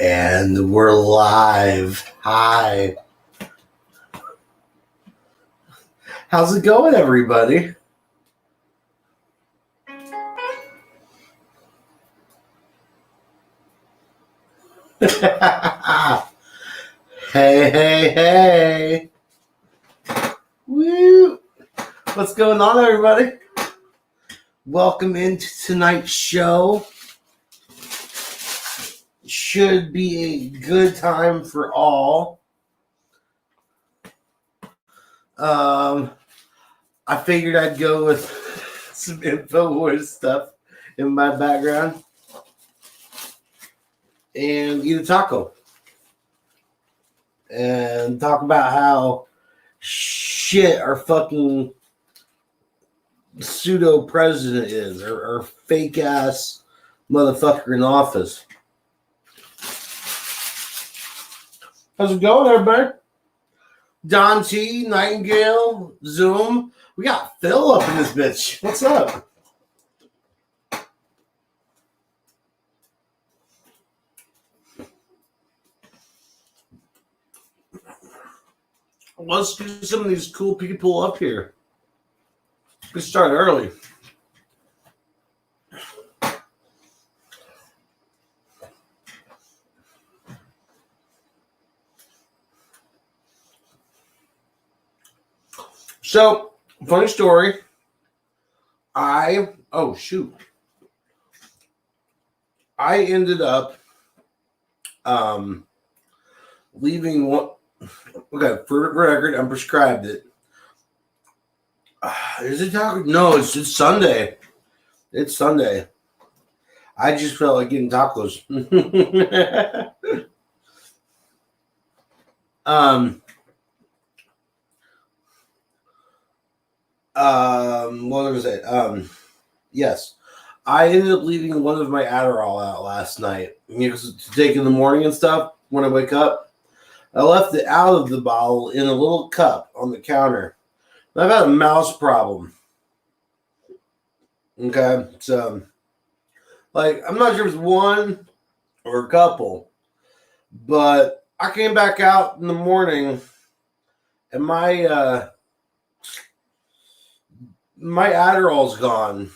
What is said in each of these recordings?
And we're live. Hi. How's it going, everybody? Hey. Woo. What's going on, everybody? Welcome into tonight's show. Should be a good time for all. I figured I'd go with some InfoWars stuff in my background and eat a taco and talk about how shit our fucking pseudo president is, or fake ass motherfucker in office. How's it going, everybody? Don T, Nightingale, Zoom. We got Phil up in this bitch. What's up? Let's get some of these cool people up here. We start early. So, funny story. I ended up leaving one. Okay, for record, I'm prescribed it. Is it taco? No, it's Sunday. It's Sunday. I just felt like getting tacos. What was it? Yes. I ended up leaving one of my Adderall out last night. To take in the morning and stuff when I wake up. I left it out of the bottle in a little cup on the counter. I've had a mouse problem. Okay, so I'm not sure if it's one or a couple, but I came back out in the morning and my Adderall's gone.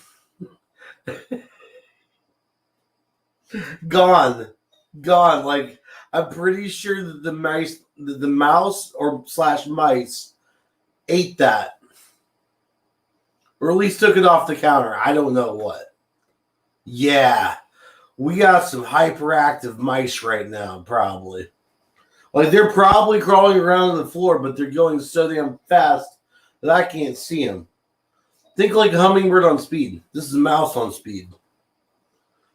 Gone. Like, I'm pretty sure that the mouse or / mice ate that, or at least took it off the counter. I don't know what. Yeah, we got some hyperactive mice right now, probably. Like, they're probably crawling around on the floor, but they're going so damn fast that I can't see them. Think like a hummingbird on speed. This is a mouse on speed.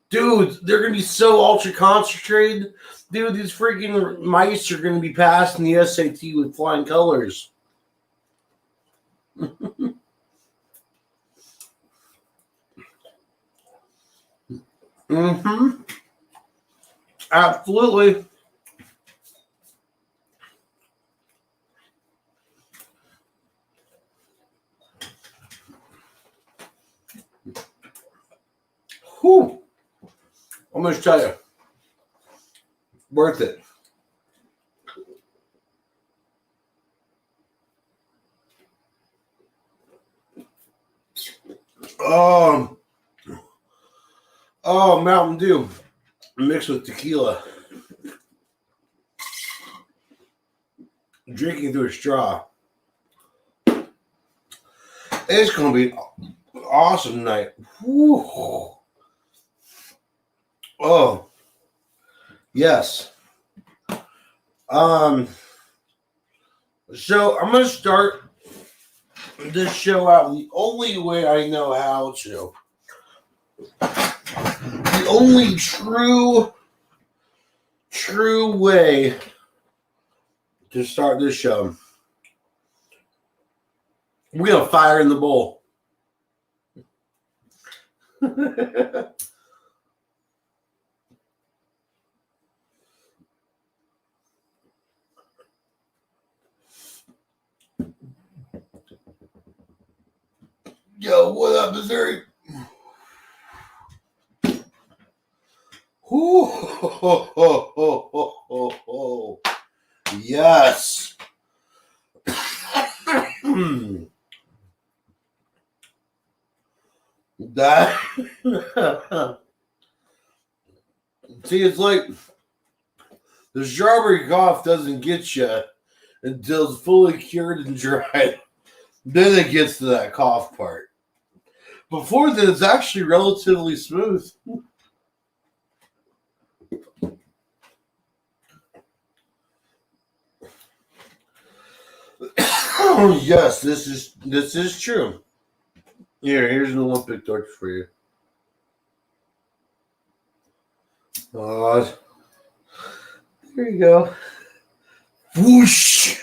Dude, they're going to be so ultra concentrated. Dude, these freaking mice are going to be passing the SAT with flying colors. Mm-hmm. Absolutely. Whew. I'm going to tell you. Worth it. Mountain Dew mixed with tequila. Drinking through a straw. It's going to be an awesome night. Whew. Oh, yes. So I'm going to start this show out the only way I know how to. The only true way to start this show. We're going to fire in the bowl. Yo, what up, Missouri? Ooh, ho, ho, ho, ho, ho, ho. Yes. That see, it's like the strawberry cough doesn't get you until it's fully cured and dried. Then it gets to that cough part. Before then, it's actually relatively smooth. Oh yes, this is true. Here's an Olympic torch for you. God. There you go. Whoosh!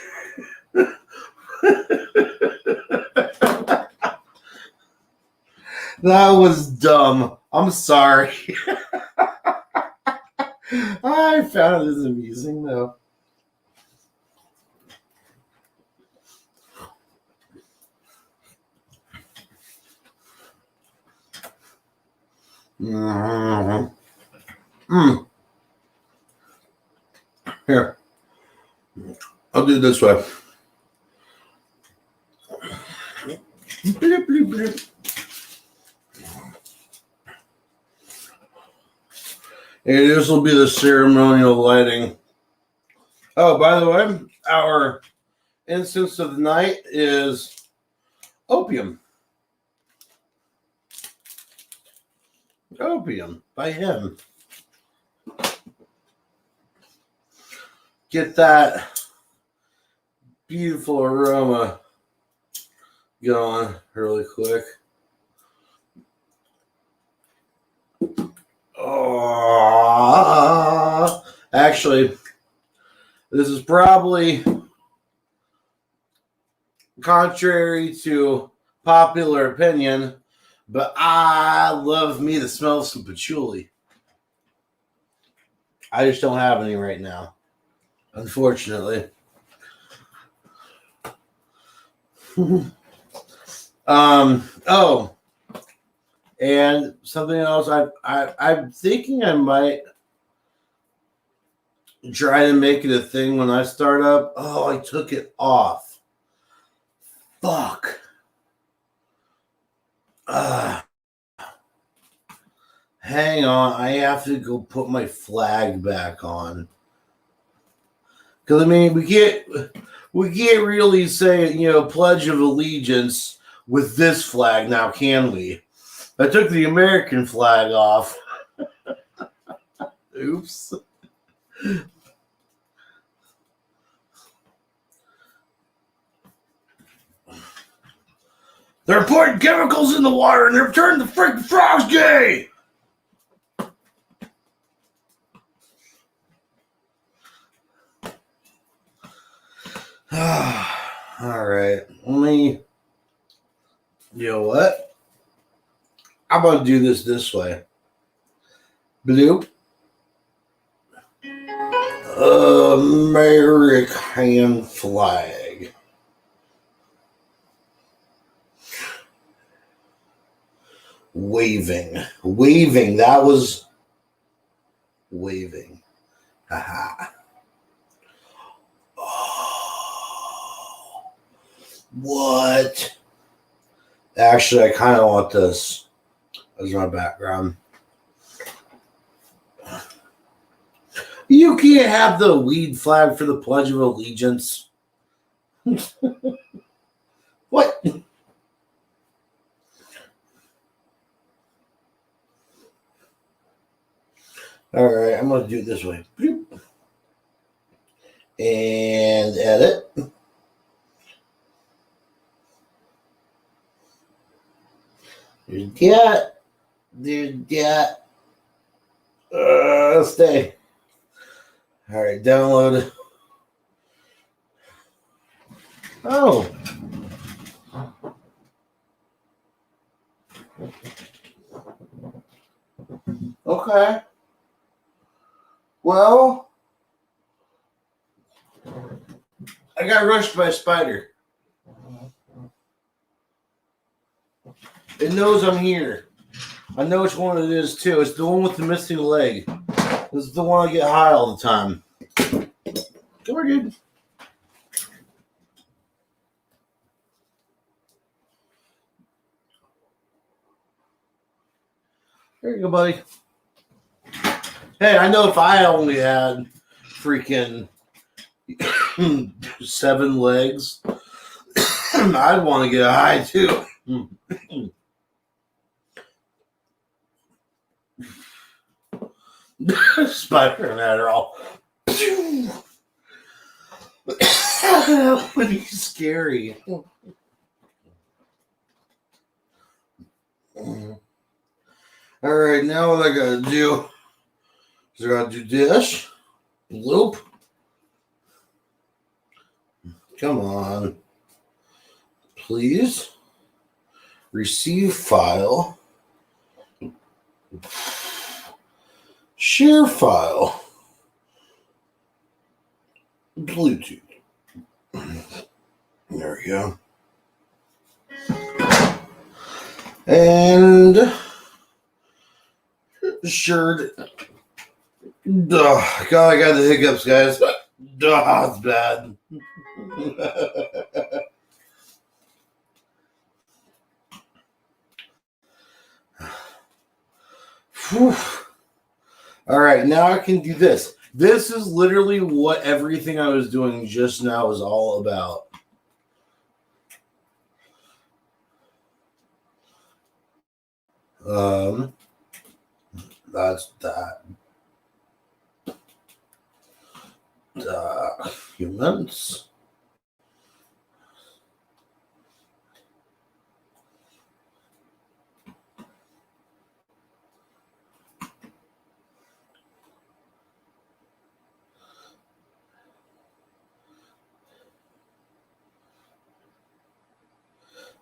That was dumb. I'm sorry. I found this amusing though. Mm. Here. I'll do it this way. Bloop, bloop, bloop. And this will be the ceremonial lighting. Oh, by the way, our incense of the night is opium. Opium by him. Get that beautiful aroma going really quick. Oh, actually, this is probably contrary to popular opinion, but I love me the smell of some patchouli. I just don't have any right now, unfortunately. Oh, and something else. I'm thinking I might try to make it a thing when I start up. Oh, I took it off. Fuck. Hang on, I have to go put my flag back on. Because I mean, we can't really say, Pledge of Allegiance with this flag now, can we? I took the American flag off. Oops. They're putting chemicals in the water and they're turning the freaking frogs gay. All right. You know what? I'm going to do this way. Bloop. American flag. Waving. That was waving. Haha. Oh. What? Actually, I kind of want this as my background. You can't have the weed flag for the Pledge of Allegiance. What? All right, I'm going to do it this way. And edit. There's that. Stay. All right, download. Oh. Okay. Well, I got rushed by a spider. It knows I'm here. I know which one it is, too. It's the one with the missing leg. This is the one I get high all the time. Come on, dude. There you go, buddy. Hey, I know if I only had freaking 7 legs, I'd want to get high too. Spider and Adderall. That would be scary. All right, now what I gotta do is I gotta do this loop. Come on, please. Receive file. Share file. Bluetooth. There we go. And sure. God, I got the hiccups, guys. It's bad. All right, now I can do this. This is literally what everything I was doing just now is all about. That's that. Documents.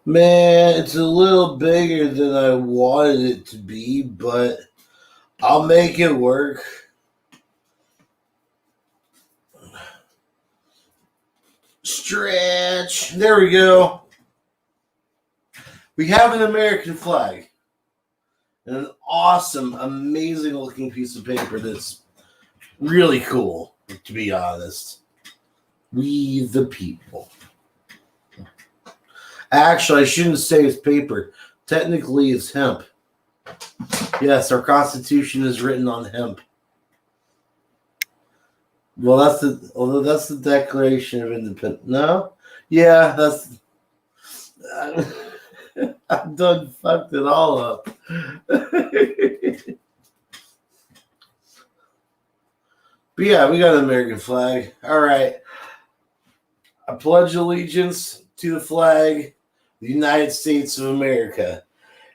Man, it's a little bigger than I wanted it to be, but I'll make it work. Stretch. There we go. We have an American flag. And an awesome, amazing looking piece of paper that's really cool, to be honest. We the people. Actually, I shouldn't say it's paper. Technically, it's hemp. Yes, our Constitution is written on hemp. Well, that's the Declaration of Independence. No? Yeah, that's... I've done fucked it all up. But yeah, we got an American flag. All right. I pledge allegiance to the flag, the United States of America,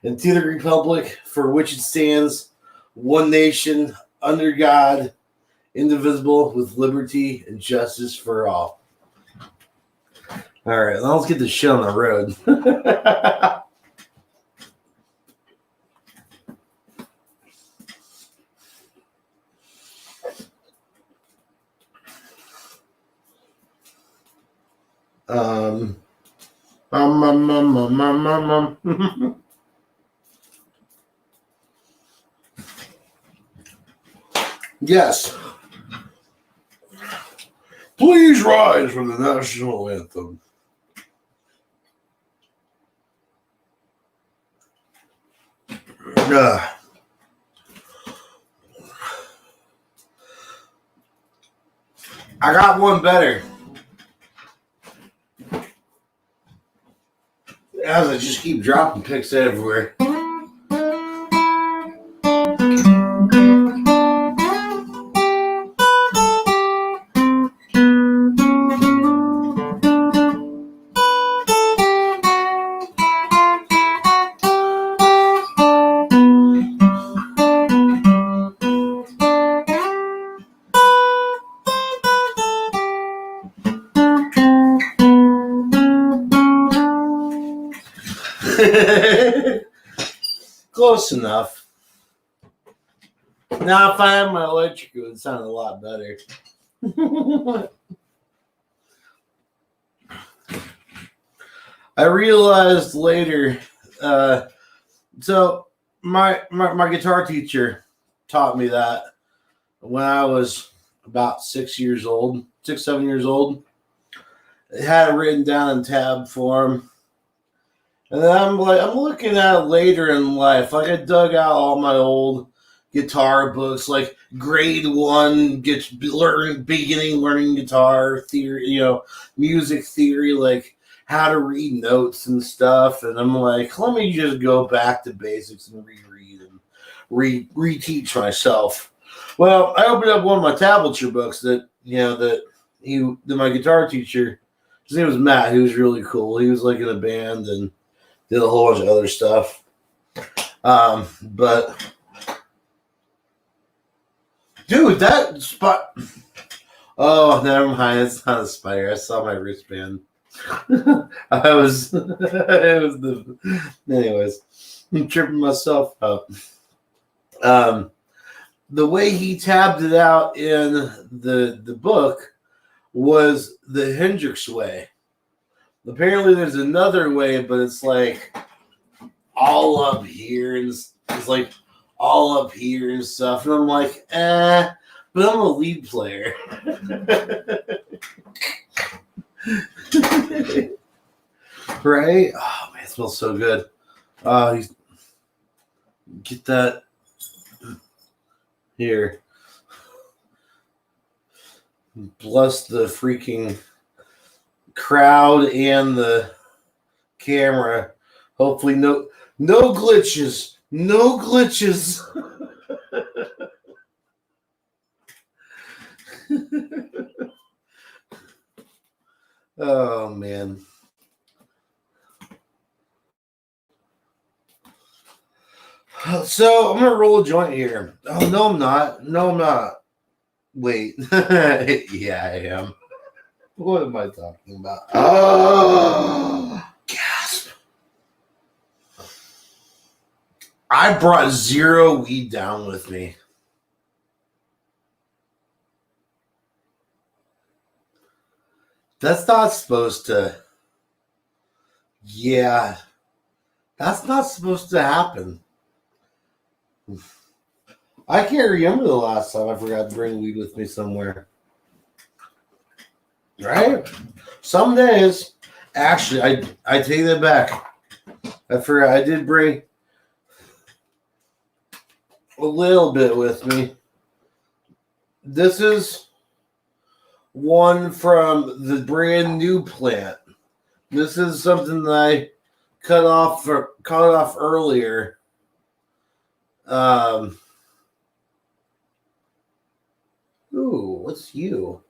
and to the republic for which it stands, one nation, under God, indivisible, with liberty and justice for all. All right, now let's get this shit on the road. Yes. Please rise for the national anthem. I got one better. As I just keep dropping picks everywhere. Close enough. Now, if I had my electric, it would sound a lot better. I realized later, so my guitar teacher taught me that when I was about 7 years old. I had it written down in tab form. And then I'm looking at it later in life. Like I dug out all my old guitar books, like grade one, beginning learning guitar theory, music theory, like how to read notes and stuff. And I'm like, let me just go back to basics and reread and reteach myself. Well, I opened up one of my tablature books that my guitar teacher, his name was Matt. He was really cool. He was like in a band and did a whole bunch of other stuff. But dude, that spot. Oh, never mind. It's not a spider. I saw my wristband. I was. It was the. Anyways, I'm tripping myself up. The way he tabbed it out in the book was the Hendrix way. Apparently, there's another way, but it's like all up here, and it's like all up here and stuff. And I'm like, but I'm a lead player. Right? Oh man, it smells so good. Get that here. Bless the freaking crowd and the camera. Hopefully no glitches. No glitches. Oh man. So I'm gonna roll a joint here. Oh no, I'm not. No, I'm not. Wait. Yeah, I am. What am I talking about? Oh, gasp. I brought zero weed down with me. That's not supposed to. Yeah. That's not supposed to happen. I can't remember the last time I forgot to bring weed with me somewhere. Right? Some days. Actually, I take that back. I forgot I did bring a little bit with me. This is one from the brand new plant. This is something that I cut off earlier. Ooh, what's you?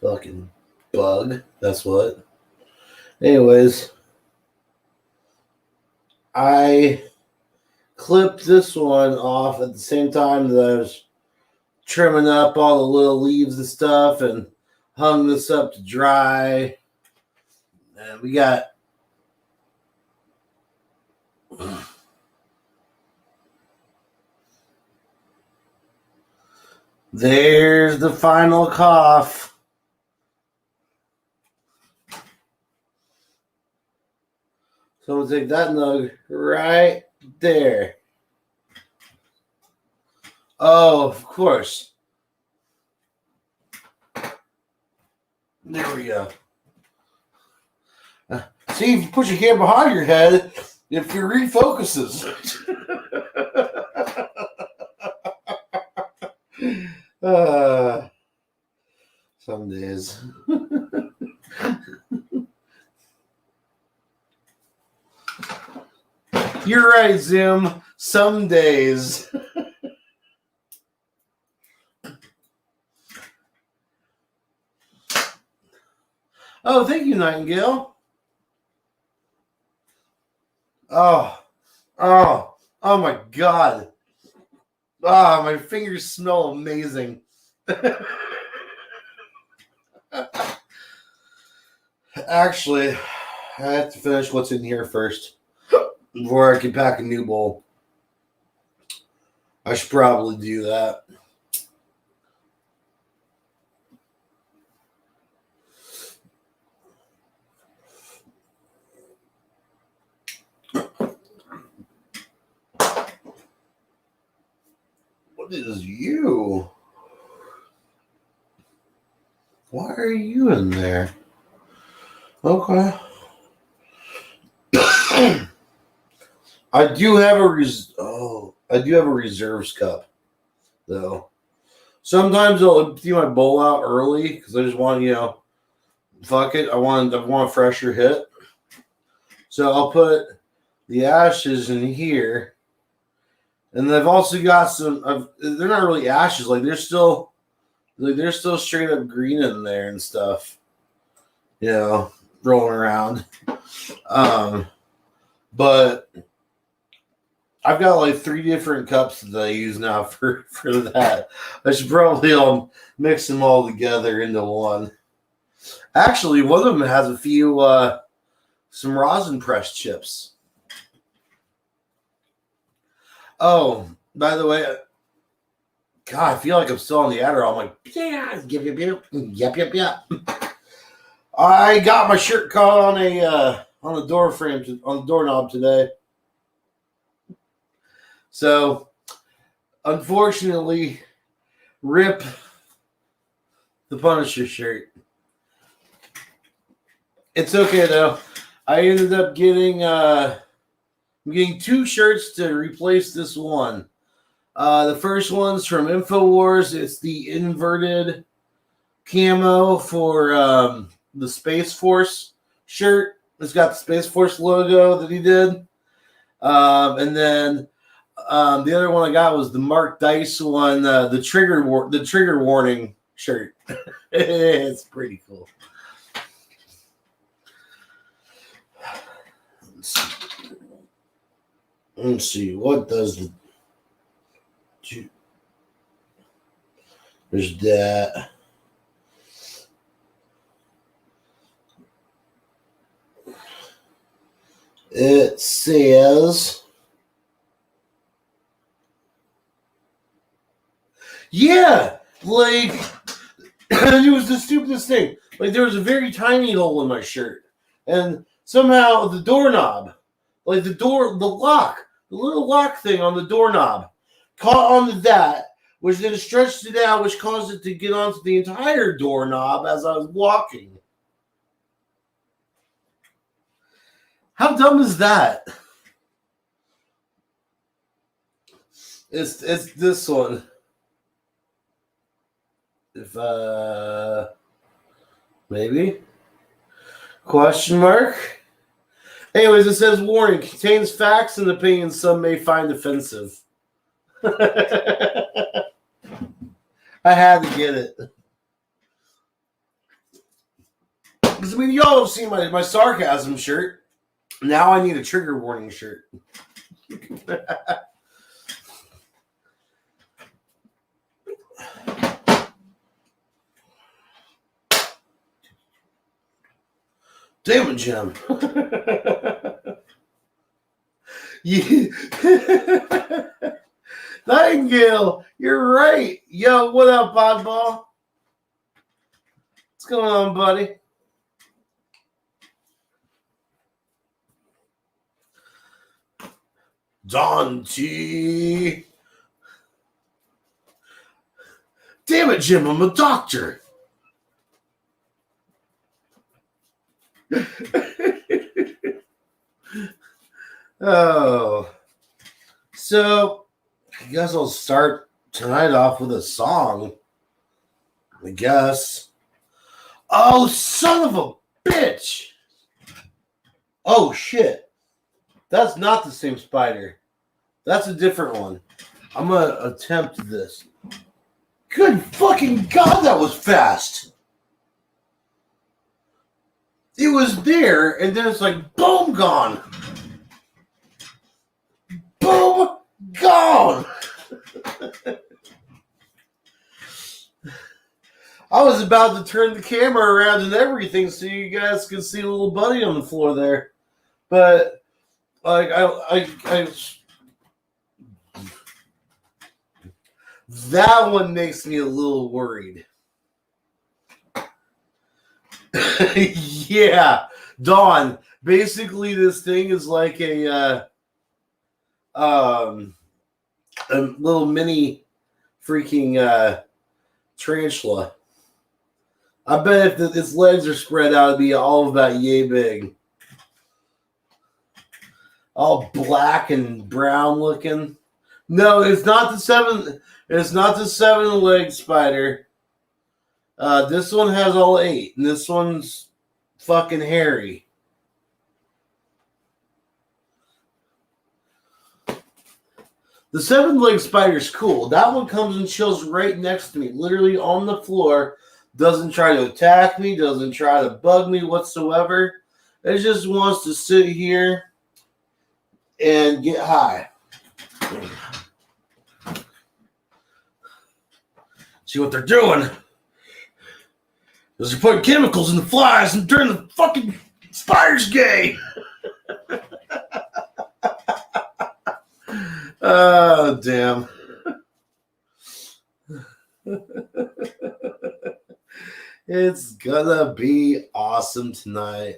Fucking bug. That's what. Anyways, I clipped this one off at the same time that I was trimming up all the little leaves and stuff and hung this up to dry. And we got there's the final cough. So we'll take that nug right there. Oh, of course. There we go. See, if you put your hand behind your head, it refocuses. Some days. You're right, Zoom. Some days. Oh, thank you, Nightingale. Oh my God. My fingers smell amazing. Actually, I have to finish what's in here first before I can pack a new bowl. I should probably do that. What is you? Why are you in there? Okay. I do have a reserves cup though. Sometimes I'll empty my bowl out early because I just want fuck it. I want a fresher hit. So I'll put the ashes in here, and I've also got some. They're not really ashes. They're still straight up green in there and stuff. Rolling around. But I've got 3 different cups that I use now for that. I should probably mix them all together into one. Actually, one of them has a few some rosin press chips. Oh, by the way, God, I feel like I'm still on the Adderall. I'm like, yeah, yep. I got my shirt caught on the door frame on the doorknob today. So, unfortunately, rip the Punisher shirt. It's okay though. I ended up getting I'm getting 2 shirts to replace this one. The first one's from InfoWars. It's the inverted camo for the Space Force shirt. It's got the Space Force logo that he did. And then the other one I got was the Mark Dice one, the trigger warning shirt. It's pretty cool. Let's see. What does the... There's that. It says... Yeah! It was the stupidest thing. There was a very tiny hole in my shirt. And somehow the doorknob, the little lock thing on the doorknob, caught onto that, which then stretched it out, which caused it to get onto the entire doorknob as I was walking. How dumb is that? It's this one. If maybe question mark. Anyways, it says warning contains facts and opinions some may find offensive. I had to get it. Because y'all have seen my sarcasm shirt. Now I need a trigger warning shirt. Damn it, Jim. Nightingale, you're right. Yo, what up, Oddball? What's going on, buddy? Don T. Damn it, Jim, I'm a doctor. Oh. So, I guess I'll start tonight off with a song. I guess. Oh, son of a bitch! Oh, shit. That's not the same spider. That's a different one. I'm gonna attempt this. Good fucking God, that was fast! It was there, and then it's like, boom, gone! Boom, gone! I was about to turn the camera around and everything so you guys could see a little buddy on the floor there. But, that one makes me a little worried. Yeah, Dawn. Basically, this thing is like a little mini freaking tarantula. I bet if its legs are spread out, it'd be all about yay big. All black and brown looking. No, it's not the seven. It's not the 7-leg spider. This one has all 8, and this one's fucking hairy. The 7-leg spider's cool. That one comes and chills right next to me, literally on the floor. Doesn't try to attack me. Doesn't try to bug me whatsoever. It just wants to sit here and get high. See what they're doing? Because they're putting chemicals in the flies and turning the fucking spiders gay. Oh, damn. It's gonna be awesome tonight.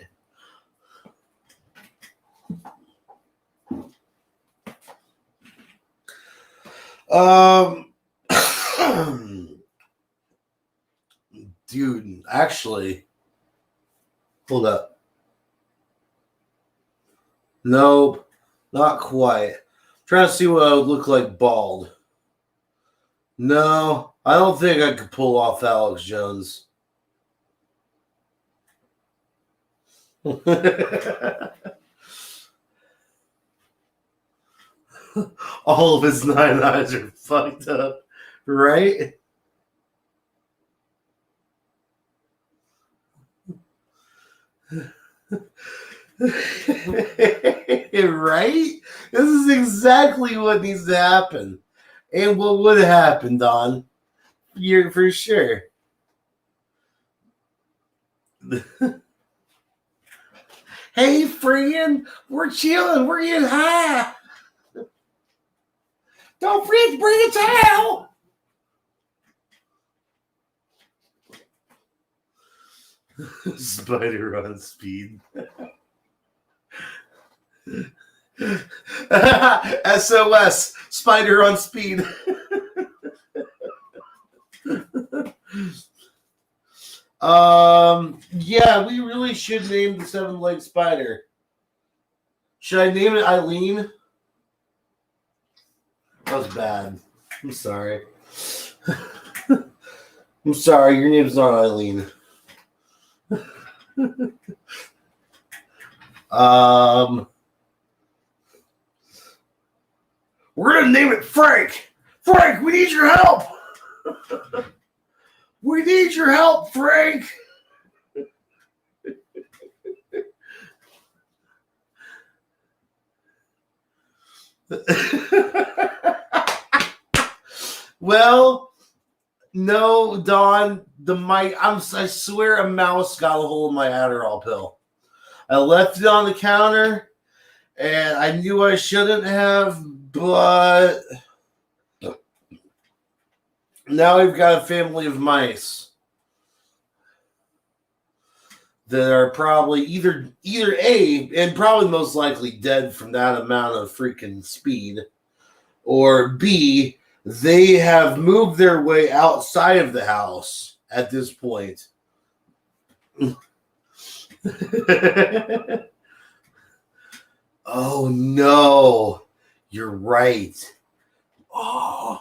Dude, actually, hold up. Nope, not quite. Trying to see what I would look like bald. No, I don't think I could pull off Alex Jones. All of his 9 eyes are fucked up, right? Right? This is exactly what needs to happen. And what would happen, Don? You're for sure. Hey, friend, we're chilling. We're getting high. Don't forget to bring a towel. Spider on speed. SOS, spider on speed. Yeah, we really should name the 7-leg spider. Should I name it Eileen? That was bad. I'm sorry. I'm sorry, your name's not Eileen. We're gonna name it Frank. Frank, we need your help. We need your help, Frank. Well, no, Don. I swear a mouse got a hold of my Adderall pill. I left it on the counter, and I knew I shouldn't have, but now we've got a family of mice that are probably either A, and probably most likely dead from that amount of freaking speed, or B, they have moved their way outside of the house at this point. Oh no, you're right. Oh,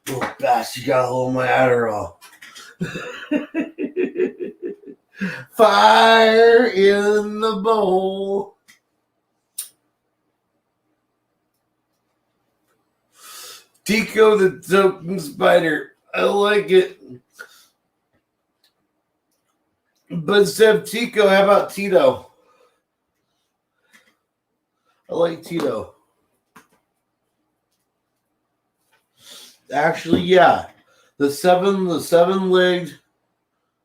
little bastard got a hold of my Adderall. Fire in the bowl. Tico the token spider. I like it. But instead of Tico, how about Tito? I like Tito. Actually, yeah. The 7-legged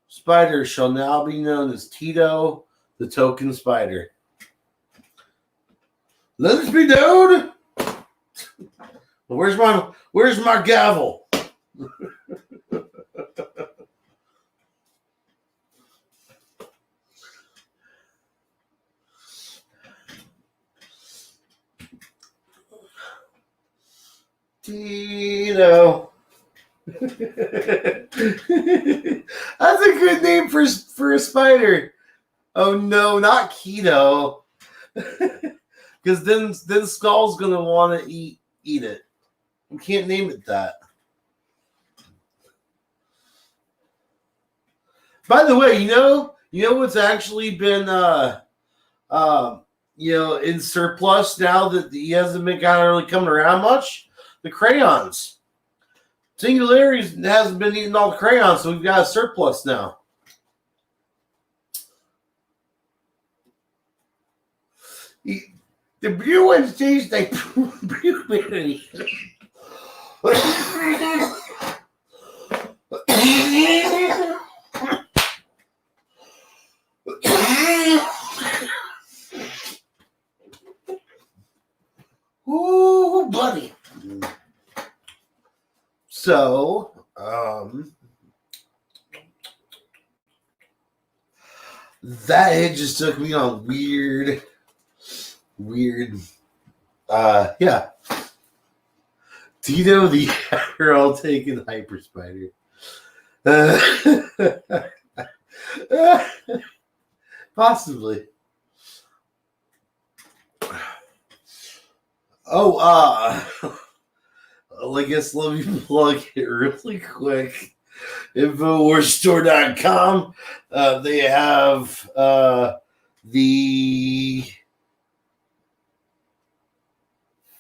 spider shall now be known as Tito the token spider. Let us be known. Where's my gavel? Tito. That's a good name for a spider. Oh no, not keto. Because then Skull's gonna want to eat it. You can't name it that. By the way, you know what's actually been in surplus now that he hasn't been kind of really coming around much? The crayons. Singularities hasn't been eating all the crayons, so we've got a surplus now. The blue ones taste like blueberry. Ooh, buddy. So, that hit just took me on weird, yeah. Tito the Adderall taking hyper spider. Possibly. Oh, I guess let me plug it really quick. InfoWarsStore.com. They have the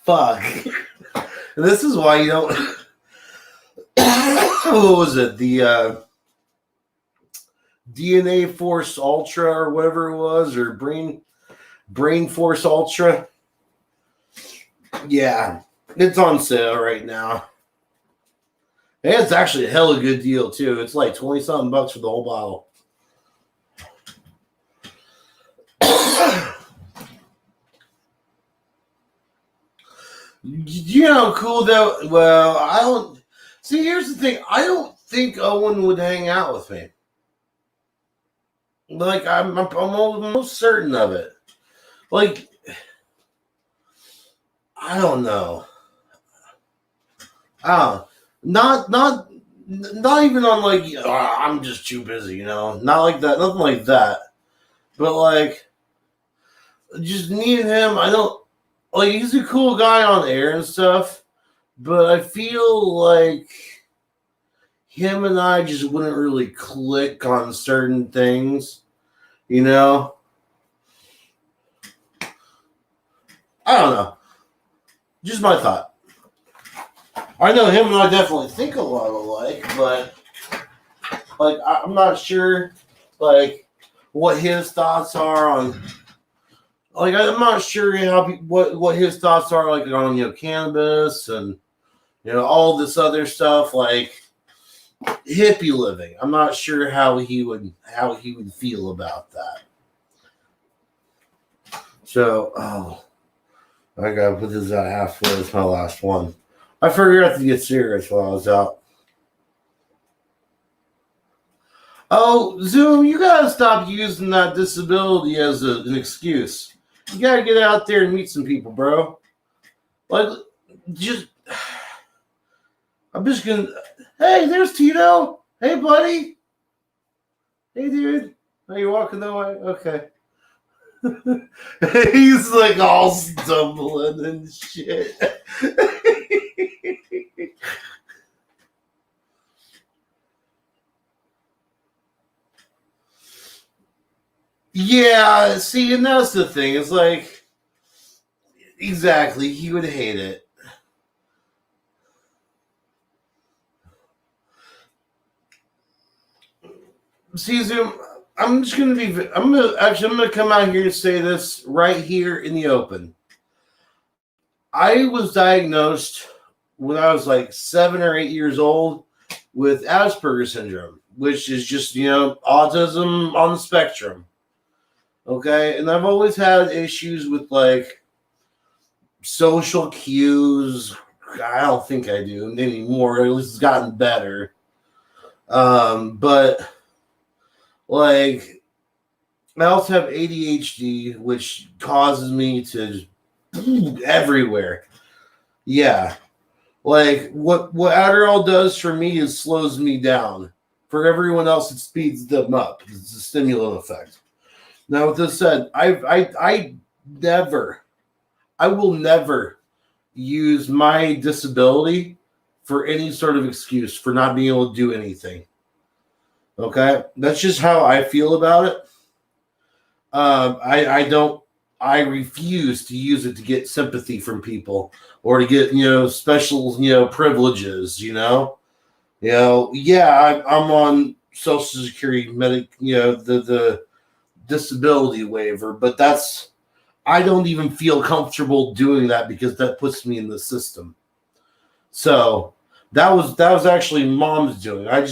fuck. And this is why you don't. What was it? The DNA Force Ultra or whatever it was, or Brain Force Ultra. Yeah, it's on sale right now. And it's actually a hella good deal too. It's like 20-something bucks for the whole bottle. You know, cool though. Well, I don't see. Here's the thing. I don't think Owen would hang out with me. Like I'm almost certain of it. Like I don't know. Not even on like I'm just too busy, you know. Not like that. Nothing like that. But like, just me and him. I don't like. He's a cool guy on air and stuff. But I feel like him and I just wouldn't really click on certain things, you know. I don't know. Just my thought. I know him and I definitely think a lot alike, but like I'm not sure like what his thoughts are on. Like I'm not sure what his thoughts are like on cannabis and all this other stuff like hippie living. I'm not sure how he would feel about that. So I gotta put this out halfway. It's my last one. I forgot to get cigarettes while I was out. Oh, Zoom, you gotta stop using that disability as an excuse. You gotta get out there and meet some people, bro. Like, I'm just gonna. Hey, there's Tito. Hey, buddy. Hey, dude. Are you walking that way? Okay. He's like all stumbling and shit. Yeah, see, and that's the thing. It's like, exactly, he would hate it. See, Zoom, I'm gonna come out here and say this right here in the open. I was diagnosed when I was like 7 or 8 years old with Asperger's syndrome, which is just, autism on the spectrum. Okay. And I've always had issues with like social cues. I don't think I do anymore. At least it's gotten better. But like, I also have ADHD, which causes me to everywhere. Yeah. Like what Adderall does for me is slows me down. For everyone else, it speeds them up. It's a stimulant effect. Now, with this said, I will never use my disability for any sort of excuse for not being able to do anything. Okay, that's just how I feel about it. I don't. I refuse to use it to get sympathy from people or to get special privileges. Yeah, I'm on Social Security the disability waiver, but I don't even feel comfortable doing that because that puts me in the system. So that was actually Mom's doing. That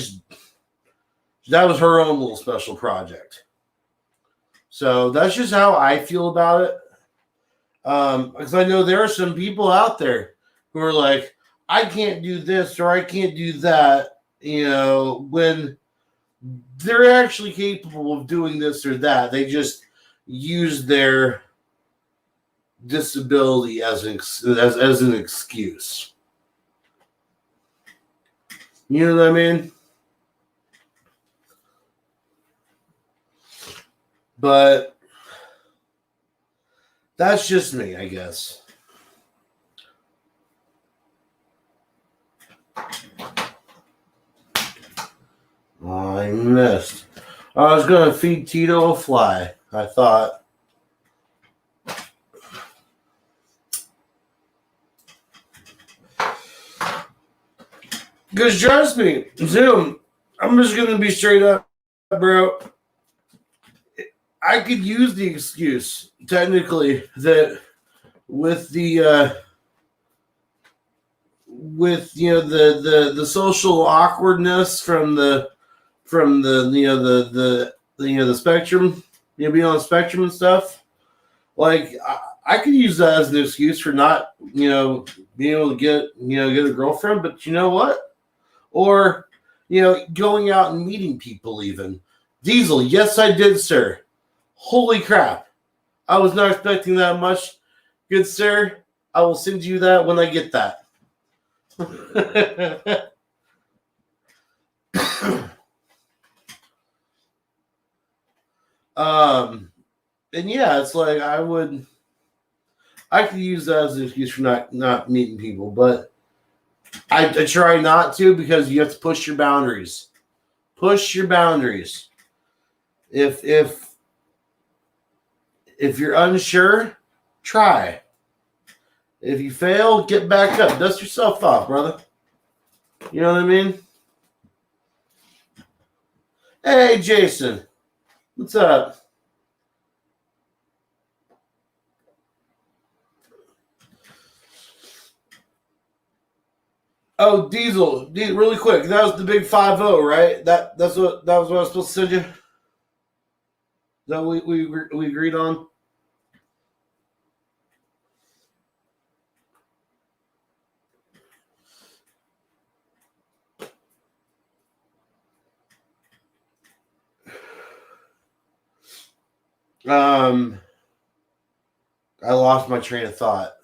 was her own little special project. So that's just how I feel about it. Because I know there are some people out there who are like, I can't do this or I can't do that, when they're actually capable of doing this or that. They just use their disability as an excuse. You know what I mean? But that's just me, I guess. Oh, I missed. I was going to feed Tito a fly, I thought. Because trust me, Zoom, I'm just going to be straight up, bro. I could use the excuse, technically, that with the the social awkwardness from the spectrum, being on the spectrum and stuff. Like I could use that as an excuse for not being able to get a girlfriend. But you know what? Or going out and meeting people even. Diesel, yes, I did, sir. Holy crap. I was not expecting that much. Good sir, I will send you that when I get that. And yeah, it's like I could use that as an excuse for not meeting people, but I try not to because you have to push your boundaries. Push your boundaries. If you're unsure, try. If you fail, get back up. Dust yourself off, brother. You know what I mean? Hey, Jason. What's up? Oh, Diesel, really quick. That was the big 5-0, right? That was what I was supposed to send you. That we agreed on. I lost my train of thought.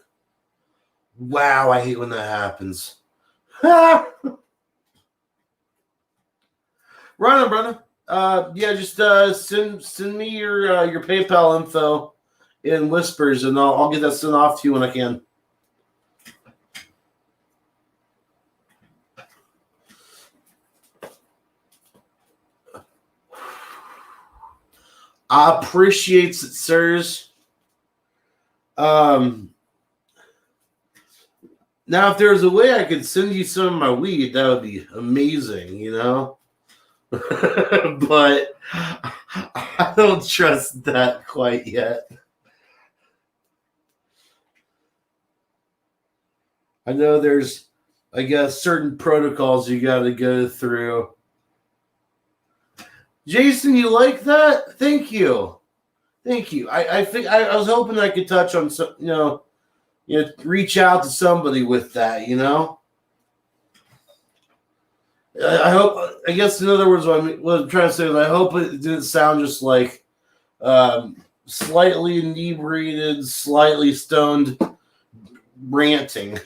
Wow, I hate when that happens. Run on, brother. Yeah, just send me your PayPal info in whispers, and I'll get that sent off to you when I can. I appreciate it, sirs. Now, if there's a way I could send you some of my weed, that would be amazing, But I don't trust that quite yet. I know there's, I guess, certain protocols you got to go through. Jason, you like that? Thank you. I think I was hoping I could touch on some, reach out to somebody with that, I hope. I guess in other words, what I'm trying to say is, I hope it didn't sound just like slightly inebriated, slightly stoned ranting.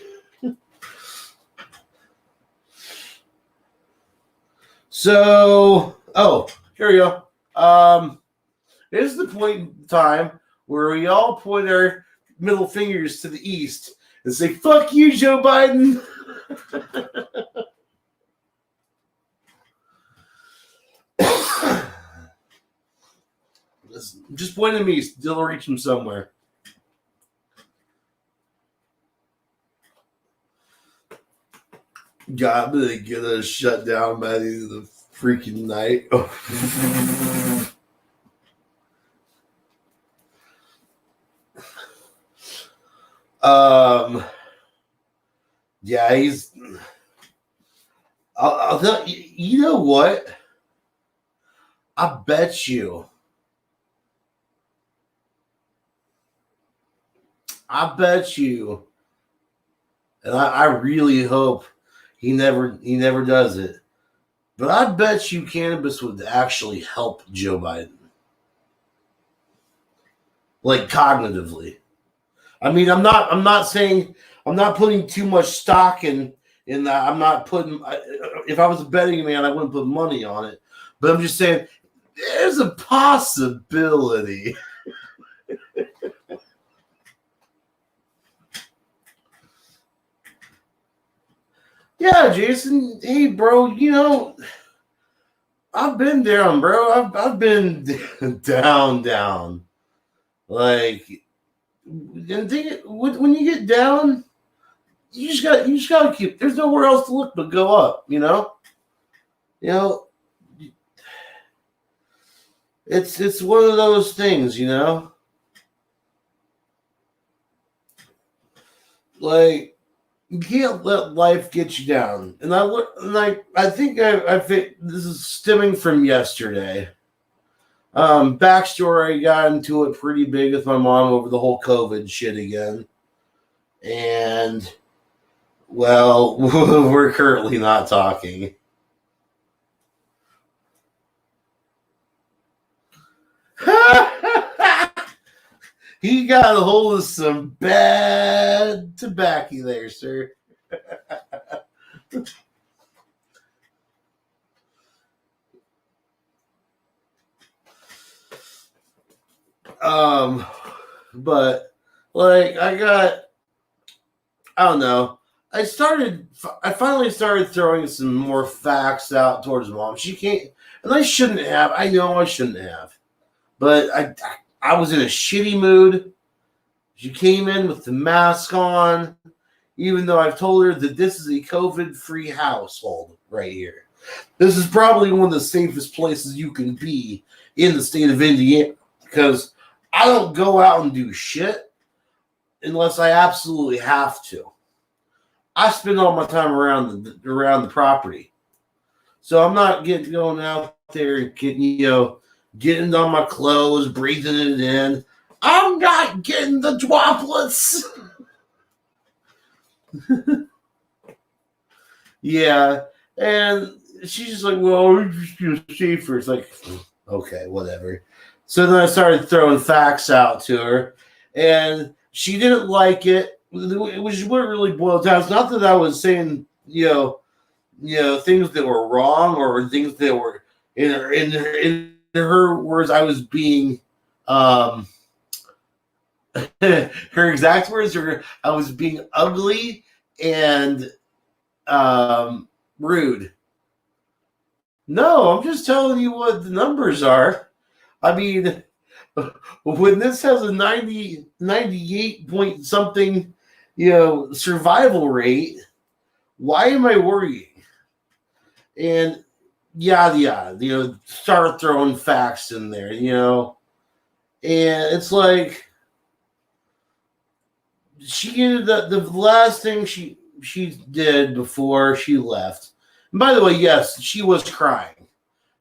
So, here we go. This is the point in time where we all point our middle fingers to the east and say, "Fuck you, Joe Biden." Just point at me, still reach him somewhere. God, I'm gonna get us shut down by the end of the freaking night. Yeah, he's. I'll tell you. You know what? I bet you. And I really hope he never does it. But I bet you cannabis would actually help Joe Biden. Like cognitively. I mean, I'm not saying I'm not putting too much stock in that. I'm not putting. If I was a betting man, I wouldn't put money on it. But I'm just saying, there's a possibility. Yeah, Jason. Hey, bro. You know, I've been down, bro. I've been down. Like, and when you get down, you just gotta keep. There's nowhere else to look but go up. You know. It's one of those things. You know. Like, you can't let life get you down. And I think this is stemming from yesterday. Backstory, I got into it pretty big with my mom over the whole COVID shit again. And, well, we're currently not talking. He got a hold of some bad tobacco there, sir. But like I don't know. I finally started throwing some more facts out towards mom. She can't, and I shouldn't have. I know I shouldn't have, but I was in a shitty mood. She came in with the mask on, even though I've told her that this is a COVID-free household right here. This is probably one of the safest places you can be in the state of Indiana because I don't go out and do shit unless I absolutely have to. I spend all my time around the property, so I'm not going out there and getting on my clothes, breathing it in. I'm not getting the droplets. Yeah, and she's just like, well, we're just safer. It's like, okay, whatever. So then I started throwing facts out to her, and she didn't like it. Which is what it really boiled down. It's not that I was saying, things that were wrong or things that were in her words. I was being, her exact words were, I was being ugly and rude. No, I'm just telling you what the numbers are. I mean, when this has a 98 point something, survival rate, why am I worrying? And yada, start throwing facts in there, and it's like she ended up, the last thing she did before she left. And by the way, yes, she was crying.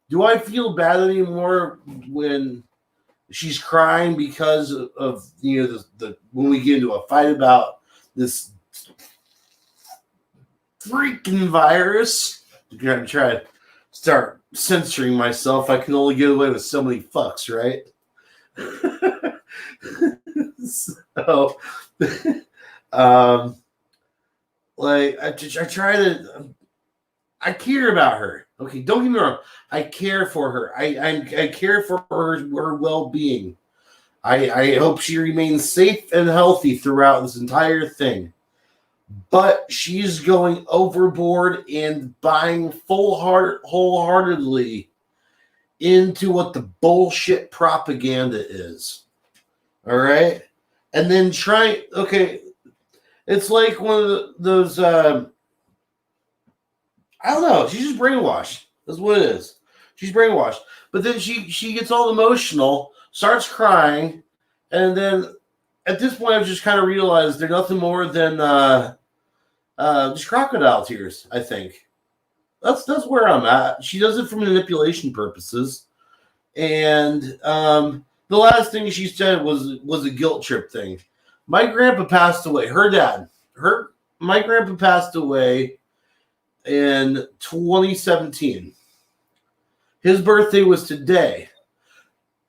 Do I feel bad anymore when she's crying because of the when we get into a fight about this freaking virus? I'm gonna try to start censoring myself. I can only get away with so many fucks, right? So, like I try to. I care about her. Okay, don't get me wrong. I care for her. I care for her well-being. I hope she remains safe and healthy throughout this entire thing. But she's going overboard and buying wholeheartedly into what the bullshit propaganda is. All right? And then it's like one of those, I don't know, she's just brainwashed. That's what it is. She's brainwashed. But then she gets all emotional, starts crying, and then at this point I've just kind of realized they're nothing more than just crocodile tears, I think. That's where I'm at. She does it for manipulation purposes. And the last thing she said was a guilt trip thing. My grandpa passed away. My grandpa passed away in 2017. His birthday was today.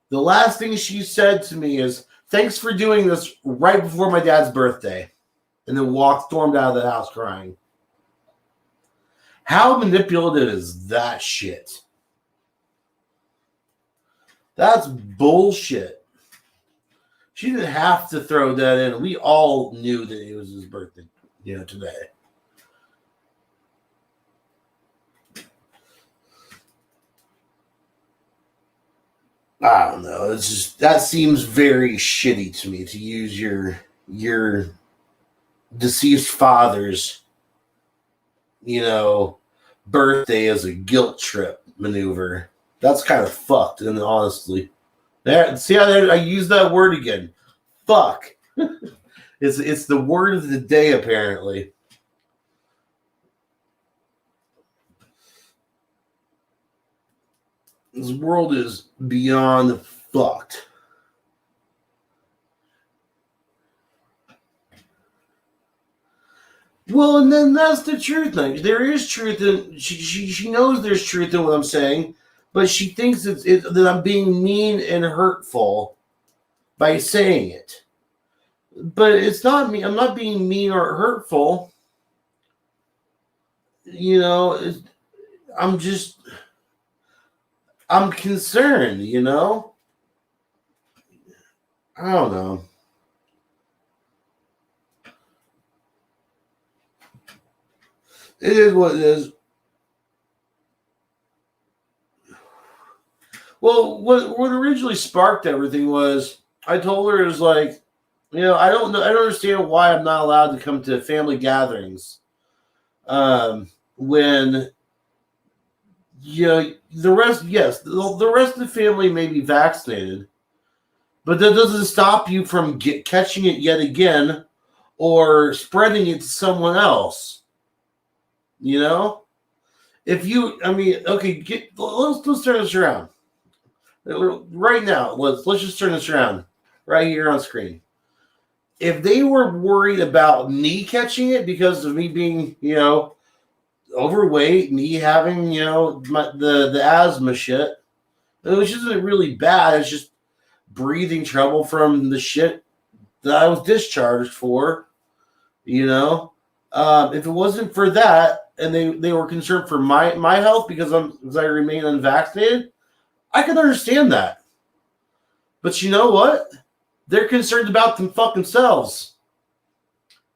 The last thing she said to me is, "Thanks for doing this right before my dad's birthday," and then stormed out of the house crying. How manipulative is that shit? That's bullshit. She didn't have to throw that in. We all knew that it was his birthday, today. I don't know. It's just that seems very shitty to me to use your deceased father's, birthday as a guilt trip maneuver. That's kind of fucked, and honestly, see how I use that word again? Fuck. It's the word of the day, apparently. This world is beyond fucked. Well, and then that's the truth. Like, there is truth, and she knows there's truth in what I'm saying, but she thinks that I'm being mean and hurtful by saying it. But it's not me. I'm not being mean or hurtful. I'm concerned. I don't know. It is what it is. Well, what originally sparked everything was I told her, it was like, I don't know, I don't understand why I'm not allowed to come to family gatherings. When the rest, yes, the rest of the family may be vaccinated, but that doesn't stop you from catching it yet again or spreading it to someone else. If you, okay, let's turn this around right now. Let's just turn this around right here on screen. If they were worried about me catching it because of me being, overweight, me having, the asthma shit, which isn't really bad. It's just breathing trouble from the shit that I was discharged for, if it wasn't for that, and they were concerned for my health because I remain unvaccinated, I can understand that. But you know what? They're concerned about them fucking selves.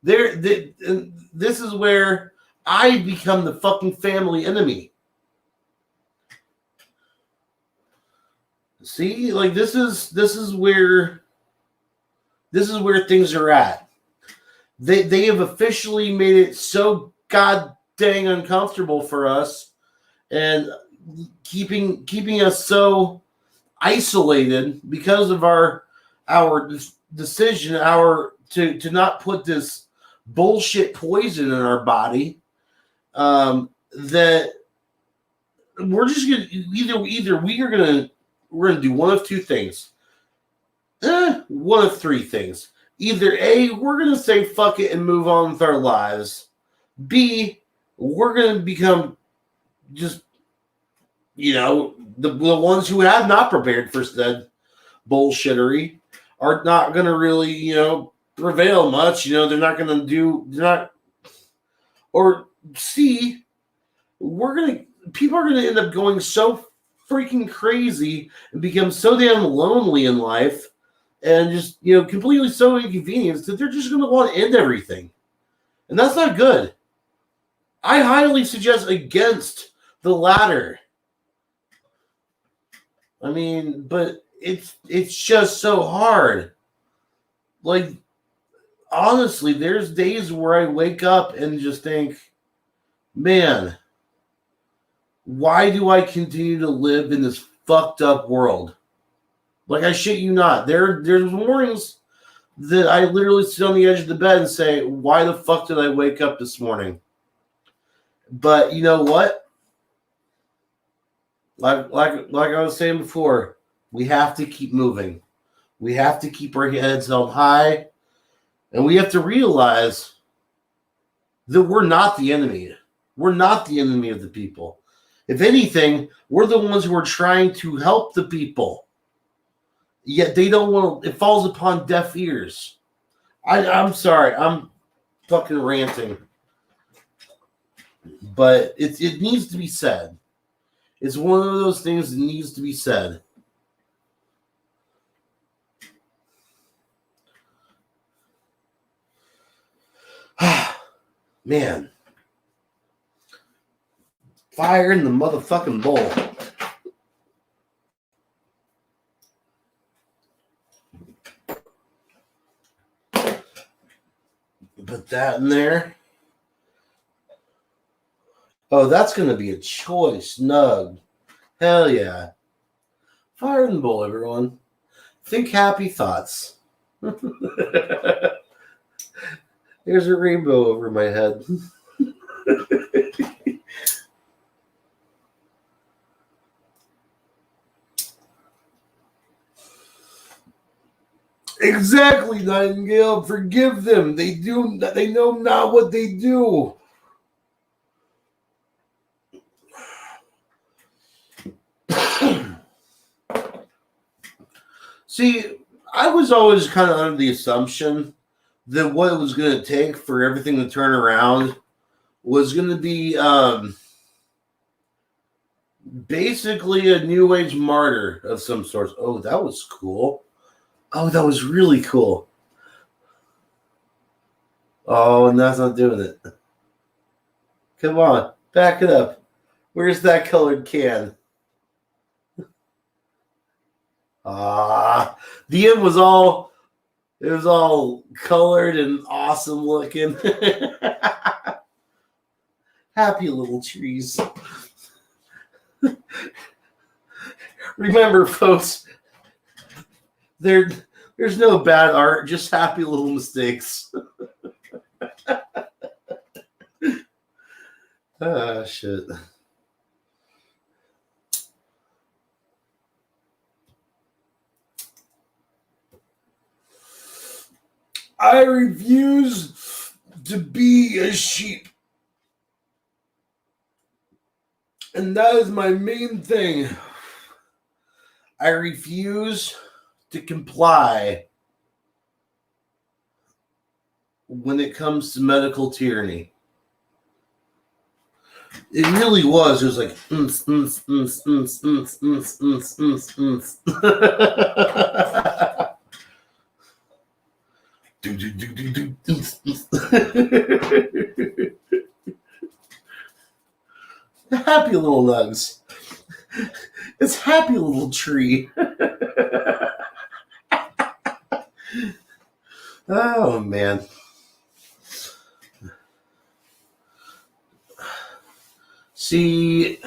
This is where I become the fucking family enemy. See, like this is where things are at. They have officially made it so god dang uncomfortable for us and keeping us so isolated because of our decision, to not put this bullshit poison in our body, that we're just gonna either we're gonna do one of two things. One of three things. Either A, we're gonna say fuck it and move on with our lives. B, we're gonna become just the ones who have not prepared for said bullshittery are not gonna really prevail much. They're not gonna do. They're not. Or C, people are gonna end up going so freaking crazy and become so damn lonely in life and just completely so inconvenienced that they're just gonna want to end everything. And that's not good. I highly suggest against the latter. I mean, but it's just so hard. Like, honestly, there's days where I wake up and just think, man, why do I continue to live in this fucked up world? Like, I shit you not. There's mornings that I literally sit on the edge of the bed and say, why the fuck did I wake up this morning? But you know what? Like I was saying before, we have to keep moving. We have to keep our heads held high, and we have to realize that we're not the enemy. We're not the enemy of the people. If anything, we're the ones who are trying to help the people. Yet they don't want to, it falls upon deaf ears. I'm sorry, I'm fucking ranting. But it needs to be said. It's one of those things that needs to be said. Man. Fire in the motherfucking bowl. Put that in there. Oh, that's going to be a choice nug. Hell yeah. Fire in the bowl, everyone. Think happy thoughts. There's a rainbow over my head. Exactly, Nightingale. Forgive them. They know not what they do. See, I was always kind of under the assumption that what it was going to take for everything to turn around was going to be basically a New Age martyr of some sort. Oh, that was cool. Oh, that was really cool. Oh, and that's not doing it. Come on, back it up. Where's that colored can? The end was all colored and awesome looking. Happy little trees. Remember, folks, there's no bad art, just happy little mistakes. Ah, shit. I refuse to be a sheep. And that is my main thing. I refuse to comply when it comes to medical tyranny. It really was. It was like, Happy little nugs. It's happy little tree. Oh man. See,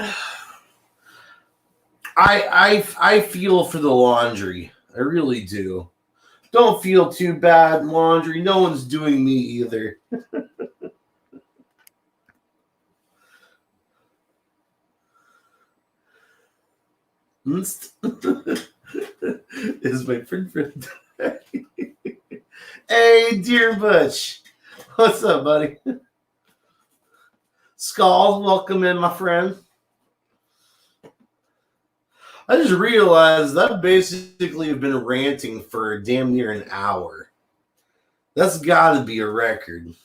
I feel for the laundry. I really do. Don't feel too bad, laundry. No one's doing me either. Is my friend. Hey, dear Butch. What's up, buddy? Skull, welcome in, my friend. I just realized that I basically have been ranting for damn near an hour. That's got to be a record.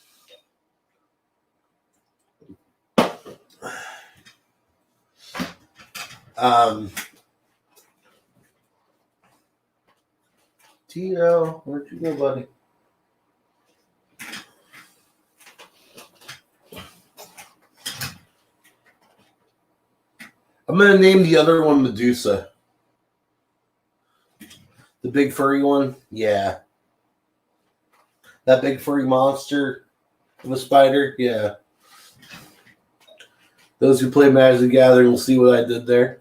Tito, where'd you go, buddy? I'm gonna name the other one Medusa. The big furry one? Yeah. That big furry monster of a spider? Yeah. Those who play Magic the Gathering will see what I did there.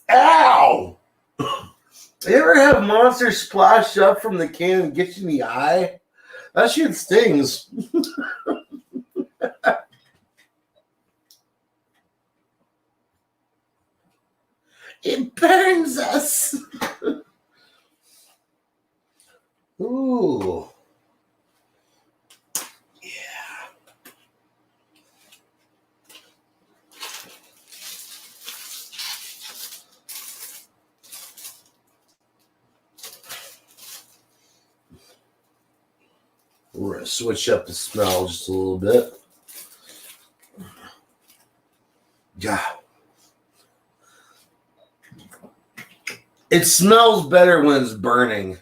Ow! You ever have monsters splash up from the can and get you in the eye? That shit stings. It burns us. Ooh. Yeah. We're going to switch up the smell just a little bit. Yeah. It smells better when it's burning.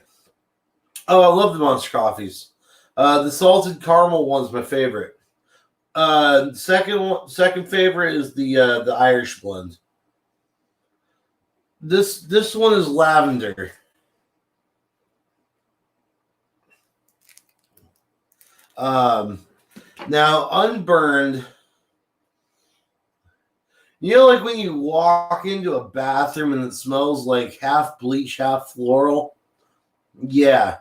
Oh, I love the Monster Coffees. The salted caramel one's my favorite. Second favorite is the Irish blend. This one is lavender. Now unburned. You know, like when you walk into a bathroom and it smells like half bleach, half floral? Yeah.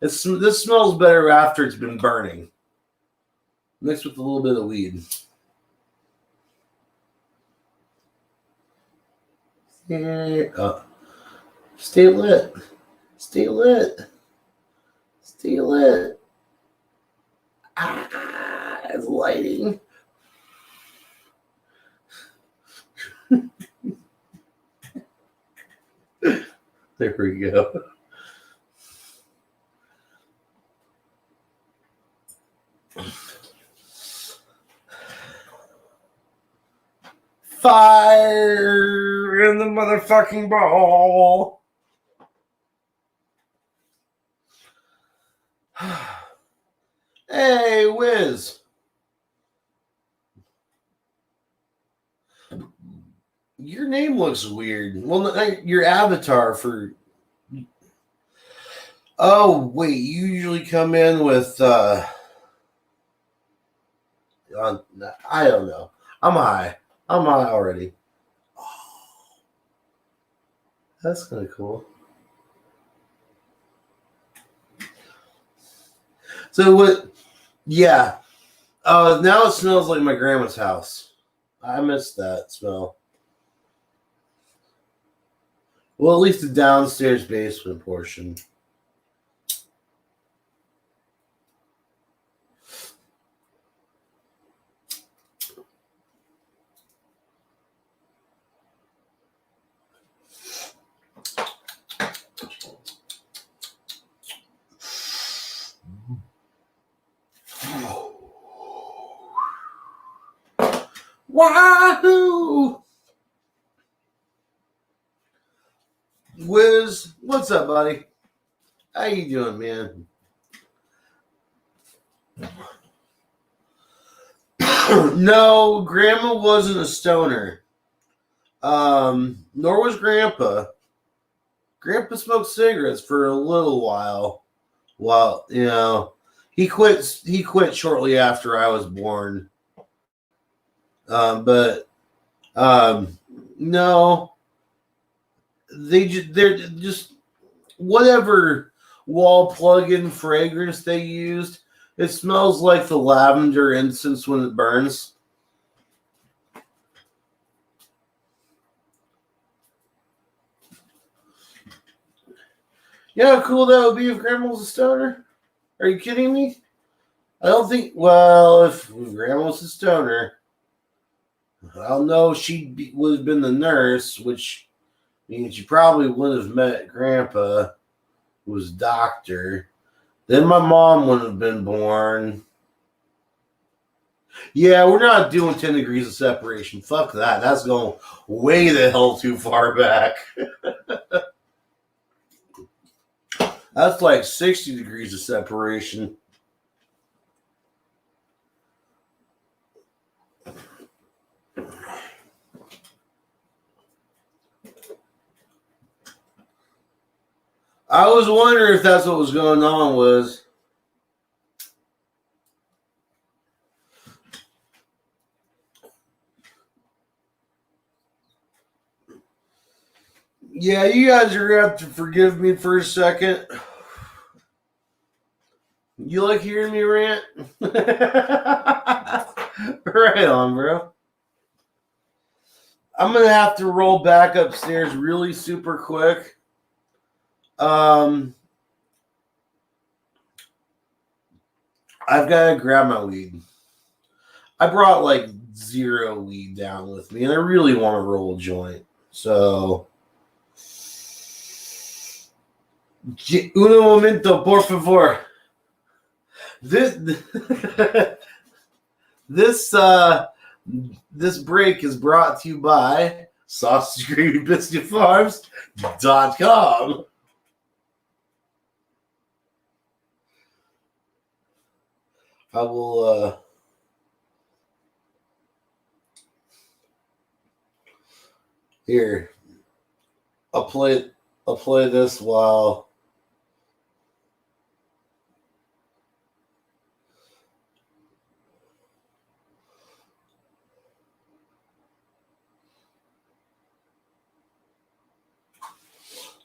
This smells better after it's been burning. Mixed with a little bit of weed. Stay lit. Stay lit. Stay lit. Ah, it's lighting. There we go. Fire in the motherfucking ball. Hey, Wiz. Your name looks weird. Well, your avatar for... Oh, wait. You usually come in with... I don't know. I'm high already. Oh, that's kind of cool. So what? Yeah. Now it smells like my grandma's house. I miss that smell. Well, at least the downstairs basement portion. Wahoo! Wiz, what's up, buddy? How you doing, man? No, Grandma wasn't a stoner. Nor was Grandpa. Grandpa smoked cigarettes for a little while. Well, you know, he quit shortly after I was born. No, they're just whatever wall plug-in fragrance they used. It smells like the lavender incense when it burns. You know how cool that would be if Grandma was a stoner? Are you kidding me? I don't think... Well, if Grandma was a stoner, I don't know if she would have been the nurse, which means you probably would have met Grandpa, who was a doctor. Then my mom would have been born. Yeah, we're not doing 10 degrees of separation. Fuck that. That's going way the hell too far back. That's like 60 degrees of separation. I was wondering if that's what was going on was. Yeah, you guys are going to have to forgive me for a second. You like hearing me rant? Right on, bro. I'm going to have to roll back upstairs really super quick. I've got to grab my weed. I brought like 0 weed down with me, and I really want to roll a joint. So, uno momento, por favor. This break is brought to you by SausageGravyBiscuitFarms.com. I will here. I'll play this while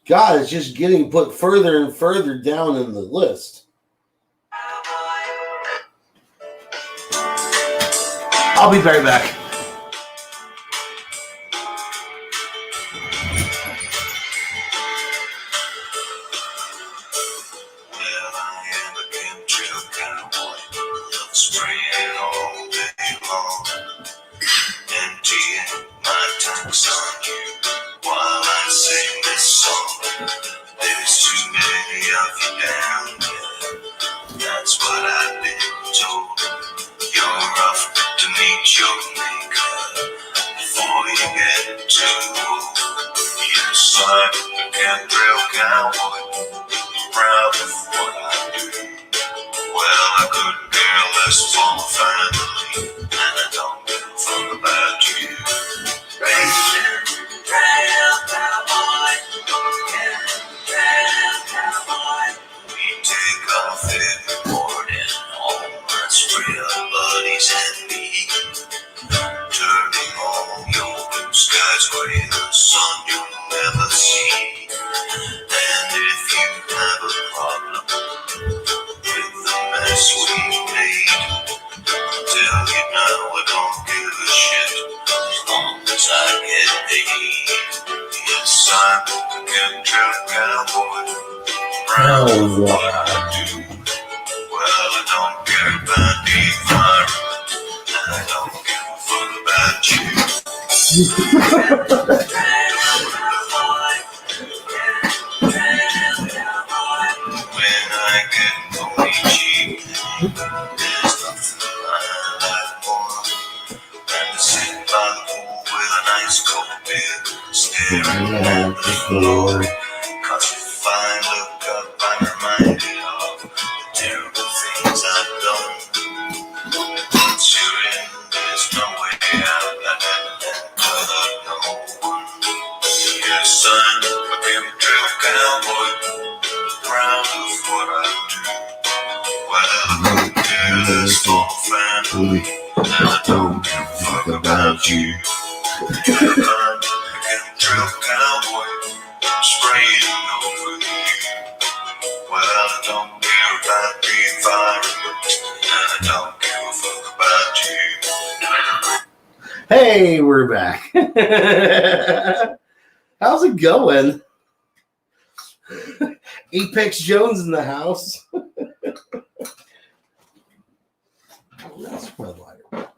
God, it's just getting put further and further down in the list. I'll be right back. Hey, we're back. How's it going? Apex Jones in the house. That's my lighter.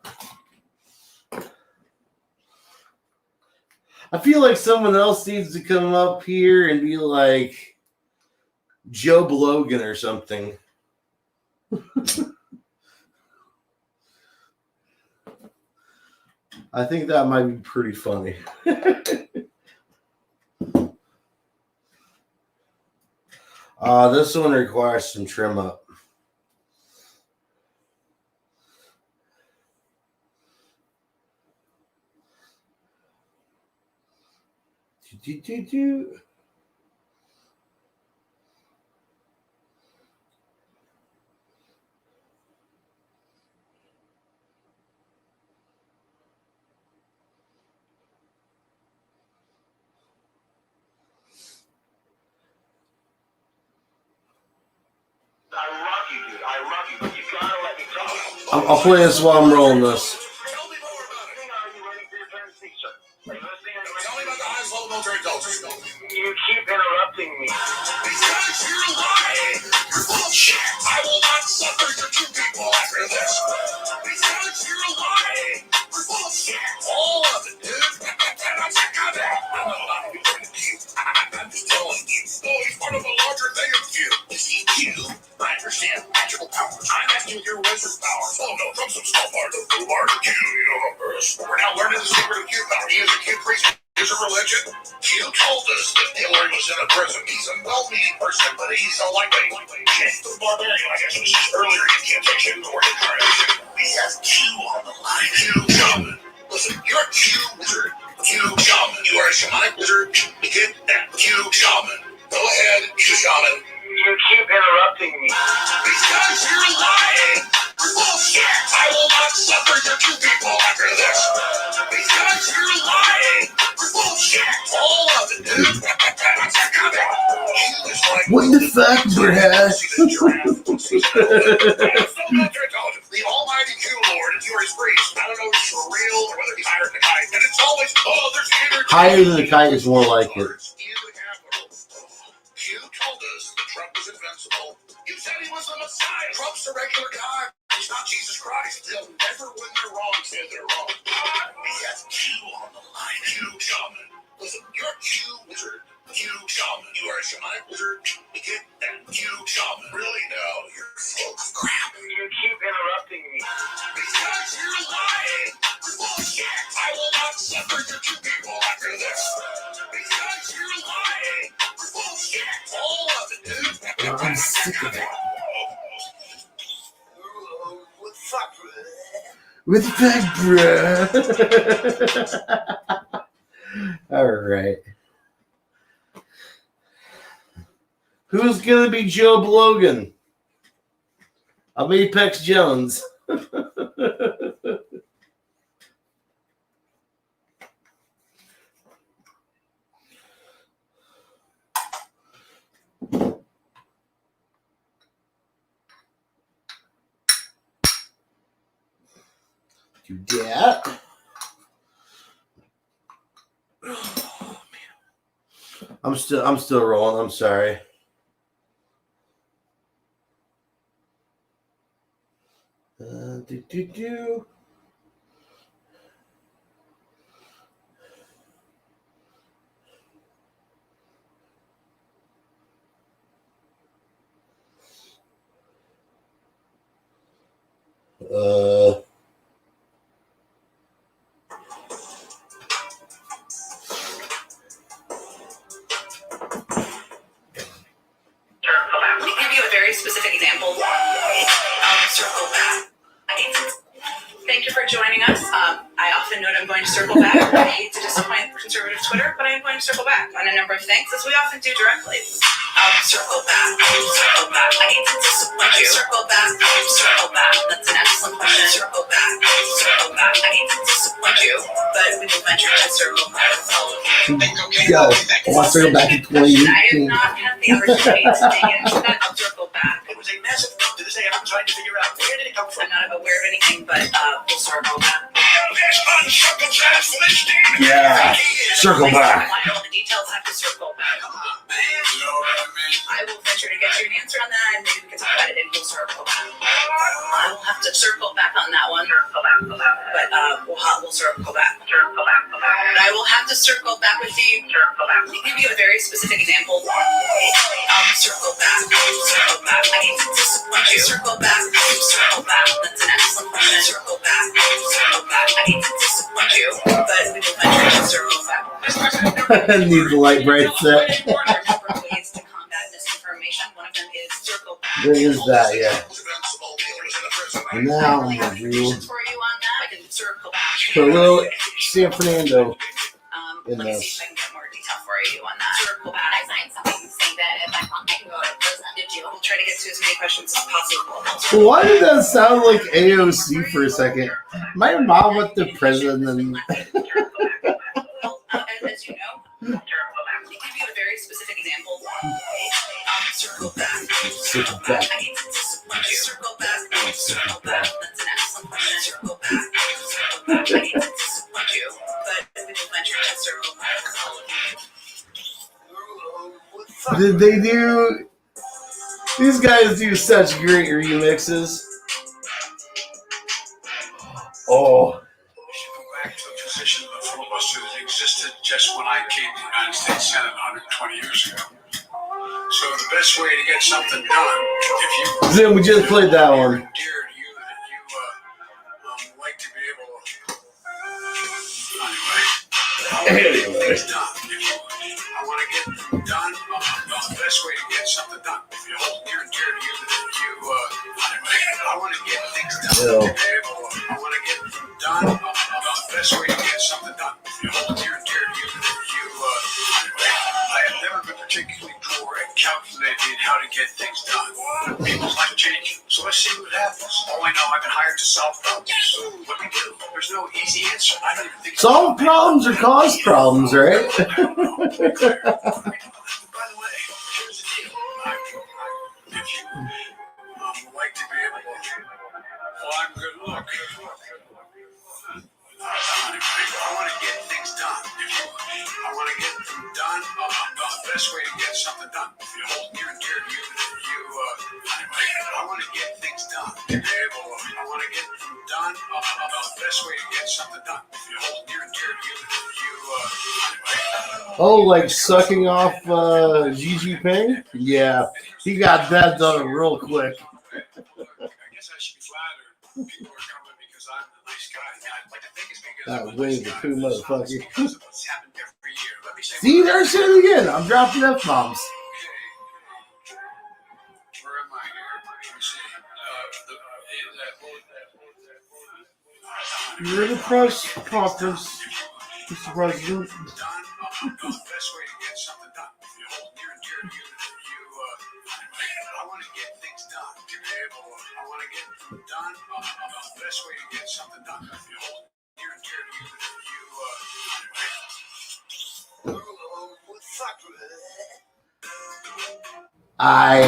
I feel like someone else needs to come up here and be like Joe Blogan or something. I think that might be pretty funny. This one requires some trim up. Do. I'll play this while I'm rolling this. Tell me more about it. Are you ready for your turn to speak, sir? Are you listening? Tell me about the highest level military intelligence. You keep interrupting me. Because you're lying. You're full of shit. I will not suffer your two people after this. Because you're lying. You're full of shit. All of it, dude. And I'm sick of it. I'm not allowed to be part of you. I'm just telling you. Oh, he's part of a larger thing of you. Is he you? I understand magical powers. I'm asking your wizard powers. Oh no, from some small part of the larger Q universe. We're now learning the secret of Q power. He is a Q priest. Is a religion. Q told us that Hillary was in a prison. He's a well-meaning person, but he's a lightweight. Chance the barbarian, I guess, was his earlier incantation or incarnation. He has Q on the line. Q shaman. Listen, you're a Q wizard. Q shaman. You are a shamanic wizard. You get that? Q shaman. Go ahead, Q shaman. You keep interrupting me. Because you're lying. Bullshit. I will not suffer your two people after this. Because you're lying. Bullshit. All of it, dude. What the fuck, Brad? The almighty Q Lord is yours priest. I don't know if it's for real or whether he's higher than the kite. And it's always, there's energy. Higher than the kite is more like it. Q told us that Trump was invincible. You said he was the Messiah. Trump's a regular guy. He's not Jesus Christ. They'll never win their wrong, say they're wrong. He has Q on the line. Q shaman. Listen, you're a Q wizard. Q shaman. You are a shamanic wizard. You get that? Q shaman. Really? No, you're full of crap. You keep interrupting me. Because you're lying. Bullshit. I will not suffer your two people after this. Because you're lying. Bullshit. All of it, dude. I'm sick of it. With fuck, bro. All right. Who's gonna be Joe Blogan? I'm Apex Jones. Do that. Oh, man. I'm still rolling. I'm sorry. Do. Let me give you a very specific example. Circle back. Thank you for joining us. I often note I'm going to circle back. I hate to disappoint conservative Twitter, but I'm going to circle back on a number of things, as we often do directly. Circle back. Circle back. I hate to disappoint you. Circle back. Circle back. That's an excellent question. Circle back. Circle back. I hate to disappoint you, but we will venture to circle back. Yo, I want to circle back in 2018. I have not had the opportunity to dig into that. I'll circle back. It was a massive jump to this day. I'm trying to figure out where did it come from. I'm not aware of anything, but we'll circle back. Yeah, circle back. All the details have to circle back. I will venture to get you an answer on that, and maybe we can talk about it, and we'll circle back. I will have to circle back on that one. But we'll circle back. Circle back. I will have to circle back with you. I'll give you a very specific example. Circle back. Circle back. I hate to disappoint you. Circle back. Circle back. That's an excellent question. Circle back. Circle back. I hate to disappoint you, but we will eventually circle back. I need the light bright set. There are a number of ways to combat misinformation. One of them is circle back. There is that, yeah. And now I'm gonna do Recommendations for you on that. I can circle back. put a little San Fernando in Let me see this. if I can get more detail for you on that. Circle back. I signed something saying that if I want, I can go to prison. Did you? We'll try to get to as many questions as possible. Why did that sound like AOC for a second? My mom went to prison and Well, as you know, to give you a very specific example, circle back. Circle back. I hate to disappoint you. Circle back. Circle back. That's an excellent question. Circle back. Circle back. I hate to disappoint you, but we will eventually circle back. did they do? These guys do such great remixes. Oh, We should go back to a position of the filibuster that existed just when I came to the United States Senate 120 years ago. So the best way to get something done, if you Zim, we just played that one. dear to you that you like to be able to. Anyway, things done. I want to get them done. The best way to get something done. If you hold near and dear to you that you. I want to get things done. I want to get them done. The best way to get something done. If you hold near and dear to you that you. I have never been particularly poor at calculating how to get things done. People's life change, so let's see what happens. All I know, I've been hired to solve problems. What do we do? There's no easy answer. I don't even think Solve problems or cause problems, right? By the way, here's the deal. If you like to be able to, well, I'm good luck. I want to get things done. I want to get them done. The best way to get something done. If you hold near and dear to you that you. I want to get things done. I want to get them done. The best way to get something done. If you hold near and dear to you that you. Oh, like sucking off Xi Jinping? Yeah, he got that done real quick. I guess I should be flattered. People are coming because I'm the nice guy. I'd like to think it's because That I'm a way nice the guy. poo motherfucker. Because of what's happened every year. Let me say See, there's it again. I'm dropping F-bombs. where am I here? Let me see. You're the press conference, Mr. President. Done. The best way to get something done. If you hold near and dear to you that you. I want to get things done. I want to get them done. The best way to get something done. If you hold near and dear to you that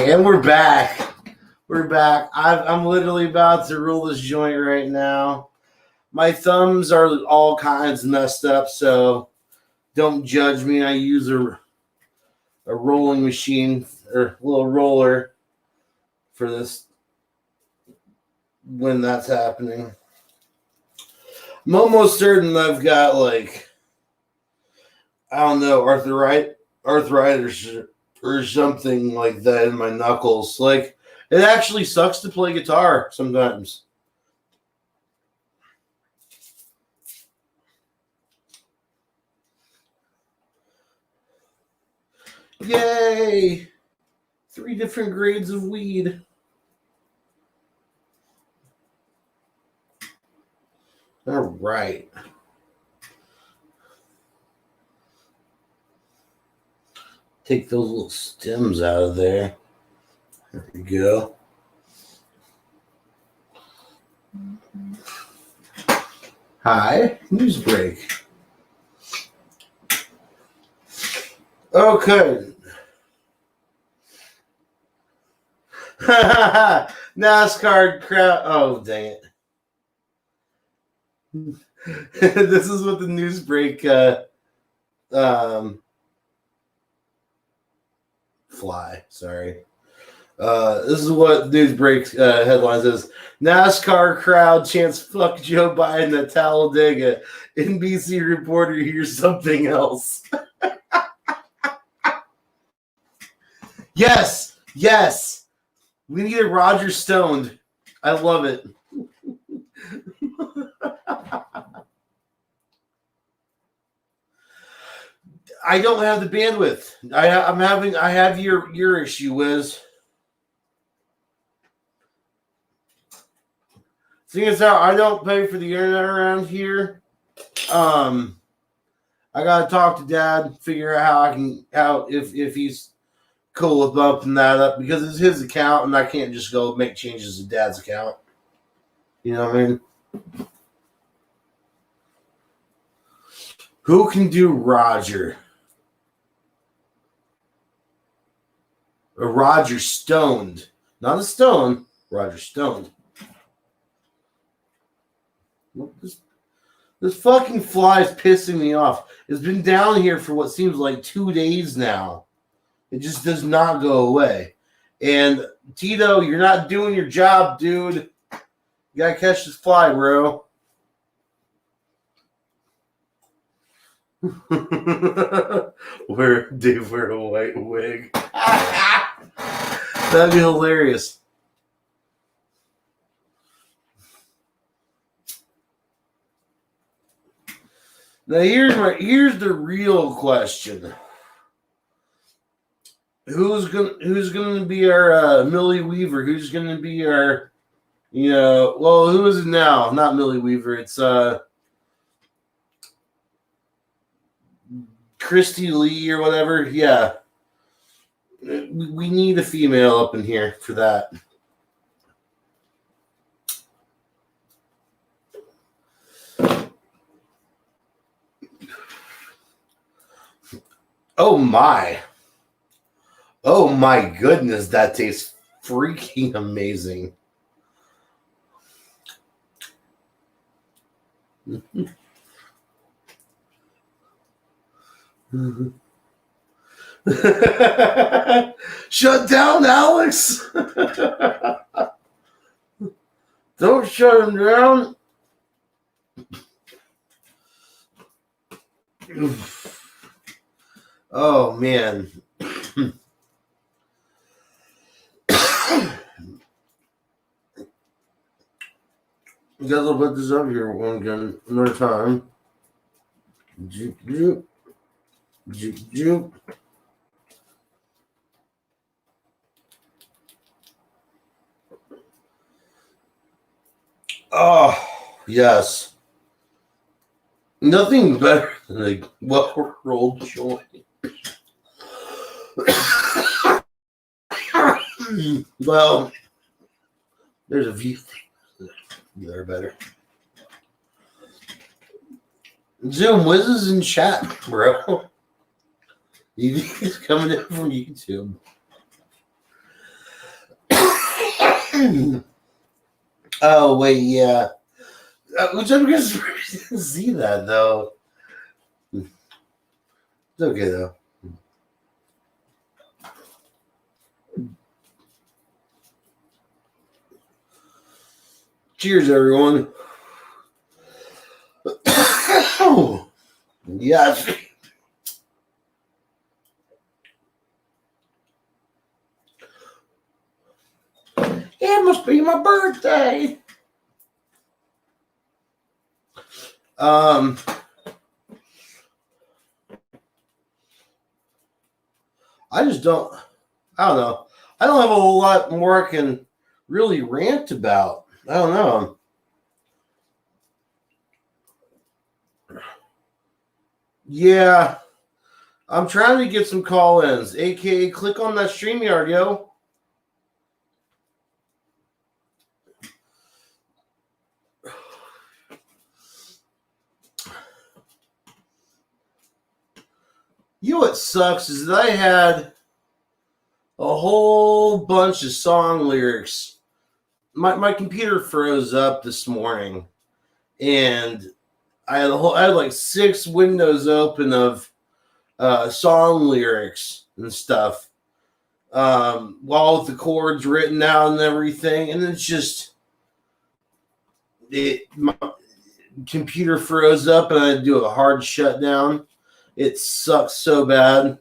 you. And we're back. We're back. I'm literally about to roll this joint right now. My thumbs are all kinds messed up, so don't judge me. I use a rolling machine or little roller for this when that's happening. I'm almost certain I've got I don't know, arthritis or something like that in my knuckles. It actually sucks to play guitar sometimes. Yay! 3 different grades of weed. All right. Take those little stems out of there. There we go. Hi, news break. Okay. NASCAR crowd. Oh, dang it. This is what the news break fly. Sorry. This is what Newsbreak headline says. NASCAR crowd chants "fuck Joe Biden" at Talladega. NBC reporter hears something else. Yes. We need a Roger Stoned. I love it. I don't have the bandwidth. I have your issue, Wiz. Seeing as how I don't pay for the internet around here, I gotta talk to Dad, figure out if he's cool with bumping that up, because it's his account and I can't just go make changes to Dad's account. You know what I mean? Who can do Roger? A Roger Stoned. Not a Stone, Roger Stoned. This fucking fly is pissing me off. It's been down here for what seems like 2 days now. It just does not go away. And Tito, you're not doing your job, dude. You gotta catch this fly, bro. Dave wear a white wig. That'd be hilarious. Now here's the real question. Who's gonna be our Millie Weaver? Who's gonna be our, who is it now? Not Millie Weaver. It's Christy Lee or whatever. Yeah, we need a female up in here for that. Oh my goodness, that tastes freaking amazing. Shut down, Alex. Don't shut him down. Oh man. You guys will put this up here one more time. Juke, juke. Juke, juke. Oh, yes. Nothing better than a well-rolled joint. Well, there's a few things that are better. Zoom, Wiz is in chat, bro. He's coming in from YouTube. Oh, wait, yeah. Which I'm going to see that, though. It's okay, though. Cheers, everyone. Yes. It must be my birthday. I don't know. I don't have a whole lot more I can really rant about. I don't know. Yeah. I'm trying to get some call-ins, aka click on that StreamYard, yo. You know what sucks is that I had a whole bunch of song lyrics. My computer froze up this morning, and I had like 6 windows open of song lyrics and stuff. While the chords written out and everything, and it's just my computer froze up and I had to do a hard shutdown. It sucks so bad.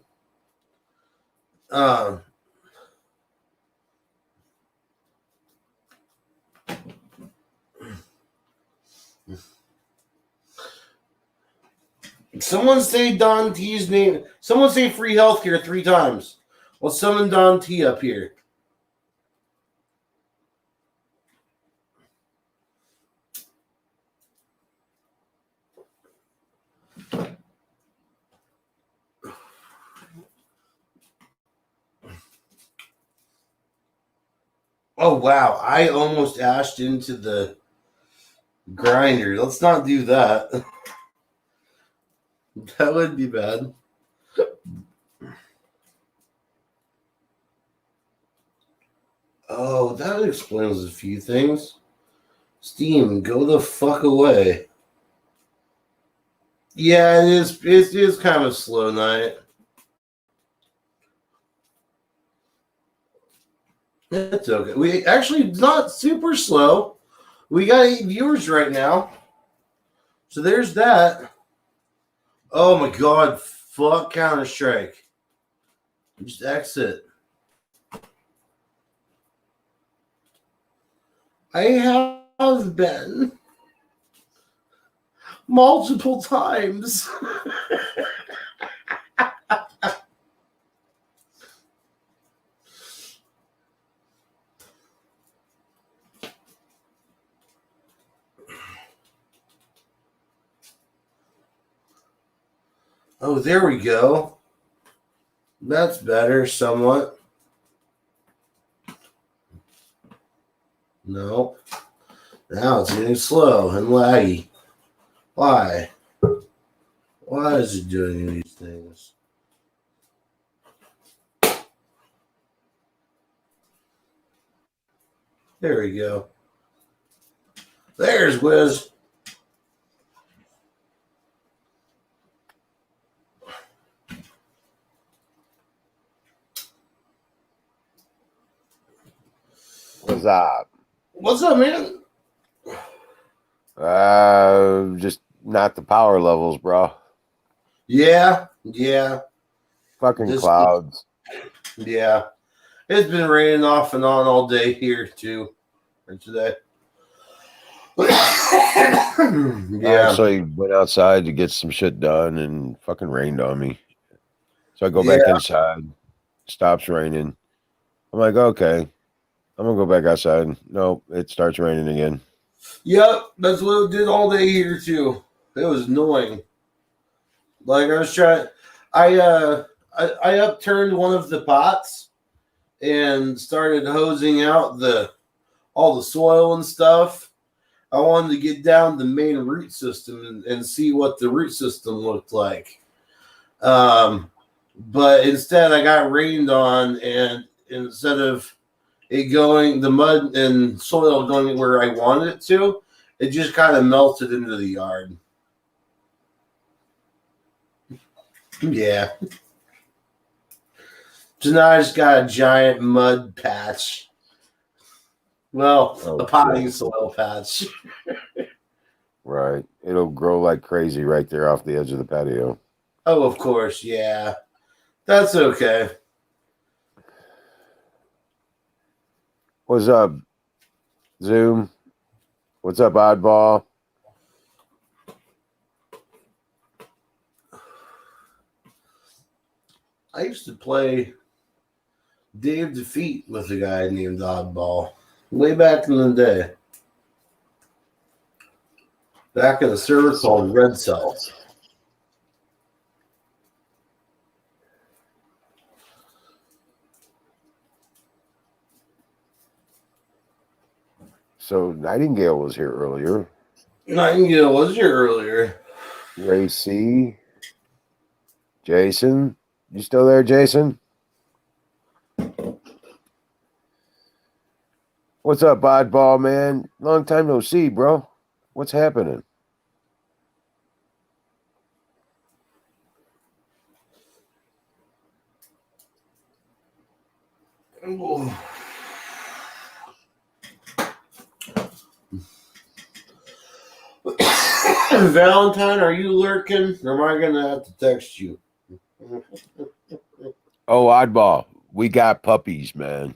Someone say Don T's name. Someone say free healthcare 3 times. Well, summon Don T up here. Oh, wow. I almost ashed into the grinder. Let's not do that. That would be bad. Oh, that explains a few things. Steam, go the fuck away. Yeah, it is. It is kind of a slow night. That's okay. We actually not super slow. We got 8 viewers right now. So there's that. Oh my god, fuck Counter-Strike. Just exit. I have been multiple times. Oh, there we go. That's better, somewhat. No. Now it's getting slow and laggy. Why? Why is it doing these things? There we go. There's Wiz. What's up? What's up, man? Just not the power levels, bro. Yeah. Fucking This- clouds. Yeah. It's been raining off and on all day here, too. Or today. I Yeah. actually went outside to get some shit done and fucking rained on me. So I go back inside. Stops raining. I'm like, okay. I'm gonna go back outside. Nope, it starts raining again. Yep, that's what it did all day here too. It was annoying. Like I was trying, I upturned one of the pots and started hosing out all the soil and stuff. I wanted to get down the main root system and see what the root system looked like. But instead, I got rained on, and instead of it going, the mud and soil going where I wanted it to, it just kind of melted into the yard. Yeah. So now I just got a giant mud patch. Well, Oh, a potting shit. soil patch. Right. It'll grow like crazy right there off the edge of the patio. Oh, of course, yeah. That's okay. What's up, Zoom? What's up, Oddball? I used to play Dave Defeat with a guy named Oddball way back in the day. Back in a server called Red Cell. So Nightingale was here earlier. Nightingale was here earlier. Ray C. Jason. You still there, Jason? What's up, Oddball, man? Long time no see, bro. What's happening? Valentine, are you lurking? Or am I gonna have to text you? Oh, Oddball, we got puppies, man.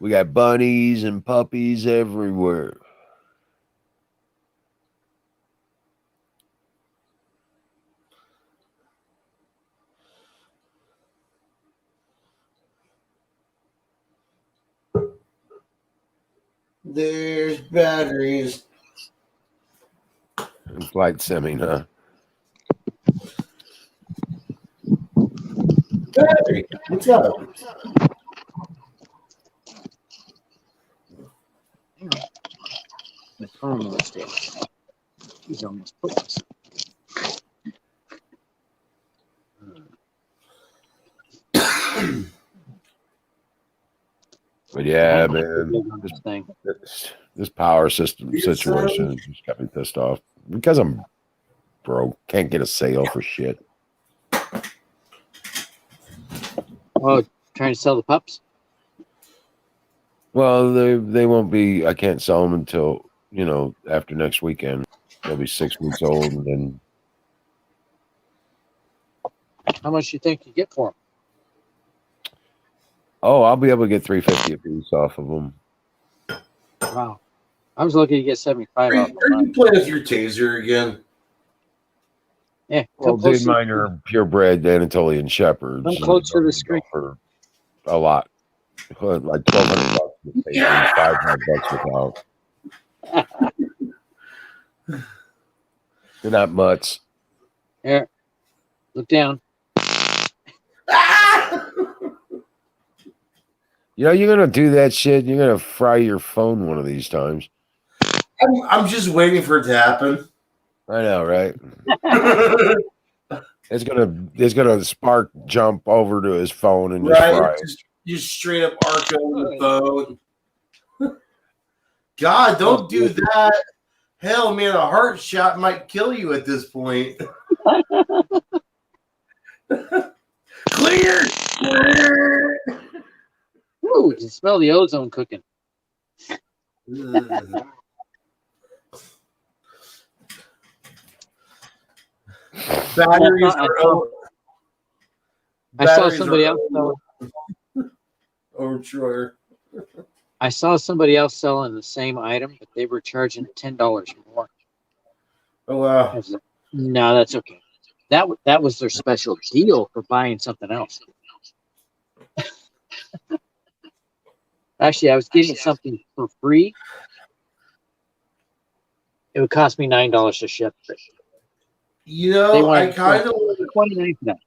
We got bunnies and puppies everywhere. There's batteries. Flight semi, huh? Battery. What's up? The phone was dead. He's almost put this. But yeah, man, This thing. this power system Yes, situation sir. just got me pissed off because I'm broke. Can't get a sale for shit. Oh, trying to sell the pups? Well, they won't be. I can't sell them until after next weekend. They'll be 6 weeks old, and then How much do you think you get for them? I'll be able to get $350 a piece off of them. Wow. I was looking to get 75 Are off. you playing with your taser again? Yeah, Well, come closer. dude, mine are purebred Anatolian Shepherds. Come closer to the screen. For a lot, like $1,200 with taser, Yeah. $500 without. They're not mutts. Here, look down. Ah! You're gonna do that shit. You're gonna fry your phone one of these times. I'm just waiting for it to happen. I know, right? It's gonna spark jump over to his phone and just fry Right? it. Just straight up arc on the phone. God, don't do that. Hell, man, a heart shot might kill you at this point. Clear! Clear! Ooh, you can smell the ozone cooking. Ugh. Batteries are over. I saw Batteries somebody are else selling. over Troyer. I saw somebody else selling the same item, but they were charging $10 more. Oh wow. I was like, no, that's okay. That was their special deal for buying something else. Actually, I was getting something for free. It would cost me $9 to ship it. You They know, I wanted kind of $29 for that.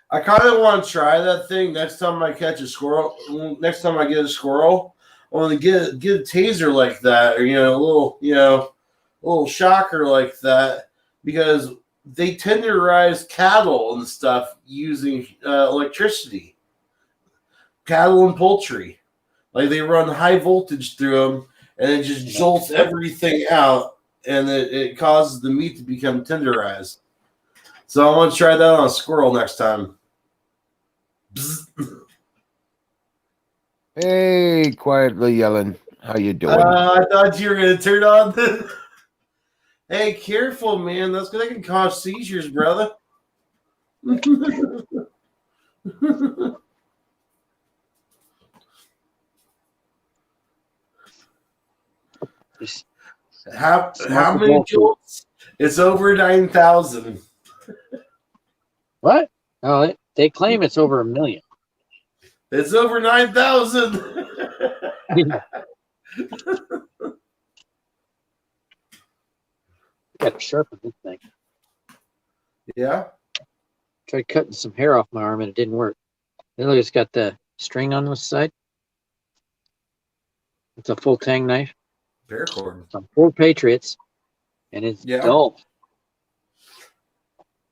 I kind of want to try that thing next time I catch a squirrel. Next time I get a squirrel, I want to get a taser like that, or a little shocker like that, because they tenderize cattle and stuff using electricity. Cattle and poultry, like they run high voltage through them, and it just jolts everything out, and it causes the meat to become tenderized. So I want to try that on a squirrel next time. Hey, quietly yelling. How you doing? I thought you were going to turn on the... Hey, careful, man. That can cause seizures, brother. How many jolts? It's over 9,000. What? Oh, they claim it's over 1 million. It's over 9,000. Got to sharpen this thing. Yeah. Tried cutting some hair off my arm and it didn't work. Then look, it's got the string on this side. It's a full tang knife. Paracord. It's on 4 Patriots, and it's dull.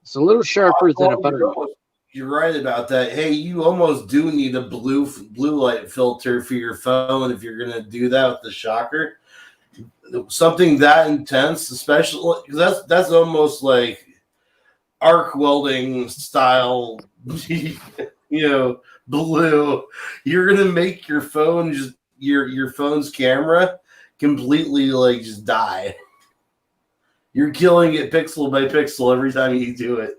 It's a little sharper than a butter knife. You're right about that. Hey, you almost do need a blue light filter for your phone if you're gonna do that with the shocker. Something that intense, especially because that's almost like arc welding style Blue, you're gonna make your phone just your phone's camera completely like just die. You're killing it pixel by pixel every time you do it.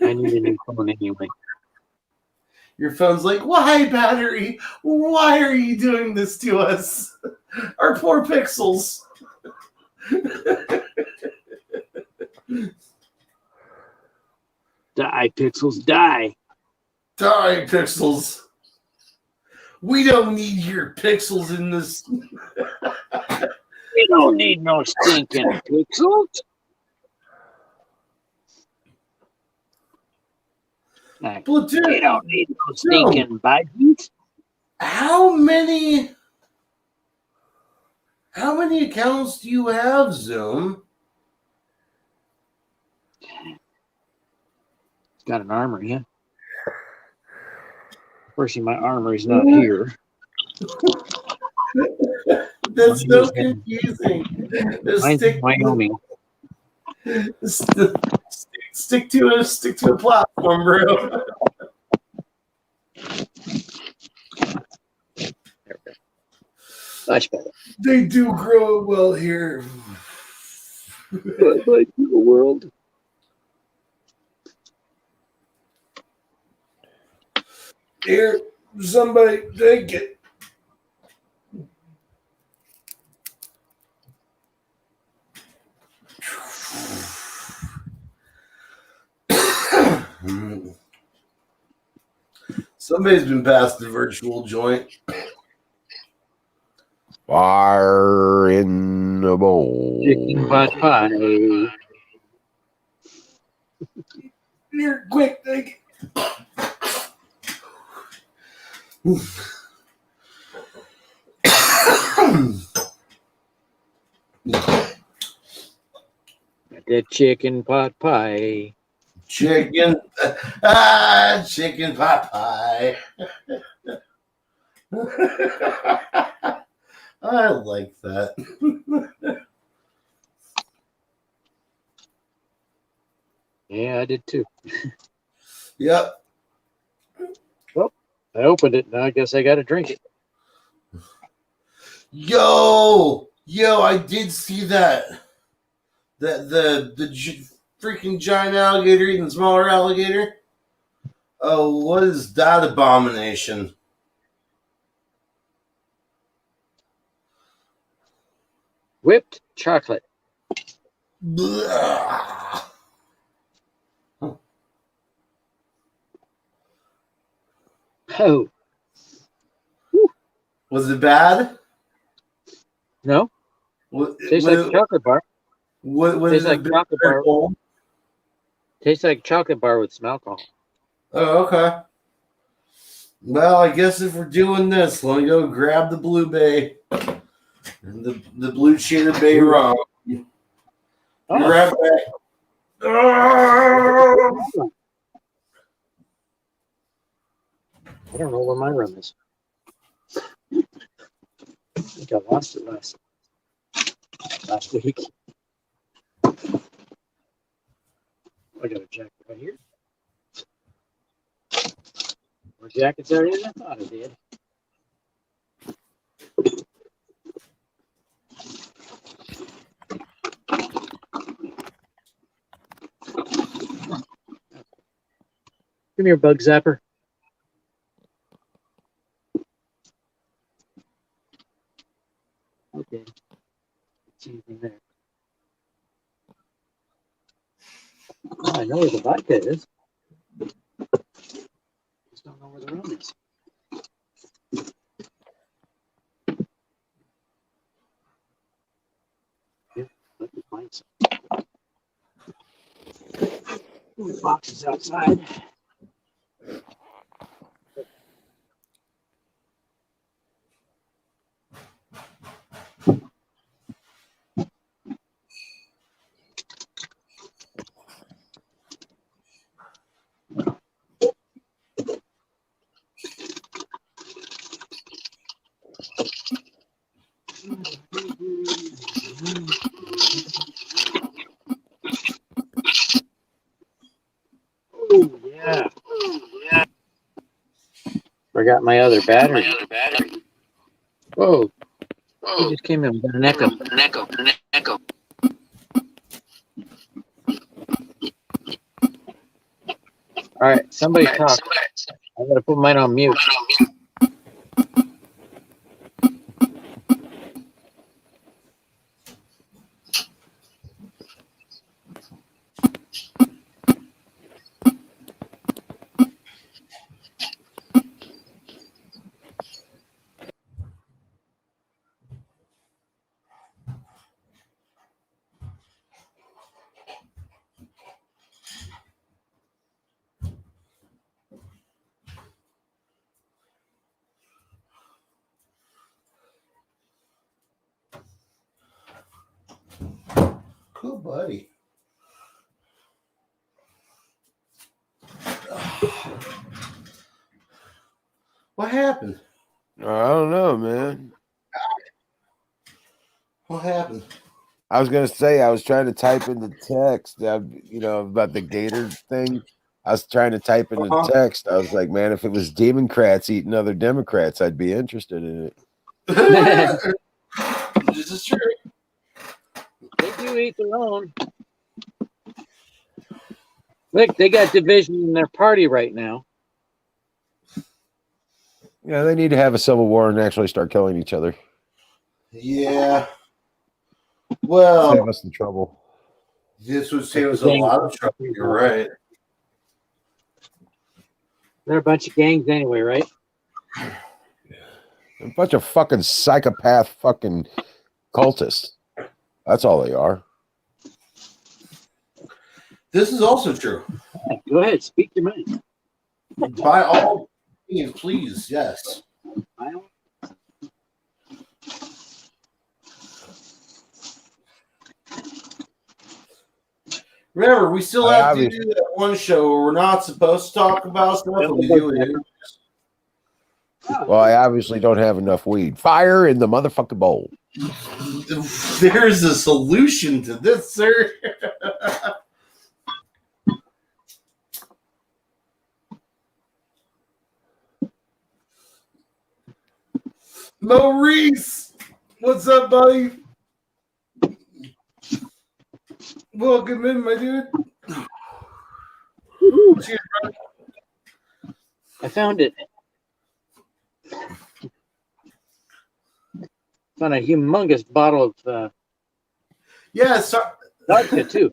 I need a new phone anyway. Your phone's like, why, battery? Why are you doing this to us? Our poor pixels. Die, pixels, die. Die, pixels. We don't need your pixels in this. We don't need no stinking pixels. Like, we Platoon, don't need no stinking budgies. how many accounts do you have, Zoom? Got an armory, yeah. Unfortunately, my armory's not here. That's so confusing. Mine's in Wyoming. Stick to a platform, bro. Much better. They do grow well here. Like the world. Here, somebody take it. Somebody's been past the virtual joint. Fire in the bowl. Chicken pot pie. Here, quick, take That chicken pot pie. chicken pot pie. I like that. Yeah, I did too. Yep. I opened it. Now I guess I got to drink it. Yo, I did see that. The freaking giant alligator eating the smaller alligator. Oh, what is that abomination? Whipped chocolate. Blah. Oh, Was it bad? no. What, Tastes like a chocolate bar. what tastes is like it? chocolate bar. Tastes like chocolate bar with some alcohol. Oh, okay. Well, I guess if we're doing this, let me go grab the Blue Bay. The blue shaded Bay rum. Be Oh. right back. Oh! I don't know where my rum is. I think I lost it last week. I got a jacket right here. More jackets are in? I thought I did. Come here, bug zapper. Okay. See anything there? Oh, I know where the vodka is. Just don't know where the rum is. Here, let me find some. Ooh, boxes outside. Forgot my other battery. Whoa. He just came in with an echo. All right, somebody talk. I gotta put mine on mute. Cool, buddy. What happened? I don't know, man. What happened? I was gonna say I was trying to type in the text, about the gator thing. I was trying to type in the text. I was like, man, if it was Democrats eating other Democrats, I'd be interested in it. This is true. They do eat their own. Look, they got division in their party right now. Yeah, they need to have a civil war and actually start killing each other. Yeah. Well, Save us the trouble. this would save us a lot of trouble. You're right. They're a bunch of gangs anyway, right? A bunch of fucking psychopath fucking cultists. That's all they are. This is also true. Go ahead, speak your mind. By all means, please, yes. Remember, we still have to do that one show where we're not supposed to talk about stuff, but we do it. Well, I obviously don't have enough weed. Fire in the motherfucking bowl. There's a solution to this, sir. Maurice, what's up, buddy? Welcome in, my dude. Cheers, bro. I found it. Found a humongous bottle of Yeah, vodka too.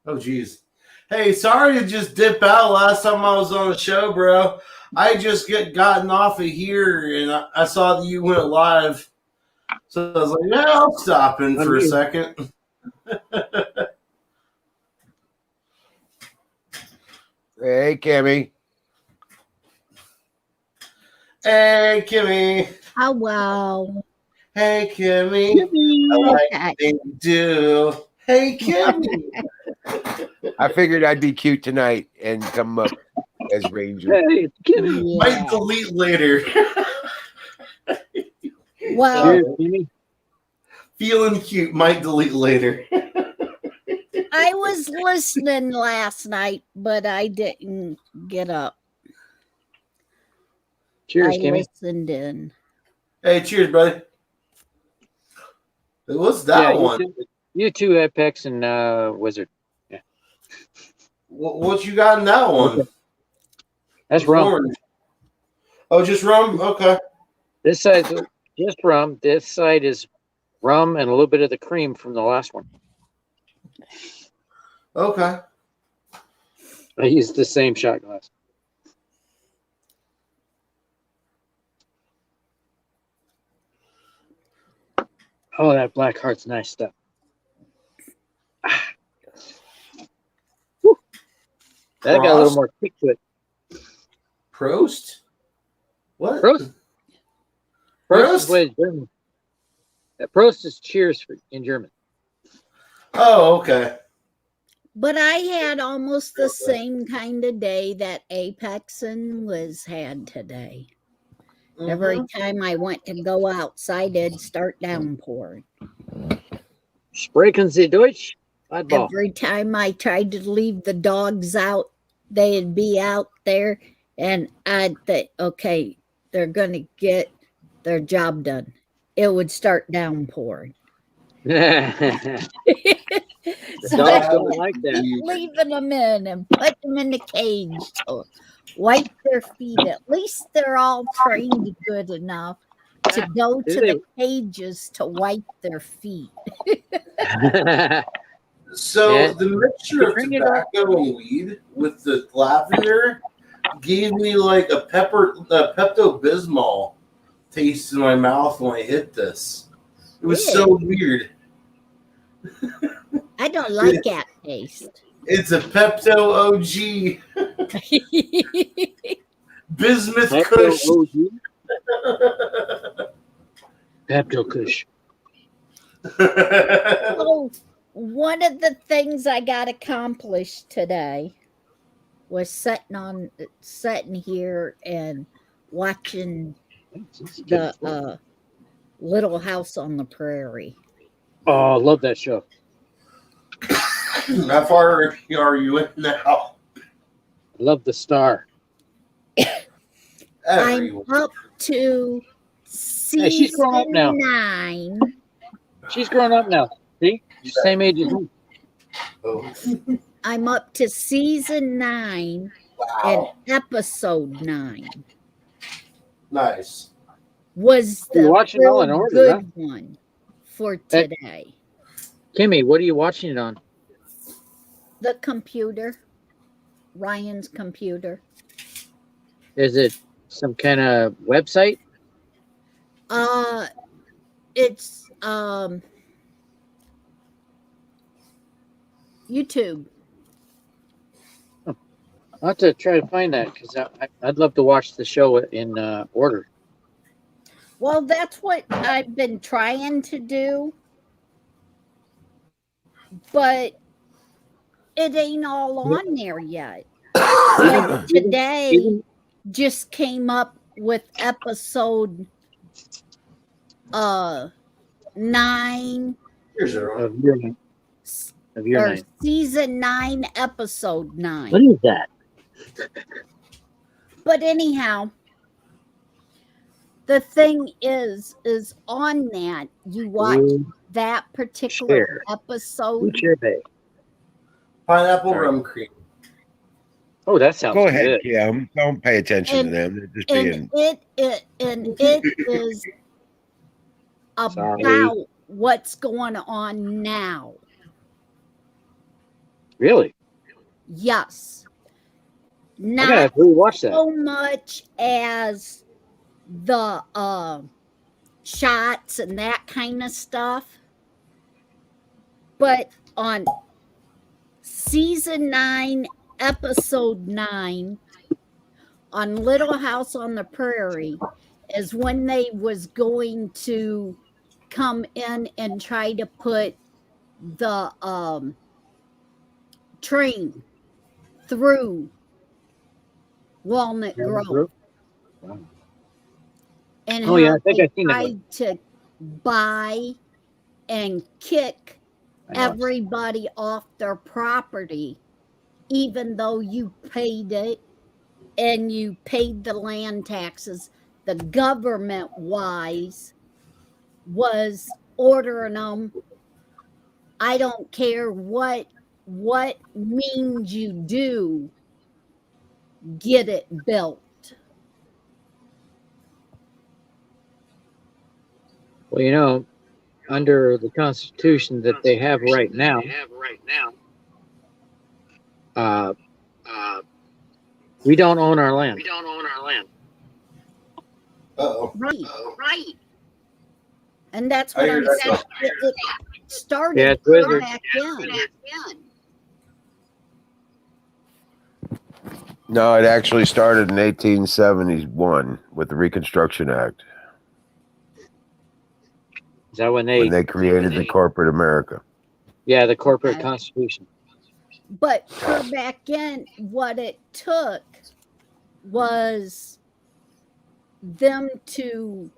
Oh, geez. Hey, sorry to just dip out last time I was on the show, bro. I just gotten off of here, and I saw that you went live. So I was like, yeah, I'll stop in for a second. Hey, Kimmy. Hey, Kimmy. Oh, wow. Hey, Kimmy. I like things you do. Hey, Kimmy. I figured I'd be cute tonight and come up as Ranger. Hey, Kimmy. Might delete later. Well, Cheers, Kimmy. Feeling cute. Might delete later. I was listening last night, but I didn't get up. Cheers, I Kimmy. listened in. Hey, cheers, buddy. What's that one? You two, Apex and Wizard. Yeah. What you got in that one? That's rum. Orange. Oh, just rum? Okay. This side's just rum. This side is rum and a little bit of the cream from the last one. Okay. I used the same shot glass. Oh, that Black Heart's nice stuff. Whew. That got a little more kick to it. Prost? What? Prost. Prost is what it's German. Prost is cheers in German. Oh, okay. But I had almost the same kind of day that Apex and Liz had today. Mm-hmm. Every time I went to go outside, it'd start downpouring. Sprechen Sie Deutsch? Oddball. Every time I tried to leave the dogs out, they'd be out there And I'd think, okay, they're going to get their job done. It would start downpouring. The So dogs I don't like that. keep leaving them in and put them in the cage to wipe their feet. At least they're all trained good enough to go to the cages to wipe their feet. So Yeah. the mixture of Bring it tobacco and weed with the lavender gave me like a Pepto-Bismol taste in my mouth when I hit this. It was so weird. I don't like that taste. It's a Pepto OG Bismuth Kush. Pepto Kush. So one of the things I got accomplished today was sitting here and watching the Little House on the Prairie. Oh, I love that show. How far are you in now? I love the star. I'm up to Hey, she's grown up season now. 9. She's grown up now. See? She's the same age as me. Oh, I'm up to season 9 wow. and episode 9 Nice. was You're the watching it all in real order, good one for Hey. today. Kimmy, what are you watching it on? The computer, Ryan's computer. Is it some kind of website? It's YouTube. I'll have to try to find that because I'd love to watch the show in order. Well, that's what I've been trying to do, but it ain't all on there yet. Like today just came up with episode 9 Here's your Of your name. Of your or name. season 9 episode 9. What is that? But anyhow, the thing is on that you watch that particular Share. episode. Share Bay. pineapple Sorry. rum cream. Oh, that sounds Go ahead, good. Kim. Don't pay attention to them. They're just being. And it is Sorry. about what's going on now. Really? Yes. I gotta Not rewatch that. so much as the shots and that kind of stuff, but on season 9 episode 9 on Little House on the Prairie is when they was going to come in and try to put the train through Walnut Grove. Wow. And Oh, yeah, I think they I've seen that one. tried to buy and kick I know. everybody off their property, even though you paid it and you paid the land taxes. The government wise was ordering them. I don't care what means you do, get it built. Well, you know, under the Constitution that they have right now, we don't own our land. Uh-oh. Right. And that's I what hear I'm that saying. stuff. It started Yeah, it's weird. back then. No, it actually started in 1871 with the Reconstruction Act Is that when when they created the corporate America. yeah, the corporate constitution. But for back in, what it took was them to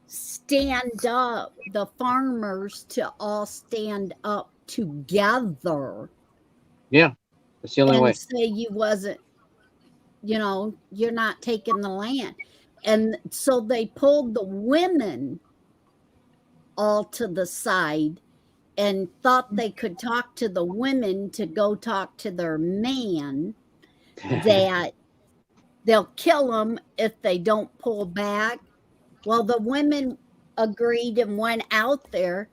stand up, the farmers to all stand up together Yeah, that's the only and way. say you wasn't you're not taking the land. And so they pulled the women all to the side and thought they could talk to the women to go talk to their man that they'll kill them if they don't pull back. Well, the women agreed and went out there,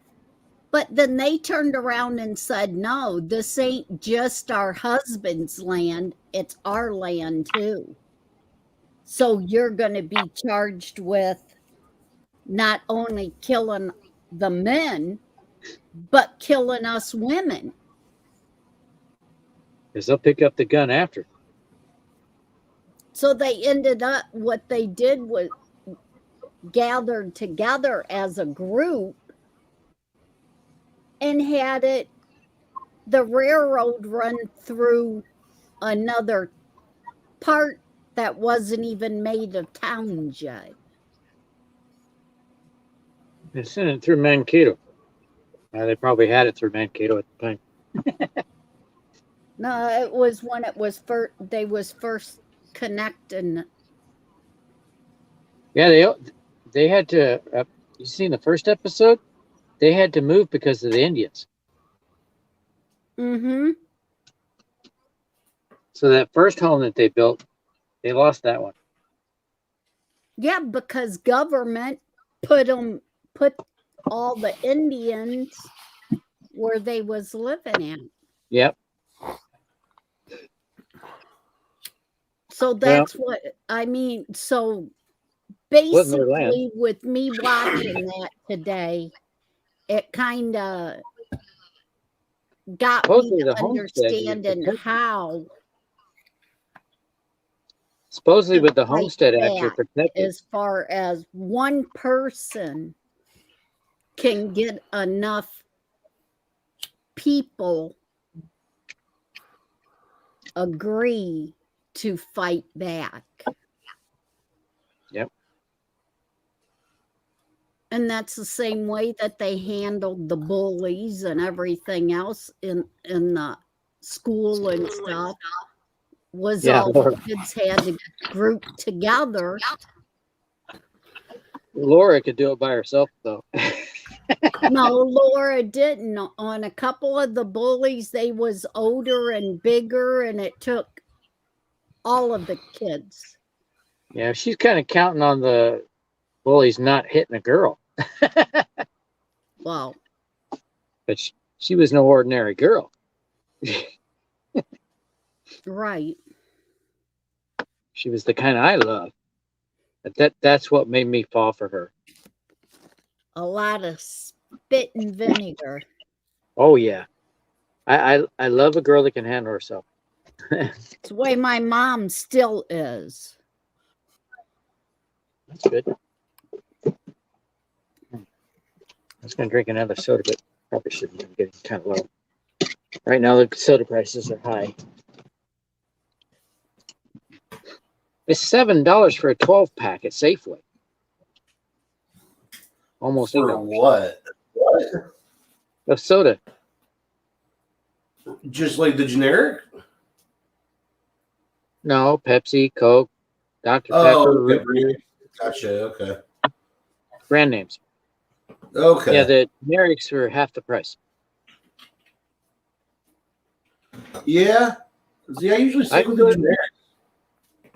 but then they turned around and said, no, this ain't just our husband's land, it's our land too. So you're going to be charged with not only killing the men, but killing us women. Because they'll pick up the gun after. So they ended up, what they did was gathered together as a group and had the railroad run through another part that wasn't even made of towns yet. They sent it through Mankato. They probably had it through Mankato at the time. No, it was when it was first. They was first connecting. Yeah, they had to. You seen the first episode? They had to move because of the Indians. Mm-hmm. So that first home that they built, they lost that one. Yeah, because government put all the Indians where they was living at. Yep. So that's what I mean. So basically, with me watching that today, it kind of got me to understanding how. Supposedly, with the Homestead Act, you're protected. As far as one person can get enough people agree to fight back. Yep. And that's the same way that they handled the bullies and everything else in the school and stuff. Was all the kids had to group together. Laura could do it by herself, though. No, Laura didn't. On a couple of the bullies, they was older and bigger, and it took all of the kids. Yeah, she's kind of counting on the bullies not hitting a girl. Wow. But she was no ordinary girl. Right. She was the kind I love. That's what made me fall for her. A lot of spit and vinegar. Oh yeah, I love a girl that can handle herself. It's the way my mom still is. That's good. I was gonna drink another soda, but probably shouldn't. I'm getting kind of low. Right now, the soda prices are high. It's $7 for a 12-pack at Safeway. Almost For $8. what? What? Of soda. Just like the generic? No, Pepsi, Coke, Dr. Oh, Pepper, okay. root beer, Gotcha. Okay. brand names. Okay. Yeah, the generics are half the price. Yeah. See, I usually stick with the generic.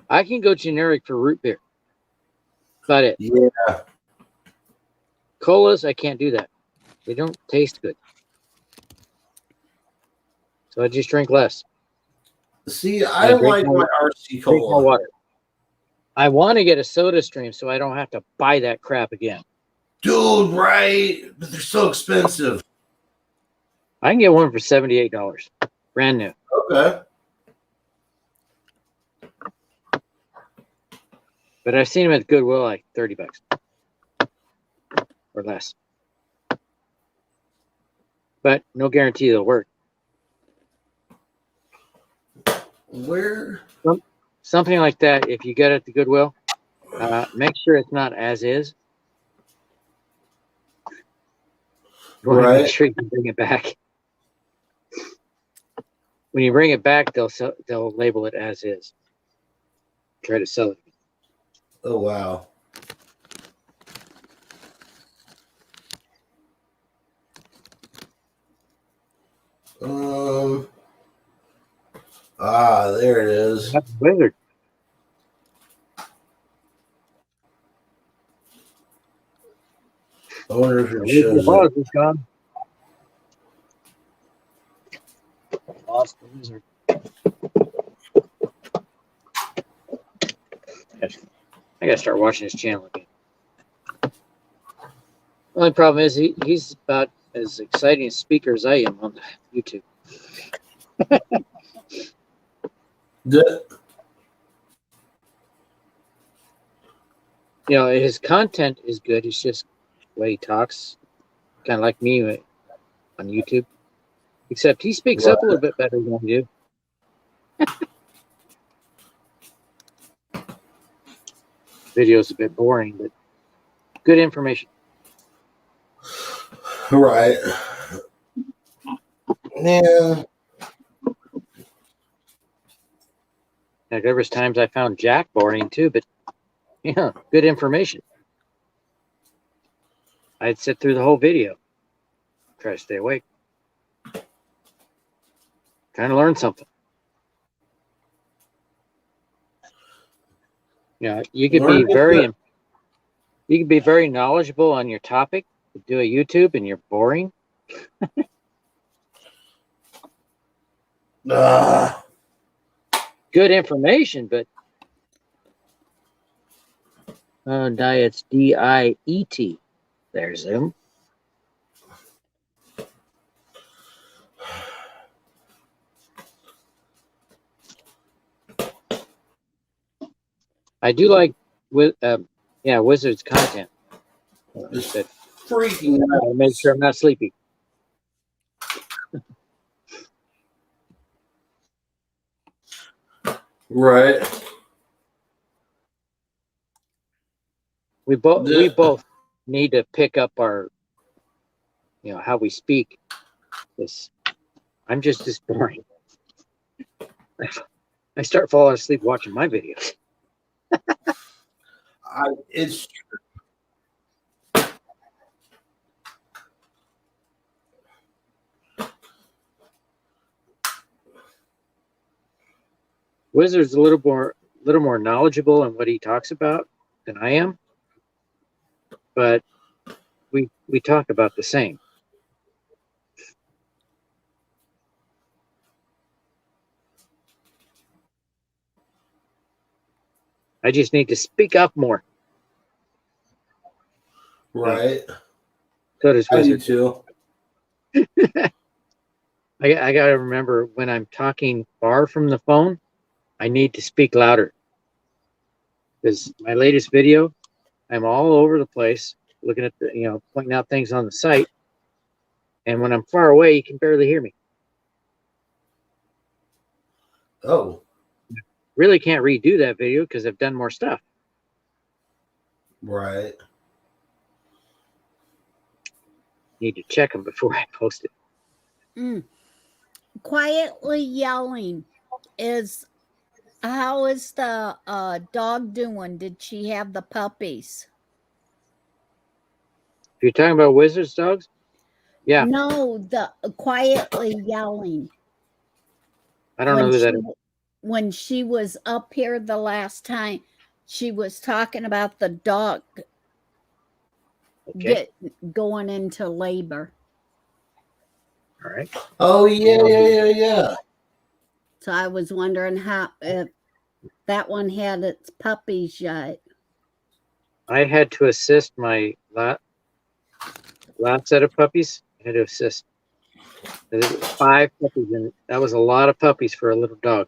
I can go generic for root beer. About it. Yeah. Colas, I can't do that. They don't taste good. So I just drink less. See, I don't like my RC Drink more Cola. water. I want to get a soda stream so I don't have to buy that crap again. Dude, right? But they're so expensive. I can get one for $78. Brand new. Okay. But I've seen them at Goodwill like $30 or less. But no guarantee they'll work. Where? Something like that, if you get it at the Goodwill, make sure it's not as is. You want to Right. make sure you can bring it back. When you bring it back, they'll label it as is. try to sell it. Oh wow. There it is. That's Wizard. I wonder if The it Wizard shows of it. Oz is gone. Lost the Wizard. I gotta start watching his channel again. Only problem is he's about as exciting a speaker as I am on YouTube. The- You know, his content is good. It's just the way he talks, kind of like me on YouTube. Except he speaks up a little bit better than I do. Video's a bit boring, but good information. Right. Yeah. Like there was times I found Jack boring too, but yeah, good information. I'd sit through the whole video, try to stay awake, trying to learn something. Yeah, you could be very knowledgeable on your topic. Do a YouTube and you're boring. Good information, but diet's DIET. There's him. I do like Wizard's content. Just But freaking out. I make sure I'm not sleepy. Right. We both need to pick up our, how we speak. This, I'm just as boring. I start falling asleep watching my videos. It's Wizard's a little more knowledgeable in what he talks about than I am, but we talk about the same. I just need to speak up more. right. So does I do Wizard. too. I got to remember when I'm talking far from the phone, I need to speak louder. Because my latest video, I'm all over the place looking at pointing out things on the site. And when I'm far away, you can barely hear me. Oh, Really can't redo that video because I've done more stuff. right. Need to check them before I post it. Quietly yelling how is the dog doing? Did she have the puppies? If you're talking about Wizard's dogs, yeah. No, the quietly yelling. I don't know who that is. When she was up here the last time, she was talking about the dog Okay. going into labor. All right. Oh yeah. So I was wondering if that one had its puppies yet. I had to assist my last set of puppies. I had to assist. There was 5 puppies in it. That was a lot of puppies for a little dog.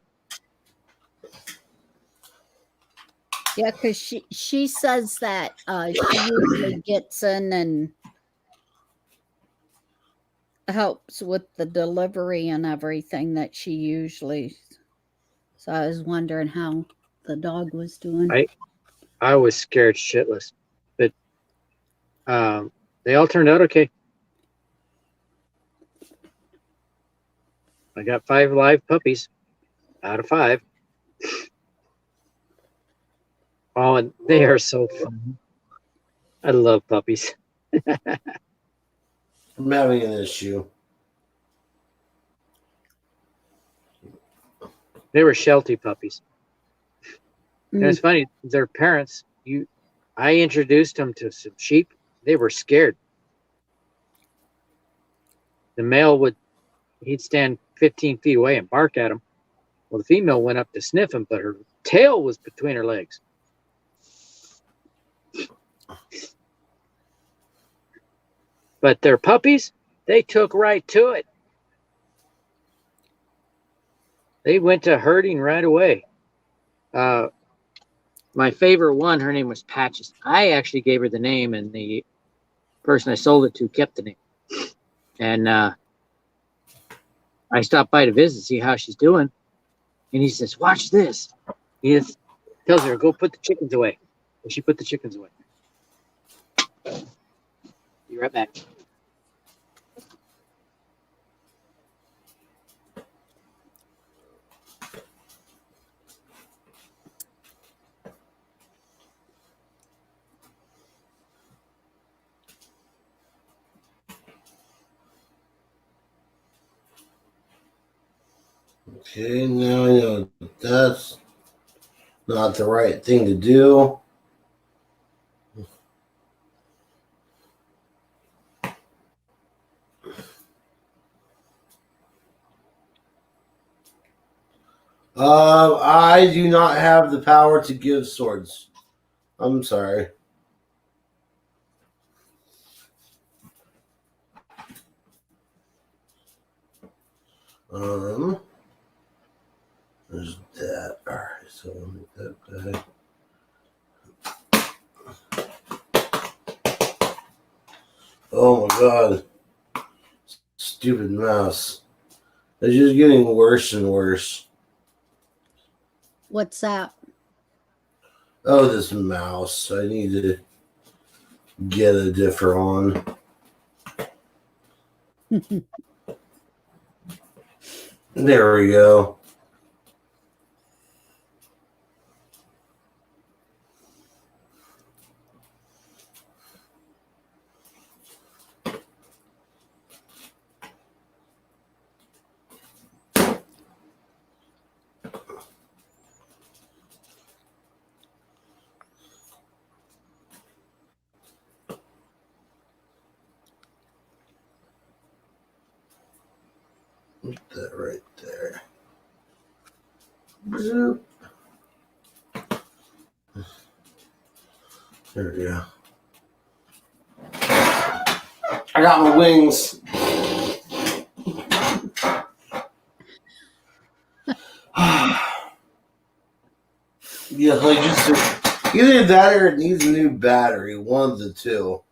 Yeah, because she says that she usually gets in and helps with the delivery and everything that she usually. So I was wondering how the dog was doing. I was scared shitless, but they all turned out okay. I got 5 live puppies out of 5. Oh, and they are so fun. I love puppies. I'm having an issue. They were Sheltie puppies. And it's Mm. funny, their parents, I introduced them to some sheep. They were scared. The male he'd stand 15 feet away and bark at him. Well, the female went up to sniff him, but her tail was between her legs. But their puppies, they took right to it. They went to herding right away. My favorite one, her name was Patches. I actually gave her the name, and the person I sold it to kept the name. And I stopped by to visit, see how she's doing. And he says, watch this. He just tells her, go put the chickens away. And she put the chickens away. Be right back. Okay, now I know that's not the right thing to do. I do not have the power to give swords. I'm sorry. There's that. All right, so let me get that back. Oh my god. Stupid mouse. It's just getting worse and worse. What's that? Oh, this mouse. I need to get a different one. There we go. Put that right there. Zoop. There we go. I got my wings. Yeah, like just either that or it needs a new battery. One of the two.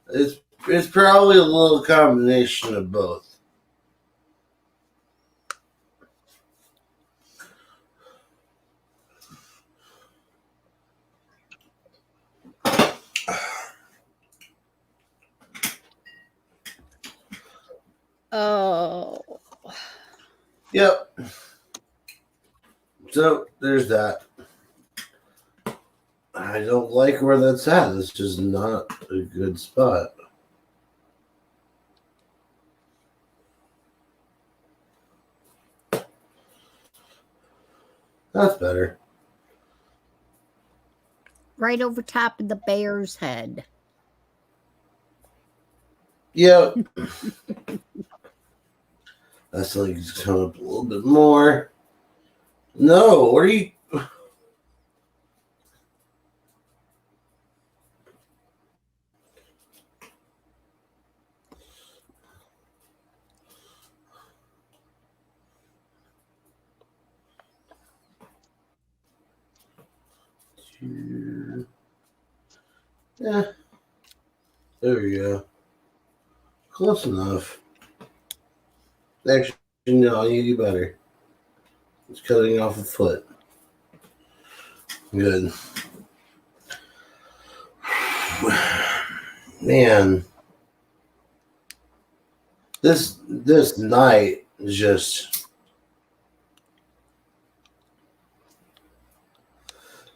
It's probably a little combination of both. Oh. Yep. So there's that. I don't like where that's at. It's just not a good spot. That's better. Right over top of the bear's head. Yep. That's like it's coming up a little bit more. No, what are you? Yeah. There we go. Close enough. Actually, no, you do better. It's cutting off a foot. Good. Man. This night is just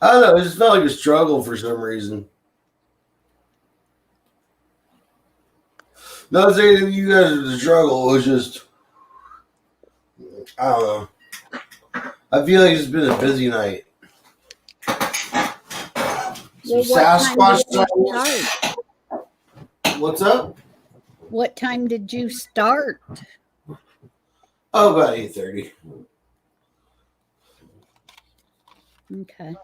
I don't know. It just felt like a struggle for some reason. Not saying that you guys are the struggle. It was just, I don't know. I feel like it's been a busy night. Some Well, what time Sasquatch did you songs. start? What's up? What time did you start? Oh, about 8:30. Okay.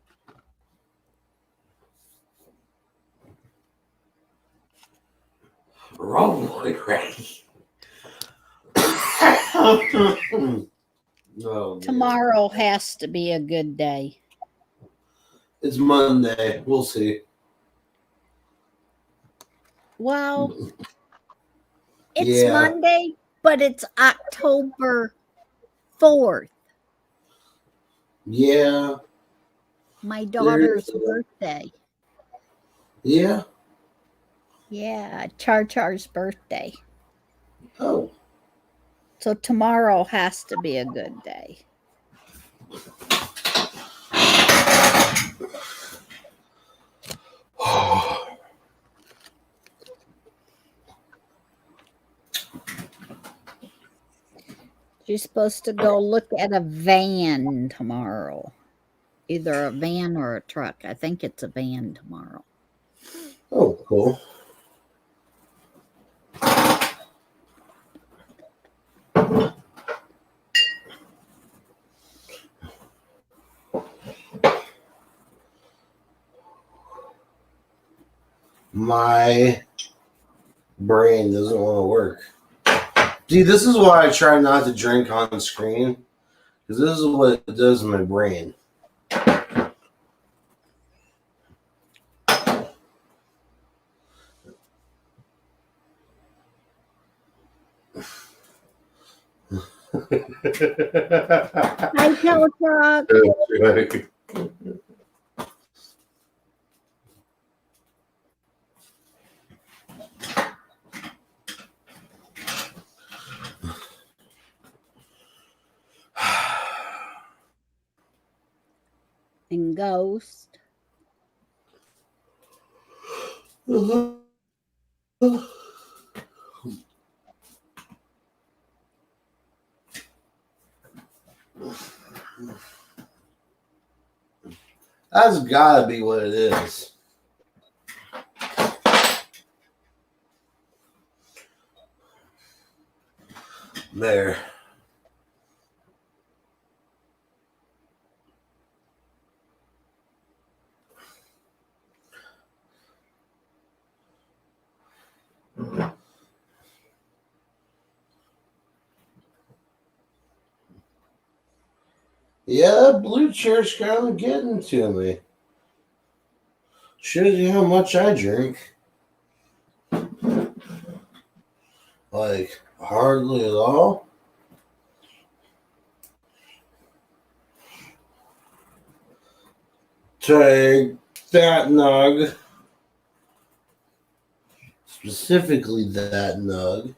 Rolling ready. Oh, man. Tomorrow has to be a good day. It's Monday. We'll see. Well, it's Yeah. Monday, but it's October 4th, Yeah. my daughter's There's- birthday. Yeah. Yeah, Char's birthday. Oh. So tomorrow has to be a good day. She's supposed to go look at a van tomorrow. Either a van or a truck. I think it's a van tomorrow. Oh, cool. My brain doesn't want to work. See, this is why I try not to drink on screen, because this is what it does in my brain. Hi, Tow Truck. And Ghost. That's gotta be what it is. There. Yeah, that blue chair's kind of getting to me. Shows you how much I drink. Like, hardly at all. Take that nug. Specifically that nug.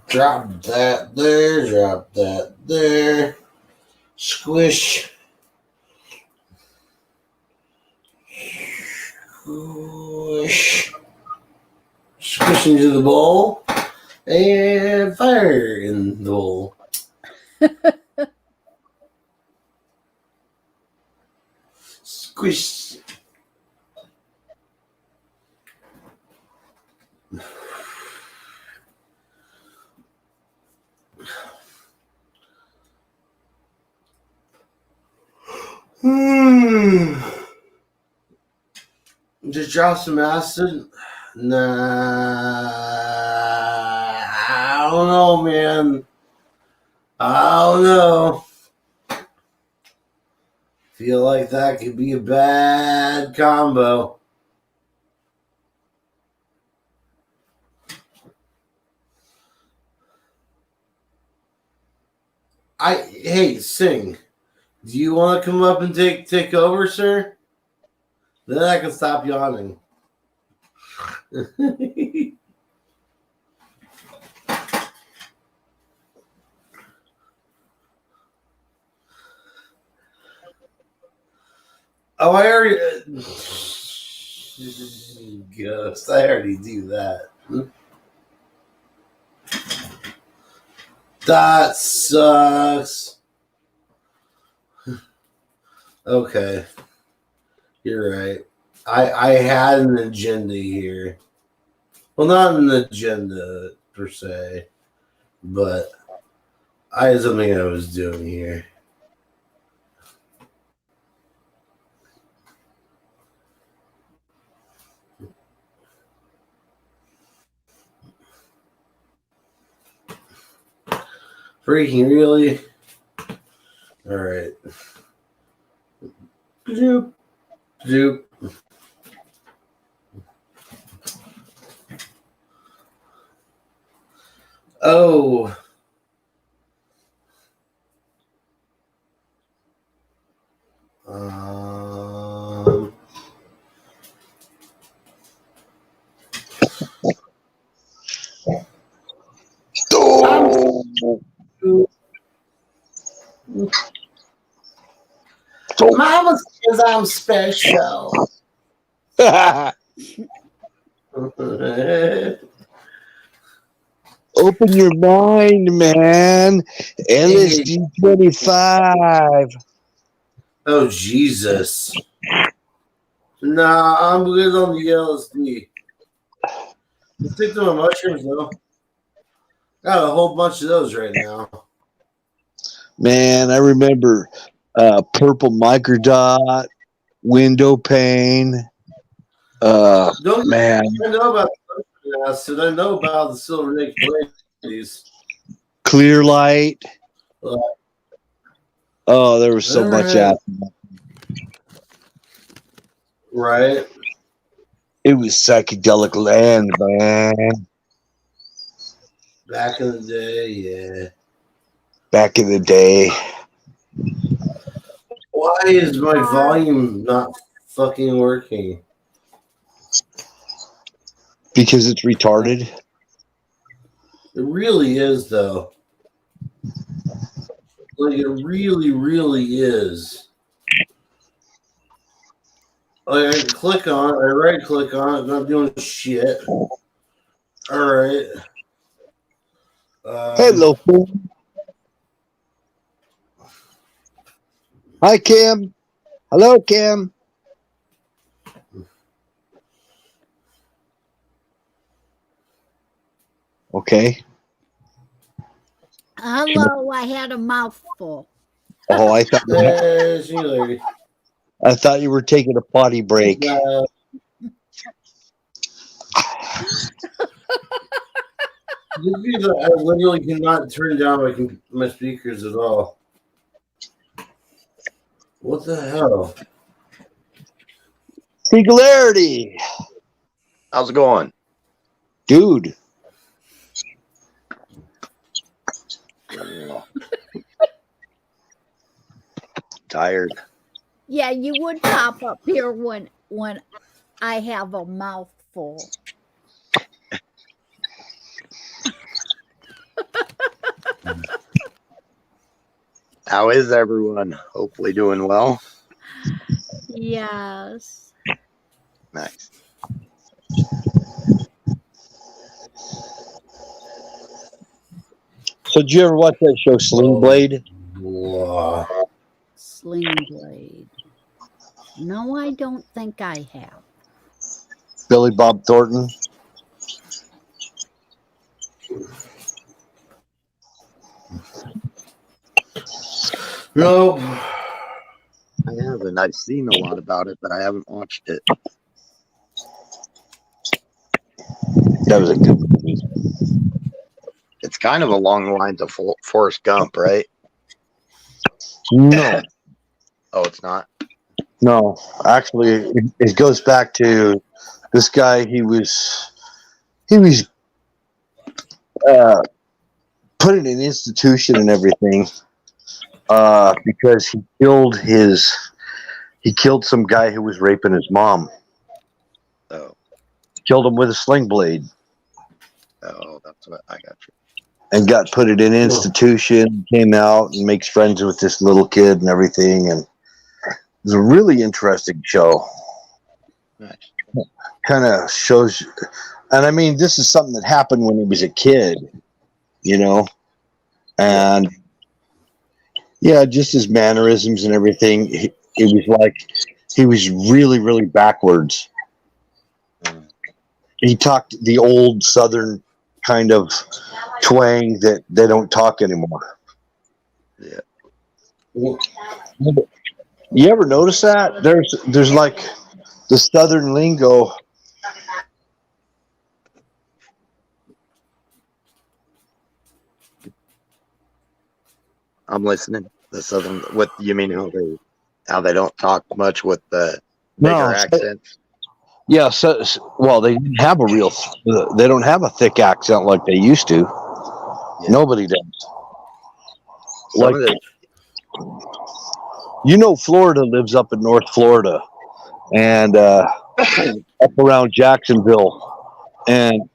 Drop that there, drop that there. Squish. Squish. Squish into the bowl. And fire in the bowl. Squish. Just drop some acid. Nah, I don't know, man. I don't know. Feel like that could be a bad combo. Hey, Sing. Do you want to come up and take over, sir? Then I can stop yawning. Oh, I already. Ghost. I already do that. That sucks. Okay. You're right. I had an agenda here. Well, not an agenda per se, but I had something I was doing here. Freaking really? All right. Zoop. Zoop. Oh. Mama says I'm special. Open your mind, man. LSD 25. Oh, Jesus. Nah, I'm good on the LSD. Let's take to my mushrooms, though. Got a whole bunch of those right now. Man, I remember purple microdot, window pane. Man, I know about the acid. I know about the silver naked ladies. clear light. Oh, there was so much out. Right. It was psychedelic land, man. Back in the day, yeah. Back in the day. Why is my volume not fucking working? Because it's retarded. It really is, though. Like, it really, really is. Like, I click on it, I right click on it, not doing shit. Alright. Hello, Kim. Hi, Kim. Hello, Kim. Okay. Hello, I had a mouthful. Oh, I see you later. thought you were taking a potty break. I literally cannot turn down my speakers at all. What the hell? Singularity. How's it going? Dude. Tired. Yeah, you would pop up here when I have a mouthful. How is everyone? Hopefully doing well. Yes. Nice. So did you ever watch that show Sling Blade? Sling Blade. No, I don't think I have. Billy Bob Thornton. No. I haven't. I've seen a lot about it, but I haven't watched it. That was a good movie. It's kind of along the lines of Forrest Gump, right? No. Oh, it's not? No. Actually, it goes back to this guy. He was put in an institution and everything because he killed some guy who was raping his mom. Oh. Killed him with a sling blade. Oh, that's what I got you. And got put in an institution, came out and makes friends with this little kid and everything. And was a really interesting show. Nice. Kind of shows, and I mean, this is something that happened when he was a kid, and yeah, just his mannerisms and everything. It was like he was really, really backwards. He talked the old Southern kind of twang that they don't talk anymore. Yeah. You ever notice that? There's like the Southern lingo. I'm listening. The Southern, what you mean? How they don't talk much with the bigger accents? Yeah. So, well, they didn't have they don't have a thick accent like they used to. Yeah. Nobody does. Some Like, of the, Florida lives up in North Florida and up around Jacksonville. And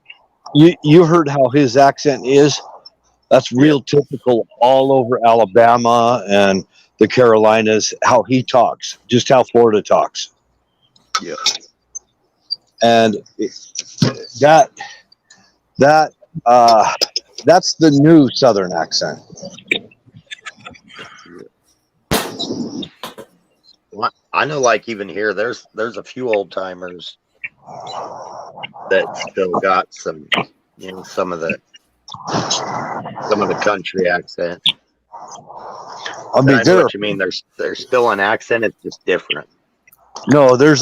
you heard how his accent is? That's real typical all over Alabama and the Carolinas, how he talks, just how Florida talks. yeah. And that's the new Southern accent. Well, I know, like even here, there's a few old timers that still got some, some of the country accent. I mean, I know what you mean. There's still an accent. It's just different. no, there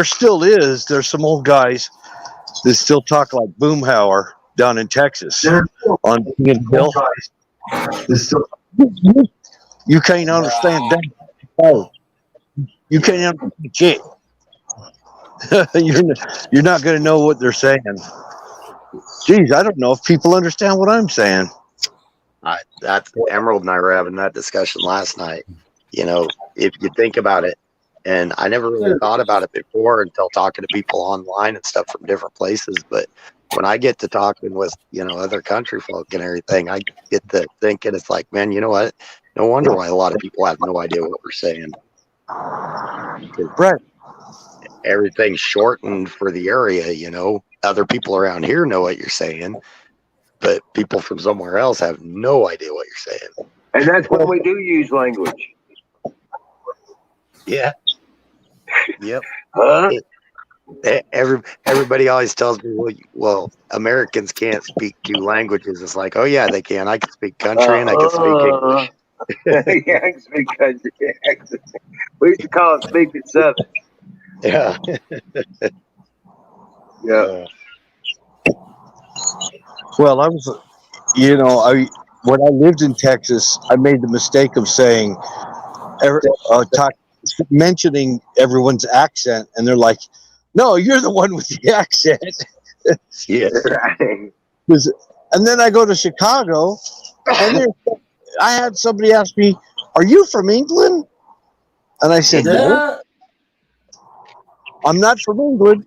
still is. There's some old guys that still talk like Boomhauer down in Texas on King Hill. You can't understand that. Oh, you can't understand shit. You're not going to know what they're saying. Geez, I don't know if people understand what I'm saying. That's Emerald and I were having that discussion last night. If you think about it, and I never really thought about it before until talking to people online and stuff from different places. But when I get to talking with, other country folk and everything, I get to thinking, it's like, man, you know what? No wonder why a lot of people have no idea what we're saying. Right. Everything's shortened for the area, Other people around here know what you're saying, but people from somewhere else have no idea what you're saying. And that's when we do use language. Yeah. Yep. Huh? Everybody always tells me, well, Americans can't speak two languages. It's like, oh yeah, they can. I can speak country and I can speak English. Yeah, I can speak country. We used to call it speaking Southern. Yeah. Yeah. Well, I was, when I lived in Texas, I made the mistake of saying, mentioning everyone's accent, and they're like, "No, you're the one with the accent." Yeah. And then I go to Chicago, and I had somebody ask me, "Are you from England?" And I said, "No, I'm not from England."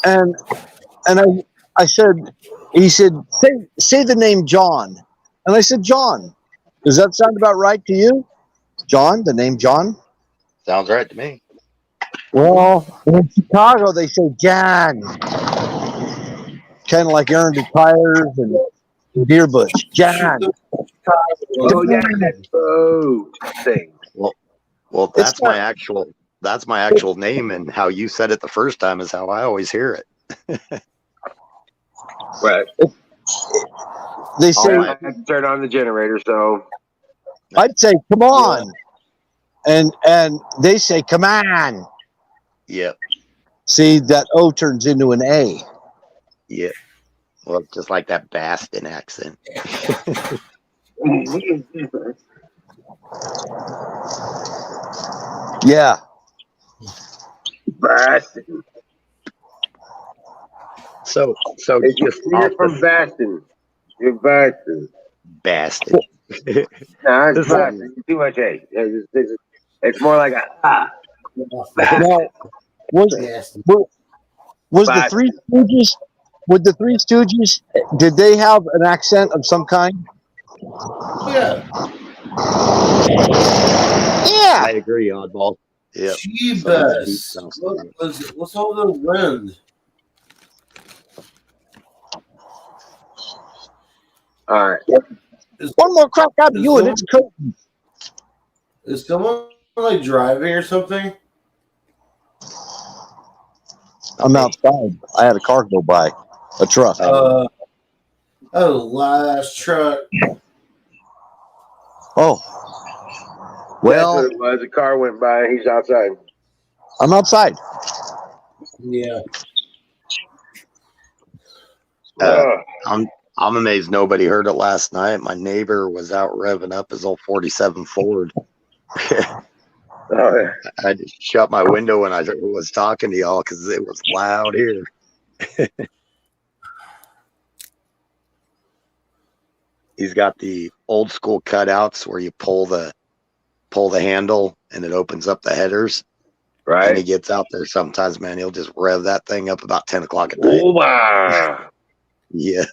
And I said, he said, say the name John. And I said, John. Does that sound about right to you? John, the name John? Sounds right to me. Well, in Chicago, they say John. Kind of like Aaron DeTires and Deer Bush. John. Oh, yeah, that boat thing. Well, that's my actual name, and how you said it the first time is how I always hear it. Right. They say, I have to turn on the generator, so I'd say, come on. And they say, come on. Yep. See, that O turns into an A. Yeah. Well, just like that Boston accent. Yeah. Boston. So If just you're from Boston, you're Boston. Boston. No, it's Boston. Too much A. It's more like a ah. Now, was the Three Stooges? With the Three Stooges, did they have an accent of some kind? Yeah. Yeah. I agree, Oddball. Yep. Jeebus. What's all the wind? All right. One more crack out of you, and it's curtain. Is someone like driving or something? I'm outside. I had a car go by, a truck. Oh, last truck. Oh, well, That's what it was. A car went by. And he's outside. I'm outside. Yeah. I'm amazed nobody heard it last night. My neighbor was out revving up his old 47 Ford. Oh, yeah. I just shut my window when I was talking to y'all because it was loud here. He's got the old school cutouts where you pull the handle and it opens up the headers. Right. And he gets out there sometimes, man. He'll just rev that thing up about 10 o'clock at night. Oh, wow. Yeah.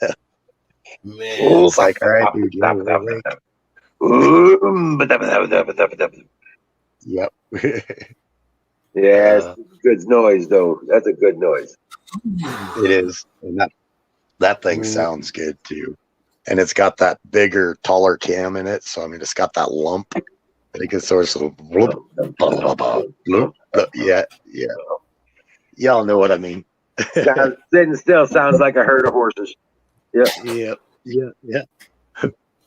Man. It's like, all right, dude. Yep. Yeah, it's good noise, though. That's a good noise. It is. And that thing sounds good, too. And it's got that bigger, taller cam in it. So, I mean, it's got that lump. I think it's sort of yeah. Y'all know what I mean. Sitting still sounds like a herd of horses. Yeah.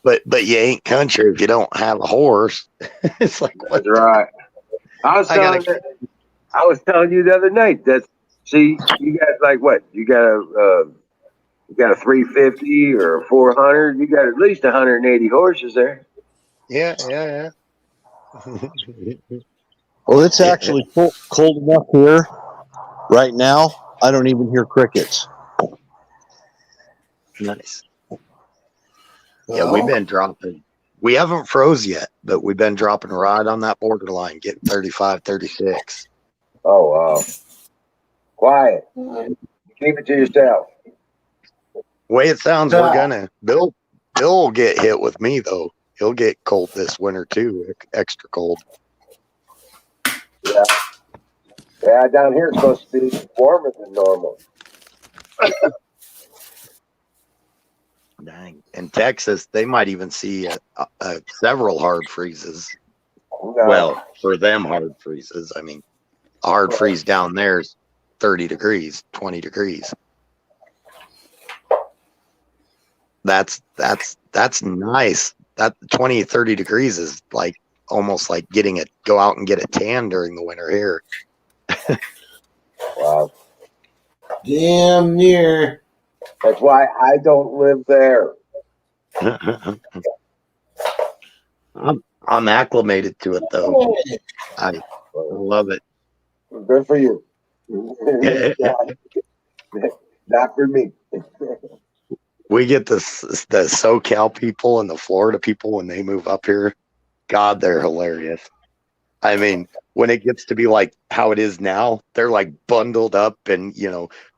But you ain't country if you don't have a horse. It's like, that's right. I was telling you the other night that you got like what? You got a 350 or a 400. You got at least 180 horses there. Yeah. Well, it's actually cold enough here right now. I don't even hear crickets. Nice. Yeah, we've been dropping. We haven't froze yet, but we've been dropping right on that borderline, getting 35, 36. Oh, wow. Quiet. Keep it to yourself. Way it sounds, we're gonna. Bill will get hit with me, though. He'll get cold this winter, too. Extra cold. Yeah. Yeah, down here it's supposed to be warmer than normal. Dang. In Texas, they might even see several hard freezes. No. Well, for them, hard freezes. I mean, a hard freeze down there is 30 degrees, 20 degrees. That's nice. That 20, 30 degrees is like almost like go out and get a tan during the winter here. Wow. Damn near. That's why I don't live there. I'm acclimated to it, though. I love it. Good for you. Not for me. We get the SoCal people and the Florida people when they move up here. God, they're hilarious. I mean, when it gets to be like how it is now, they're like bundled up and,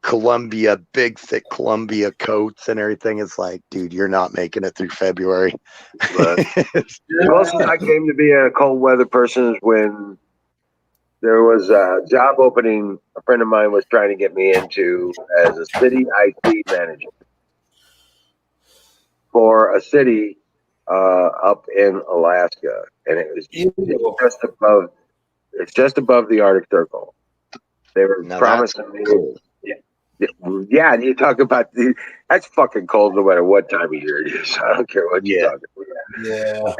Columbia, big, thick Columbia coats and everything. It's like, dude, you're not making it through February. The closest I came to being a cold weather person is when there was a job opening a friend of mine was trying to get me into as a city IT manager for a city up in Alaska. And it was just above the Arctic Circle. They were promising me. Cool. Yeah, and you talk about that's fucking cold no matter what time of year it is. I don't care what you're talking about. Yeah.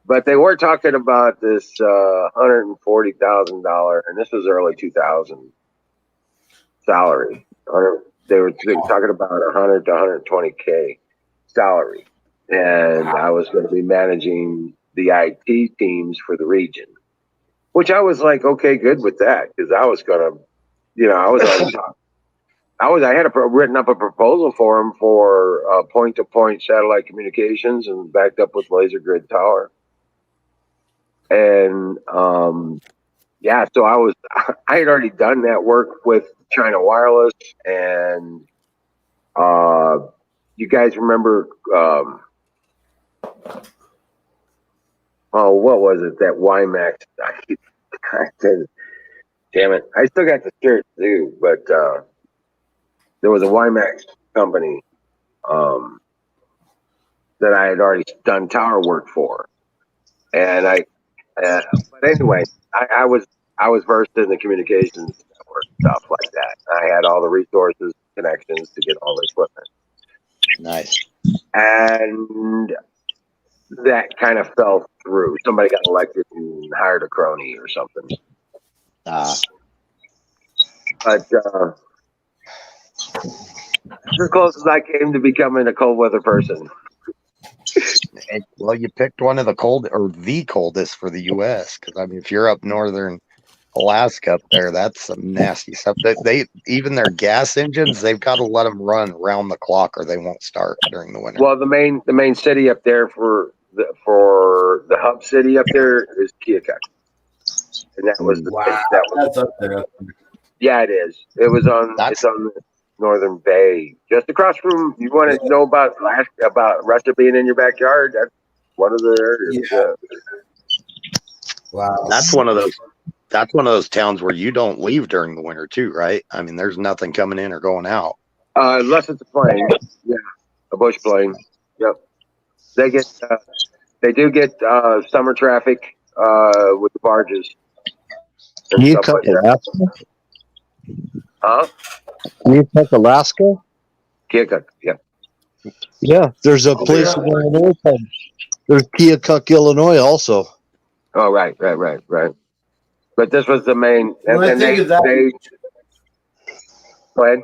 But they were talking about this $140,000, and this was early 2000 salary. They were talking about 100 to 120K salary, and I was going to be managing the IT teams for the region, which I was like, okay, good with that, because I was going to, I was already talking. I had written up a proposal for him for point-to-point satellite communications and backed up with laser grid tower. And so I had already done that work with China Wireless, and you guys remember oh, what was it? That WiMAX. Damn it! I still got the shirt too, but there was a WiMAX company that I had already done tower work for, and but anyway, I was versed in the communications network stuff like that. I had all the resources, connections to get all the equipment. Nice. And that kind of fell through. Somebody got elected and hired a crony or something. But that's as close as I came to becoming a cold weather person. And, well, you picked one of the coldest for the U.S. Because I mean, if you're up northern Alaska up there, that's some nasty stuff. They even their gas engines, they've got to let them run round the clock or they won't start during the winter. Well, the main city up there for the hub city up there is Keokuk, and that was that's up there. Yeah, it is. It was on. It's on the Northern Bay, just across from. You want to know about Russia being in your backyard? That's one of the areas. Yeah. Wow. That's one of those towns where you don't leave during the winter too, right? I mean, there's nothing coming in or going out. Unless it's a plane. Yeah, a bush plane. Yep. They do get summer traffic with the barges. Keokuk, Alaska? Huh? Keokuk, Alaska? Keokuk, yeah. Yeah, there's a place in Illinois called, there's Keokuk, Illinois also. Oh, right. But this was the main. When I think of that, go ahead.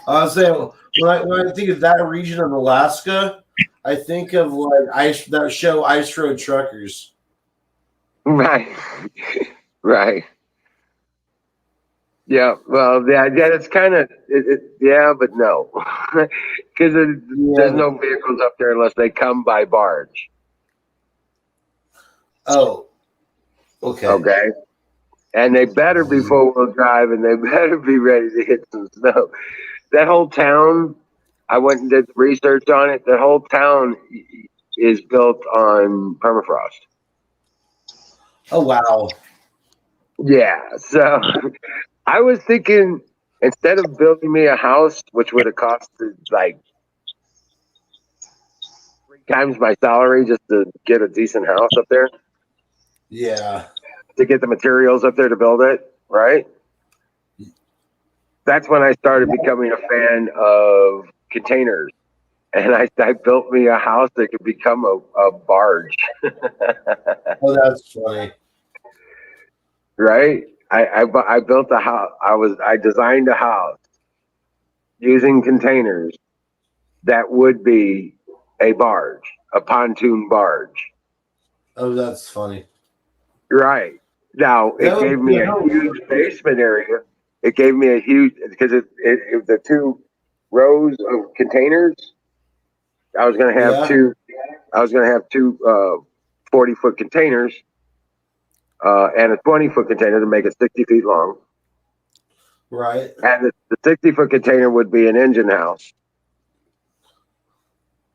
I was saying when I think of that region of Alaska, I think of like that show Ice Road Truckers. Right. Yeah. Well, yeah. It's kind of yeah, but no, because there's no vehicles up there unless they come by barge. Oh. Okay. And they better be four-wheel drive, and they better be ready to hit some snow. That whole town, I went and did research on it. The whole town is built on permafrost. Oh, wow. Yeah. So I was thinking, instead of building me a house, which would have costed like 3 times my salary just to get a decent house up there. Yeah. To get the materials up there to build it, right? That's when I started becoming a fan of containers. And I built me a house that could become a barge. Oh, that's funny. Right? I built a house. I designed a house using containers that would be a barge, a pontoon barge. Oh, that's funny. Right. Now, it gave me a huge basement area. It gave me a huge, because the 2 rows of containers, I was going to have two 40-foot containers and a 20-foot container to make it 60 feet long. Right. And the 60-foot container would be an engine house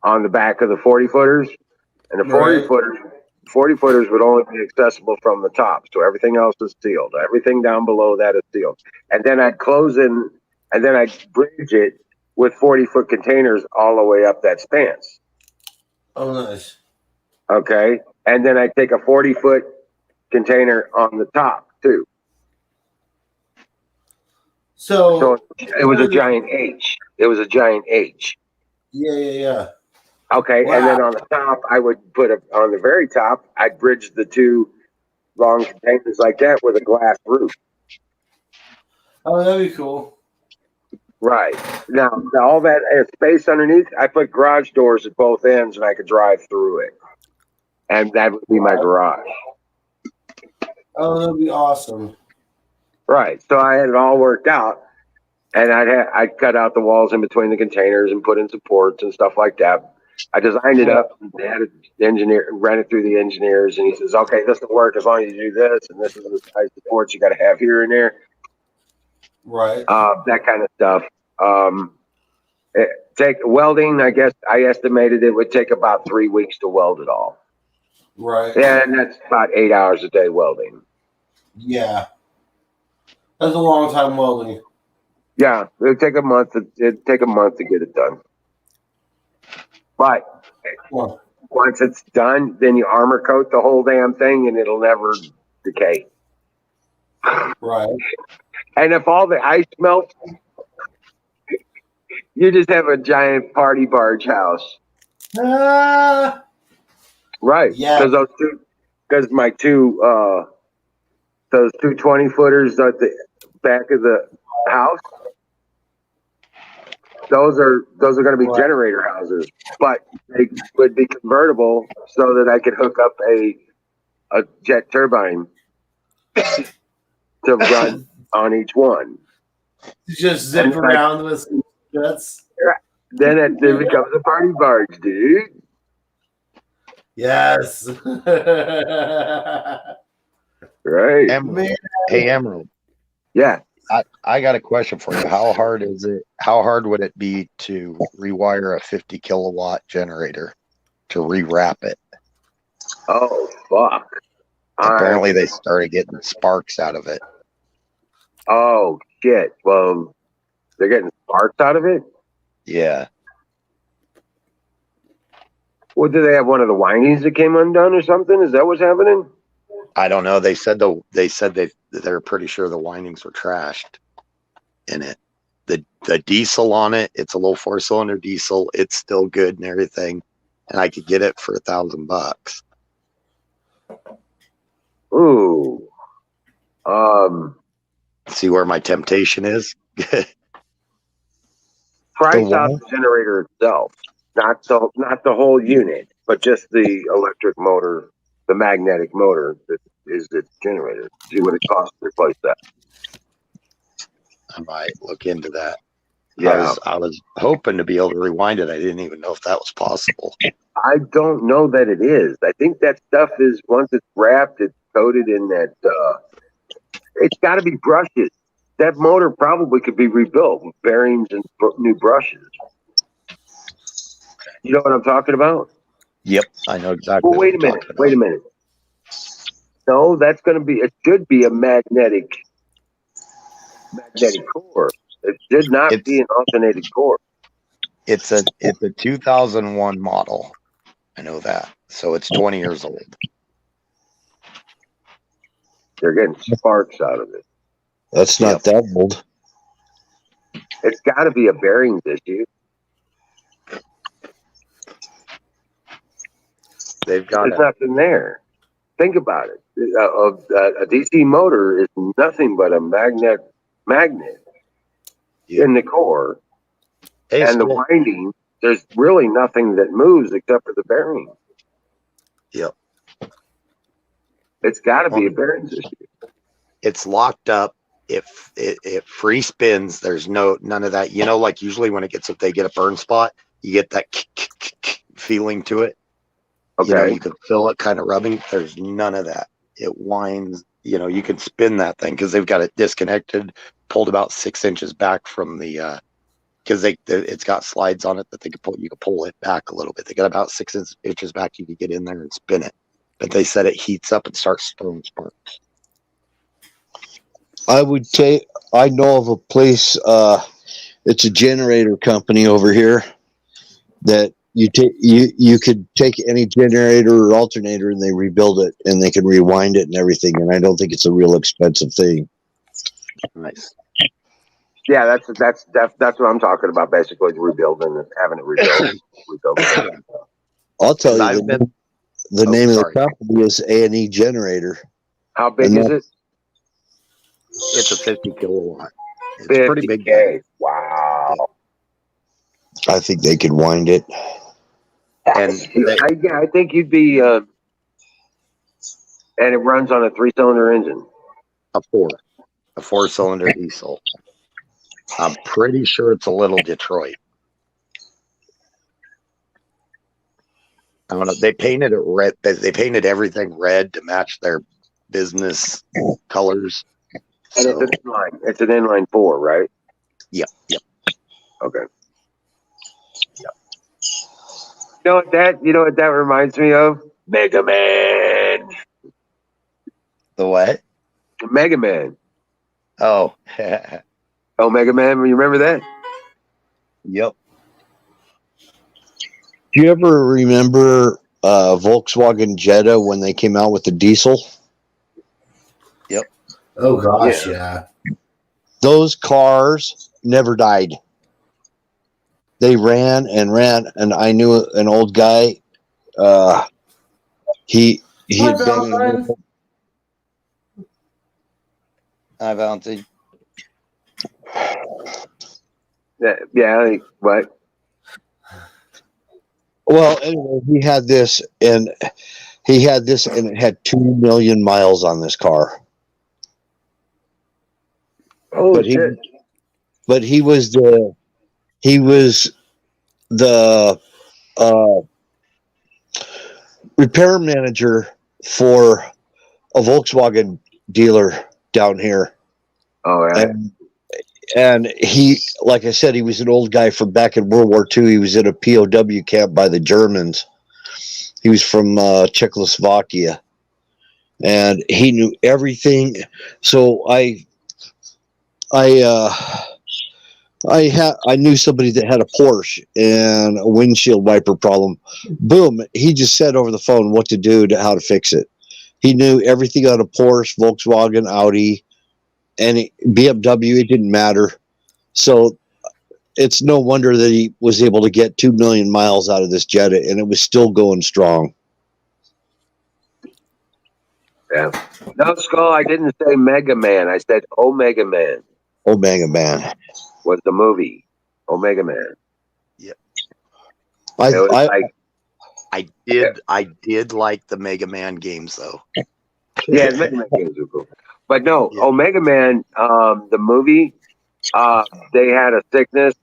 on the back of the 40-footers. And the 40-footers would only be accessible from the top. So everything else is sealed. Everything down below that is sealed. And then I'd close in, and then I'd bridge it with 40-foot containers all the way up that stance. Oh, nice. Okay. And then I'd take a 40-foot container on the top too. So it was a giant H. Yeah. Okay, Wow. and then on the top, I would put on the very top, I'd bridge the 2 long containers like that with a glass roof. Oh, that'd be cool. Right. Now all that space underneath, I put garage doors at both ends, and I could drive through it. And that would be my garage. Oh, that'd be awesome. Right. So I had it all worked out, and I'd cut out the walls in between the containers and put in supports and stuff like that. I designed it up. They had an engineer, ran it through the engineers, and he says, "Okay, this will work as long as you do this, and this is the size supports you got to have here and there." Right. That kind of stuff. Take welding. I guess I estimated it would take about 3 weeks to weld it all. Right. Yeah, and that's about 8 hours a day welding. Yeah. That's a long time welding. Yeah, it'd take a month. It'd take a month to get it done. But Well, once it's done, then you armor coat the whole damn thing, and it'll never decay. right. And if all the ice melts, you just have a giant party barge house. Ah, Right. yeah. Because my those 20-footers at the back of the house, those are going to be Right. generator houses, but they would be convertible so that I could hook up a jet turbine to run on each one. Just zip And around with jets. Then it becomes a party barge, dude. Yes. Right. Emerald. Man. Hey, Emerald. Yeah. I got a question for you. How hard is it? How hard would it be to rewire a 50 kilowatt generator to rewrap it? Oh, fuck. Apparently, they started getting sparks out of it. Oh, shit. Well, they're getting sparks out of it? Yeah. What, do they have one of the windings that came undone or something? Is that what's happening? I don't know. They said they're pretty sure the windings were trashed in it. The diesel on it, it's a low 4-cylinder diesel. It's still good and everything, and I could get it for $1,000. Ooh. See where my temptation is? Price The out what? the generator itself, not the whole unit, but just the electric motor, the magnetic motor that is the generator. See what it costs to replace that. I might look into that. Yeah. I was hoping to be able to rewind it. I didn't even know if that was possible. I don't know that it is. I think that stuff is, once it's wrapped, it's coated in that, it's got to be brushes. That motor probably could be rebuilt with bearings and new brushes. You know what I'm talking about? Yep, I know exactly. Well, wait a minute. No, that's going to be, it should be a magnetic core. It should not be an alternating core. It's a 2001 model. I know that. So it's 20 years old. They're getting sparks out of it. That's not that old. It's got to be a bearings issue. They've got There's nothing there. Think about it. A DC motor is nothing but a magnet in the core, and the winding. There's really nothing that moves except for the bearing. Yep. It's got to be a bearings issue. It's locked up. If it free spins, there's none of that. You know, like usually when if they get a burn spot, you get that feeling to it. Okay. You know, you can feel it kind of rubbing. There's none of that. It winds. You know, you can spin that thing because they've got it disconnected, pulled about 6 inches back from the, because it's got slides on it that they can pull. You can pull it back a little bit. They got about 6 inches back. You can get in there and spin it. But they said it heats up and starts throwing sparks. I know of a place, it's a generator company over here that you could take any generator or alternator and they rebuild it and they can rewind it and everything. And I don't think it's a real expensive thing. Nice. Yeah, that's what I'm talking about. Basically, rebuilding and having it rebuilt. I'll tell you the name of the company is A&E Generator. How big is it? It's a 50 kilowatt. It's 50K. pretty big. Wow. I think they could wind it. And I think you'd be, and it runs on a 3-cylinder engine. A 4-cylinder diesel. I'm pretty sure it's a little Detroit. I don't know. They painted it red. They painted everything red to match their business colors. And it's an inline. It's an inline 4, right? Yep. Okay. Yep. You know what that reminds me of? Mega Man. The what? Mega Man. Oh, Oh, Mega Man. You remember that? yep. Do you ever remember Volkswagen Jetta when they came out with the diesel? Oh gosh, yeah. Those cars never died. They ran and ran, and I knew an old guy. He had been. Hi, Valentine. Yeah. What? Well, anyway, he had this, and it had 2 million miles on this car. Oh But shit! he was the repair manager for a Volkswagen dealer down here. All right. And he, like I said, he was an old guy from back in World War II. He was in a POW camp by the Germans. He was from Czechoslovakia, and he knew everything. So I knew somebody that had a Porsche and a windshield wiper problem. Boom! He just said over the phone what to do to how to fix it. He knew everything on a Porsche, Volkswagen, Audi, and BMW. It didn't matter. So it's no wonder that he was able to get 2 million miles out of this Jetta, and it was still going strong. Yeah. No, Skull. I didn't say Mega Man. I said Omega Man. Omega Man Was the movie Omega Man? Yep. I did like the Mega Man games though. Yeah, Mega Man games were cool. But no, Yeah. Omega Man, the movie, they had a sickness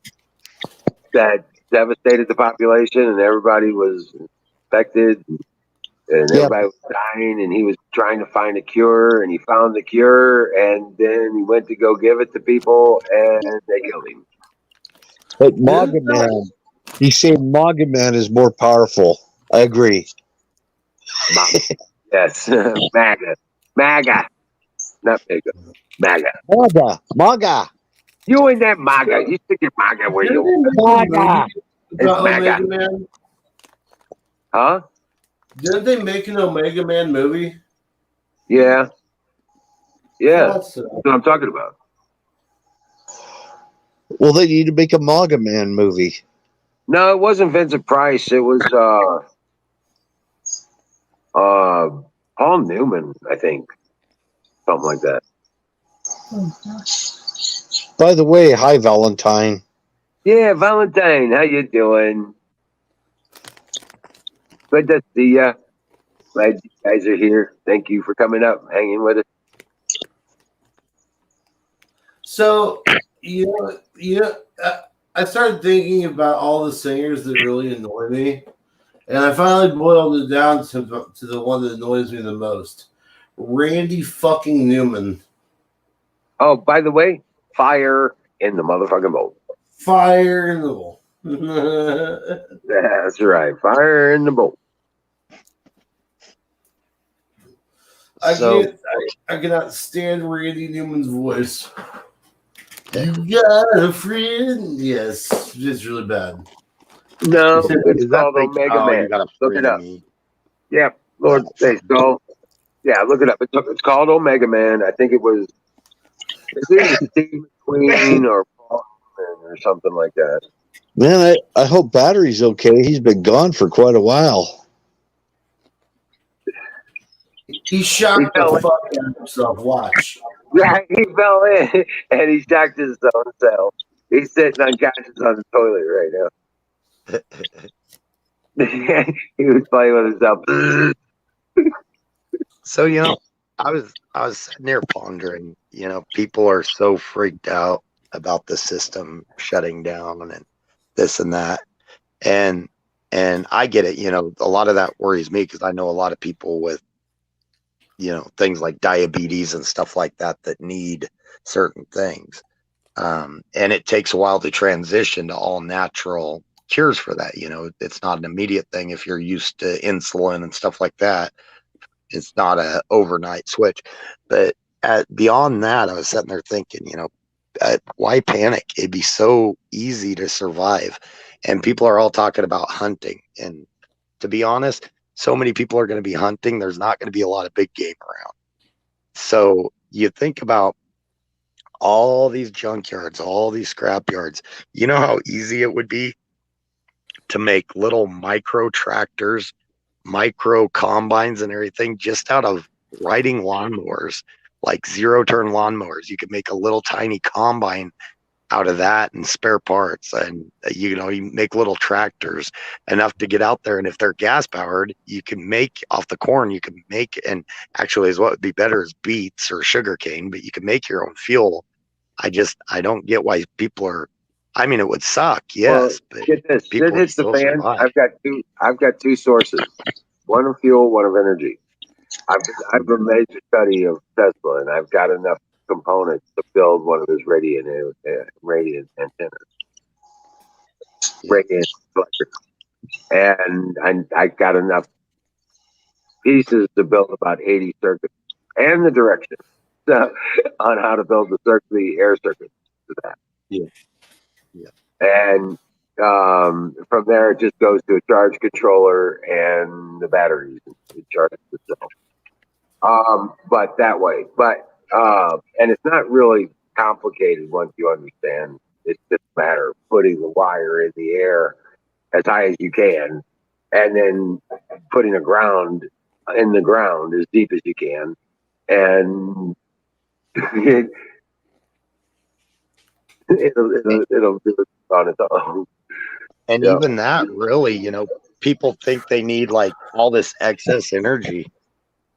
that devastated the population, and everybody was infected, and everybody was dying, and he was trying to find a cure, and he found the cure, and then he went to go give it to people, and they killed him. But Maga Man, he's saying Maga Man is more powerful. I agree. Yes, MAGA, not MAGA, MAGA. Maga. You and that MAGA, you stick your MAGA where you. Maga. It's About MAGA. Omega Man? Huh? Didn't they make an Omega Man movie? Yeah. Yeah, Thought so. that's what I'm talking about. Well, they need to make a Maga Man movie. No, it wasn't Vincent Price. It was Paul Newman, I think. Something like that. By the way, hi Valentine. Yeah, Valentine, how you doing? Good to see ya. Glad you guys are here. Thank you for coming up, hanging with us. So, I started thinking about all the singers that really annoy me, and I finally boiled it down to the one that annoys me the most. Randy fucking Newman. Oh, by the way, fire in the motherfucking bowl. Fire in the bowl. That's right. Fire in the bowl. I cannot stand Randy Newman's voice. You got a friend? Yes, it's really bad. No, Is it's that called thing- Omega oh, Man. you gotta Look it up. free- Yeah, Lord, say so. Yeah, look it up. It's called Omega Man. I think it was. It's either Steve McQueen or Paul Newman or something like that. Man, I hope Battery's okay. He's been gone for quite a while. He shot the fuck out of himself. Watch. Yeah, he fell in and he shocked his own self. He's sitting unconscious on the toilet right now. He was playing with himself. So I was sitting there pondering. People are so freaked out about the system shutting down and this and that, and I get it. A lot of that worries me because I know a lot of people with things like diabetes and stuff like that need certain things, and it takes a while to transition to all natural cures for that. You know, it's not an immediate thing. If you're used to insulin and stuff like that, it's not a overnight switch. But beyond that, I was sitting there thinking, you know, why panic? It'd be so easy to survive. And people are all talking about hunting. And to be honest, so many people are going to be hunting. There's not going to be a lot of big game around. So you think about all these junkyards, all these scrap yards. You know how easy it would be to make little micro tractors, micro combines and everything just out of riding lawnmowers, like 0-turn lawnmowers. You could make a little tiny combine out of that and spare parts. And, you know, you make little tractors enough to get out there. And if they're gas powered, you can make off the corn, you can make, and actually is what would be better is beets or sugarcane, but you can make your own fuel. I don't get why people are, I mean, it would suck. Yes. Well, get this. People It hits the still fan. survive. I've got two sources. One of fuel, one of energy. I've a major study of Tesla, and I've got enough components to build one of his radiant antennas, radiant electric, and I got enough pieces to build about 80 circuits and the directions on how to build the air circuit to that. Yeah. And from there, it just goes to a charge controller and the batteries. It charges itself. But that way. And it's not really complicated once you understand. It's just a matter of putting the wire in the air as high as you can, and then putting a ground in the ground as deep as you can, and it'll do it on its own. And even that, really, you know, people think they need like all this excess energy.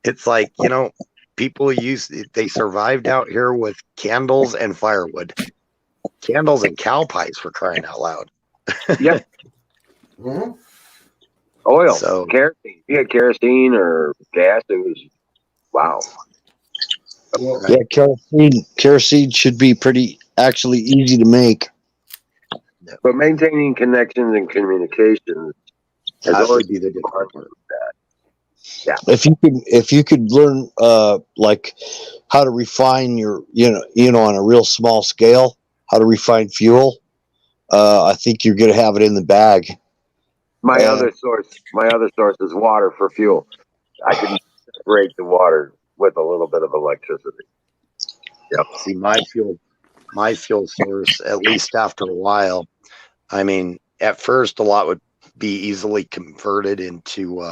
It's like, you know, they survived out here with candles and firewood, candles and cow pies, for crying out loud. Yeah. Mm-hmm. Oil, So kerosene. If you had kerosene or gas, it was wow. Yeah, kerosene should be pretty actually easy to make. But maintaining connections and communications has that always would be the been difficult part. Yeah. If you could learn like how to refine your you know on a real small scale, how to refine fuel, I think you're gonna have it in the bag. My other source is water for fuel. I can separate the water with a little bit of electricity. Yep. See, my fuel source, at least after a while, I mean, at first a lot would be easily converted into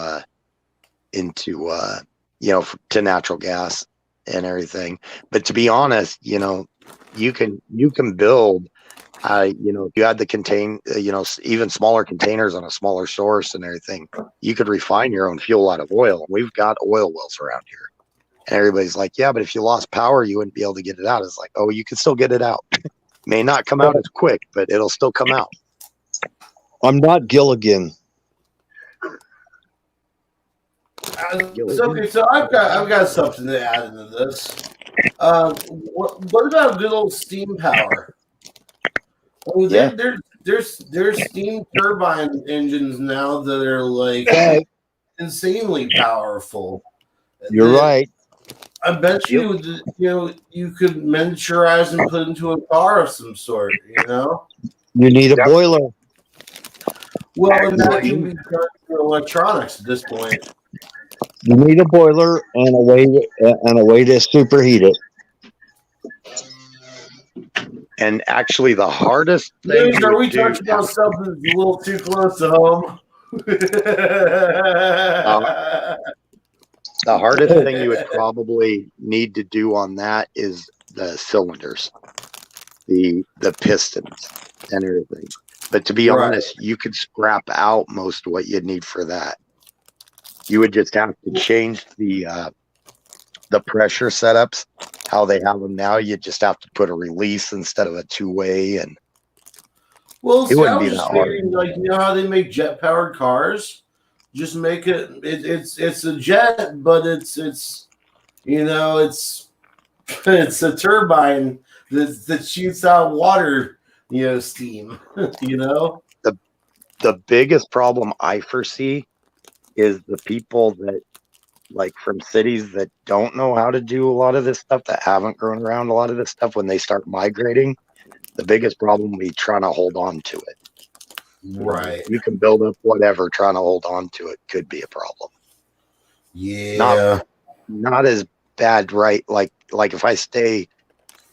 you know, to natural gas and everything. But to be honest, you know, you can build, you know, if you had the you know, even smaller containers on a smaller source and everything, you could refine your own fuel out of oil. We've got oil wells around here. And everybody's like, yeah, but if you lost power, you wouldn't be able to get it out. It's like, oh, you can still get it out. May not come out as quick, but it'll still come out. I'm not Gilligan. So I've got something to add into this. What about good old steam power? Oh, Yeah. There's steam turbine engines now that are like insanely powerful. You're right. I bet you could miniaturize and put into a car of some sort. You know, You need a boiler. well, and that can be done through electronics at this point. You need a boiler and a way to superheat it. And actually, the hardest thing Dude, are we do, talking about something that's a little too close to home? the hardest thing you would probably need to do on that is the cylinders, the pistons, and everything. But to be honest, you could scrap out most of what you'd need for that. You would just have to change the pressure setups, how they have them now. You just have to put a release instead of a two-way, and well, it wouldn't be just that hard. figuring, like, you know how they make jet-powered cars? Just make it's a jet, but it's you know it's a turbine that shoots out water, you know, steam. You know, the biggest problem I foresee is the people that, like, from cities that don't know how to do a lot of this stuff, that haven't grown around a lot of this stuff, when they start migrating, the biggest problem will be trying to hold on to it. Right. You can build up whatever, trying to hold on to it could be a problem. Yeah. Not as bad, right? Like if I stay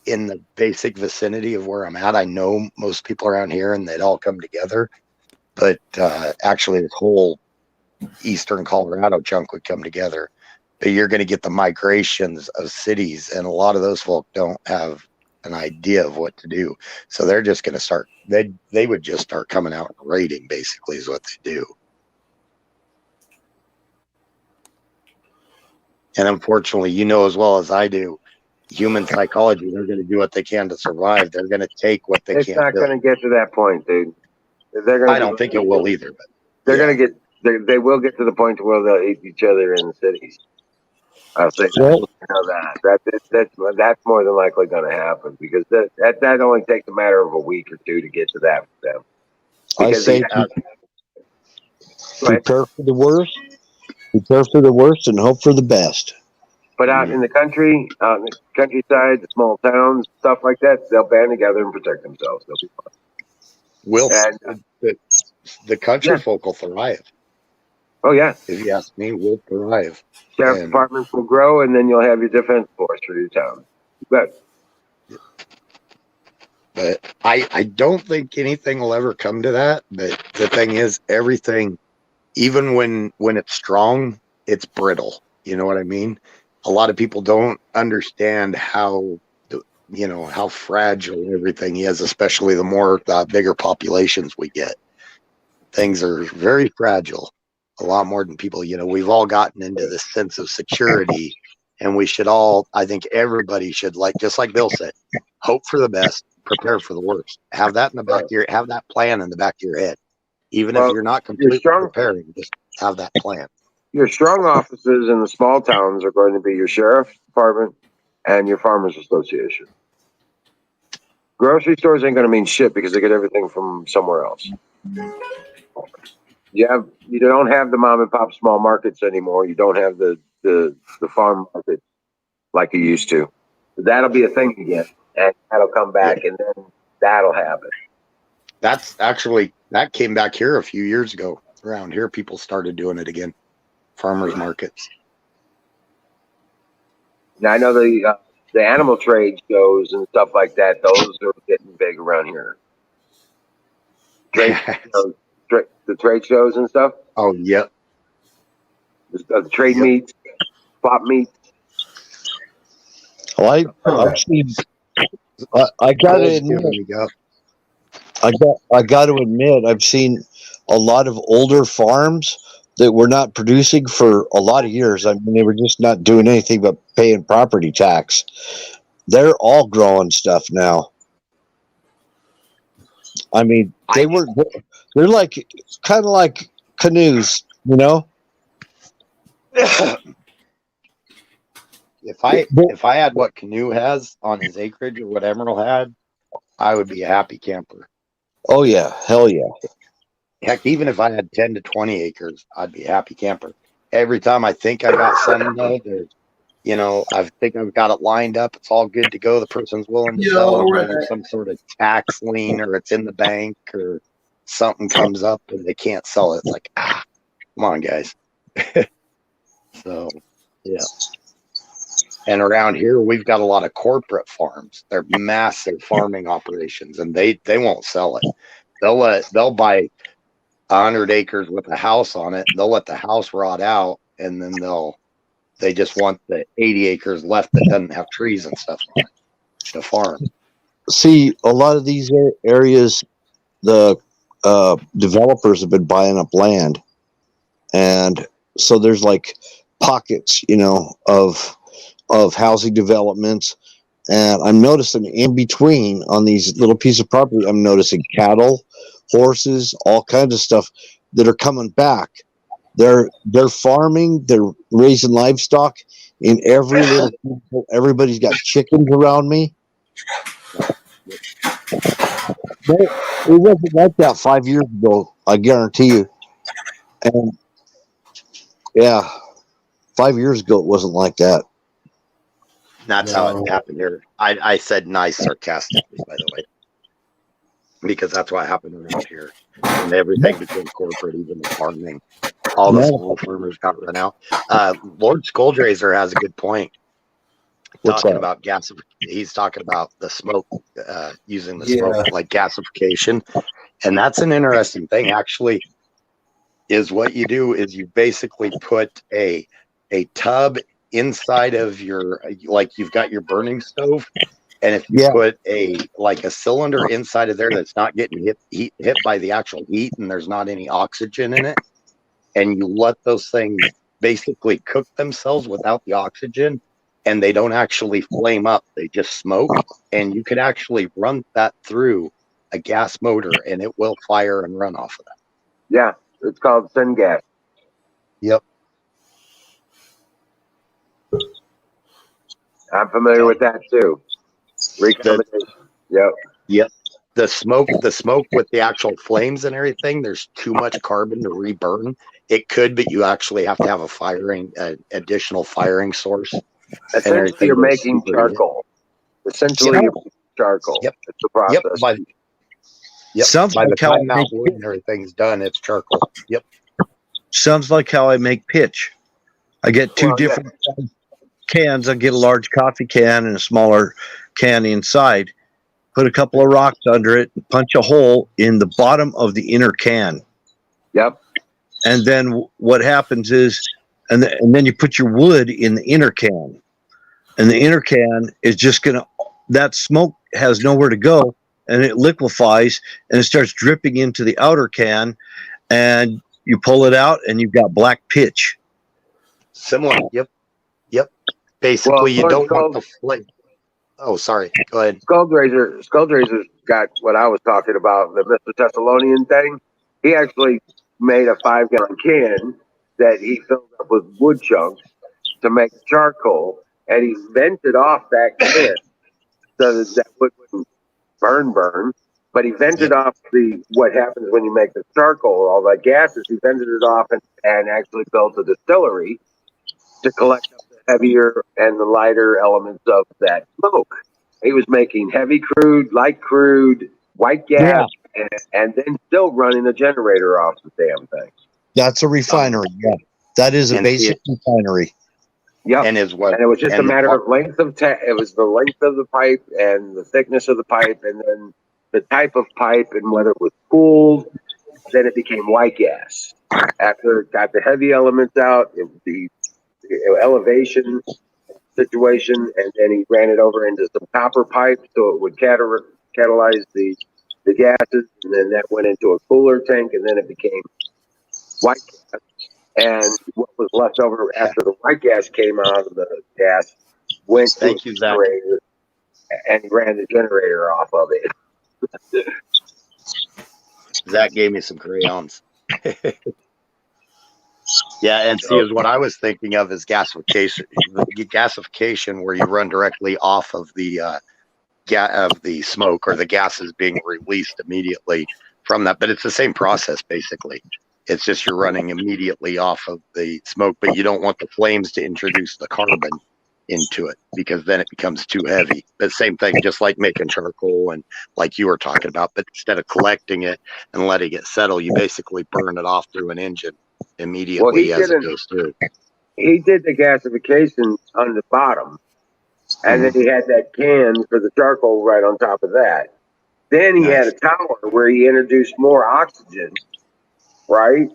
in the basic vicinity of where I'm at, I know most people around here and they'd all come together. But actually, this whole eastern Colorado chunk would come together. But you're going to get the migrations of cities, and a lot of those folk don't have an idea of what to do. So they're just going to start, they would just start coming out and raiding, basically, is what they do. And unfortunately, you know as well as I do, human psychology, they're going to do what they can to survive. They're going to take what they It's can't not build. going to get to that point, dude. They're going. I don't think it will either. But they're going to get. They will get to the point where they'll eat each other in the cities. I'll say that's more than likely going to happen, because that only takes a matter of a week or two to get to that for them. I say prepare for the worst, and hope for the best. But out in the country, out in the countryside, the small towns, stuff like that, they'll band together and protect themselves. They'll be fine. The country folk will thrive. Oh yeah, if you ask me, we'll thrive. Sheriff departments will grow, and then you'll have your defense force for your town. But I don't think anything will ever come to that. But the thing is, everything, even when it's strong, it's brittle. You know what I mean? A lot of people don't understand how fragile everything is, especially the more bigger populations we get. Things are very fragile, a lot more than people. We've all gotten into this sense of security, and we should all, I think everybody should, just like Bill said, hope for the best, prepare for the worst. Have that in the back of your, have that plan in the back of your head. Even if you're not completely preparing, just have that plan. Your strong offices in the small towns are going to be your sheriff department and your farmers association. Grocery stores ain't going to mean shit because they get everything from somewhere else. You don't have the mom and pop small markets anymore. You don't have the farm market like you used to. That'll be a thing again, and that'll come back, and then that'll happen. That came back here a few years ago. Around here, people started doing it again. Farmers markets. Now I know the animal trade shows and stuff like that. Those are getting big around here. The trade shows and stuff. Oh yeah. The trade meets, pop meets. Well, I've seen. I got to admit. I got to admit, I've seen a lot of older farms that were not producing for a lot of years. I mean, they were just not doing anything but paying property tax. They're all growing stuff now. I mean, they're like kind of like canoes, you know. If I had what Canoe has on his acreage or what Emerald had, I would be a happy camper. Oh yeah, hell yeah. Heck, even if I had 10 to 20 acres, I'd be a happy camper. Every time I think I got something though, I think I've got it lined up. It's all good to go. The person's willing to sell it, whether some sort of tax lien or it's in the bank or something comes up and they can't sell it. It's like, come on, guys. So, yeah. And around here, we've got a lot of corporate farms. They're massive farming operations, and they won't sell it. They'll buy 100 acres with a house on it. They'll let the house rot out, and then they just want the 80 acres left that doesn't have trees and stuff on it to farm. See, a lot of these areas, the developers have been buying up land, and so there's like pockets, of housing developments, and I'm noticing in between on these little pieces of property, I'm noticing cattle, horses, all kinds of stuff that are coming back. They're farming, they're raising livestock in every little. Everybody's got chickens around me. It wasn't like that 5 years ago. I guarantee you. And yeah, 5 years ago it wasn't like that. That's how it happened here. I said nice sarcastically, by the way, because that's what happened around here. And everything became corporate, even the farming. All the small farmers got run out. Lord Skulldrazer has a good point. What's Talking that? about he's talking about the smoke, using the smoke like gasification. And that's an interesting thing, actually, is what you do is you basically put a tub inside of your, like you've got your burning stove. And if you put a cylinder inside of there that's not getting hit by the actual heat and there's not any oxygen in it, and you let those things basically cook themselves without the oxygen, and they don't actually flame up, they just smoke, and you could actually run that through a gas motor and it will fire and run off of that. Yeah, it's called syngas. Yep. I'm familiar with that too. Recombination. Yep. The smoke with the actual flames and everything, there's too much carbon to reburn. It could, but you actually have to have a additional firing source. Essentially, you're making charcoal. Essentially, you're making charcoal. Yep. It's the process. Sounds by like the how time that wood and everything's done, it's charcoal. Yep. Sounds like how I make pitch. I get two different cans. I get a large coffee can and a smaller can inside. Put a couple of rocks under it, and punch a hole in the bottom of the inner can. Yep. And then what happens is, and then you put your wood in the inner can. And the inner can is just that smoke has nowhere to go, and it liquefies and it starts dripping into the outer can, and you pull it out and you've got black pitch. Similar. Yep. Basically, you don't want the flame. Oh, sorry. Go ahead. Skulldrazer's got what I was talking about, the Mr. Thessalonian thing. He actually made a 5-gallon can that he filled up with wood chunks to make charcoal, and he vented off that can so that wood wouldn't burn. But he vented off what happens when you make the charcoal, all the gases. He vented it off and actually built a distillery to collect up the heavier and the lighter elements of that smoke. He was making heavy crude, light crude, white gas, and then still running a generator off the damn thing. That's a refinery. Yeah, that is a basic refinery. Yeah, and it was just a matter of length of it was the length of the pipe and the thickness of the pipe, and then the type of pipe and whether it was cooled. Then it became white gas. After it got the heavy elements out, the elevation situation, and then he ran it over into some copper pipe so it would catalyze the gases, and then that went into a cooler tank, and then it became white gas. And what was left over after the white gas came out of the gas went to the generator, and he ran the generator off of it. Zach gave me some crayons. Yeah, and see, is what I was thinking of is gasification. Gasification, where you run directly off of the smoke, or the gases being released immediately from that. But it's the same process, basically. It's just you're running immediately off of the smoke, but you don't want the flames to introduce the carbon into it, because then it becomes too heavy. The same thing, just like making charcoal and like you were talking about, but instead of collecting it and letting it settle, you basically burn it off through an engine immediately as it goes through. He did the gasification on the bottom, and then he had that can for the charcoal right on top of that. Then he had a tower where he introduced more oxygen, right?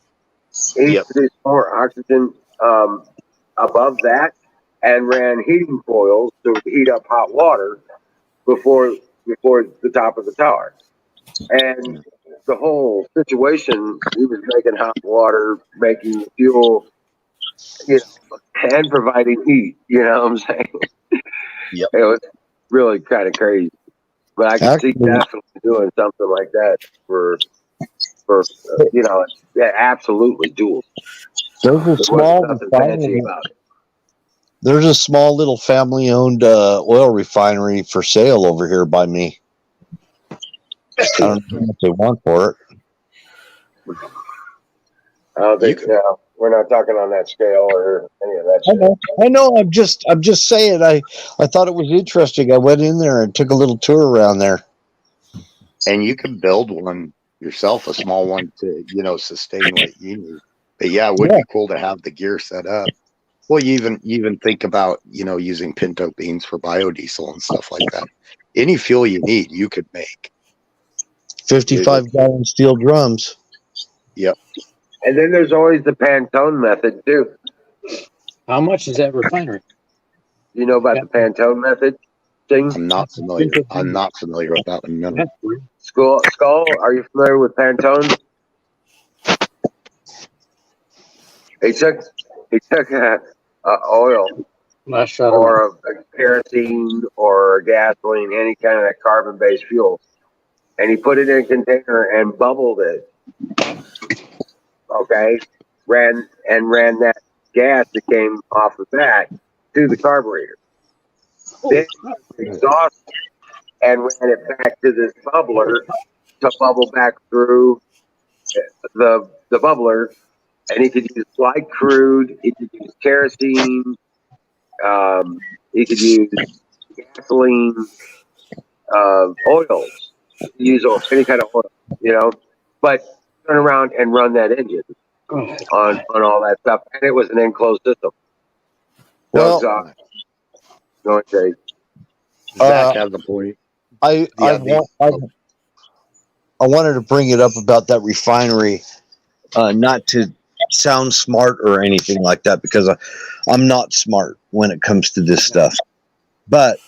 He introduced more oxygen above that, and ran heating coils to heat up hot water before the top of the tower. And the whole situation, he was making hot water, making fuel, and providing heat. You know what I'm saying? Yep. It was really kind of crazy. But I can see definitely doing something like that for absolutely doable. There's a small little family-owned oil refinery for sale over here by me. I don't know what they want for it. I don't think no, we're not talking on that scale or any of that shit. I know. I'm just saying. I thought it was interesting. I went in there and took a little tour around there. And you can build one yourself, a small one to, sustain what you need. But yeah, it would be cool to have the gear set up. Well, you even think about, using pinto beans for biodiesel and stuff like that. Any fuel you need, you could make. 55-gallon steel drums. Yep. And then there's always the Pantone method too. How much is that refinery? You know about the Pantone method thing? I'm not familiar. I'm not familiar with that one. No. Skull, are you familiar with Pantone? He took oil Last shot or a kerosene or gasoline, any kind of that carbon-based fuel, and he put it in a container and bubbled it. Okay, ran that gas that came off of that to the carburetor. Then exhaust and ran it back to this bubbler to bubble back through the bubbler, and he could use light crude, he could use kerosene, he could use gasoline, oils, use any kind of oil, but turn around and run that engine on all that stuff, and it was an enclosed system. No exhaust. No shade. Zach has a point. I wanted to bring it up about that refinery, not to sound smart or anything like that, because I'm not smart when it comes to this stuff. But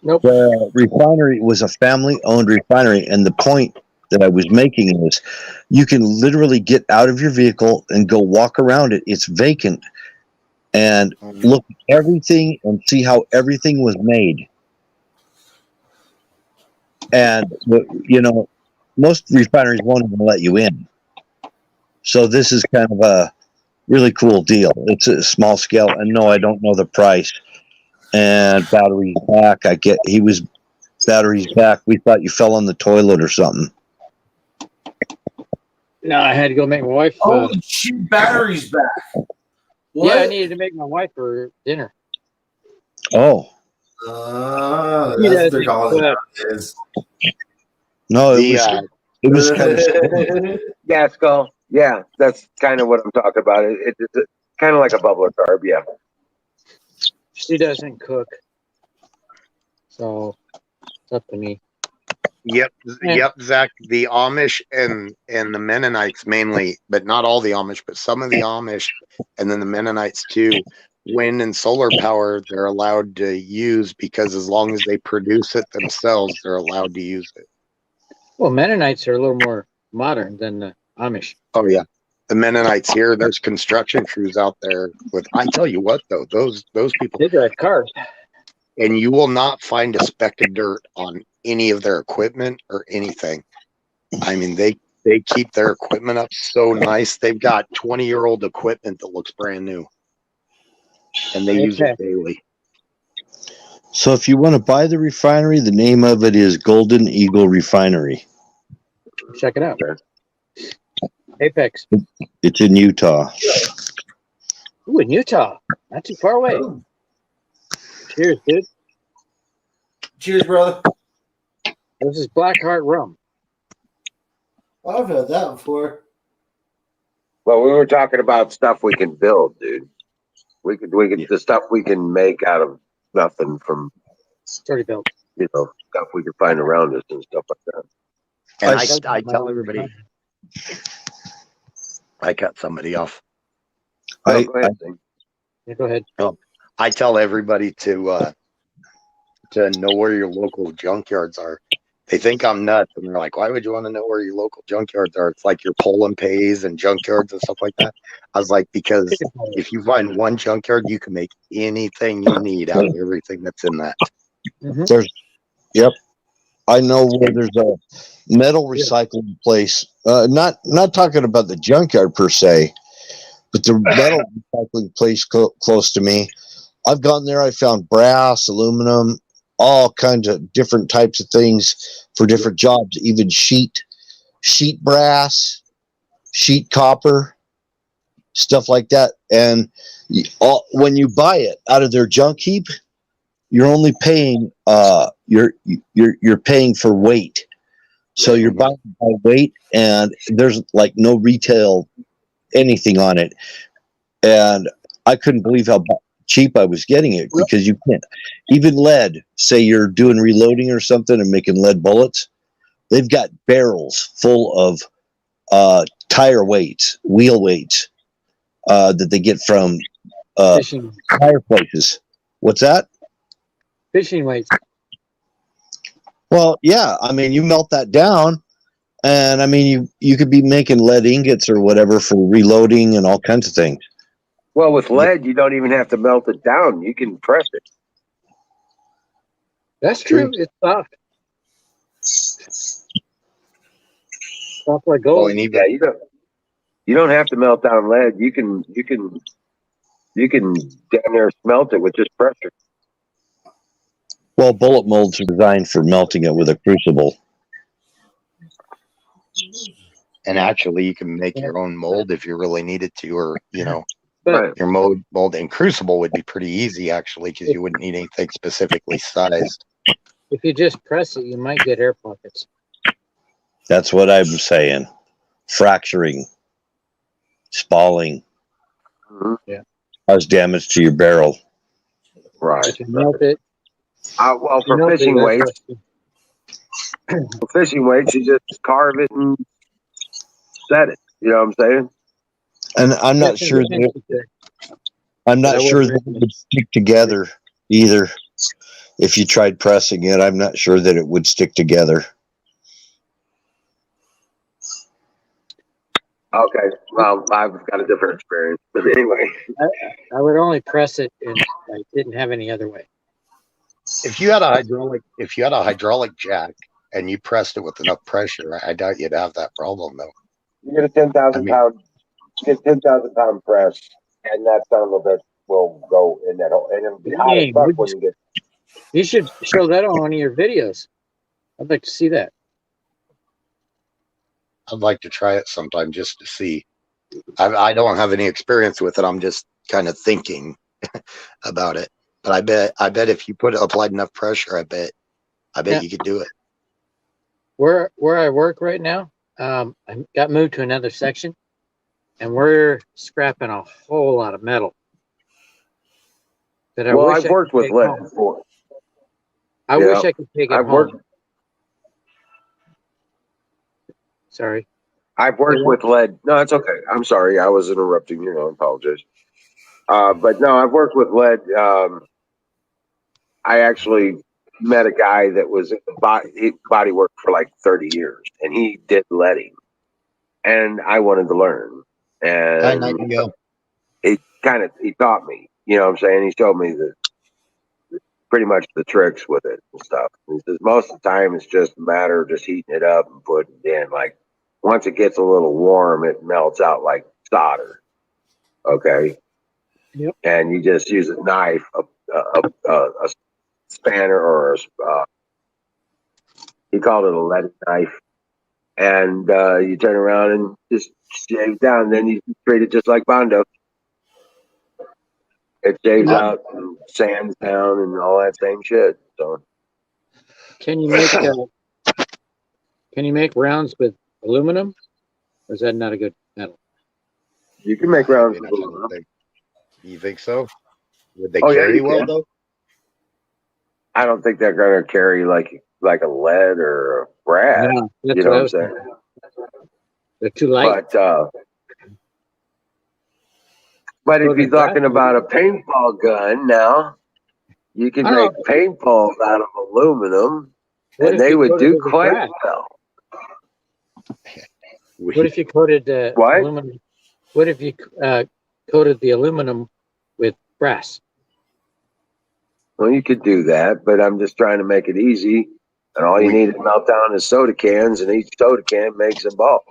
the refinery was a family-owned refinery, and the point that I was making is you can literally get out of your vehicle and go walk around it. It's vacant, and look at everything and see how everything was made. And, most refineries won't even let you in. So this is kind of a really cool deal. It's a small scale, and no, I don't know the price. And batteries back. Batteries back. We thought you fell on the toilet or something. No, I had to go make my wife. Holy shit, batteries back. What? Yeah, I needed to make my wife for dinner. Oh. That's what they're calling it. No, it was kind of. Yeah, Skull. Yeah, that's kind of what I'm talking about. It's kind of like a bubbler carb, yeah. She doesn't cook, so it's up to me. Yep, Zach. The Amish and the Mennonites mainly, but not all the Amish, but some of the Amish, and then the Mennonites too. Wind and solar power they're allowed to use because as long as they produce it themselves, they're allowed to use it. Well, Mennonites are a little more modern than the Amish. Oh yeah, the Mennonites here. There's construction crews out there with. I tell you what, though, those people they drive cars, and you will not find a speck of dirt on any of their equipment or anything. I mean, they keep their equipment up so nice. They've got 20-year-old equipment that looks brand new, and they use it daily. So if you want to buy the refinery, the name of it is Golden Eagle Refinery. Check it out. Apex. It's in Utah. Ooh, in Utah. Not too far away. Ooh. Cheers, dude. Cheers, brother. This is Blackheart rum. I've had that before. Well, we were talking about stuff we can build, dude. We could the stuff we can make out of nothing from it's already built. Stuff we can find around us and stuff like that. And I tell everybody, I cut somebody off. Go ahead. Go ahead. I tell everybody to know where your local junkyards are. They think I'm nuts, and they're like, "Why would you want to know where your local junkyards are?" It's like your Poland pays and junkyards and stuff like that. I was like, because if you find one junkyard, you can make anything you need out of everything that's in that. Mm-hmm. I know where there's a metal recycling place. Not talking about the junkyard per se, but the metal recycling place close to me. I've gone there. I found brass, aluminum, all kinds of different types of things for different jobs, even sheet brass, sheet copper, stuff like that. And when you buy it out of their junk heap, you're only paying you're paying for weight. So you're buying by weight, and there's like no retail anything on it. And I couldn't believe how cheap I was getting it, because you can't even lead. Say you're doing reloading or something and making lead bullets, they've got barrels full of tire weights, wheel weights that they get from Fishing, tire places. What's that? fishing weights. Well, yeah. I mean, you melt that down, and I mean, you could be making lead ingots or whatever for reloading and all kinds of things. Well, with lead, you don't even have to melt it down. You can press it. That's true. It's soft. Soft like gold. Well, and even, Yeah, you don't have to melt down lead. You can damn near smelt it with just pressure. Well, bullet molds are designed for melting it with a crucible. and actually, you can make your own mold if you really needed to, or Right. your mold and crucible would be pretty easy actually, because you wouldn't need anything specifically sized. If you just press it, you might get air pockets. That's what I'm saying. Fracturing, spalling, Mhm. cause damage to your barrel. Right. If you melt it, Well, you for melt it, fishing that's weights, you just carve it and set it. You know what I'm saying? And I'm not sure that it would stick together either. If you tried pressing it, I'm not sure that it would stick together. Okay. Well, I've got a different experience, but anyway. I would only press it, and I didn't have any other way. If you had a hydraulic jack and you pressed it with enough pressure, I doubt you'd have that problem though. You get a 10,000 pound press, and that son of a bitch will go in that hole, and it'll be hot as Dang, fuck when you get. You should show that on one of your videos. I'd like to see that. I'd like to try it sometime just to see. I don't have any experience with it. I'm just kind of thinking about it. But I bet if you applied enough pressure, I bet you could do it. Where I work right now, I got moved to another section, and we're scrapping a whole lot of metal. That I Well, wish I've I worked could with take lead home. before. I Yeah. wish I could take it I've home. worked. Sorry. I've worked with lead. No, it's okay. I'm sorry. I was interrupting you. I apologize. But no, I've worked with lead. I actually met a guy that was in the body work for like 30 years, and he did leading, and I wanted to learn. And he taught me. You know what I'm saying? He showed me pretty much the tricks with it and stuff. He says most of the time it's just a matter of just heating it up and putting it in. Like once it gets a little warm, it melts out like solder. Okay. Yep. And you just use a knife, a spanner, or he called it a lead knife, and you turn around and just shave down. And then you treat it just like Bondo. It shaves out and sands down and all that same shit. So Can you make rounds with aluminum, or is that not a good metal? you can make rounds with aluminum. You think so? Would they Oh, yeah, carry you well can. though? I don't think they're gonna carry like a lead or a brass. No, that's You know what I what I'm was saying? thinking. They're too light. But if So you're the brass talking about a paintball gun now, you can make paintballs out of aluminum, What and if they you would coated it do with quite brass? well. What if you coated What? aluminum? What if you coated the aluminum with brass? Well, you could do that, but I'm just trying to make it easy. And all you need to melt down is soda cans, and each soda can makes a ball.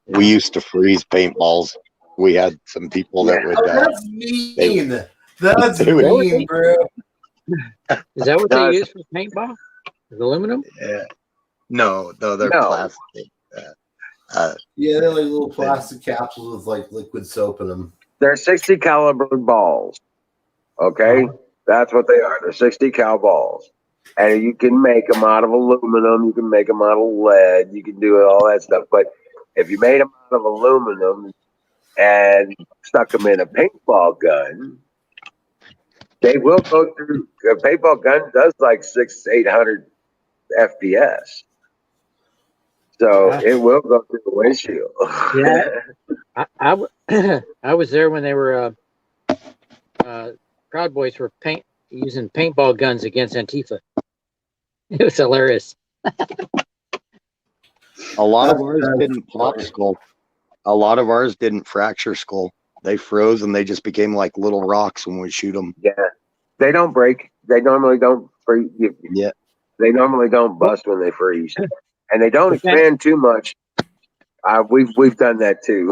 We used to freeze paintballs. We had some people that would. That's mean. They would- That's mean, bro. Is that what No, they use for paintball? Is aluminum? Yeah. No, they're No. plastic. Yeah, they're like little plastic capsules with like liquid soap in them. They're 60 caliber balls. Okay, that's what they are. They're 60 cal balls, and you can make them out of aluminum. You can make them out of lead. You can do all that stuff. But if you made them out of aluminum and stuck them in a paintball gun, they will go through. A paintball gun does like 600-800 FPS, so it will go through the windshield. Yeah. I was there when they were Proud Boys were using paintball guns against Antifa. It was hilarious. A lot of ours didn't pop skull. A lot of ours didn't fracture skull. They froze and they just became like little rocks when we shoot them. Yeah, they don't break. They normally don't freeze. Yeah, they normally don't bust when they freeze, and they don't expand too much. We've done that too.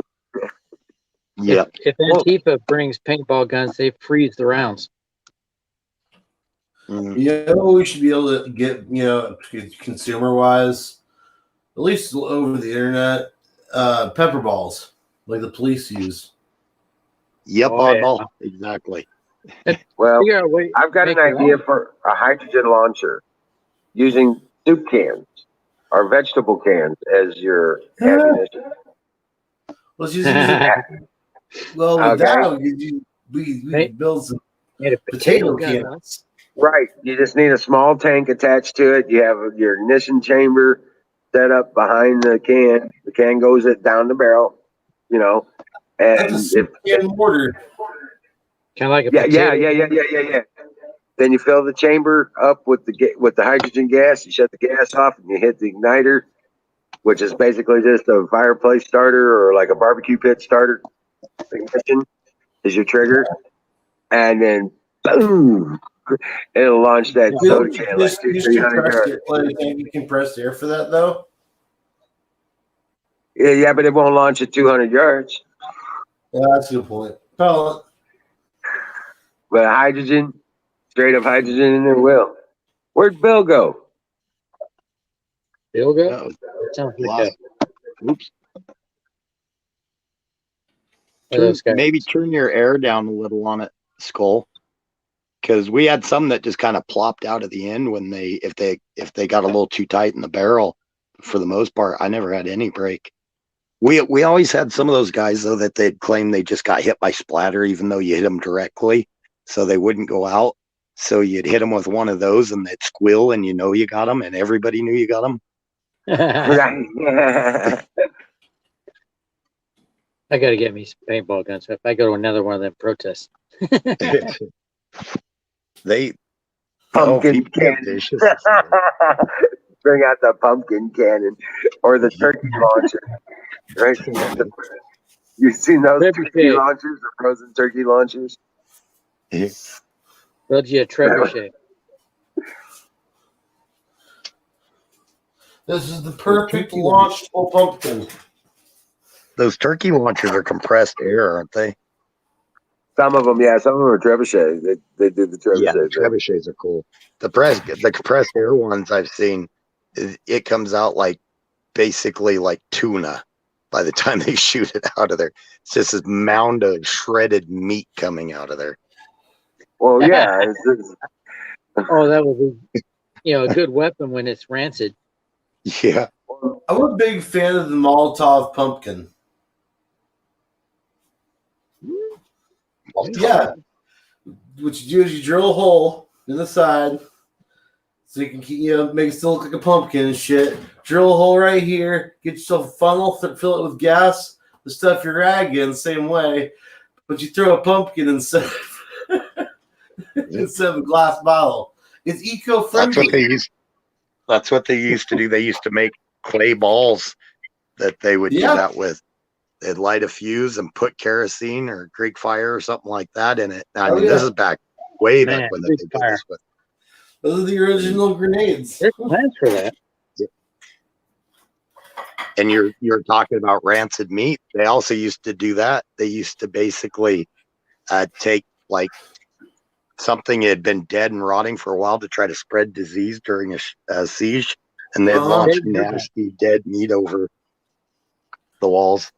Yeah. If Antifa brings paintball guns, they freeze the rounds. You know what we should be able to get, you know, consumer wise, at least over the internet, pepper balls like the police use. Yep, oddball. Exactly. Well, I've got an idea for a hydrogen launcher using soup cans or vegetable cans as your ammunition. Let's use it. Well, with that, we build some potato cans. Right. You just need a small tank attached to it. You have your ignition chamber set up behind the can. The can goes down the barrel, you know. And can mortar. Kind of like a yeah. Then you fill the chamber up with the hydrogen gas. You shut the gas off and you hit the igniter, which is basically just a fireplace starter or like a barbecue pit starter. Ignition is your trigger, and then boom, it'll launch that soda can like 300 yards. You can press air for that though. Yeah, but it won't launch at 200 yards. Yeah, that's a good point. Pellet. But hydrogen, straight up hydrogen in there will. Where'd Bill go? Bill go? Sounds like oops. Maybe turn your air down a little on it, Skull, because we had some that just kind of plopped out at the end when if they got a little too tight in the barrel. For the most part, I never had any break. We always had some of those guys though that they'd claim they just got hit by splatter, even though you hit them directly, so they wouldn't go out. So you'd hit them with one of those, and they'd squeal, and you know you got them, and everybody knew you got them. I got to get me some paintball guns. If I go to another one of them protests, pumpkin cannon. Bring out the pumpkin cannon or the turkey launcher. Right? You've seen those turkey launchers, the frozen turkey launchers? Build you a trebuchet. This is the perfect launchable pumpkin. Those turkey launchers are compressed air, aren't they? Some of them, yeah. Some of them are trebuchets. They do the trebuchets. Yeah, the trebuchets are cool. The compressed air ones I've seen, it comes out like basically like tuna by the time they shoot it out of there. It's just this mound of shredded meat coming out of there. Well, yeah. Oh, that would be, a good weapon when it's rancid. Yeah. I'm a big fan of the Molotov pumpkin. Yeah. What you do is you drill a hole in the side so you can keep, make it still look like a pumpkin and shit. Drill a hole right here, get yourself a funnel, fill it with gas, the stuff your rag in, same way, but you throw a pumpkin instead of a glass bottle. It's eco-friendly. That's what they used to do. They used to make clay balls that they would do that with. They'd light a fuse and put kerosene or Greek fire or something like that in it. I mean, this is way back when they did this with. Those are the original grenades. There's plans for that. And you're talking about rancid meat. They also used to do that. They used to basically take like something had been dead and rotting for a while to try to spread disease during a siege, and they'd launch nasty dead meat over the walls.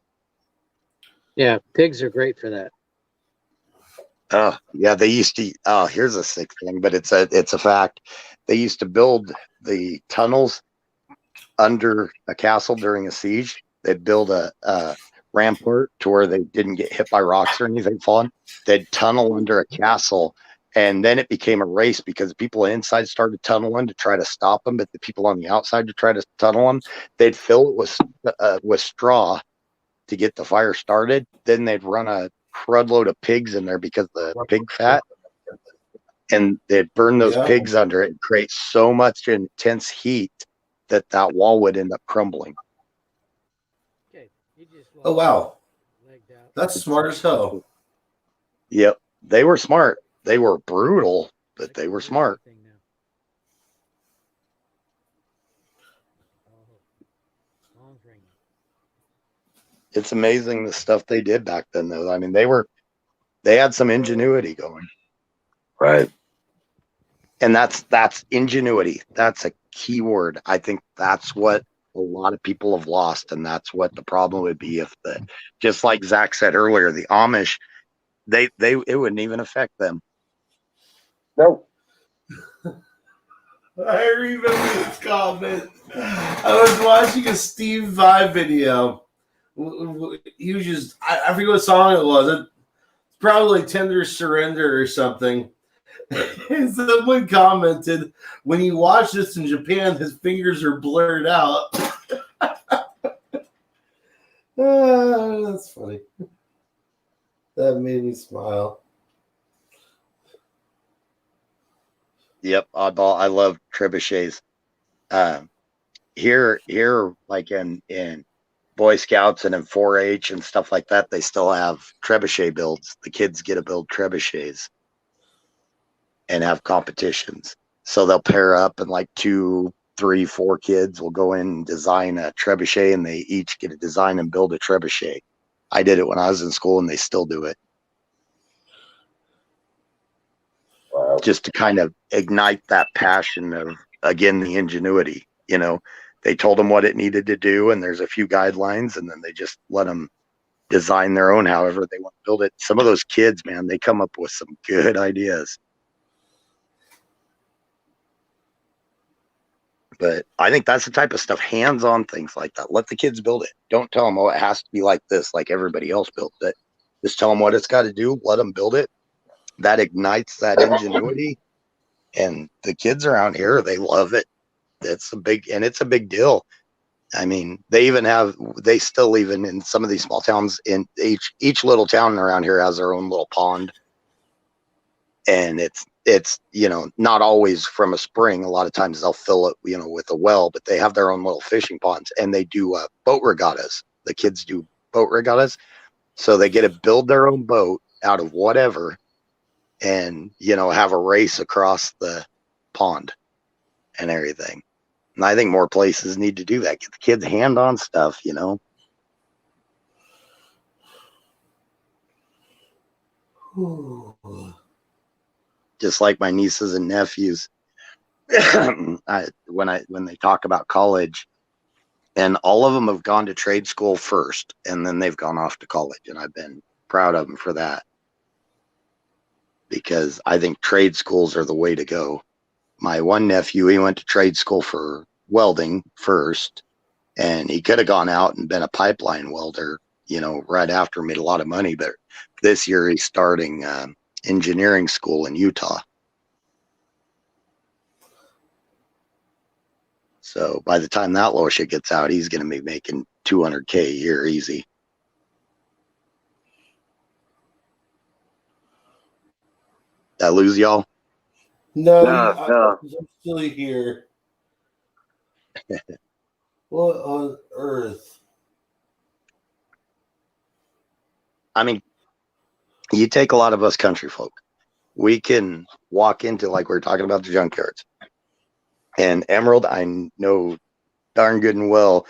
Yeah, pigs are great for that. Yeah, they used to. Oh, here's a sick thing, but it's a fact. They used to build the tunnels under a castle during a siege. They'd build a rampart to where they didn't get hit by rocks or anything falling. They'd tunnel under a castle, and then it became a race because people inside started tunneling to try to stop them, but the people on the outside to try to tunnel them, they'd fill it with straw to get the fire started. Then they'd run a crud load of pigs in there because of the pig fat, and they'd burn those pigs under it and create so much intense heat that wall would end up crumbling. Oh wow, that's smart as hell. Yep, they were smart. They were brutal, but they were smart. It's amazing the stuff they did back then, though. I mean, they had some ingenuity going. Right. And that's ingenuity. That's a key word. I think that's what a lot of people have lost, and that's what the problem would be if just like Zach said earlier, the Amish, it wouldn't even affect them. Nope. I remember this comment. I was watching a Steve Vai video. He was just, I forget what song it was. It's probably like Tender Surrender or something. And someone commented, when you watch this in Japan, his fingers are blurred out. That's funny. That made me smile. Yep, oddball. I love trebuchets. Here, like in Boy Scouts and in 4-H and stuff like that, they still have trebuchet builds. The kids get to build trebuchets and have competitions. So they'll pair up, and like 2, 3, 4 kids will go in and design a trebuchet, and they each get to design and build a trebuchet. I did it when I was in school, and they still do it. Wow. Just to kind of ignite that passion of, again, the ingenuity. You know, they told them what it needed to do, and there's a few guidelines, and then they just let them design their own however they want to build it. Some of those kids, man, they come up with some good ideas. But I think that's the type of stuff, hands-on things like that. Let the kids build it. Don't tell them, oh, it has to be like this, like everybody else built it. Just tell them what it's got to do. Let them build it. That ignites that ingenuity. And the kids around here, they love it. It's a big deal. I mean, they still even in some of these small towns, in each little town around here has their own little pond. And it's, you know, not always from a spring. A lot of times they'll fill it, you know, with a well, but they have their own little fishing ponds, and they do boat regattas. The kids do boat regattas. So they get to build their own boat out of whatever and, you know, have a race across the pond and everything. And I think more places need to do that. Get the kids hand-on stuff, you know. Just like my nieces and nephews, when they talk about college, and all of them have gone to trade school first, and then they've gone off to college, and I've been proud of them for that, because I think trade schools are the way to go. My one nephew, he went to trade school for welding first, and he could have gone out and been a pipeline welder, you know, right after, made a lot of money. But this year he's starting engineering school in Utah. So by the time that little shit gets out, he's going to be making $200K a year easy. Did I lose y'all? No, No. I'm still here. What on earth? I mean, you take a lot of us country folk. We can walk into, like we were talking about, the junkyards. And Emerald, I know darn good and well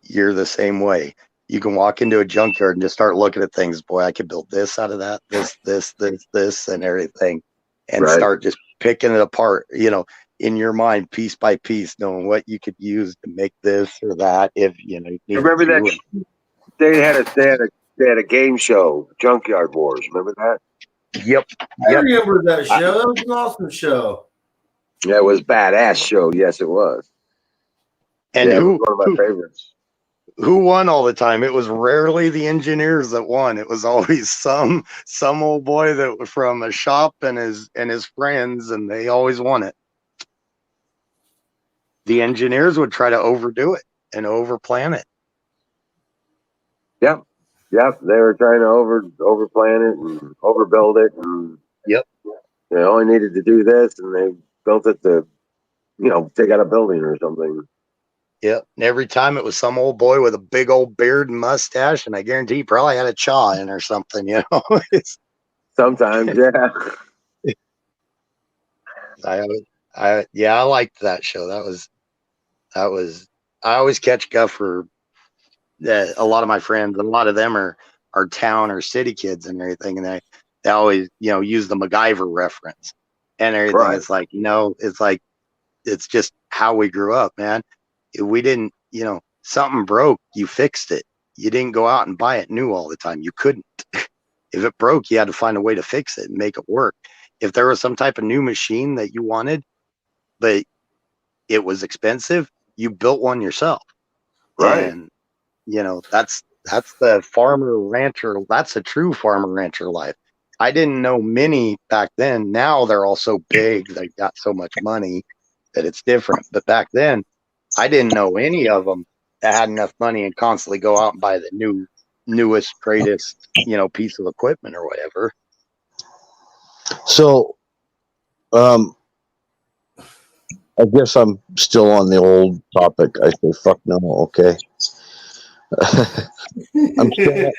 you're the same way. You can walk into a junkyard and just start looking at things. Boy, I could build this out of that, this, and everything. and Right. start just picking it apart, in your mind, piece by piece, knowing what you could use to make this or that. If you needed Remember to. that they had a game show, Junkyard Wars. Remember that? Yep. I remember that show. That was an awesome show. Yeah, it was a badass show. Yes, it was. And yeah, it who was one of my favorites. who won all the time? It was rarely the engineers that won. It was always some old boy that was from a shop and his friends, and they always won it. The engineers would try to overdo it and overplan it. Yep, they were trying to overplan it and overbuild it, and Yep. they only needed to do this, and they built it to, take out a building or something. Yep. And every time it was some old boy with a big old beard and mustache, and I guarantee he probably had a chaw in or something, Sometimes, yeah. I liked that show. That was I always catch guff for a lot of my friends, and a lot of them are town or city kids and everything, and they always use the MacGyver reference and everything. Right. It's like, it's just how we grew up, man. We didn't, something broke, you fixed it. You didn't go out and buy it new all the time. You couldn't. If it broke, you had to find a way to fix it and make it work. If there was some type of new machine that you wanted, but it was expensive, you built one yourself. Right. And that's the farmer rancher. That's a true farmer rancher life. I didn't know many back then. Now they're all so big. They got so much money that it's different. But back then, I didn't know any of them that had enough money and constantly go out and buy the newest, greatest, piece of equipment or whatever. So, I guess I'm still on the old topic. I say, fuck no, okay. I'm still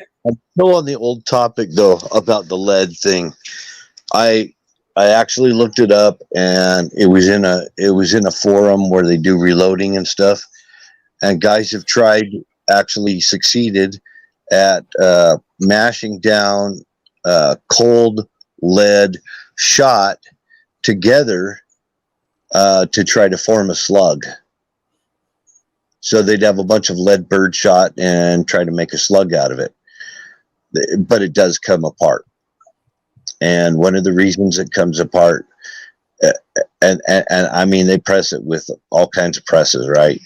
on the old topic though about the lead thing. I actually looked it up, and it was in a forum where they do reloading and stuff, and guys have actually succeeded at mashing down cold lead shot together to try to form a slug. So they'd have a bunch of lead bird shot and try to make a slug out of it. But it does come apart. And one of the reasons it comes apart, and I mean, they press it with all kinds of presses, right?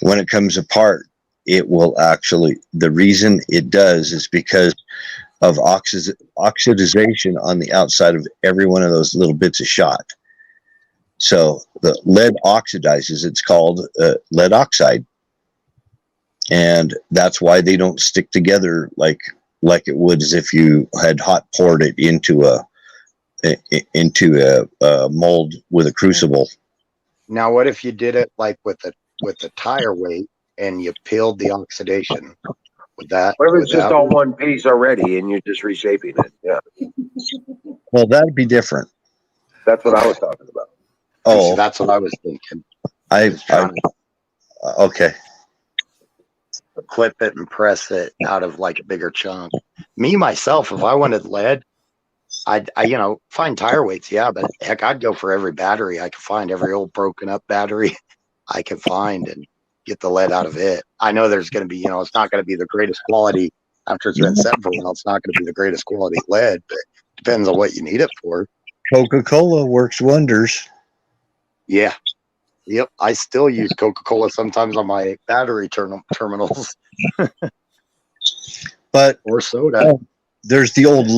When it comes apart, it will actually, the reason it does is because of oxidization on the outside of every one of those little bits of shot. So the lead oxidizes. It's called lead oxide, and that's why they don't stick together like it would as if you had hot poured it into a mold with a crucible. Now, what if you did it like with a tire weight and you peeled the oxidation? Would that? What if it's just all one piece already and you're just reshaping it? Yeah, Well, that'd be different. that's what I was talking about. Oh, that's what I was thinking. Okay. Clip it and press it out of like a bigger chunk. Me, myself, if I wanted lead, I'd find tire weights. Yeah, but heck, I'd go for every battery I could find, every old broken up battery I could find, and get the lead out of it. I know there's going to be, it's not going to be the greatest quality after it's been set for a while. It's not going to be the greatest quality lead, but it depends on what you need it for. Coca-Cola works wonders. Yeah. Yep. I still use Coca-Cola sometimes on my battery terminals. But or soda. There's the old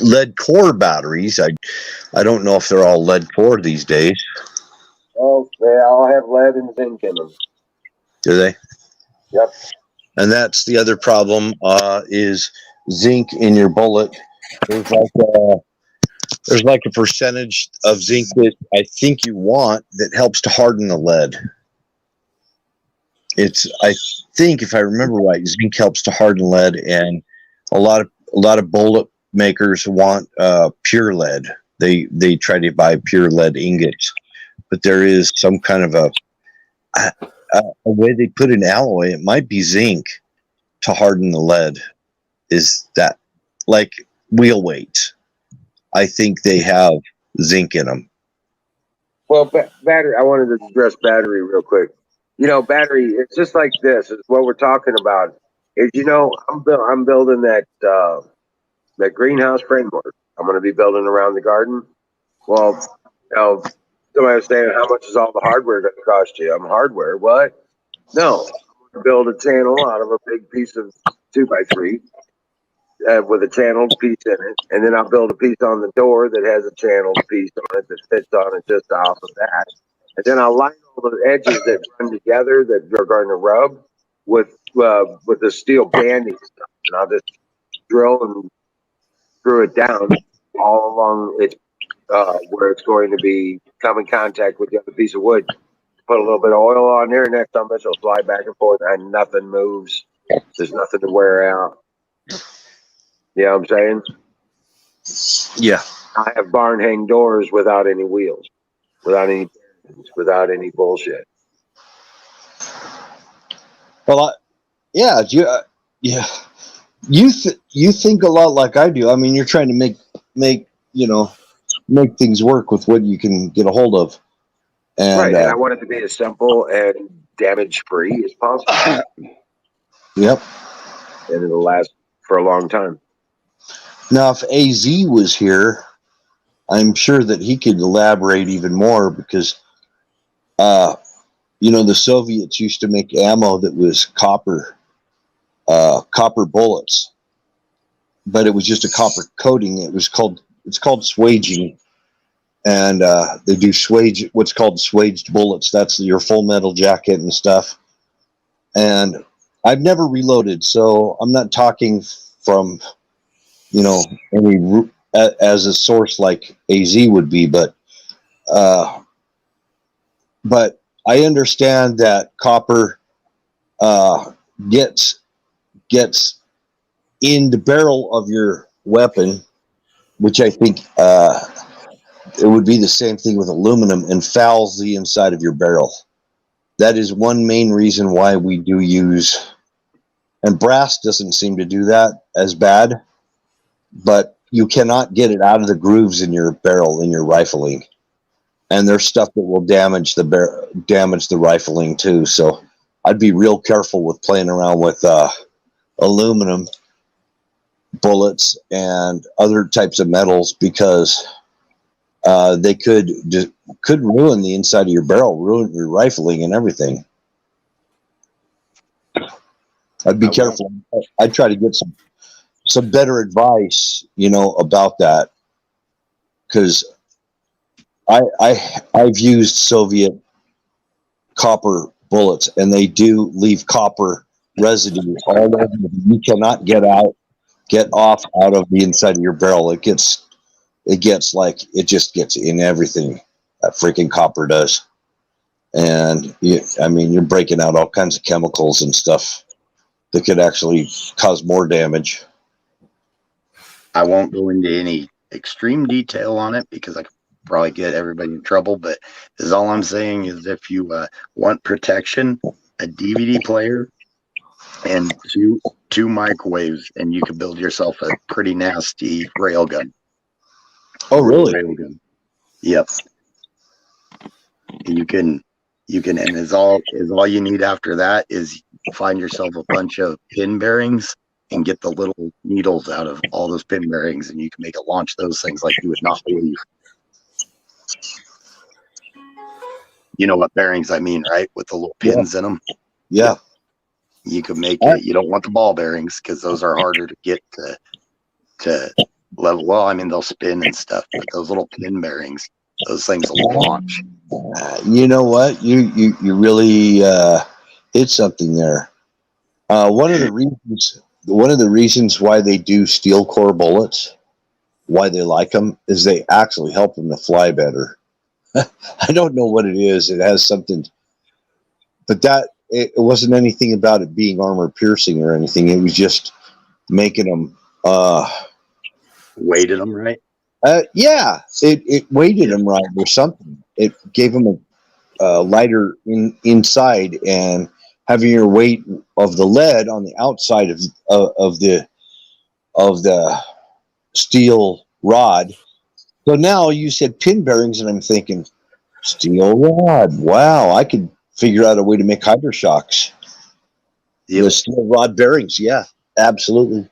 lead core batteries. I don't know if they're all lead core these days. Oh, they all have lead and zinc in them. Do they? Yep. And that's the other problem, is zinc in your bullet. There's like a percentage of zinc that I think you want that helps to harden the lead. I think if I remember right, zinc helps to harden lead, and a lot of bullet makers want pure lead. They try to buy pure lead ingots, but there is some kind of a way they put an alloy. It might be zinc to harden the lead. Is that like wheel weights? I think they have zinc in them. Well, battery. I wanted to address battery real quick. You know, battery. It's just like this. It's what we're talking about. Is I'm building that greenhouse framework. I'm going to be building around the garden. Well, somebody was saying, how much is all the hardware going to cost you? I'm hardware. What? No, I'm going to build a channel out of a big piece of 2x3 with a channeled piece in it, and then I'll build a piece on the door that has a channeled piece on it that fits on it just off of that, and then I'll line all the edges that run together that are going to rub with the steel banding stuff, and I'll just drill and screw it down all along it where it's going to be come in contact with the other piece of wood. Put a little bit of oil on there, and next time it'll slide back and forth, and nothing moves. There's nothing to wear out. You know what I'm saying? Yeah. I have barn hang doors without any wheels, without any bullshit. Well, yeah. You think a lot like I do. I mean, you're trying to make things work with what you can get a hold of. And, right, and I want it to be as simple and damage-free as possible. Yep. And it'll last for a long time. Now, if AZ was here, I'm sure that he could elaborate even more because, the Soviets used to make ammo that was copper bullets, but it was just a copper coating. It's called swaging. And they do what's called swaged bullets. That's your full metal jacket and stuff. And I've never reloaded, so I'm not talking from, any as a source like AZ would be, but I understand that copper gets in the barrel of your weapon, which I think it would be the same thing with aluminum, and fouls the inside of your barrel. That is one main reason why we do use, and brass doesn't seem to do that as bad, but you cannot get it out of the grooves in your barrel in your rifling. And there's stuff that will damage the rifling too. So I'd be real careful with playing around with aluminum bullets and other types of metals because they could ruin the inside of your barrel, ruin your rifling and everything. I'd be careful. I'd try to get some better advice, about that, because I've used Soviet copper bullets, and they do leave copper residue all over. You cannot get off out of the inside of your barrel. It just gets in everything. That freaking copper does. And you're breaking out all kinds of chemicals and stuff that could actually cause more damage. I won't go into any extreme detail on it because I could probably get everybody in trouble, but all I'm saying is if you want protection, a DVD player and two microwaves, and you can build yourself a pretty nasty railgun. Oh, really? Railgun. Yep. You can, and is all you need after that is find yourself a bunch of pin bearings and get the little needles out of all those pin bearings, and you can make it launch those things like you would not believe. You know what bearings I mean, right? With the little pins in them. Yeah. You could make it. You don't want the ball bearings because those are harder to get to level. Well, they'll spin and stuff, but those little pin bearings, those things will launch. You know what? You really hit something there. One of the reasons why they do steel core bullets, why they like them, is they actually help them to fly better. I don't know what it is. It has something, but it wasn't anything about it being armor piercing or anything. It was just making them weighted them right. Yeah, it weighted them right or something. It gave them a lighter inside, and having your weight of the lead on the outside of the steel rod So now you said pin bearings, and I'm thinking steel rod. Wow, I could figure out a way to make hydroshocks. Yep. The steel rod bearings, yeah, absolutely.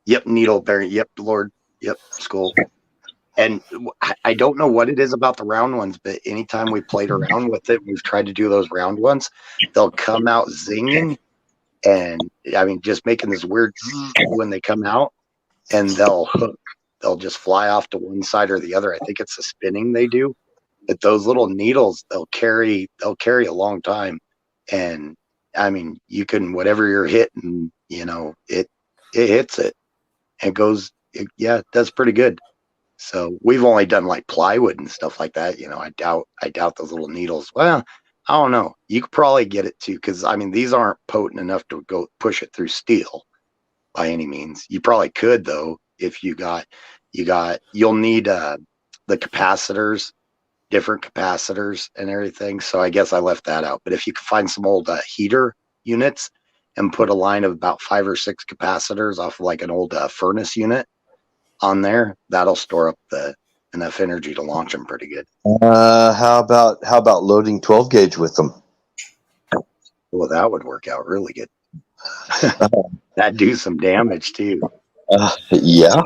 Yep, needle bearing. Yep, Lord. Yep, skull. And I don't know what it is about the round ones, but anytime we played around with it, we've tried to do those round ones, they'll come out zinging, and I mean, just making this weird when they come out, and they'll hook. They'll just fly off to one side or the other. I think it's the spinning they do, but those little needles, they'll carry a long time. And I mean, you can, whatever you're hitting, you know, it hits it and goes, yeah, that's pretty good. So we've only done like plywood and stuff like that. You know, I doubt those little needles. Well, I don't know. You could probably get it too, because I mean, these aren't potent enough to go push it through steel by any means. You probably could though, if you'll need the capacitors, different capacitors and everything. So I guess I left that out. But if you could find some old heater units and put a line of about 5 or 6 capacitors off of like an old furnace unit on there, that'll store up enough energy to launch them pretty good. How about loading 12 gauge with them? Well, that would work out really good. That'd do some damage too. Yeah.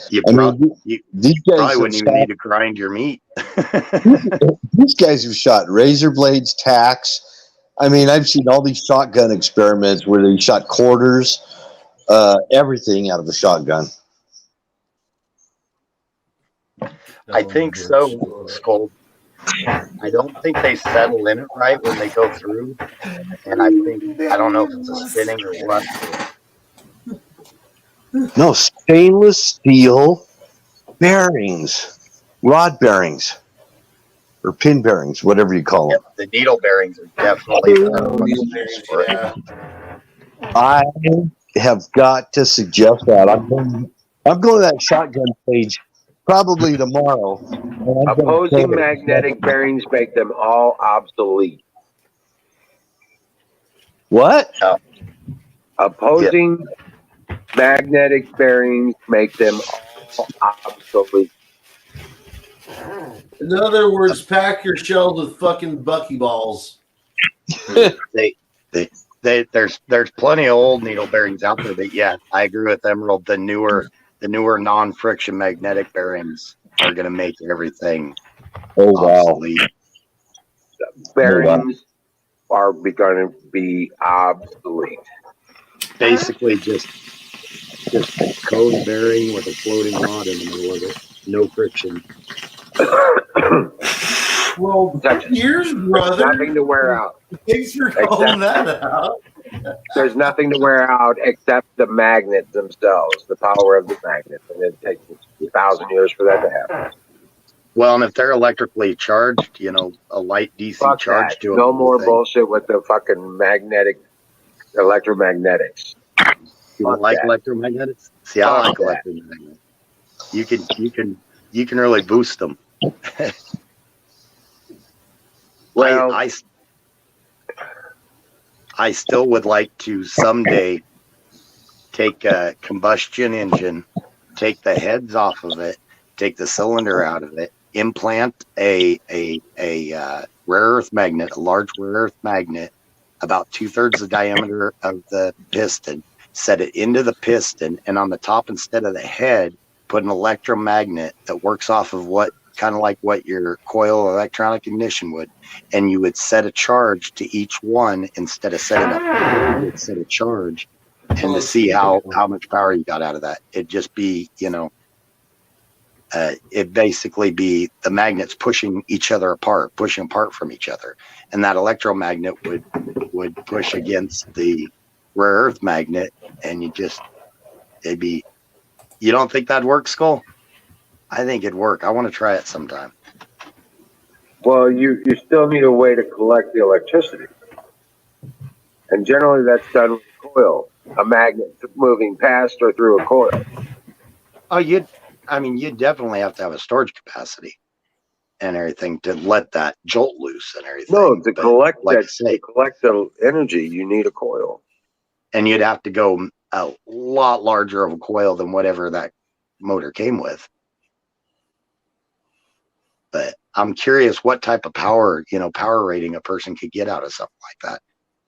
You I probably, mean, these guys probably have wouldn't even need to grind your meat. these guys have shot razor blades, tacks. I mean, I've seen all these shotgun experiments where they shot quarters, everything out of a shotgun. I think so, Skull. I don't think they settle in it right when they go through, and I don't know if it's a spinning or what. No, stainless steel bearings, rod bearings, or pin bearings, whatever you call them. Yep, the needle bearings are definitely I have got to suggest that. I'm going to that shotgun page probably tomorrow. Opposing magnetic bearings make them all obsolete. What? Opposing magnetic bearings make them all obsolete. In other words, pack your shells with fucking buckyballs. There's plenty of old needle bearings out there, but yeah, I agree with Emerald. The newer non-friction magnetic bearings are going to make everything obsolete. Bearings are going to be obsolete. Basically, just a cone bearing with a floating rod in the middle of it, no friction. Well, here's brother. There's nothing to wear out. Thanks for calling that out. There's nothing to wear out except the magnets themselves, the power of the magnets, and it takes 1,000 years for that to happen. Well, and if they're electrically charged, you know, a light DC Fuck charge that. to them. No more bullshit with the fucking electromagnetics. You don't like electromagnetics? See, I like electromagnetics. You can really boost them. Well, I still would like to someday take a combustion engine, take the heads off of it, take the cylinder out of it, implant a rare earth magnet, a large rare earth magnet, about 2/3 the diameter of the piston, set it into the piston, and on the top instead of the head, put an electromagnet that works off of what kind of like what your coil electronic ignition would, and you would set a charge to each one instead of setting up, you would set a charge, and to see how much power you got out of that. It'd just be, you know, it'd basically be the magnets pushing each other apart, pushing apart from each other, and that electromagnet would push against the rare earth magnet, and it'd be. You don't think that'd work, Skull? I think it'd work. I want to try it sometime. well, you still need a way to collect the electricity. And generally that's done with a coil, a magnet moving past or through a coil. Oh, you'd definitely have to have a storage capacity and everything to let that jolt loose and everything. No, to collect to collect the energy, you need a coil. And you'd have to go a lot larger of a coil than whatever that motor came with. But I'm curious what type of power rating a person could get out of something like that.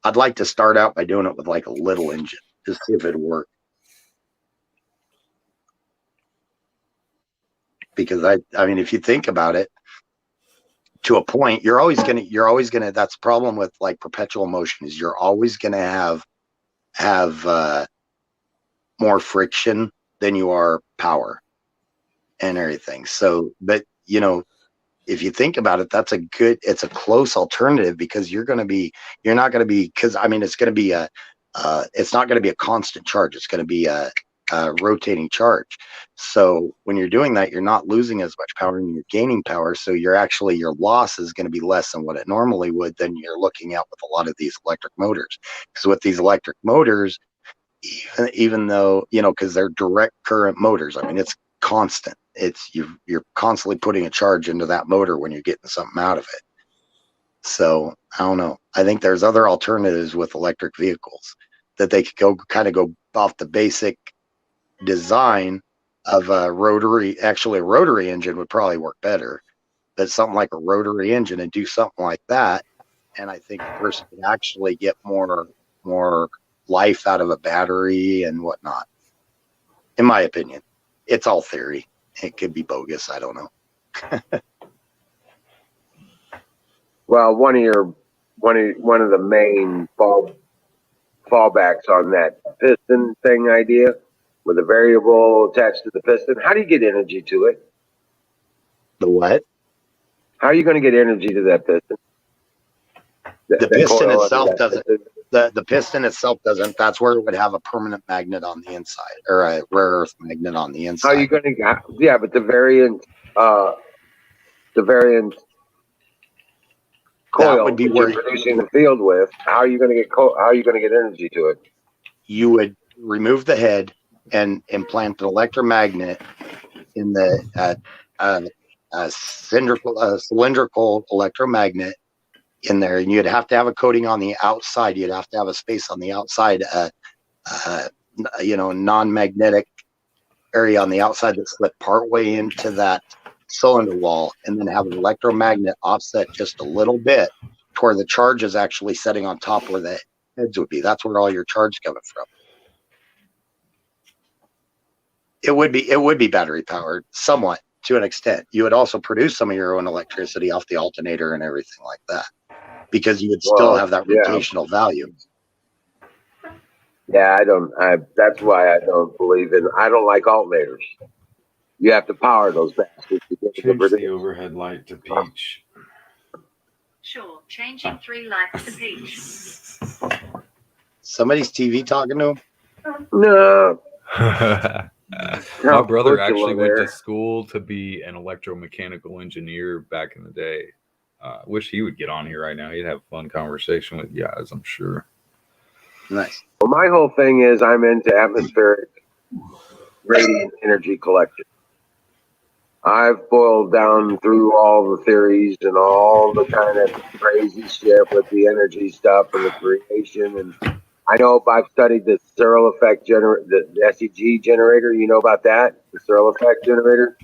I'd like to start out by doing it with like a little engine, just see if it'd work. Because I mean, if you think about it, to a point, you're always gonna. That's the problem with like perpetual motion, is you're always gonna have more friction than you are power and everything. So, but if you think about it, it's a close alternative, because you're not going to be, because I mean, it's going to be it's not going to be a constant charge. It's going to be a rotating charge. So when you're doing that, you're not losing as much power and you're gaining power. So your loss is going to be less than what it normally would than you're looking at with a lot of these electric motors. Because with these electric motors, even though, because they're direct current motors, I mean, it's constant. You're constantly putting a charge into that motor when you're getting something out of it. So I don't know. I think there's other alternatives with electric vehicles that they could go off the basic design of a rotary. Actually, a rotary engine would probably work better, but something like a rotary engine and do something like that. And I think a person could actually get more life out of a battery and whatnot. In my opinion, it's all theory. It could be bogus. I don't know. Well, one of the main fallbacks on that piston thing idea, with a variable attached to the piston. How do you get energy to it? The what? How are you going to get energy to that piston? The piston itself doesn't. The piston itself doesn't. That's where it would have a permanent magnet on the inside, or a rare earth magnet on the inside. How are you going to? Yeah, but the variant coil would be that where you're producing the field with. How are you going to get? How are you going to get energy to it? You would remove the head and implant an electromagnet in the cylindrical electromagnet in there, and you'd have to have a coating on the outside. You'd have to have a space on the outside, non-magnetic area on the outside that slipped partway into that cylinder wall, and then have an electromagnet offset just a little bit to where the charge is actually setting on top where the heads would be. That's where all your charge coming from. It would be battery powered somewhat to an extent. You would also produce some of your own electricity off the alternator and everything like that, because you would still have that rotational value. Yeah, that's why I don't believe in. I don't like alternators. You have to power those bastards to get Change the overhead light to peach. Sure, changing 3 lights to peach. Somebody's TV talking to him? No. My brother actually went to school to be an electromechanical engineer back in the day. Wish he would get on here right now. He'd have a fun conversation with you guys, I'm sure. Nice. Well, my whole thing is I'm into atmospheric radiant energy collection. I've boiled down through all the theories and all the kind of crazy shit with the energy stuff and the creation. And I know I've studied the Searle effect the SEG generator. You know about that? The Searle effect generator?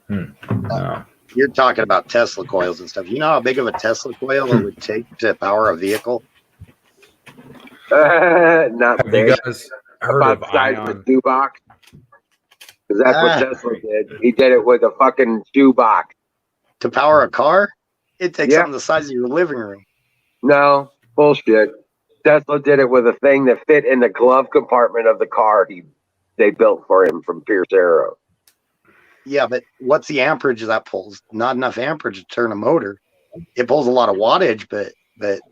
No. You're talking about Tesla coils and stuff. You know how big of a Tesla coil it would take to power a vehicle? Not Have big. you guys heard About of the size of ion? a shoebox. Because that's what Tesla did. He did it with a fucking shoebox. To power a car? It takes Yeah. something the size of your living room. No, bullshit. Tesla did it with a thing that fit in the glove compartment of the car they built for him from Pierce Arrow. Yeah, but what's the amperage that pulls? Not enough amperage to turn a motor. It pulls a lot of wattage, but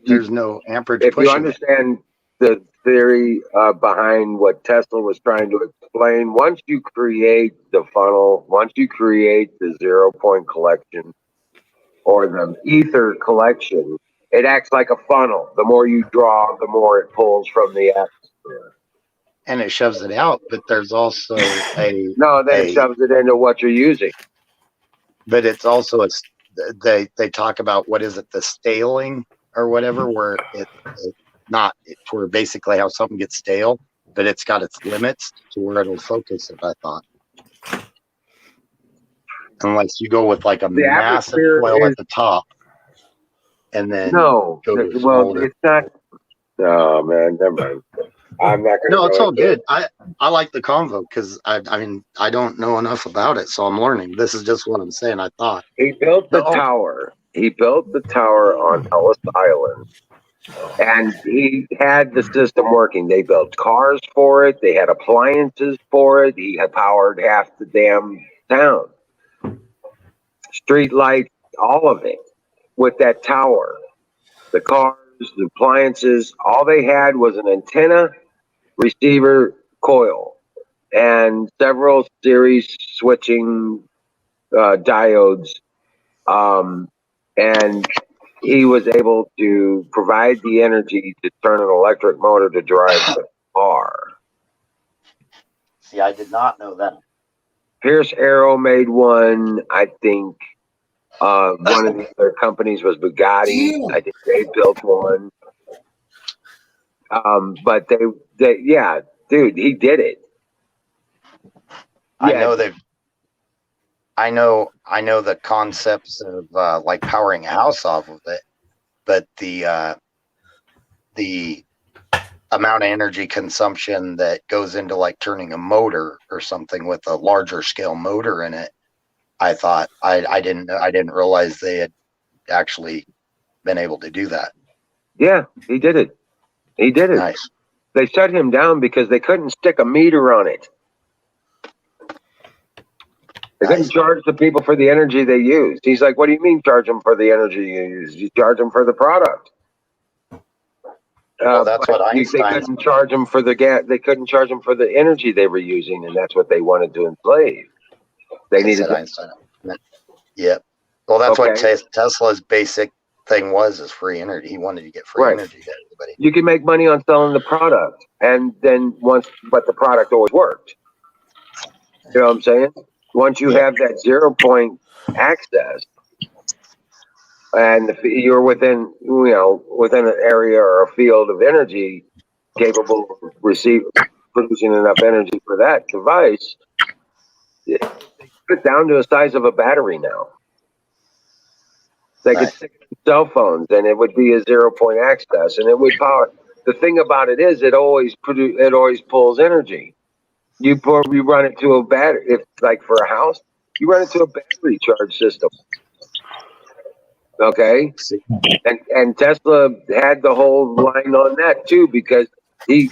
there's no amperage If pushing you understand the theory behind what Tesla was trying to explain, once you create the funnel, once you create the 0-point collection or the ether collection, it acts like a funnel. The more you draw, the more it pulls from the atmosphere. and it shoves it out, but there's also a it shoves it into what you're using. But it's also they talk about, what is it, the staling or whatever, where where basically how something gets stale, but it's got its limits to where it'll focus it. I thought unless you go with like a The massive atmosphere coil is at the top, and then no. go to a Well, smaller. it's not. Oh man, never mind. I'm not gonna. No, it's go all into good. it. I like the convo because I mean I don't know enough about it, so I'm learning. This is just what I'm saying. I thought He built the No. tower. He built the tower on Ellis Island, and he had the system working. They built cars for it. They had appliances for it. He had powered half the damn town. Street lights, all of it, with that tower. The cars, the appliances, all they had was an antenna, receiver, coil, and several series switching diodes. And he was able to provide the energy to turn an electric motor to drive the car. See, I did not know that. Pierce Arrow made one. I think one of the other companies was Bugatti. I think they built one. But they, yeah, dude, he did it. I Yeah. know they've. I know the concepts of like powering a house off of it, but the amount of energy consumption that goes into like turning a motor or something with a larger scale motor in it, I thought I didn't realize they had actually been able to do that. Yeah, he did it. He did it. Nice. They shut him down because they couldn't stick a meter on it. They couldn't charge the people for the energy they used. He's like, what do you mean charge them for the energy you use? You charge them for the product. Well, that's what They Einstein. couldn't charge them for the gas. They couldn't charge them for the energy they were using, and that's what they wanted to enslave. They needed. Einstein. Yep. Well, that's what Okay. Tesla's basic thing was, is free energy. He wanted to get free Right. energy to everybody. You can make money on selling the product, and then but the product always worked. You know what I'm saying? Once you have that 0 point access, and if you're within an area or a field of energy capable of producing enough energy for that device, they put it down to the size of a battery now. They could stick it in cell phones, and it would be a 0 point access, and it would power. The thing about it is, it always pulls energy. You run it to a battery. If like for a house, you run it to a battery charge system. Okay, and Tesla had the whole line on that too, because he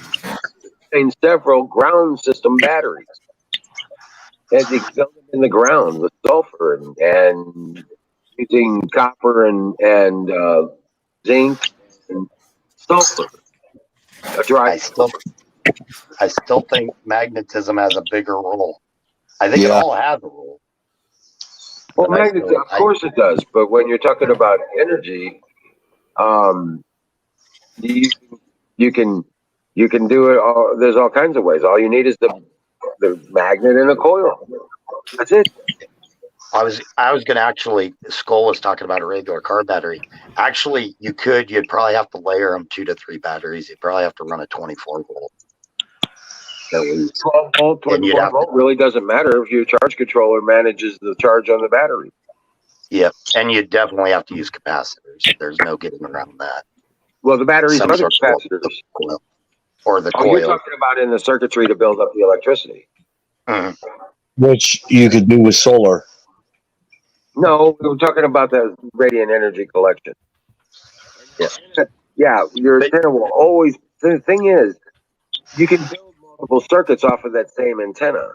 contained several ground system batteries, and he filled them in the ground with sulfur and using copper and zinc and sulfur. I still think magnetism has a bigger role. I think it all has a role. Well, magnetism, of course it does, but when you're talking about energy, you can do it. There's all kinds of ways. All you need is the magnet and a coil. That's it. I was going to actually. Skull was talking about a regular car battery. Actually, you'd probably have to layer them 2 to 3 batteries. You'd probably have to run a 24 volt. 12 volt, 24 volt really doesn't matter if your charge controller manages the charge on the battery. Yep, and you definitely have to use capacitors. There's no getting around that. Well, the batteries are the capacitors. Or the coil. You're talking about in the circuitry to build up the electricity. Which you could do with solar. No, we were talking about the radiant energy collection. Yeah, your antenna will always. The thing is, you can build multiple circuits off of that same antenna.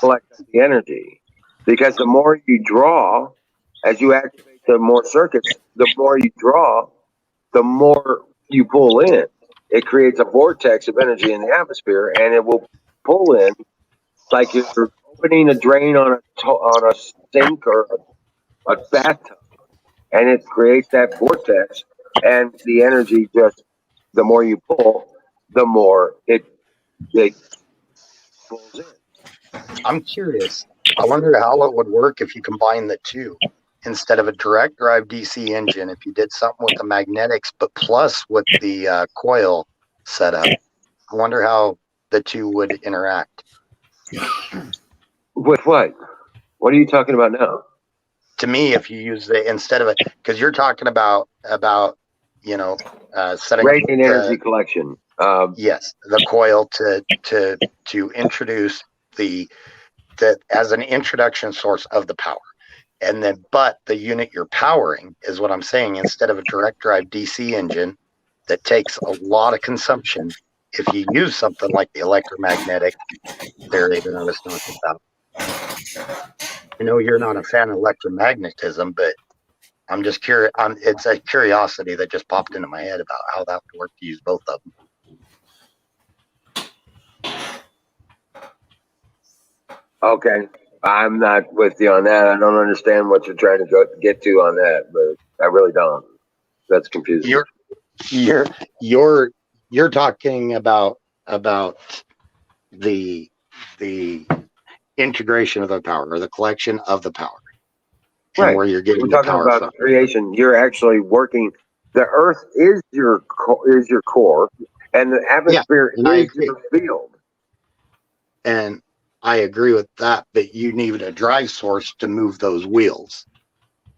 Collect the energy, because the more you draw, as you activate the more circuits, the more you draw, the more you pull in. It creates a vortex of energy in the atmosphere, and it will pull in like you're opening a drain on a sink or a bathtub, and it creates that vortex, and the energy the more you pull, the more it pulls in. I'm curious. I wonder how it would work if you combine the two. Instead of a direct drive DC engine, if you did something with the magnetics, but plus with the coil setup, I wonder how the two would interact. With what? What are you talking about now? To me, if you use the instead of it, because you're talking about setting up Radiant energy collection. Yes, the coil to introduce the as an introduction source of the power, and then but the unit you're powering is what I'm saying. Instead of a direct drive DC engine that takes a lot of consumption, if you use something like the electromagnetic theory that I was talking about. I know you're not a fan of electromagnetism, but I'm just curious. It's a curiosity that just popped into my head about how that would work to use both of them. Okay. I'm not with you on that. I don't understand what you're trying to get to on that, but I really don't. That's confusing. You're talking about the integration of the power or the collection of the power. Right. Where you're getting We're the talking power about from. creation. You're actually working. The Earth is your core, and the atmosphere is your field. And I agree with that, but you need a drive source to move those wheels,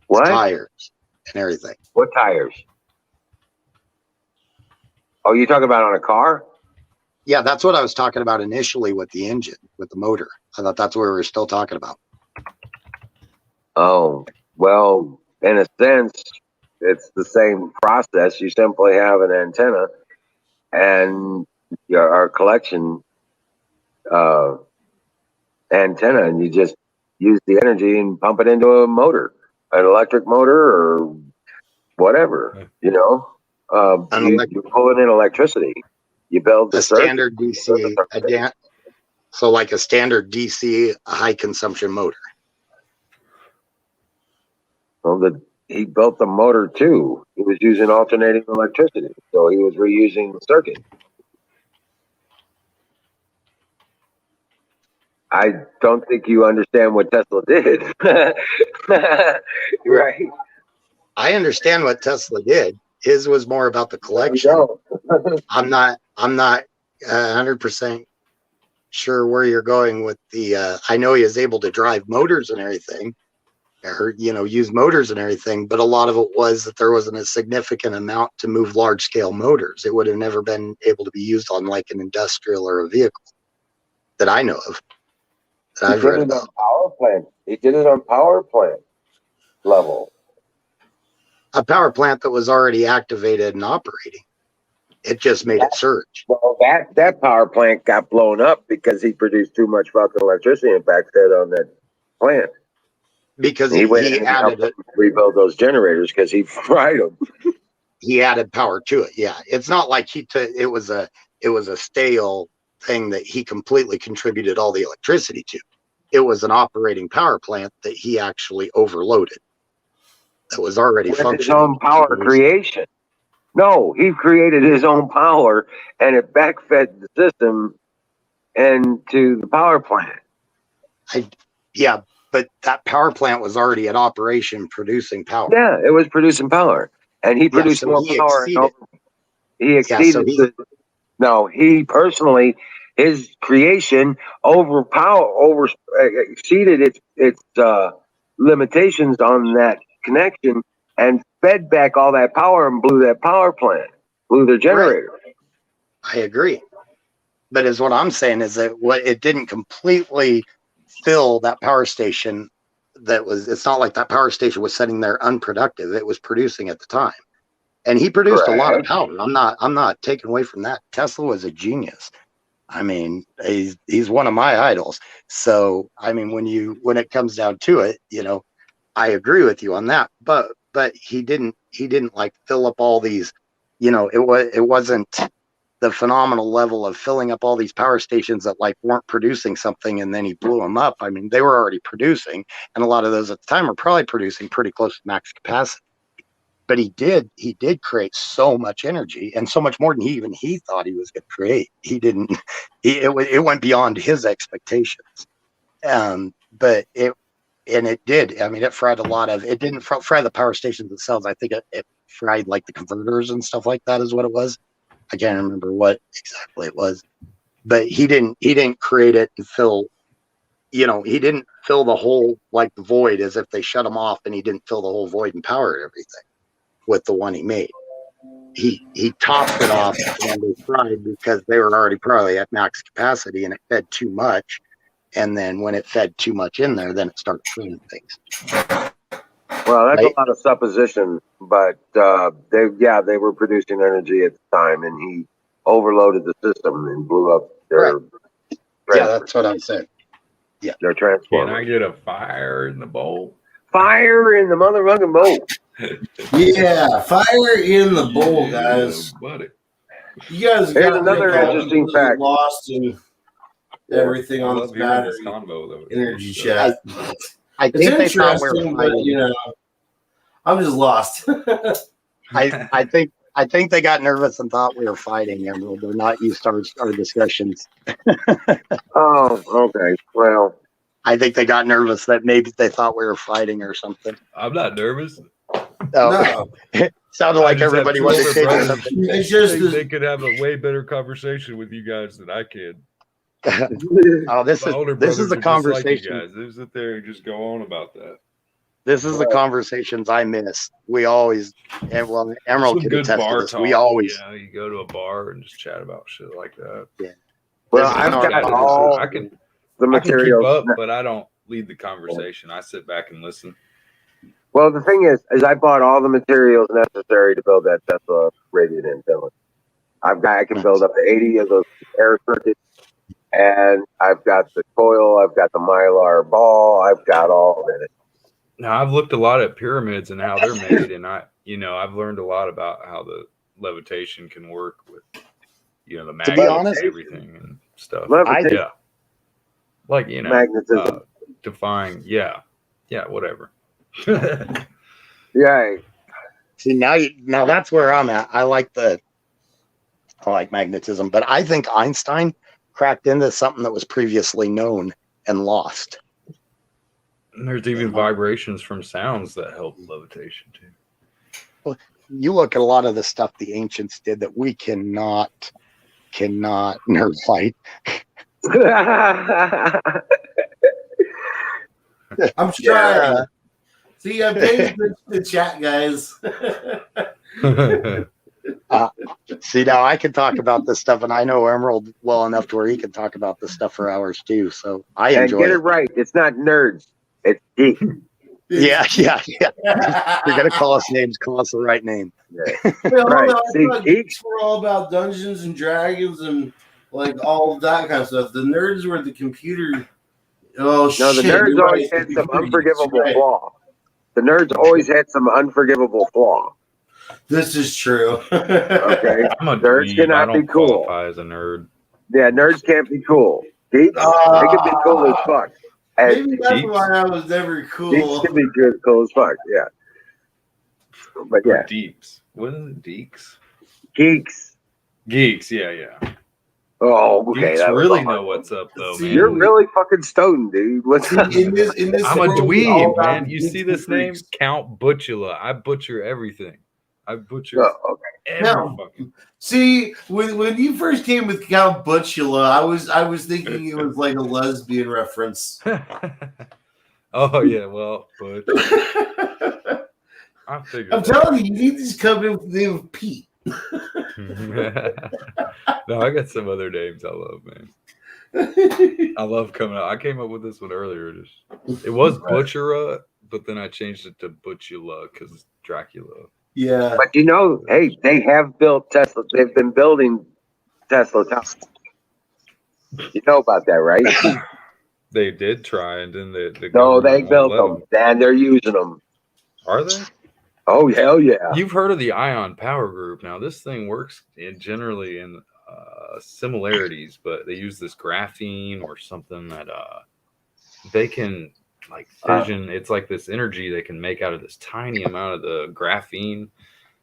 what tires, and everything. What tires? Oh, you talking about on a car? Yeah, that's what I was talking about initially with the engine, with the motor. I thought that's what we were still talking about. Oh, well, in a sense, it's the same process. You simply have an antenna and our collection antenna, and you just use the energy and pump it into a motor, an electric motor or whatever, you're pulling in electricity. You build the standard DC, so like a standard DC, a high consumption motor. Well, he built the motor too. He was using alternating electricity, so he was reusing the circuit. I don't think you understand what Tesla did. Right. I understand what Tesla did. His was more about the collection. I'm not 100% sure where you're going with the, I know he is able to drive motors and everything, or, use motors and everything, but a lot of it was that there wasn't a significant amount to move large scale motors. It would have never been able to be used on like an industrial or a vehicle that I know of. That I've read about. Power plant. He did it on power plant level. A power plant that was already activated and operating. It just made it surge. Well, that power plant got blown up because he produced too much fucking electricity and backfed on that plant. Because he added it, rebuild those generators because he fried them. He added power to it. Yeah, it's not like it was a stale thing that he completely contributed all the electricity to. It was an operating power plant that he actually overloaded. That was already functioning. His own power creation. No, he created his own power and it backfed the system and to the power plant. Yeah, but that power plant was already in operation producing power. Yeah, it was producing power. And he produced more power. He exceeded. No, he personally, his creation exceeded its limitations on that connection and fed back all that power and blew that power plant, blew their generator. Right. I agree. But as what I'm saying is that it didn't completely fill that power station. It's not like that power station was sitting there unproductive. It was producing at the time. And he produced a lot of power. I'm not taking away from that. Tesla was a genius. I mean, he's one of my idols. So, I mean, when it comes down to it, I agree with you on that. But he didn't like fill up all these, it wasn't the phenomenal level of filling up all these power stations that like weren't producing something and then he blew them up. I mean, they were already producing, and a lot of those at the time were probably producing pretty close to max capacity. But he did create so much energy and so much more than he thought he was going to create. It went beyond his expectations. But it did. I mean, it fried a lot of, it didn't fry the power stations themselves. I think it fried like the converters and stuff like that is what it was. I can't remember what exactly it was, but he didn't create it and fill you know, he didn't fill the whole, like the void, as if they shut him off and he didn't fill the whole void and power everything with the one he made. He topped it off and they tried because they were already probably at max capacity and it fed too much. And then when it fed too much in there, then it started cleaning things. Well, that's Right. a lot of supposition, but they were producing energy at the time, and he overloaded the system and blew up their. Yeah, that's what I'm saying. Yeah, their Can transformer. I get a fire in the bowl? Fire in the motherfucking boat. Yeah, fire in the bowl, guys. Buddy. You guys Here's got another me all interesting completely fact. lost in everything I on love this hearing this battery convo though. energy So- chat. I It's think they thought we were interesting, but fighting. I'm just lost. I think they got nervous and thought we were fighting, Emerald. They're not used to our discussions. Oh, okay. Well, I think they got nervous that maybe they thought we were fighting or something. I'm not nervous. Oh, it sounded like everybody wanted to say something. It's just they could have a way better conversation with you guys than I can. Oh, this My older is the brothers are just like you conversation. guys. They sit there and just go on about that. This is the conversations I miss. We always, and well, Emerald Some can good attest to bar this. talk. We always, Yeah, you go to a bar and just chat about shit like that. yeah. well, This is I've our got conversation. all I can the I can keep materials. up, but I don't lead the conversation. I sit back and listen. Well, the thing is I bought all the materials necessary to build that Tesla radiant antenna. I can build up to 80 of those air circuits, and I've got the coil, I've got the Mylar ball, I've got all of it. Now I've looked a lot at pyramids and how they're made, and I've learned a lot about how the levitation can work with, the To be magnet honest, and everything and stuff. Levitation. Yeah, like Magnetism. defying. Yeah, whatever. Yeah. See, now that's where I'm at. I like magnetism, but I think Einstein cracked into something that was previously known and lost. And there's even vibrations from sounds that help levitation too. You look at a lot of the stuff the ancients did that we cannot nerd fight. I'm trying. See, I'm paying attention to chat, guys. See, now I can talk about this stuff, and I know Emerald well enough to where he can talk about this stuff for hours too. So I And enjoy get it it. right. It's not nerds. It's geeks. Yeah. You're gonna call us names. Call us the right name. Yeah. Well, Right. I See, thought geeks were all about Dungeons and Dragons and like all of that kind of stuff. The nerds were the computer. Oh No, the shit! nerds you're always right. had some Computer geeks, unforgivable right. flaw. The nerds always had some unforgivable flaw. This is true. Okay. I'm a Nerds dweeb. I cannot don't be cool. qualify as a nerd. Yeah, nerds can't be cool. Geeks, they can be cool as fuck. And Maybe that's Geeks? why I was never geeks cool. can be good, cool as fuck. Yeah. But Or yeah, deeps. What is it? Deeks? geeks. Geeks. Yeah. Oh, okay. Geeks that was really hard. know what's up though, See, man. You're really fucking stoned, dude. What's up? in this I'm a world, it's all dweeb, about man. You geeks see and this name? freaks. Count Butchula. I butcher everything. I butcher Oh, okay. every Now, fucking. See, when you first came with Count Butchula, I was thinking it was like a lesbian reference. Oh yeah, well, but I figured. I'm telling you, you need to come in with the name of Pete. No, I got some other names I love, man. I love coming out. I came up with this one earlier. It was Butchera, but then I changed it to Butchula because it's Dracula. Yeah. But hey, they have built Tesla. They've been building Tesla towers. You know about that, right? They did try, and then the No, they government built won't let them, and they're using them. Are they? Oh, hell yeah. You've heard of the Ion Power Group. Now, this thing works generally in similarities, but they use this graphene or something that they can like fission. It's like this energy they can make out of this tiny amount of the graphene.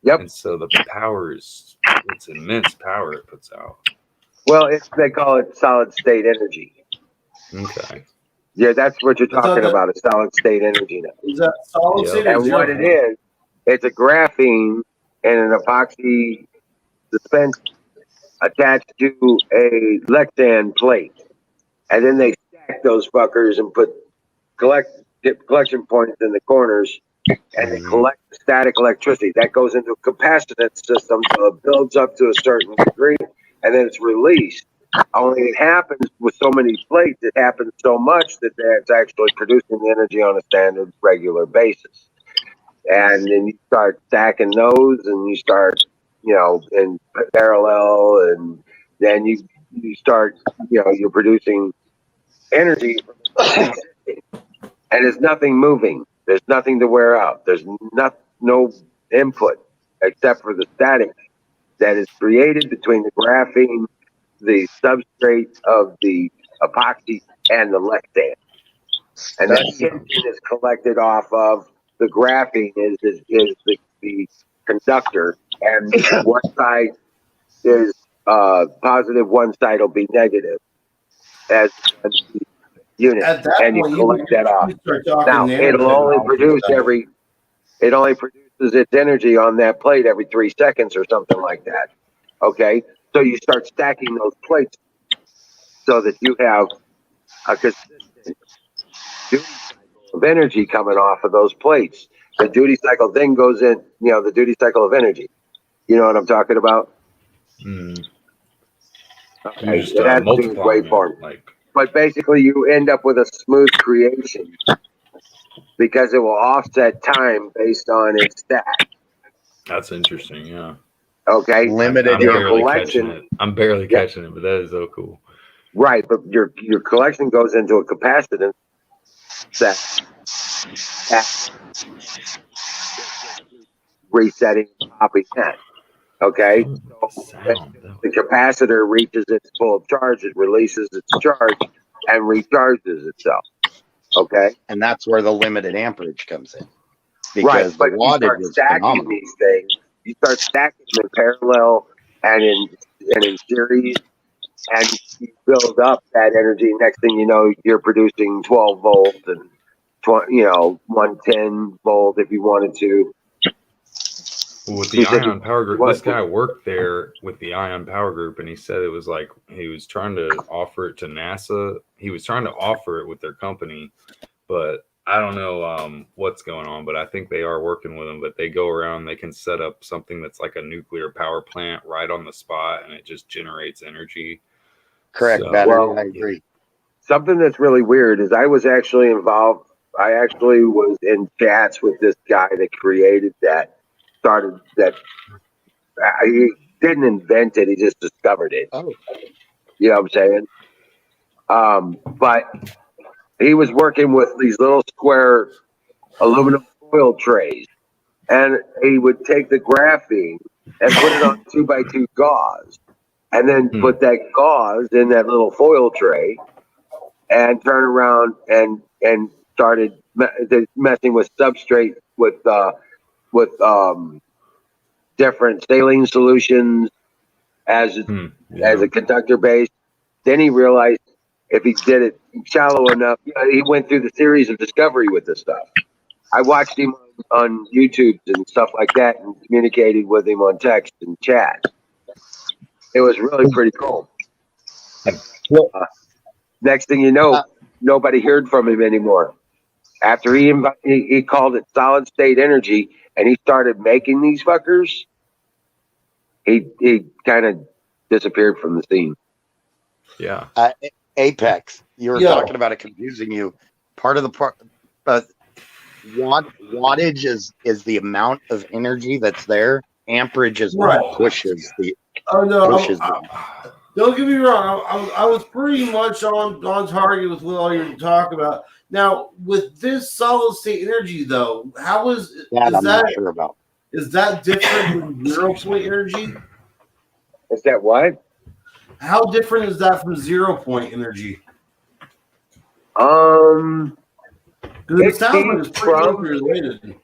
Yep. And so the power it's immense power it puts out. Well, they call it solid state energy. Okay. Yeah, that's what you're I thought talking that- about, is solid state energy now. Is that solid Yeah. state or And what zero? it is, it's a graphene and an epoxy suspension attached to a Lexan plate. And then they stack stack those fuckers and get collection points in the corners, and they collect static electricity. That goes into a capacitance system, so it builds up to a certain degree, and then it's released. Only it happens with so many plates, it happens so much that it's actually producing the energy on a standard, regular basis. And then you start stacking those, and you start, in parallel, and then you start, you're producing energy, and there's nothing moving. There's nothing to wear out. There's no input except for the static that is created between the graphene, the substrate of the epoxy, and the lexan. And that tension is collected off of the graphene is the conductor, and one side is positive, one side will be negative as the unit, and you collect that off. Now it'll only produce it only produces its energy on that plate every 3 seconds or something like that. Okay, so you start stacking those plates so that you have a consistent duty cycle of energy coming off of those plates. The duty cycle then goes in, the duty cycle of energy. You know what I'm talking about? Okay, Just, it has to be waveform. But basically, you end up with a smooth creation because it will offset time based on its stack. That's interesting. Yeah. Okay. Limited your collection. I'm barely catching it, but that is so cool. Right, but your collection goes into a capacitance that resetting, popping that. Okay, so the capacitor reaches its full charge, it releases its charge and recharges itself. Okay, and that's where the limited amperage comes in. Because right, but you start stacking these things. You start stacking them in parallel and in series, and you build up that energy. Next thing you know, you're producing 12 volt and 110 volt if you wanted to. With the Ion Power Group, this guy worked there with the Ion Power Group, and he said it was like he was trying to offer it to NASA. He was trying to offer it with their company, but I don't know what's going on. But I think they are working with them. But they go around, they can set up something that's like a nuclear power plant right on the spot, and it just generates energy. Correct. So, I agree. Something that's really weird is I was actually involved. I actually was in chats with this guy that created that. Started that he didn't invent it, he just discovered it. You know what I'm saying? But he was working with these little square aluminum foil trays, and he would take the graphene and put it on 2x2 gauze, and then put that gauze in that little foil tray and turn around and started messing with substrate with different saline solutions as a conductor base. Then he realized if he did it shallow enough, he went through the series of discovery with this stuff. I watched him on YouTube and stuff like that, and communicated with him on text and chat. It was really pretty cool. Next thing you know, nobody heard from him anymore. After he called it solid state energy, and he started making these fuckers, he kind of disappeared from the scene. Yeah. Apex, you were talking about it confusing you. Part of the wattage is the amount of energy that's there. Amperage is what pushes the. Oh no! Don't get me wrong. I was pretty much on target with what all you're talking about. Now, with this solid state energy, though, how is I'm not sure about. Is that different from 0 point energy? Is that what? How different is that from 0 point energy? It sounds like it's pretty closely related.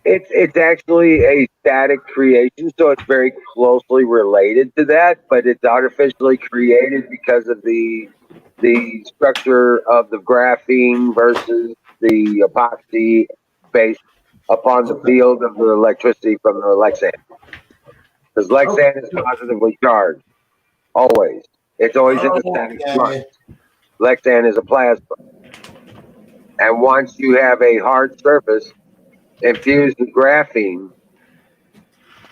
It's actually a static creation, so it's very closely related to that, but it's artificially created because of the structure of the graphene versus the epoxy based upon the field of the electricity from the lexan. Because lexan is positively charged, always. It's always in the static flux. Lexan is a plasma. And once you have a hard surface infused with graphene,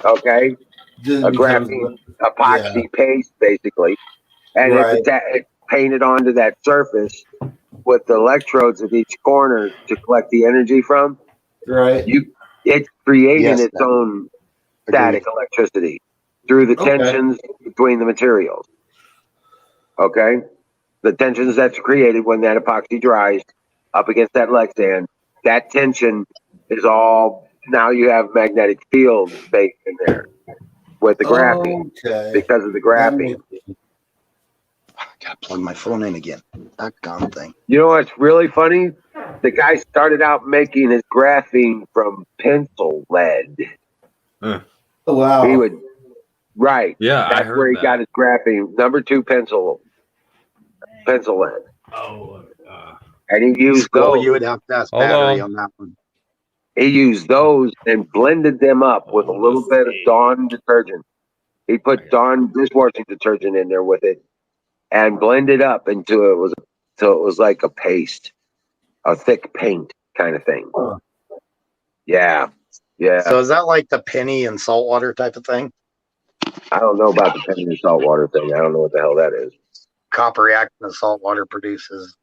okay, Then a it becomes graphene epoxy paste basically, and Right. it's painted onto that surface with the electrodes at each corner to collect the energy from. right. It's creating Yes, its that- own Agreed. static electricity through the Okay. tensions between the materials. Okay, the tensions that's created when that epoxy dries up against that Lexan, that tension is all, now you have magnetic fields baked in there with the graphene Okay. because of the That graphene. makes- I gotta plug my phone in again. That gum thing. You know what's really funny? The guy started out making his graphene from pencil lead. Oh, wow. He would, right. Yeah, I That's heard where he that. got his graphene. Number 2 pencil lead. Oh, And he used Skull, those. you would have to ask Hold battery on. on that one. He used those and blended them up with a little bit of Dawn detergent. He put Dawn dishwashing detergent in there with it and blended up until it was like a paste, a thick paint kind of thing. Huh. Yeah. Yeah. So is that like the penny and saltwater type of thing? I don't know about the penny and saltwater thing. I don't know what the hell that is. Copper reacting to saltwater produces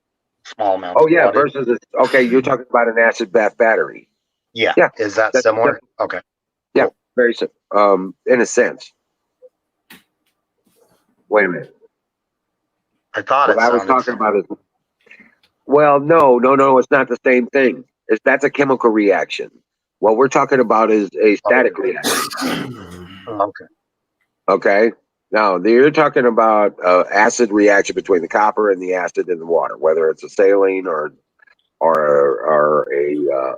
small amounts Oh of yeah, water. versus this. Okay, you're talking about an acid bath battery. Yeah. Yeah. Is that That's- similar? Okay. Yeah, very simple. In a sense. Wait a minute. I thought What I was sounded talking about is, well, no, it's not the same thing. That's a chemical reaction. What we're talking about is a static reaction. Okay. Okay. Now you're talking about acid reaction between the copper and the acid in the water, whether it's a saline or a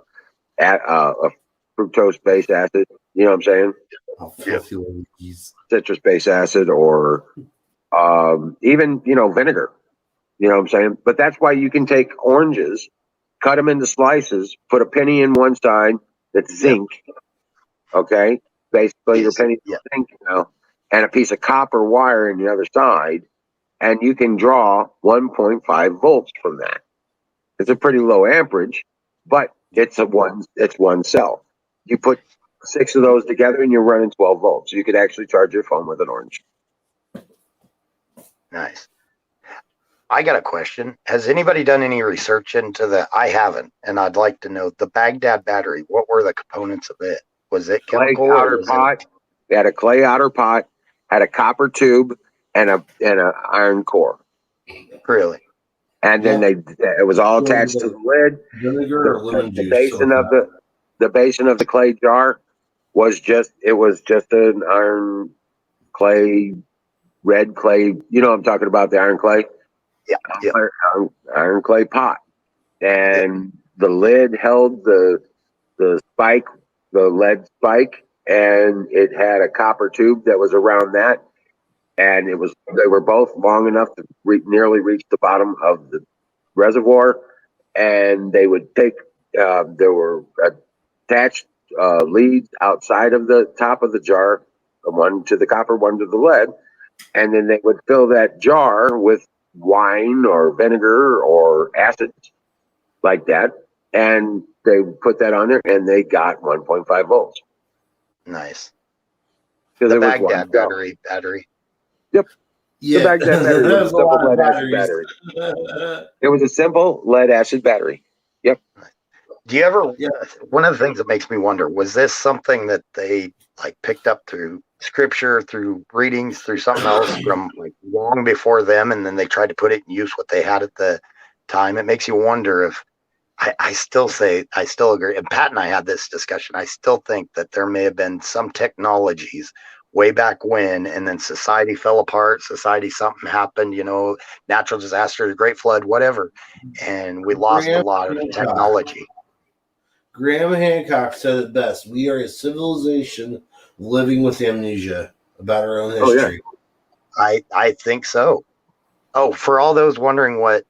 fructose based acid. You know what I'm saying? Oh, filthy ladies. Citrus based acid or even vinegar. You know what I'm saying? But that's why you can take oranges, cut them into slices, put a penny in one side that's zinc. Okay, basically your penny zinc, and a piece of copper wire in the other side, and you can draw 1.5 volts from that. It's a pretty low amperage, but it's one cell. You put 6 of those together and you're running 12 volts. You could actually charge your phone with an orange. Nice. I got a question. Has anybody done any research into I haven't, and I'd like to know the Baghdad battery. What were the components of it? Was it Clay chemical or outer was pot. They had a clay outer pot, had a copper tube, and a iron core. Really? And then it was all attached to the lid. Vinegar or lemon The juice. basin of the basin of the clay jar was just an iron clay, red clay. You know what I'm talking about, the iron clay? Yeah. Iron clay pot. And the lid held the spike, the lead spike, and it had a copper tube that was around that. And they were both long enough to nearly reach the bottom of the reservoir. And they would take, there were attached leads outside of the top of the jar, one to the copper, one to the lead. And then they would fill that jar with wine or vinegar or acid like that. And they would put that on there and they got 1.5 volts. Nice. Because The it was Baghdad one cell. battery. Yep. Yeah. The Baghdad battery There's was a a simple lot of lead acid batteries. battery. It was a simple lead acid battery. Yep. Do you ever? One of the things that makes me wonder, was this something that they picked up through scripture, through readings, through something else from long before them, and then they tried to put it in use what they had at the time? It makes you wonder if I still agree. And Pat and I had this discussion. I still think that there may have been some technologies way back when, and then society fell apart. Something happened, natural disaster, the Great Flood, whatever, and we lost a lot of technology. Graham Hancock said it best. We are a civilization living with amnesia about our own history. I think so. Oh, for all those wondering what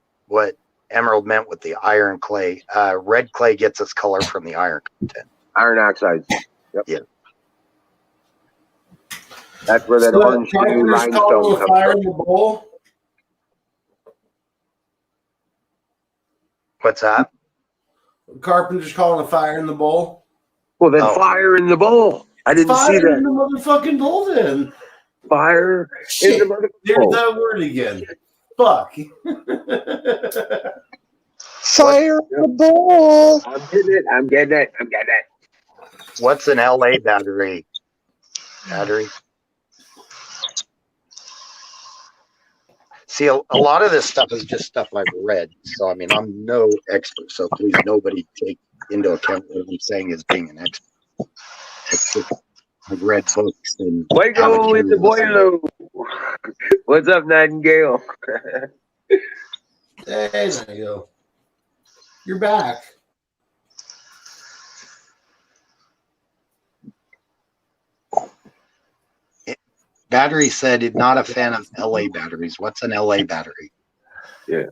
Emerald meant with the iron clay, red clay gets its color from the iron content. Iron oxides. Yep. Yeah. That's where that So orange Carpenter's limestone caught a comes fire from. in the bowl. What's that? Carpenter's calling a fire in the bowl. Well, then Oh. fire in the bowl. I didn't see Fire in that. the motherfucking bowl then. Fire in Shit. the motherfucking There's bowl. that word again. Fuck. Fire in the bowl. I'm getting it. I'm getting it. I'm getting it. What's an LA battery? See, a lot of this stuff is just stuff I've read. So, I mean, I'm no expert. So please, nobody take into account what I'm saying as being an expert. It's just, I've read books and Fuego in the boiler. What's up, Nightingale? Hey, there you go. You're back. Battery said he's not a fan of LA batteries. What's an LA battery? Yeah.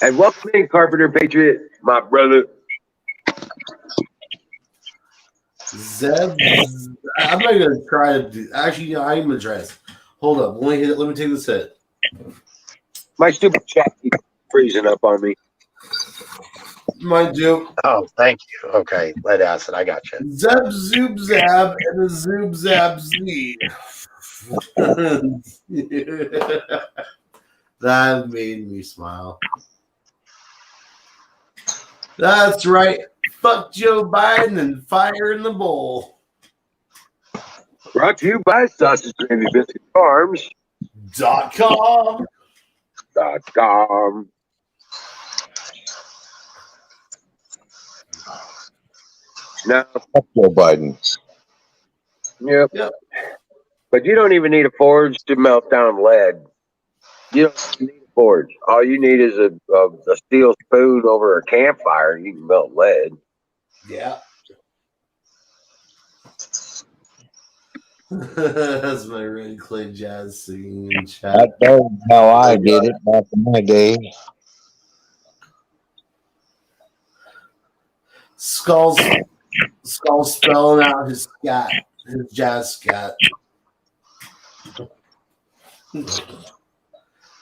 And welcome in, Carpenter Patriot, my brother. Zeb, I'm not gonna try to do. Actually, yeah, I'm gonna try this. Hold up, let me hit it. Let me take this hit. My stupid chat keeps freezing up on me. Mind you. Oh, thank you. Okay, lead acid. I got you. Zeb Zoob Zab and a Zoob Zab Z. That made me smile. That's right. Fuck Joe Biden and fire in the bowl. Brought to you by Sausage Gravy Biscuit Farms. .com. .com. Now, Fuck Joe Biden. yep. Yep. But you don't even need a forge to melt down lead. You don't need a forge. All you need is a steel spoon over a campfire, and you can melt lead. Yeah. That's my Red Clay Jazz singing in chat. That's how I did it back in my day. Skull's spelling out his scat, his jazz scat.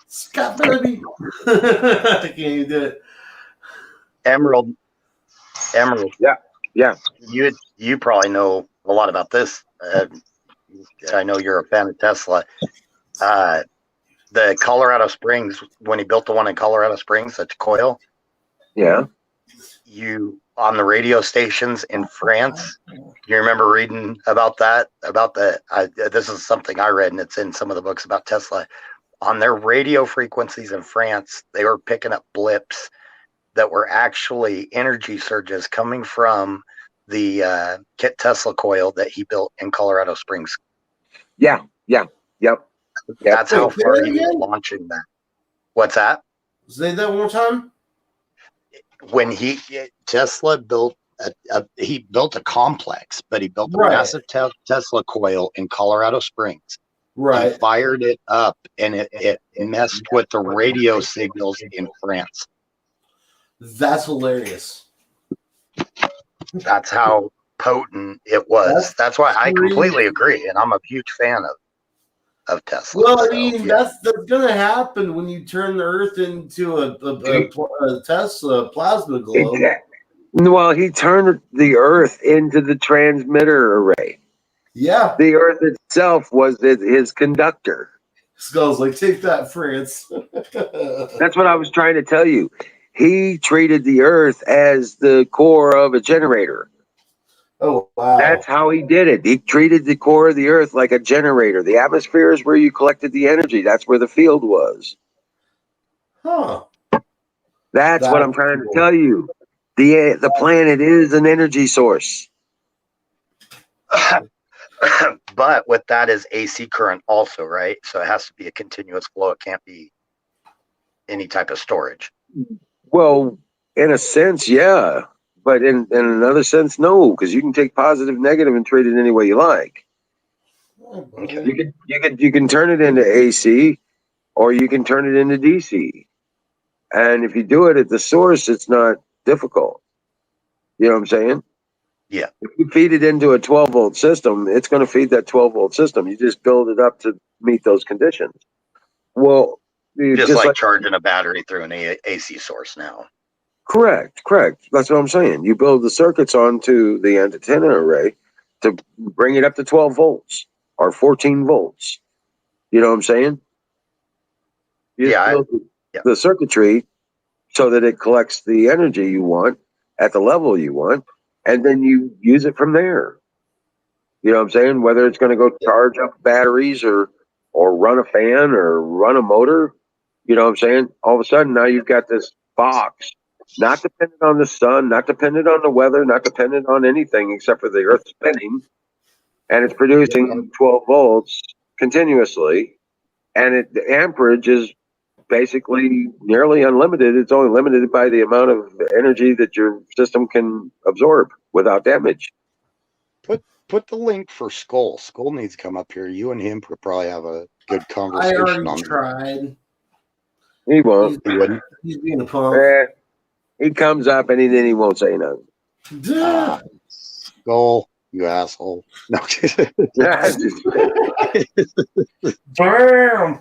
Scott baby. I can't even do it. Emerald. Yeah. You probably know a lot about this. I know you're a fan of Tesla. The Colorado Springs, when he built the one in Colorado Springs, the coil. Yeah. You on the radio stations in France. You remember reading about that? This is something I read, and it's in some of the books about Tesla. On their radio frequencies in France, they were picking up blips that were actually energy surges coming from the Kit Tesla coil that he built in Colorado Springs. Yep. That's how far he was launching that. What's that? Say that one more time. When Tesla built he built a complex, but he built a massive Tesla coil in Colorado Springs. Right. He fired it up, and it messed with the radio signals in France. That's hilarious. That's how potent it was. That's why I completely agree, and I'm a huge fan of Tesla. Well, I mean, that's gonna happen when you turn the Earth into a Tesla plasma globe. Well, he turned the Earth into the transmitter array. Yeah. The Earth itself was his conductor. Skull's like, take that, France. That's what I was trying to tell you. He treated the Earth as the core of a generator. Oh, wow. That's how he did it. He treated the core of the Earth like a generator. The atmosphere is where you collected the energy. That's where the field was. Huh. That's what I'm trying to tell you. The planet is an energy source. But with that is AC current also, right? So it has to be a continuous flow. It can't be any type of storage. Well, in a sense, yeah. But in another sense, no, because you can take positive, negative, and treat it any way you like. Okay. You can turn it into AC, or you can turn it into DC. And if you do it at the source, it's not difficult. You know what I'm saying? Yeah. If you feed it into a 12-volt system, it's going to feed that 12-volt system. You just build it up to meet those conditions. Well, just like charging a battery through an AC source now. Correct. That's what I'm saying. You build the circuits onto the antenna array to bring it up to 12 volts or 14 volts. You know what I'm saying? You build the circuitry so that it collects the energy you want at the level you want, and then you use it from there. You know what I'm saying? Whether it's going to go charge up batteries or run a fan or run a motor, you know what I'm saying? All of a sudden now you've got this box, not dependent on the sun, not dependent on the weather, not dependent on anything except for the earth spinning, and it's producing 12 volts continuously, and the amperage is basically nearly unlimited. It's only limited by the amount of energy that your system can absorb without damage. Put the link for Skull. Skull needs to come up here. You and him could probably have a good I conversation already on tried. He won't. He wouldn't. He's being a punk. He comes up and then he won't say nothing. Skull, you asshole. No. Damn.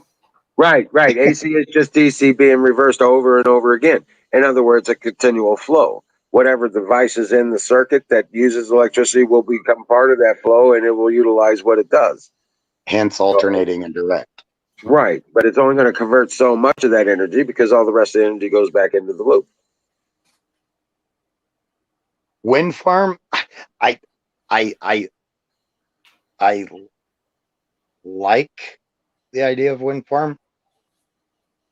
Right. AC is just DC being reversed over and over again. In other words, a continual flow. Whatever device is in the circuit that uses electricity will become part of that flow, and it will utilize what it does. Hence alternating and direct. Right. But it's only going to convert so much of that energy because all the rest of the energy goes back into the loop. Wind farm, I like the idea of wind farm,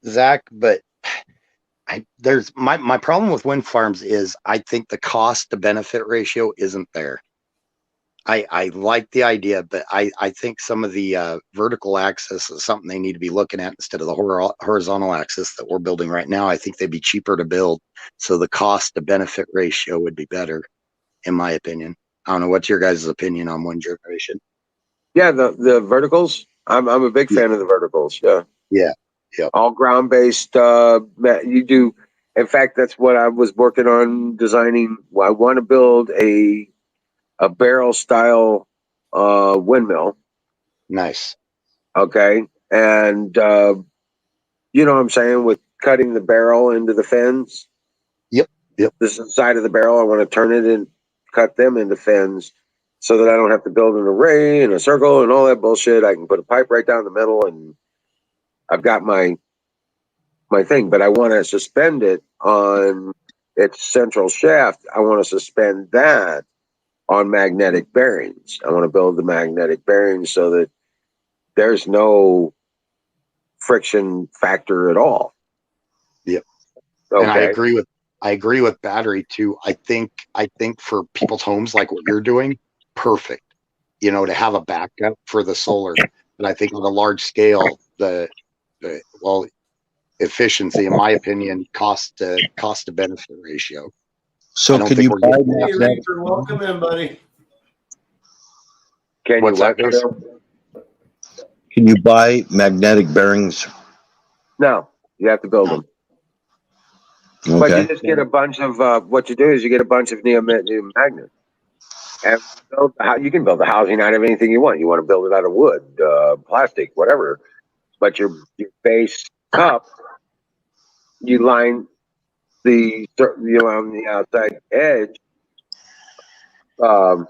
Zach, but there's my problem with wind farms is I think the cost to benefit ratio isn't there. I like the idea, but I think some of the vertical axis is something they need to be looking at instead of the horizontal axis that we're building right now. I think they'd be cheaper to build, so the cost to benefit ratio would be better, in my opinion. I don't know, what's your guys' opinion on wind generation? Yeah, the verticals. I'm a big fan of the verticals. Yeah. All ground based. You do. In fact, that's what I was working on designing. I want to build a barrel style windmill. Nice. Okay, and you know what I'm saying, with cutting the barrel into the fins. Yep. This is the side of the barrel. I want to turn it and cut them into fins, so that I don't have to build an array and a circle and all that bullshit. I can put a pipe right down the middle, and I've got my thing. But I want to suspend it on its central shaft. I want to suspend that on magnetic bearings. I want to build the magnetic bearings so that there's no friction factor at all. Yep. Okay. And I agree with battery too. I think for people's homes like what you're doing, perfect. You know, to have a backup for the solar. But I think on a large scale, the efficiency, in my opinion, cost to benefit ratio. So can you buy Hey, Reaper, welcome in, buddy. Can What's that, Chris? Can you buy magnetic bearings? No, you have to build them. Okay. But you just get a bunch of what you do is you get a bunch of neodymium magnets, and you can build the housing out of anything you want. You want to build it out of wood, plastic, whatever. But your base cup, you line on the outside edge, the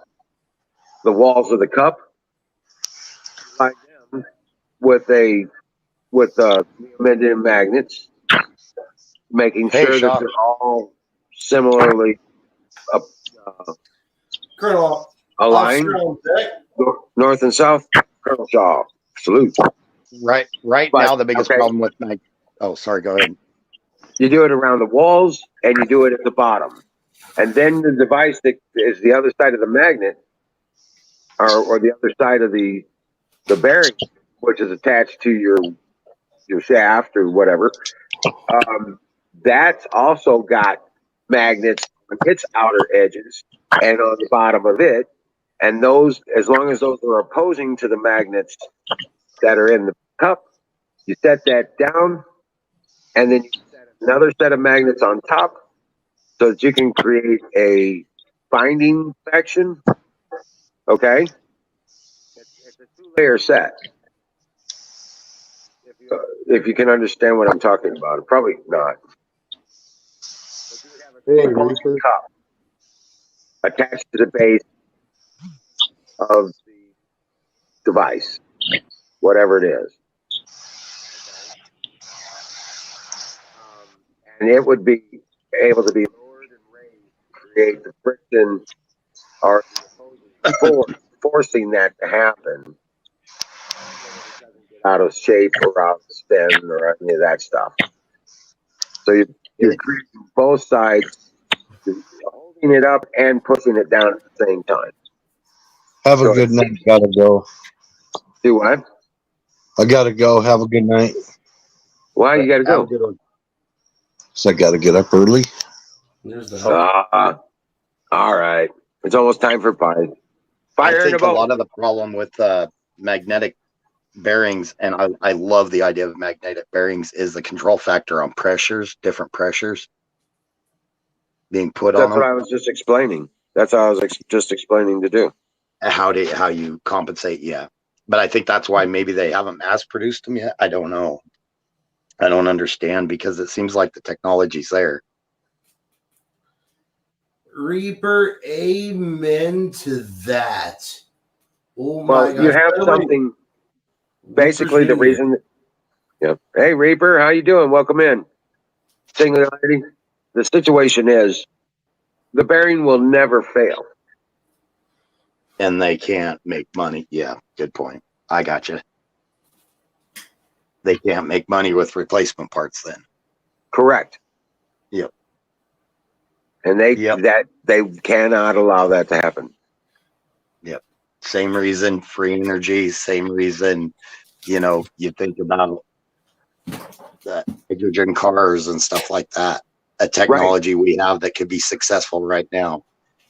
walls of the cup, line them with neodymium magnets, making sure that they're all similarly Colonel aligned, north and south. Colonel Shaw, salute. Right now, the biggest problem with sorry, go ahead. You do it around the walls and you do it at the bottom. And then the device that is the other side of the magnet or the other side of the bearing, which is attached to your shaft or whatever, that's also got magnets on its outer edges and on the bottom of it. And those, as long as those are opposing to the magnets that are in the cup, you set that down, and then you set another set of magnets on top so that you can create a binding section. Okay? It's a 2-layer set. If you can understand what I'm talking about. Probably not. But you would have Hey, propulsion Reaper. cup attached to the base of the device, whatever it is. And it would be able to be lowered and raised to create the friction or the opposing force, forcing that to happen so that it doesn't get out of shape or out of spin or any of that stuff. So you're creating both sides, holding it up and pushing it down at the same time. Have a good night. Gotta go. Do what? I gotta go. Have a good night. Why you gotta go? So I gotta get up early. There's the All right. It's almost time for pie. I Fire in a think a boat. lot of the problem with magnetic bearings, and I love the idea of magnetic bearings, is the control factor on pressures, different pressures being put on That's what them. I was just explaining. That's how I was just explaining to do. How you compensate, yeah. But I think that's why maybe they haven't mass produced them yet. I don't know. I don't understand, because it seems like the technology's there. Reaper, amen to that. Oh my Well, gosh. you have By the way, something. Basically, the Reaper's reason. Yeah. Hey, Reaper, how you doing? Welcome in. Singularity. The situation is, the bearing will never fail. And they can't make money. Yeah, good point. I got you. They can't make money with replacement parts then. Correct. Yep. And they cannot allow that to happen. Yep. Same reason, free energy, same reason, you think about the hydrogen cars and stuff like that. A technology we have that could be successful right now.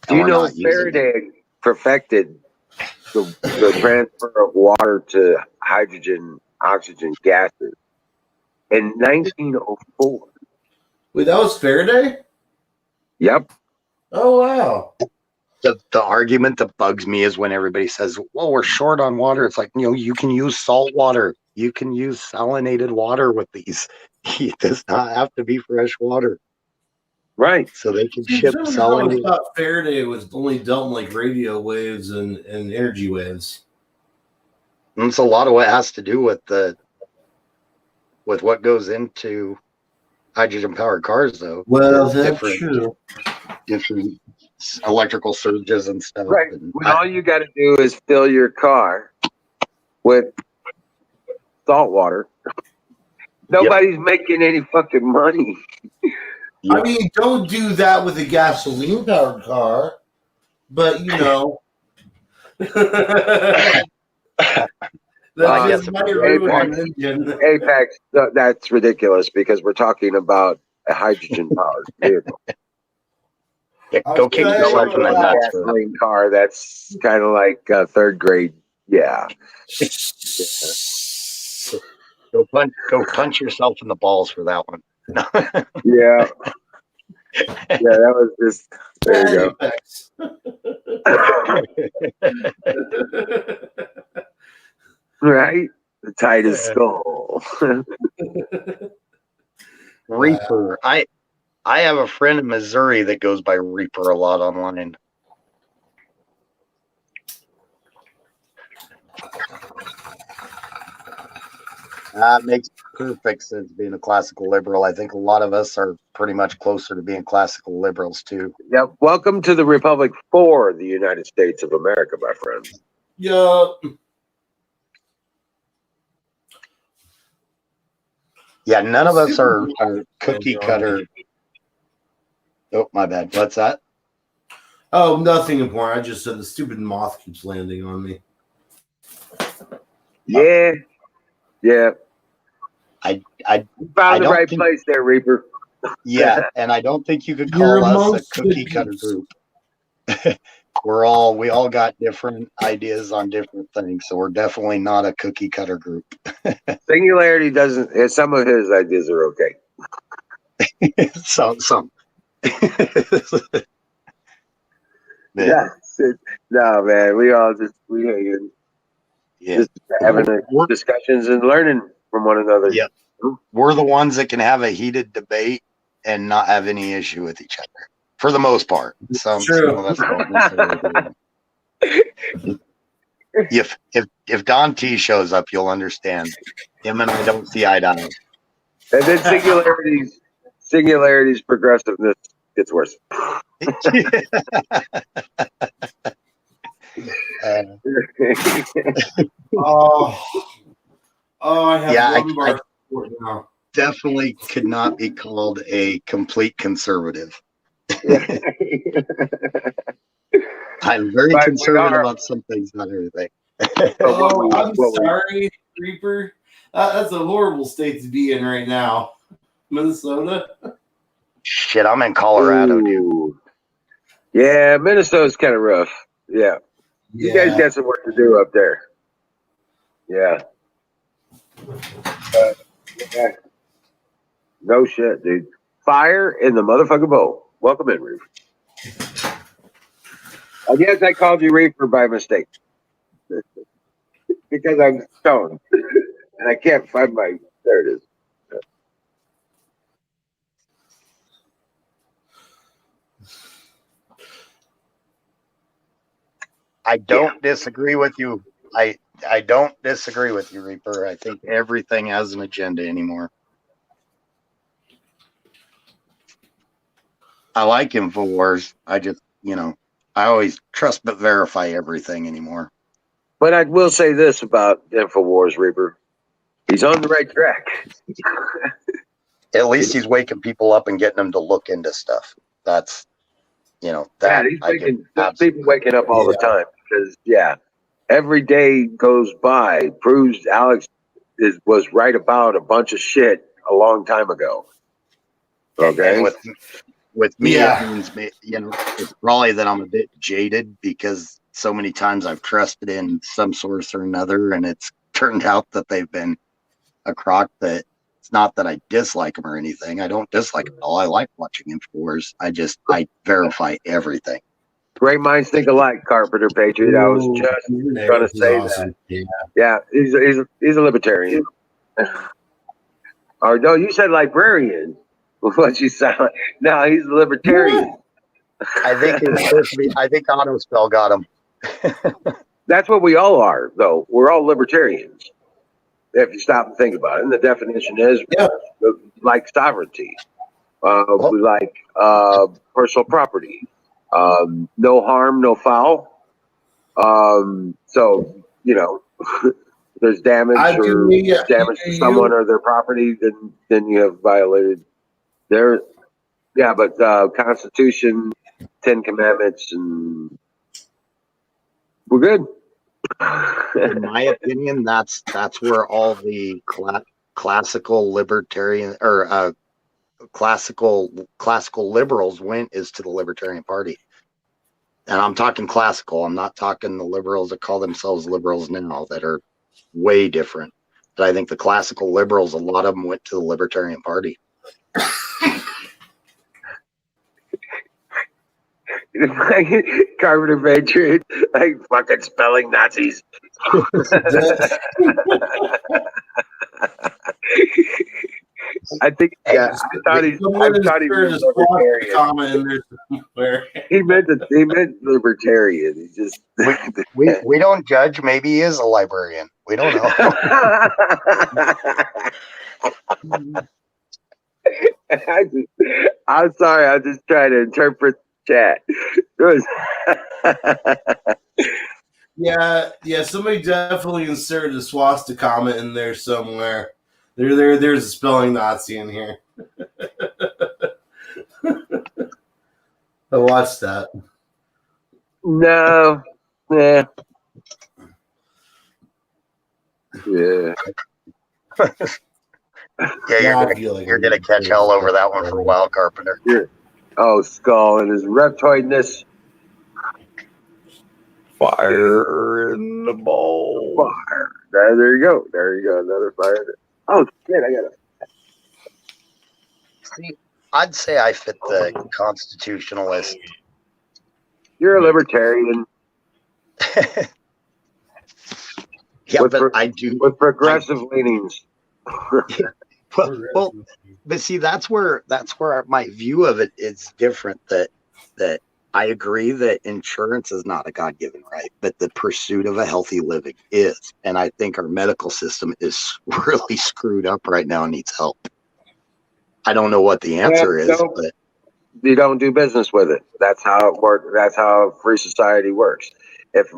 Do you know Faraday perfected the transfer of water to hydrogen, oxygen gases in 1904? Wait, that was Faraday? Yep. Oh, wow. The argument that bugs me is when everybody says, well, we're short on water. It's like, you can use salt water. You can use salinated water with these. It does not have to be fresh water. Right. So they can See, ship somehow I salinated. thought Faraday was only dealt in like radio waves and energy waves. And it's a lot of what has to do with what goes into hydrogen powered cars, though. Well, There's that's true. different electrical surges and stuff. Right. And When all you got to do is fill your car with salt water. Nobody's making any fucking money. I mean, don't do that with a gasoline powered car, but that just might ruin an engine. Apex, that's ridiculous because we're talking about a hydrogen powered vehicle. Go kick yourself in the nuts. Gasoline car, that's kind of like third grade. Yeah. Go punch yourself in the balls for that one. Yeah. Yeah, that was just there you go. Right? The tightest skull. Reaper. I have a friend in Missouri that goes by Reaper a lot online. That makes perfect sense being a classical liberal. I think a lot of us are pretty much closer to being classical liberals too. Yeah, welcome to the Republic for the United States of America, my friend. Yeah. Yeah, none of us are cookie cutter. Oh, my bad. What's that? Oh, nothing important. I just said the stupid moth keeps landing on me. Yeah. Yeah. I found the right place there, Reaper. Yeah, and I don't think you could call us a cookie cutter group. We all got different ideas on different things, so we're definitely not a cookie cutter group. Singularity doesn't. Some of his ideas are okay. Some. Yeah. No, man. We just having discussions and learning from one another. Yeah. We're the ones that can have a heated debate and not have any issue with each other for the most part. Some of us don't necessarily do. If Don T shows up, you'll understand. Him and I don't see eye to eye. And then singularity's progressiveness gets worse. I have I one now. definitely could not be called a complete conservative. I'm very conservative about some things, not everything. I'm sorry, Reaper. That's a horrible state to be in right now. Minnesota. Shit, I'm in Colorado, dude. Yeah, Minnesota's kind of rough. Yeah. You guys got some work to do up there. Yeah. No shit, dude. Fire in the motherfucking bowl. Welcome in, Reaper. I guess I called you Reaper by mistake. Because I'm stoned. And I can't find my... There it is. I don't disagree with you. I don't disagree with you, Reaper. I think everything has an agenda anymore. I like InfoWars. I just, I always trust but verify everything anymore. But I will say this about InfoWars, Reaper. He's on the right track. At least he's waking people up and getting them to look into stuff. That's, he's people waking up all the time because, every day goes by proves Alex was right about a bunch of shit a long time ago. Okay. And with me, it means, it's probably that I'm a bit jaded because so many times I've trusted in some source or another, and it's turned out that they've been a crock. That it's not that I dislike them or anything. I don't dislike them at all. I like watching InfoWars. I verify everything. Great minds think alike, Carpenter Patriot. I was just going to say that. Yeah, he's a libertarian. Or no, you said librarian. What you sound like? No, he's a libertarian. I think it's supposed to be. I think Autospell got him. That's what we all are, though. We're all libertarians. If you stop and think about it, and the definition is like sovereignty. We like personal property. No harm, no foul. So there's damage damage to someone or their property, then you have violated their but Constitution, 10 Commandments, and we're good. In my opinion, that's where all the classical libertarian or classical liberals went, is to the Libertarian Party. And I'm talking classical. I'm not talking the liberals that call themselves liberals now that are way different. But I think the classical liberals, a lot of them went to the Libertarian Party. Carpenter Patriot, like fucking spelling Nazis. I think I thought he was libertarian. He meant libertarian. He just we don't judge. Maybe he is a librarian. We don't know. I'm sorry. I'm just trying to interpret chat. Somebody definitely inserted a swastika comment in there somewhere. There's a spelling Nazi in here. I watched that. No. Yeah. You're gonna catch hell over that one for a while, Carpenter. Oh, Skull and his reptoidness. Fire in the bowl. Fire. There you go. Another fire. Oh shit! I got it. See, I'd say I fit the constitutionalist. You're a libertarian. But I do with progressive leanings. Well, but see, that's where my view of it is different. That I agree that insurance is not a God-given right, but the pursuit of a healthy living is. And I think our medical system is really screwed up right now and needs help. I don't know what the answer is, but you don't do business with it. That's how it works. That's how free society works. If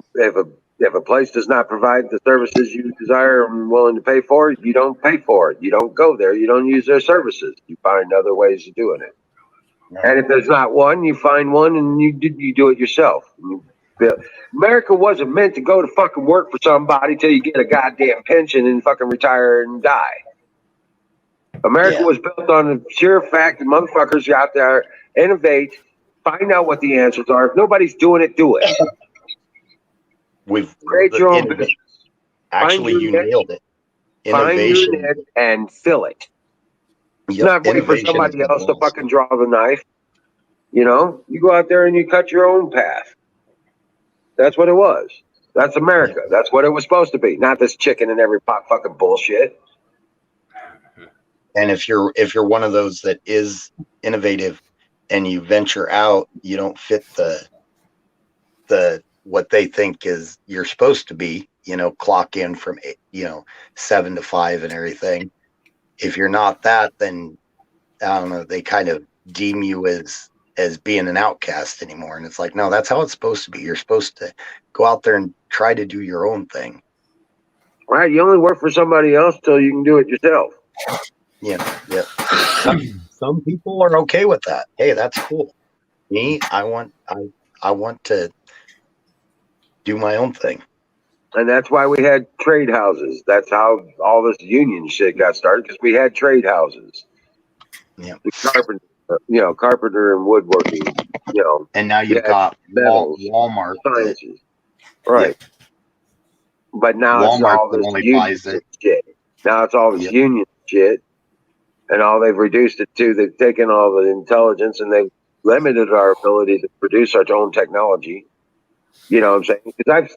a place does not provide the services you desire and willing to pay for, you don't pay for it. You don't go there. You don't use their services. You find other ways of doing it. And if there's not one, you find one and you do it yourself. America wasn't meant to go to fucking work for somebody till you get a goddamn pension and fucking retire and die. America was built on the sheer fact that motherfuckers out there innovate, find out what the answers are. If nobody's doing it, do it. We've create your own business. Actually, you nailed it. Innovation. Find your niche and fill it. Not wait for somebody else to fucking draw the knife. You know, you go out there and you cut your own path. That's what it was. That's America. That's what it was supposed to be. Not this chicken in every pot fucking bullshit. And if you're one of those that is innovative and you venture out, you don't fit the what they think is you're supposed to be, you know, clock in from 7 to 5 and everything. If you're not that, then I don't know, they kind of deem you as being an outcast anymore. And it's like, no, that's how it's supposed to be. You're supposed to go out there and try to do your own thing. Right. You only work for somebody else till you can do it yourself. Yeah. Some people are okay with that. Hey, that's cool. Me, I want to do my own thing. And that's why we had trade houses. That's how all this union shit got started, because we had trade houses. Yeah. Carpenter and woodworking, And now you've got Walmart. Sciences. Right. Yeah. But now Walmart it's all this only buys it. Shit. Now it's all this union shit. And all they've reduced it to, they've taken all the intelligence and they've limited our ability to produce our own technology. You know what I'm saying? Because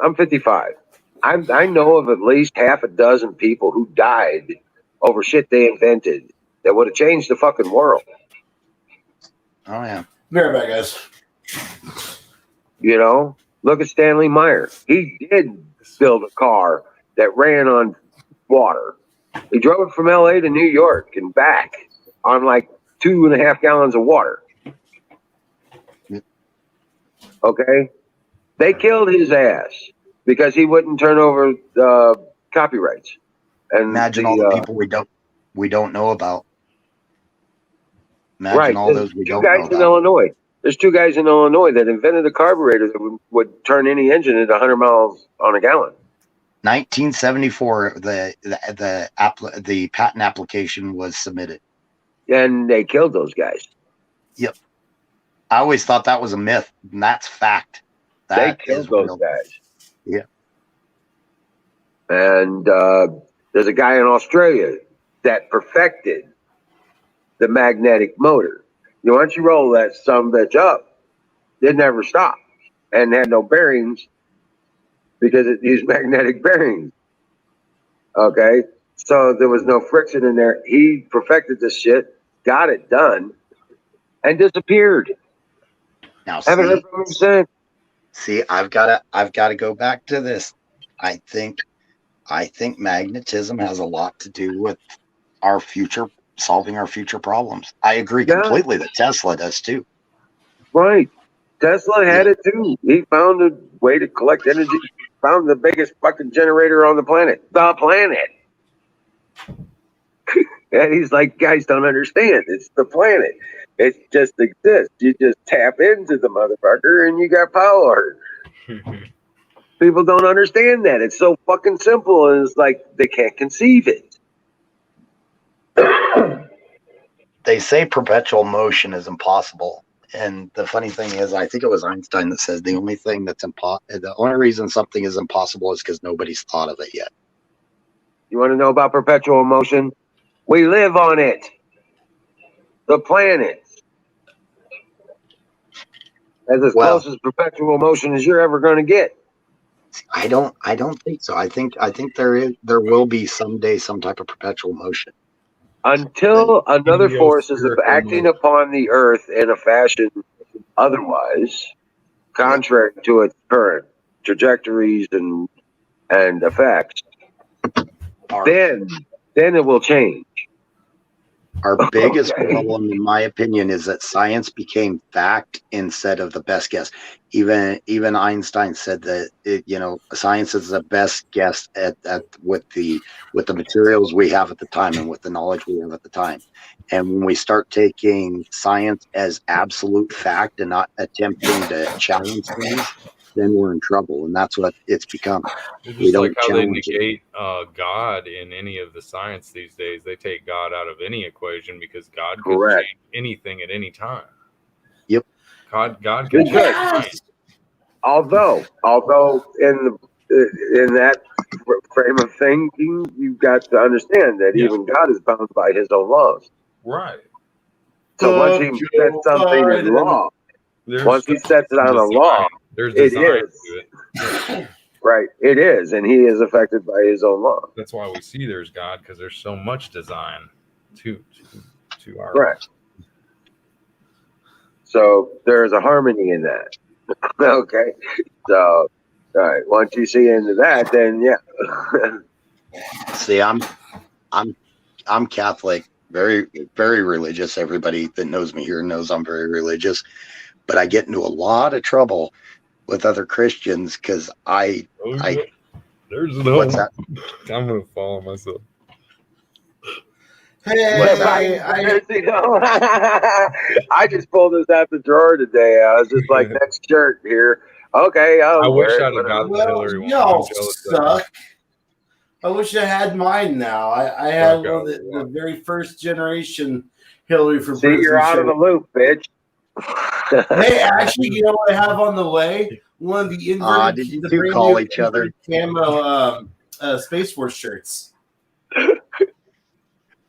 I'm 55. I know of at least half a dozen people who died over shit they invented that would have changed the fucking world. Oh yeah. Very bad, guys. You know, look at Stanley Meyer. He did build a car that ran on water. He drove it from LA to New York and back on like 2.5 gallons of water. Okay? They killed his ass because he wouldn't turn over copyrights. And imagine all the people we don't know about. Imagine all those we don't know about. Illinois. There's 2 guys in Illinois that invented a carburetor that would turn any engine at 100 miles on a gallon. 1974, the patent application was submitted. And they killed those guys. Yep. I always thought that was a myth, and that's fact. They killed those guys. Yeah. And there's a guy in Australia that perfected the magnetic motor. Once you roll that sumbitch up, it never stopped and had no bearings because it used magnetic bearings. Okay? So there was no friction in there. He perfected this shit, got it done, and disappeared. Now, haven't heard from him since. See, I've got to go back to this. I think magnetism has a lot to do with our future, solving our future problems. I agree completely that Tesla does too. Right. Tesla had it too. He found a way to collect energy. Found the biggest fucking generator on the planet. And he's like, guys don't understand. It's the planet. It just exists. You just tap into the motherfucker and you got power. People don't understand that. It's so fucking simple, and it's like they can't conceive it. They say perpetual motion is impossible. And the funny thing is, I think it was Einstein that says the only thing that's the only reason something is impossible is because nobody's thought of it yet. You want to know about perpetual motion? We live on it. The planet. As close as perpetual motion as you're ever going to get. I don't think so. I think there will be someday some type of perpetual motion. Until another Neo force is spherical acting motion. upon the earth in a fashion otherwise contrary to its current trajectories and effects, then it will change. Our biggest problem, in my opinion, is that science became fact instead of the best guess. Even Einstein said that science is the best guess at with the materials we have at the time and with the knowledge we have at the time. And when we start taking science as absolute fact and not attempting to challenge things, then we're in trouble, and that's what it's become. It's We just don't like how they challenge it. negate God in any of the science these days. They take God out of any equation because God could Correct. change anything at any time. Yep. God can change mind. Although in that frame of thinking, you've got to understand that even God is bound by His own laws. Right. So once He sets something in law, once He sets it on a law, there's it design is. to it. Yeah. Right, it is, and He is affected by His own law. That's why we see there's God, because there's so much design to our Correct. So there's a harmony in that. Okay, so all right. Once you see into that, then yeah. See, I'm Catholic, very, very religious. Everybody that knows me here knows I'm very religious, but I get into a lot of trouble with other Christians because there's no. What's that? I'm gonna follow myself. Hey, I just pulled this out the drawer today. I was just like, next shirt here. Okay, I wish wear it, I'd have got the Well, Hillary one. y'all I'm jealous of that. suck. I wish I had mine now. I had one of the very first generation Hillary for See, president. you're out of the loop, bitch. Hey, actually, you know what I have on the way? One of the inverted, did you the two brand call new each other? camo Space Force shirts.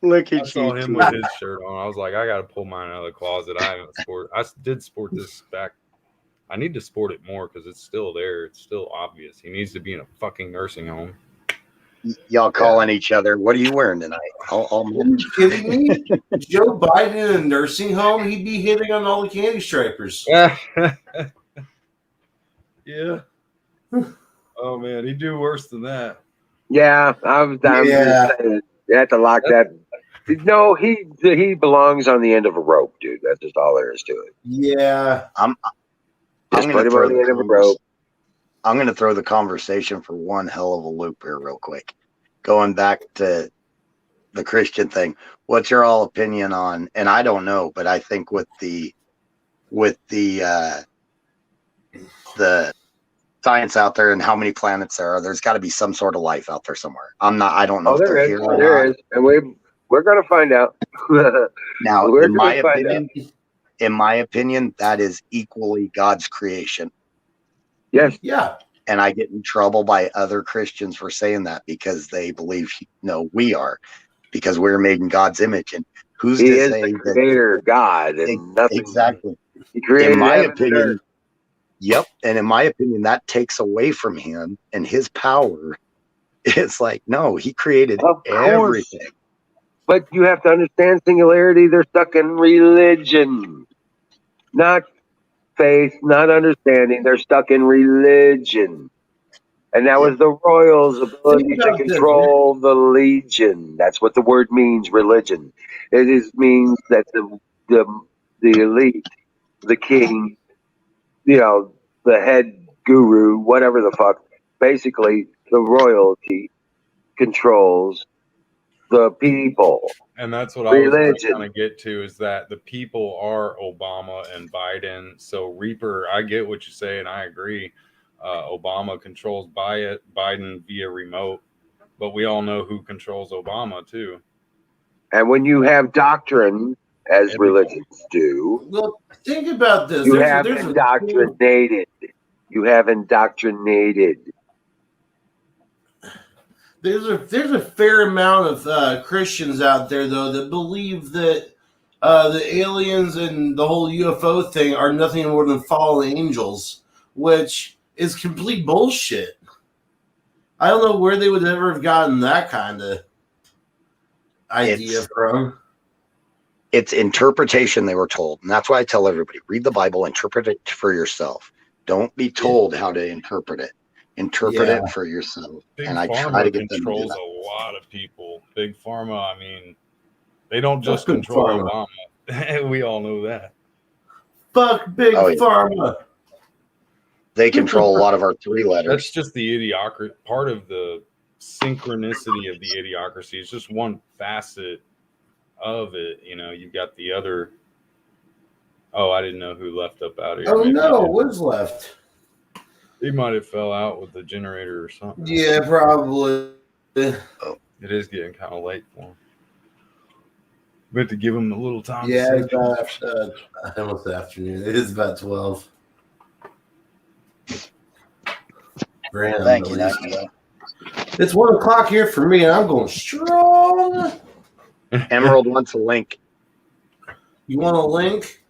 Look I at saw you. him with his shirt on. I was like, I got to pull mine out of the closet. I did sport this back. I need to sport it more because it's still there. It's still obvious. He needs to be in a fucking nursing home. Y'all calling each other. What are you wearing tonight? I'll Are you kidding me? Joe Biden in a nursing home? He'd be hitting on all the candy stripers. Yeah. Oh man, he'd do worse than that. Yeah, I'm just saying, you have to lock that. No, he belongs on the end of a rope, dude. That's just all there is to it. Yeah. I'm Just going put to him on the end of a rope. I'm going to throw the conversation for one hell of a loop here real quick. Going back to the Christian thing, what's your all opinion on, and I don't know, but I think with the science out there and how many planets there are, there's got to be some sort of life out there somewhere. I don't know if they're here or There not. is. And we're going to find out. Now, We're in my gonna find opinion, that is equally God's creation. Yes. Yeah. And I get in trouble by other Christians for saying that because they believe, we are, because we're made in God's image. And who's He to is say the creator, God, and nothing. Exactly. He created In my heaven and opinion, earth. yep. And in my opinion, that takes away from him and his power. It's like, no, he created everything. But you have to understand singularity. They're stuck in religion, not faith, not understanding. They're stuck in religion. And that was the royals' ability to control the legion. That's what the word means, religion. Means that the elite, the king, the head guru, whatever the fuck, basically the royalty controls the people. And that's what I was Religion. trying to get to, is that the people are Obama and Biden. So Reaper, I get what you say, and I agree. Obama controls Biden via remote, but we all know who controls Obama too. And when you have doctrine, as religions do, Well, think about this. you have indoctrinated. You have indoctrinated. There's a fair amount of Christians out there, though, that believe that the aliens and the whole UFO thing are nothing more than fallen angels, which is complete bullshit. I don't know where they would ever have gotten that kind of idea from. It's interpretation they were told. And that's why I tell everybody, read the Bible, interpret it for yourself. Don't be told how to interpret it. Interpret it for yourself. Big and I Pharma try to get them to do controls that. a lot of people. Big Pharma, I mean, they don't just Big control Pharma. Obama. We all know that. Fuck Big Oh, yeah. Pharma. They control a lot of our 3 letters. That's just the idiocracy. Part of the synchronicity of the idiocracy. It's just one facet of it. You know, you've got the other. Oh, I didn't know who left up out here. Oh Maybe no, he did. what's left? He might have fell out with the generator or something. Yeah, probably. It is getting kind of late for him. We have to give him a little time. Yeah, to it's about almost afternoon. It is about 12. Grand, Thank you. at least. It's 1 o'clock here for me, and I'm going strong. Emerald wants a link. You want a link?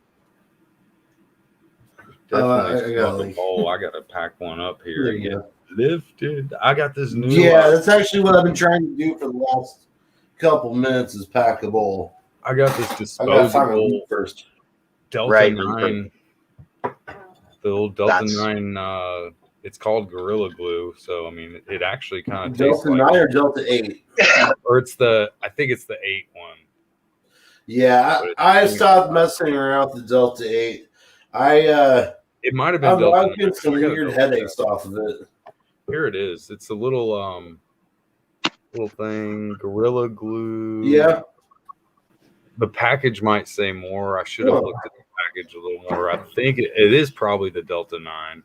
Definitely I got a smoke a link. bowl. I got to pack one up here There and you get go. lifted. I got this new. Yeah, that's actually what I've been trying to do for the last couple minutes is pack a bowl. I got this I gotta find a disposable link first. Delta Right. 9. The old Delta That's- 9. It's called Gorilla Glue. So I mean, it actually kind of tastes Delta like, 9 or Delta 8? or it's the. I think it's the 8 one. Yeah, But I stopped messing around with the Delta 8. It might have been I'm Delta. getting 9. some I gotta weird double check. headaches off of it. Here it is. It's a little thing. Gorilla Glue. Yeah. The package might say more. I should have Oh. looked at the package a little more. I think it is probably the Delta 9,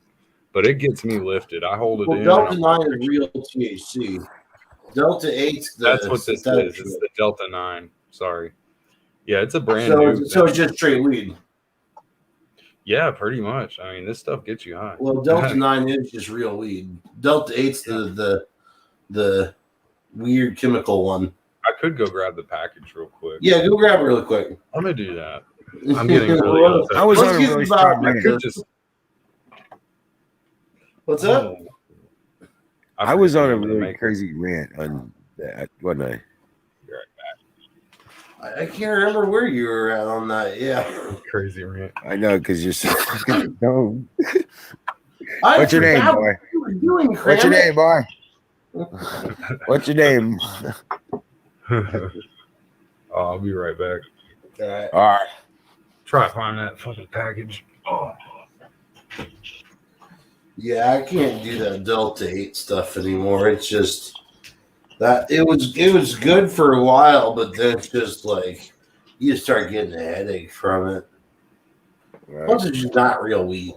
but it gets me lifted. I hold it Well, in. Delta I'm 9 is real THC. Delta 8's the That's what this synthetic is. It's shit. the Delta 9. Sorry. Yeah, it's a brand So, new. so it's just straight weed. Yeah, pretty much. I mean, this stuff gets you high. Well, Delta 9 is just real weed. Delta 8's the weird chemical one. I could go grab the package real quick. Yeah, go grab it really quick. I'm gonna do that. I'm getting really Well, upset. I was let's on a get really about- strong I rant. could just. What's up? I was on a forget to really make- crazy rant on that, wasn't I? I can't remember where you were at on that. Yeah. Crazy rant. I know because you're so fucking dumb. I What's your name, forgot boy? what you were doing, What's your Cram. name, boy? What's your name? Oh, I'll be right back. All right. All right. Try to find that fucking package. Oh. Yeah, I can't do that Delta 8 stuff anymore. It's just that it was good for a while, but then it's just like you start getting a headache from it. Plus, it's just not real weed.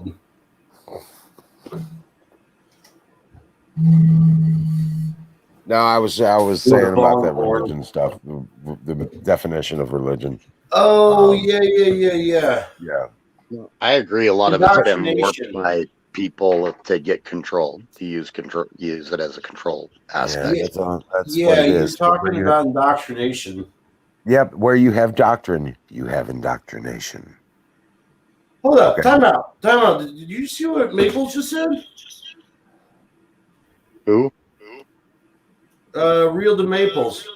No, I was saying about that religion stuff, the definition of religion. Oh yeah. I agree. A lot of it's been warped Indoctrination. by people to get control, to use it as a control aspect. Yeah, that's what Yeah, it you're is. talking about indoctrination. Yep, where you have doctrine, you have indoctrination. Hold up, Okay. time out. Did you see what Maples just said? Who? Real to Maples.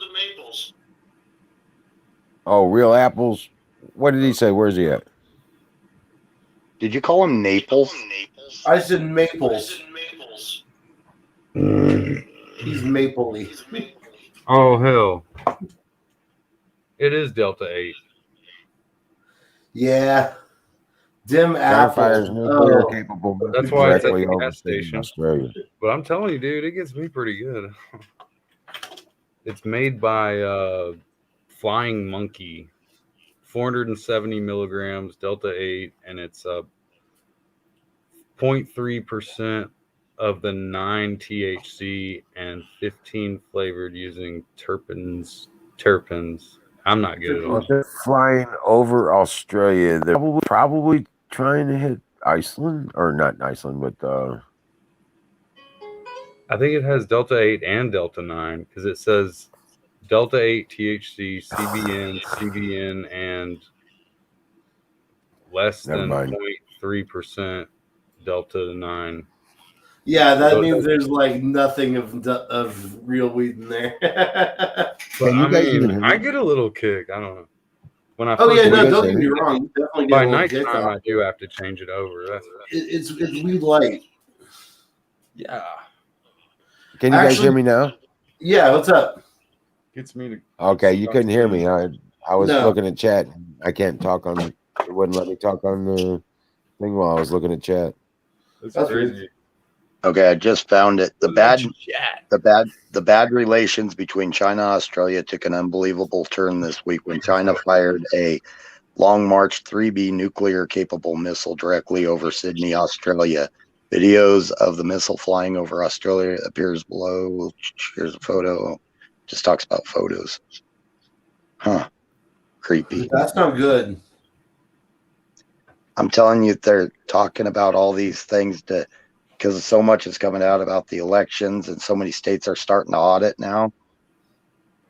Oh, real apples. What did he say? Where's he at? Did you call him Naples? I said Maples. He's mapley. Oh hell! It is Delta 8. Yeah. Dim Gunfire's apples. nuclear Oh. capable. That's why it's at directly the gas overseas in station. Australia. But I'm telling you, dude, it gets me pretty good. It's made by Flying Monkey, 470 milligrams, Delta 8, and it's 0.3% of the 9 THC and 15 flavored using terpenes. I'm not good at Well, all. they're flying over Australia. They're probably trying to hit Iceland, or not Iceland, but I think it has Delta 8 and Delta 9 because it says Delta 8 THC, CBN, CBN, and less Never than mind. 0.3% Delta 9. Yeah, that So- means there's like nothing of real weed in there. But you I guys can mean, hear me? I get a little kick. I don't know. When I Oh first yeah, no, guys don't hear get me me? wrong. You definitely get by a little nighttime, kick off. I do have to change it over. That's It's weed light. yeah. Can you guys Actually- hear me now? Yeah, what's up? Gets me to Okay, you couldn't hear me. I was No. looking at chat. I can't talk on. It wouldn't let me talk on the thing while I was looking at chat. That's crazy. Okay, I just found it. The Chat. bad relations between China and Australia took an unbelievable turn this week when China fired a Long March 3B nuclear capable missile directly over Sydney, Australia. Videos of the missile flying over Australia appears below. Here's a photo. Just talks about photos. Huh. Creepy. That's not good. I'm telling you, they're talking about all these things because so much is coming out about the elections, and so many states are starting to audit now.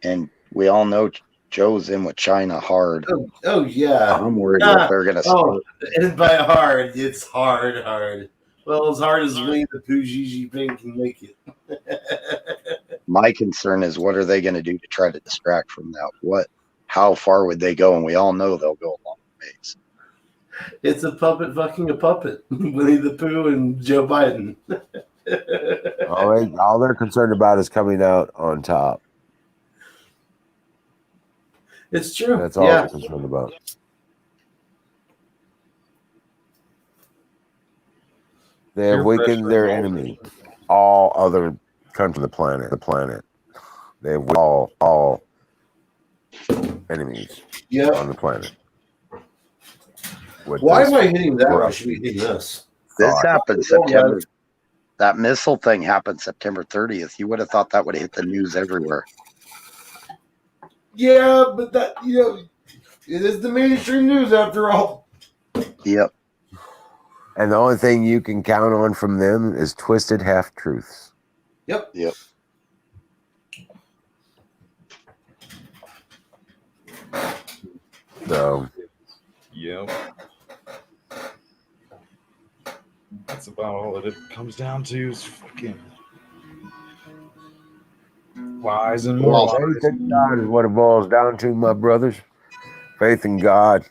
And we all know Joe's in with China hard. Oh yeah. I'm worried what they're gonna Oh, start. and by hard, it's hard. Well, as hard as Winnie the Pooh, Xi Jinping can make it. My concern is what are they going to do to try to distract from that? How far would they go? And we all know they'll go a long ways. It's a puppet fucking a puppet. Winnie the Pooh and Joe Biden. All they're concerned about is coming out on top. It's true. That's all Yeah. they're concerned about. They have Peer weakened pressure their and all enemy. All other countries on the planet. They have all enemies Yep. on the planet. With Why this am I hitting that? I corruption. should be hitting this. This God. happened September. That missile thing happened September 30th. You would have thought that would have hit the news everywhere. Yeah, but that it is the mainstream news after all. Yep. And the only thing you can count on from them is twisted half truths. Yep. Yep. So Yep. That's about all that it comes down to is fucking lies and more well, lies. faith in God is what it boils down to, my brothers. Faith in God.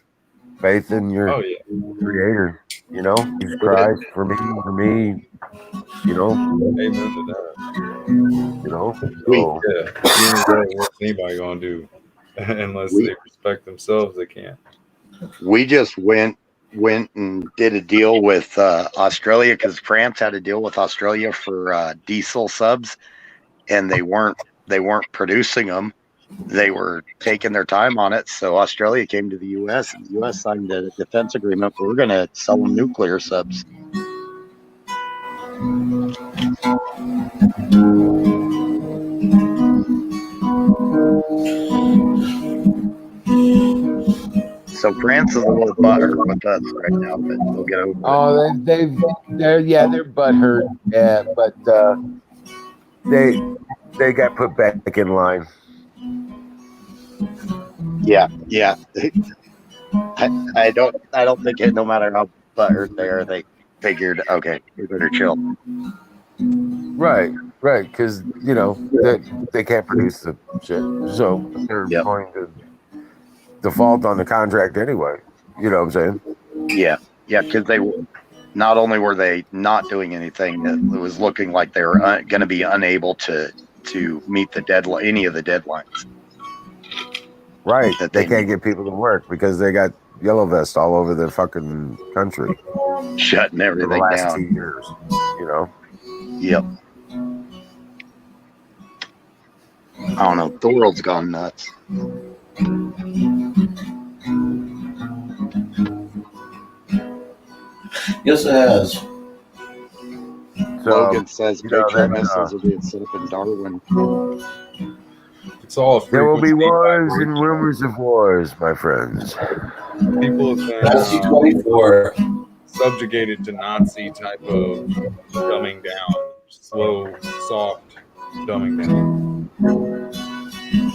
Faith in your Oh yeah. creator. You know, he's Christ for me, you know, Amen to that. you know. So, Yeah. What's anybody gonna do? Unless they respect themselves, they can't. We just went and did a deal with Australia because France had a deal with Australia for diesel subs, and they weren't producing them. They were taking their time on it. So Australia came to the U.S. and the U.S. signed a defense agreement. We're going to sell them nuclear subs. So France is a little butthurt with us right now, but they'll get over it. oh, they're butthurt, yeah, but they got put back in line. Yeah. I don't think it, no matter how butthurt they are, they figured, okay, we better chill. Right, because you know they can't produce the shit, so they're going to default on the contract anyway. You know what I'm saying? Yeah, because they not only were they not doing anything, it was looking like they were going to be unable to meet the deadline, any of the deadlines. Right, that they can't get people to work because they got yellow vests all over the fucking country, shutting everything the last down. 2 years. You know. Yep. I don't know. The world's gone nuts. Yes, it has. So, Logan says you know, Patriot that, missiles are being set up in Darwin. It's all there will be frequency wars and vibration. rumors of wars, my friends. People have been Nazi 24. subjugated to Nazi type of dumbing down, slow, soft dumbing down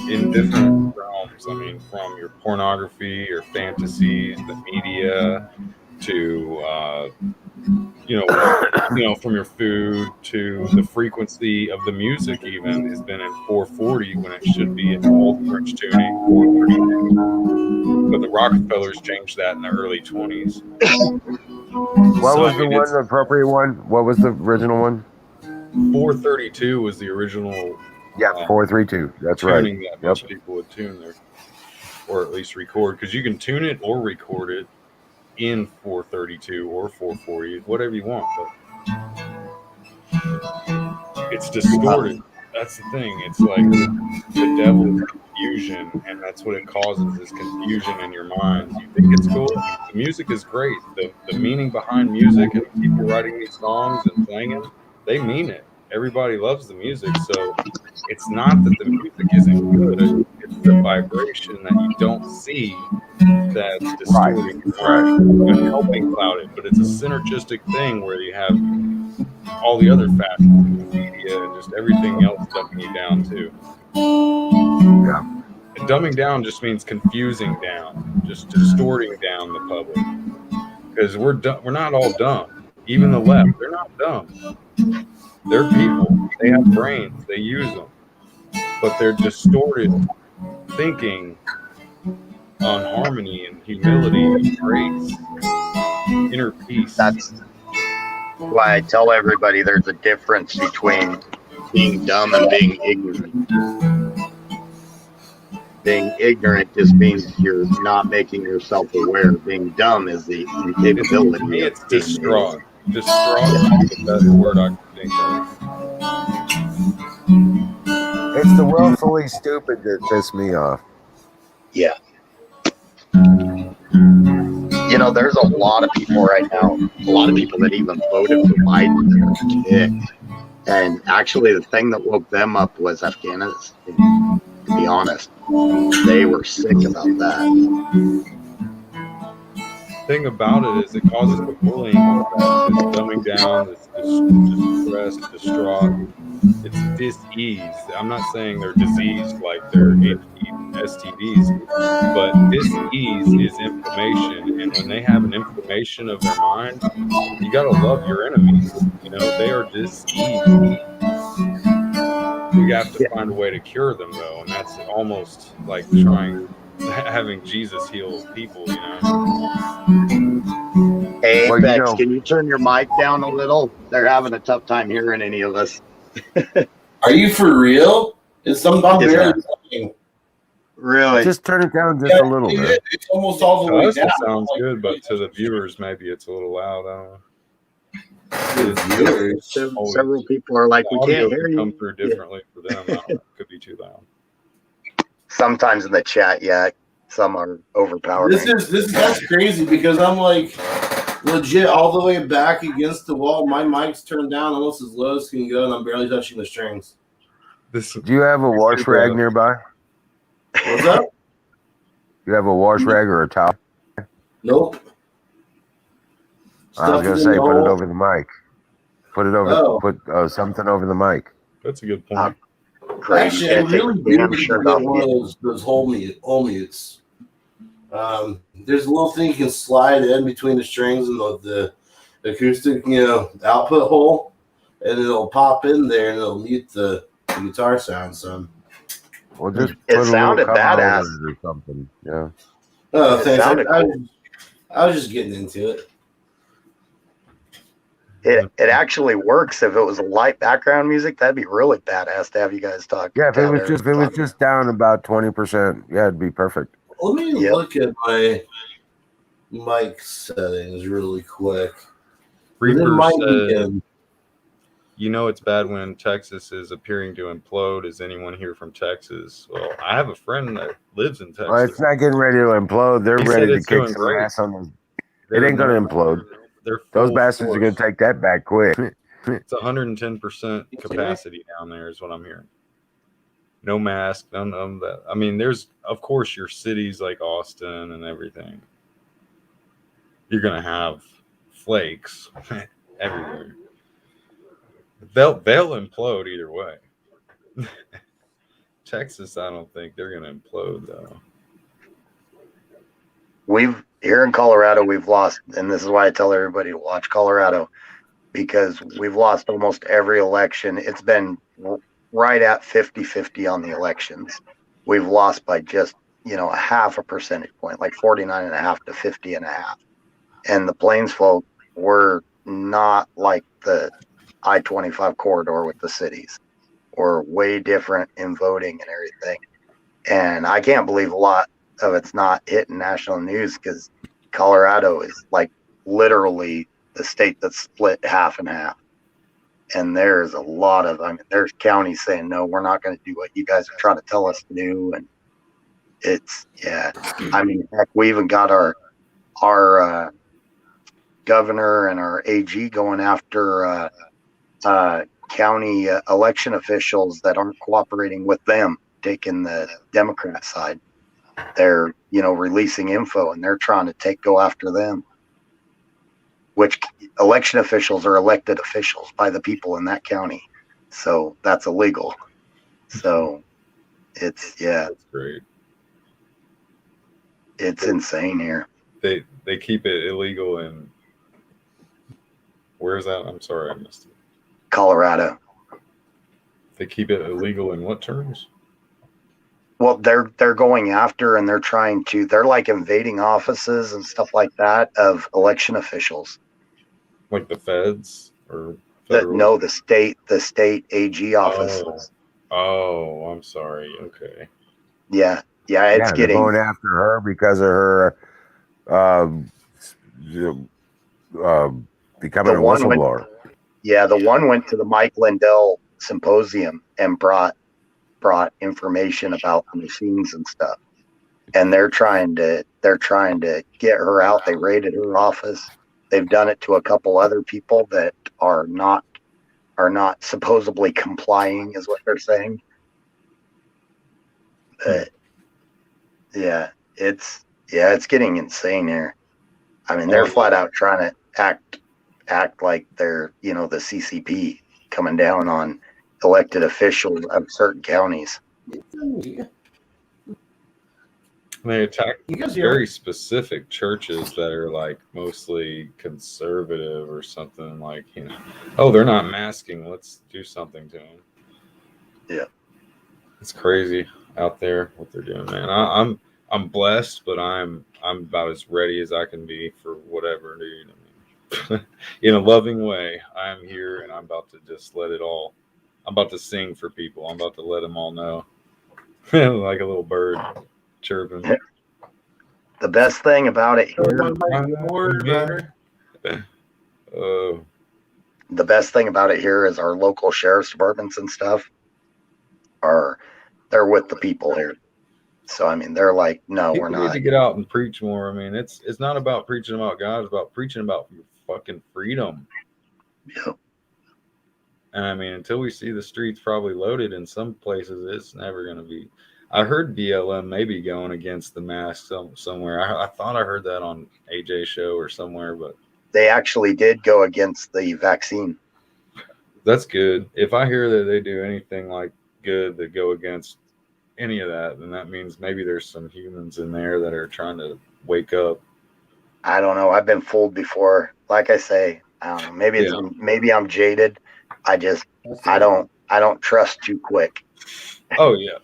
in different realms. I mean, from your pornography, your fantasies, the media, to from your food to the frequency of the music even has been in 440 when it should be in ultra-rich tuning 432. But the Rockefellers changed that in the early 20s. What was the appropriate one? What was the original one? 432 was the original. Yeah, 432. That's right. Tuning that most people would tune there, or at least record, because you can tune it or record it in 432 or 440, whatever you want, but it's distorted. That's the thing. It's like the devil's confusion, and that's what it causes, is confusion in your minds. You think it's cool. The music is great. The meaning behind music, and people writing these songs and playing them, they mean it. Everybody loves the music, so it's not that the music isn't good. It's the vibration that you don't see that's distorting and helping cloud it. But it's a synergistic thing where you have all the other factors, media, and just everything else dumbing you down too. Yeah. And dumbing down just means confusing down, just distorting down the public. Because we're not all dumb. Even the left, they're not dumb. They're people. They have brains. They use them. But they're distorted thinking on harmony and humility and grace, inner peace. That's why I tell everybody there's a difference between being dumb and being ignorant. Being ignorant just means you're not making yourself aware. Being dumb is the incapability. It's distraught. Distraught is the best word I can think of. It's the willfully stupid that pissed me off. Yeah. There's a lot of people right now, a lot of people that even voted for Biden that are kicked. And actually, the thing that woke them up was Afghanistan, to be honest. They were sick about that. Thing about it is it causes the bullying, this dumbing down, this distress, distraught. It's dis-ease. I'm not saying they're diseased like they're STDs, but dis-ease is inflammation, and when they have an inflammation of their mind, you gotta love your enemies. They are dis-eased. We have to find a way to cure them, though, and that's almost like having Jesus heal people, Hey, Bex, can you turn your mic down a little? They're having a tough time hearing any of us. Are you for real? It's I'm barely talking. Really? Just turn it down just a little bit. It's almost all the way It down. sounds good, but to the viewers, maybe it's a little loud. I don't know. The viewers. Several people are like, we can't hear you. Come through differently for them. I don't know. It could be too loud. Sometimes in the chat, some are overpowering. That's crazy because I'm like legit all the way back against the wall. My mic's turned down almost as low as can go, and I'm barely touching the strings. Do you have a wash rag nearby? What's up? You have a wash rag or a towel? Nope. I was gonna say, put it over the mic. Put it over. Put something over the mic. That's a good point. Actually, I really do need to get one of those hole mutes. There's a little thing you can slide in between the strings and the acoustic, output hole, and it'll pop in there and it'll mute the guitar sound. So, well, just it sounded badass or something. Yeah. Oh, thanks. I was just getting into it. It actually works. If it was a light background music, that'd be really badass to have you guys talk. Yeah, if it was just down about 20%, yeah, it'd be perfect. Let me look at my mic settings really quick. Reaper said, it's bad when Texas is appearing to implode. Is anyone here from Texas? Well, I have a friend that lives in Texas. Well, it's not getting ready to implode. They're ready to kick some ass on them. It ain't going to implode. Those bastards are going to take that back quick. It's 110% capacity down there is what I'm hearing. No mask, none of that. I mean, there's, of course, your cities like Austin and everything. You're going to have flakes everywhere. They'll implode either way. Texas, I don't think they're going to implode, though. Here in Colorado, we've lost, and this is why I tell everybody to watch Colorado. because we've lost almost every election. It's been right at 50-50 on the elections. We've lost by just, a half a percentage point, like 49.5 to 50.5. And the Plains folk were not like the I-25 corridor with the cities. We're way different in voting and everything. And I can't believe a lot of it's not hitting national news, because Colorado is like literally the state that's split half and half. And there's a lot of, there's counties saying, no, we're not going to do what you guys are trying to tell us to do. And it's, heck, we even got our governor and our AG going after county election officials that aren't cooperating with them, taking the Democrat side. They're, releasing info, and they're trying to go after them. Which election officials are elected officials by the people in that county. So that's illegal. So it's, That's great. It's insane here. They keep it illegal in, where is that? I'm sorry, I missed it. Colorado. They keep it illegal in what terms? Well, they're going after, and they're like invading offices and stuff like that of election officials. Like the feds or no, the state AG offices. Oh, I'm sorry. Okay. Yeah, it's they're getting going after her because of her becoming a whistleblower. The one went to the Mike Lindell symposium and brought information about the machines and stuff. And they're trying to get her out. They raided her office. They've done it to a couple other people that are not supposedly complying, is what they're saying. But it's getting insane here. They're flat out trying to act like they're, the CCP coming down on elected officials of certain counties. They attack very specific churches that are like mostly conservative or something, like, oh, they're not masking, let's do something to them. Yeah. It's crazy out there what they're doing, man. I'm blessed, but I'm about as ready as I can be for whatever, dude. In a loving way, I'm here, and I'm about to just let it all. I'm about to sing for people. I'm about to let them all know, like a little bird chirping. The best thing about it here, the best thing about it here is our local sheriff's departments and stuff they're with the people here. So they're like, no, people we're not. need to get out and preach more. It's not about preaching about God. It's about preaching about your fucking freedom. Yeah. And until we see the streets probably loaded in some places, it's never going to be. I heard BLM maybe going against the mask somewhere. I thought I heard that on AJ's show or somewhere, but they actually did go against the vaccine. That's good. If I hear that they do anything like good that go against any of that, then that means maybe there's some humans in there that are trying to wake up. I don't know. I've been fooled before. Like I say, I don't know. Maybe I'm jaded. I don't trust too quick. Oh yeah.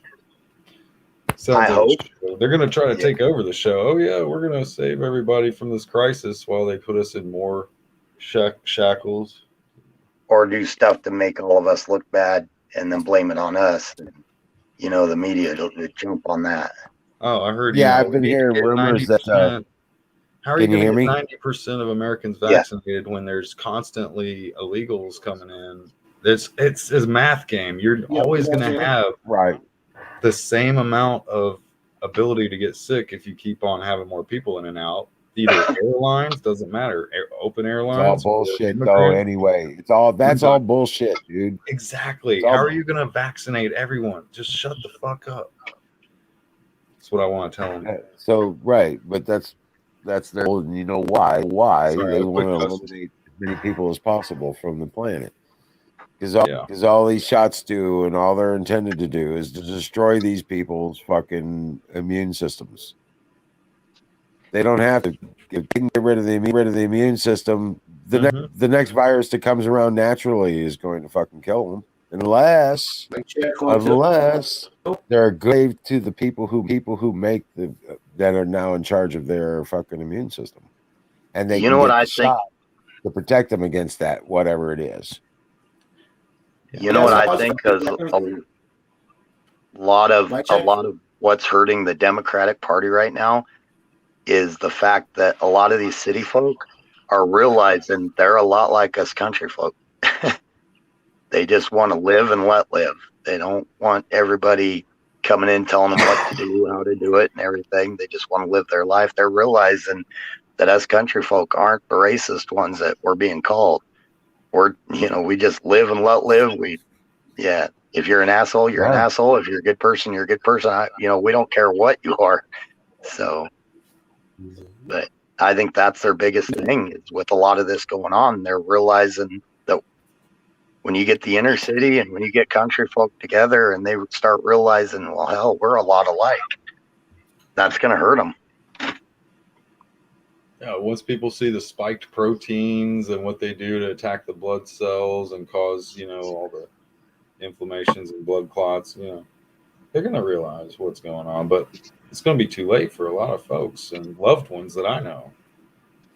I hope they're going to try to take over the show. Oh yeah, we're going to save everybody from this crisis while they put us in more shackles, or do stuff to make all of us look bad and then blame it on us. And, the media will jump on that. Oh, I heard. Yeah, I've been hearing rumors that. How are you going to get 90% of Americans vaccinated when there's constantly illegals coming in? It's a math game. You're always going to have the same amount of ability to get sick if you keep on having more people in and out. Either airlines, doesn't matter. Open airlines. It's all bullshit though. Anyway, that's all bullshit, dude. Exactly. How are you going to vaccinate everyone? Just shut the fuck up. That's what I want to tell them. So but that's their. And you know why? They want to eliminate as many people as possible from the planet. Because all these shots do, and all they're intended to do, is to destroy these people's fucking immune systems. They don't have to get rid of the immune system. the next virus that comes around naturally is going to fucking kill them, unless they're good to the people who make that are now in charge of their fucking immune system, and they You know what I think? to protect them against that, whatever it is. You know what I think? Because a lot of what's hurting the Democratic Party right now is the fact that a lot of these city folk are realizing they're a lot like us country folk. They just want to live and let live. They don't want everybody coming in telling them what to do, how to do it, and everything. They just want to live their life. They're realizing that us country folk aren't the racist ones that we're being called. We just live and let live. If you're an asshole, you're an asshole. If you're a good person, you're a good person. We don't care what you are. So, but I think that's their biggest thing is with a lot of this going on. They're realizing that when you get the inner city and when you get country folk together and they start realizing, well, hell, we're a lot alike, that's going to hurt them. Yeah, once people see the spiked proteins and what they do to attack the blood cells and cause, all the inflammations and blood clots, they're going to realize what's going on. But it's going to be too late for a lot of folks and loved ones that I know.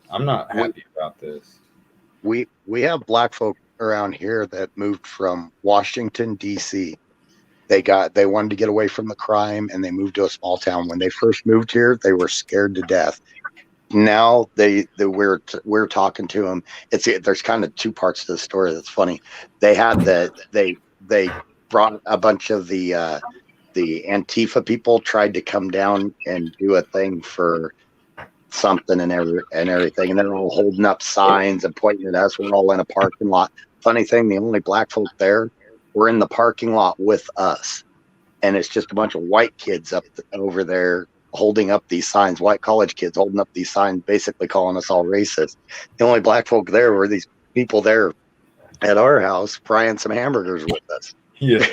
I'm not happy about this. We have black folk around here that moved from Washington, D.C. They wanted to get away from the crime and they moved to a small town. When they first moved here, they were scared to death. Now we're talking to them. There's kind of two parts to the story that's funny. They brought a bunch of the Antifa people, tried to come down and do a thing for something and everything, and they're all holding up signs and pointing at us. We're all in a parking lot. Funny thing, the only black folk there were in the parking lot with us, and it's just a bunch of white kids over there holding up these signs, white college kids holding up these signs, basically calling us all racist. The only black folk there were these people there at our house frying some hamburgers with us. Yeah.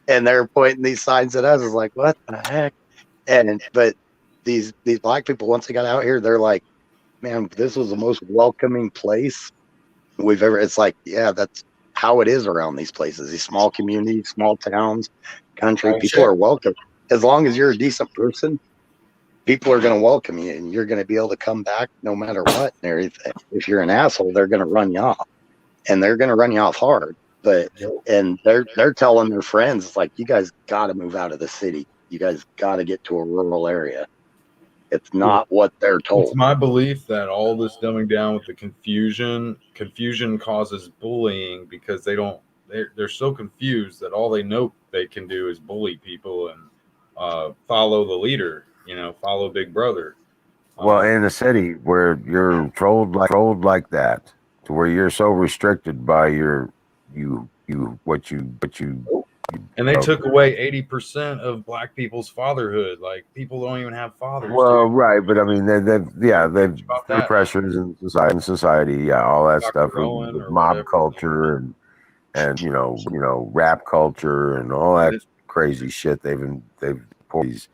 And they're pointing these signs at us. It's like, what the heck? But these black people, once they got out here, they're like, man, this was the most welcoming place we've ever. It's like, yeah, that's how it is around these places, these small communities, small towns, country. People are welcome. As long as you're a decent person, people are going to welcome you and you're going to be able to come back no matter what and everything. If you're an asshole, they're going to run you off, and they're going to run you off hard. And they're telling their friends, it's like, you guys got to move out of the city. You guys got to get to a rural area. It's not what they're told. It's my belief that all this dumbing down with the confusion causes bullying, because they're so confused that all they know they can do is bully people and follow the leader, follow Big Brother. Well, in the city where you're trolled like that, to where you're so restricted by what you and they took away 80% of black people's fatherhood. Like, people don't even have fathers. Well, right, but I mean, they've pressures in society, all that stuff, with mob culture and rap culture and all that crazy shit. They've poured these.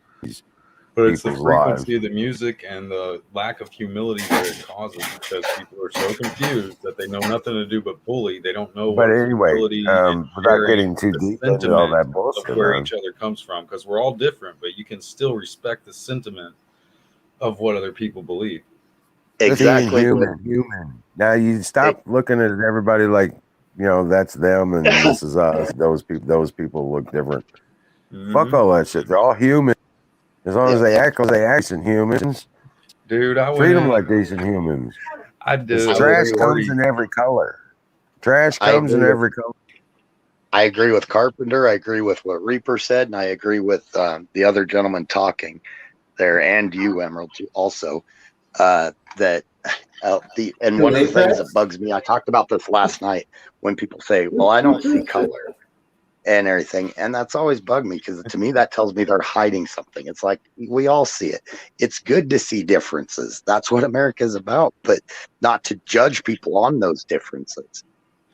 But it's the frequency of the music and the lack of humility that it causes, because people are so confused that they know nothing to do but bully. They don't know. But anyway, without getting too deep into all that bullshit, of where each other comes from, because we're all different, but you can still respect the sentiment of what other people believe. Exactly. Human. Now you stop looking at everybody like, that's them and this is us. Those people look different. Fuck all that shit. They're all human. As long as they act decent humans. Dude, treat them like decent humans. I do. Trash comes in every color. Trash comes in every color. I agree with Carpenter. I agree with what Reaper said, and I agree with the other gentleman talking there, and you, Emerald, also. One of the things that bugs me, I talked about this last night, when people say, well, I don't see color and everything, and that's always bugged me, because to me that tells me they're hiding something. It's like, we all see it. It's good to see differences. That's what America is about, but not to judge people on those differences.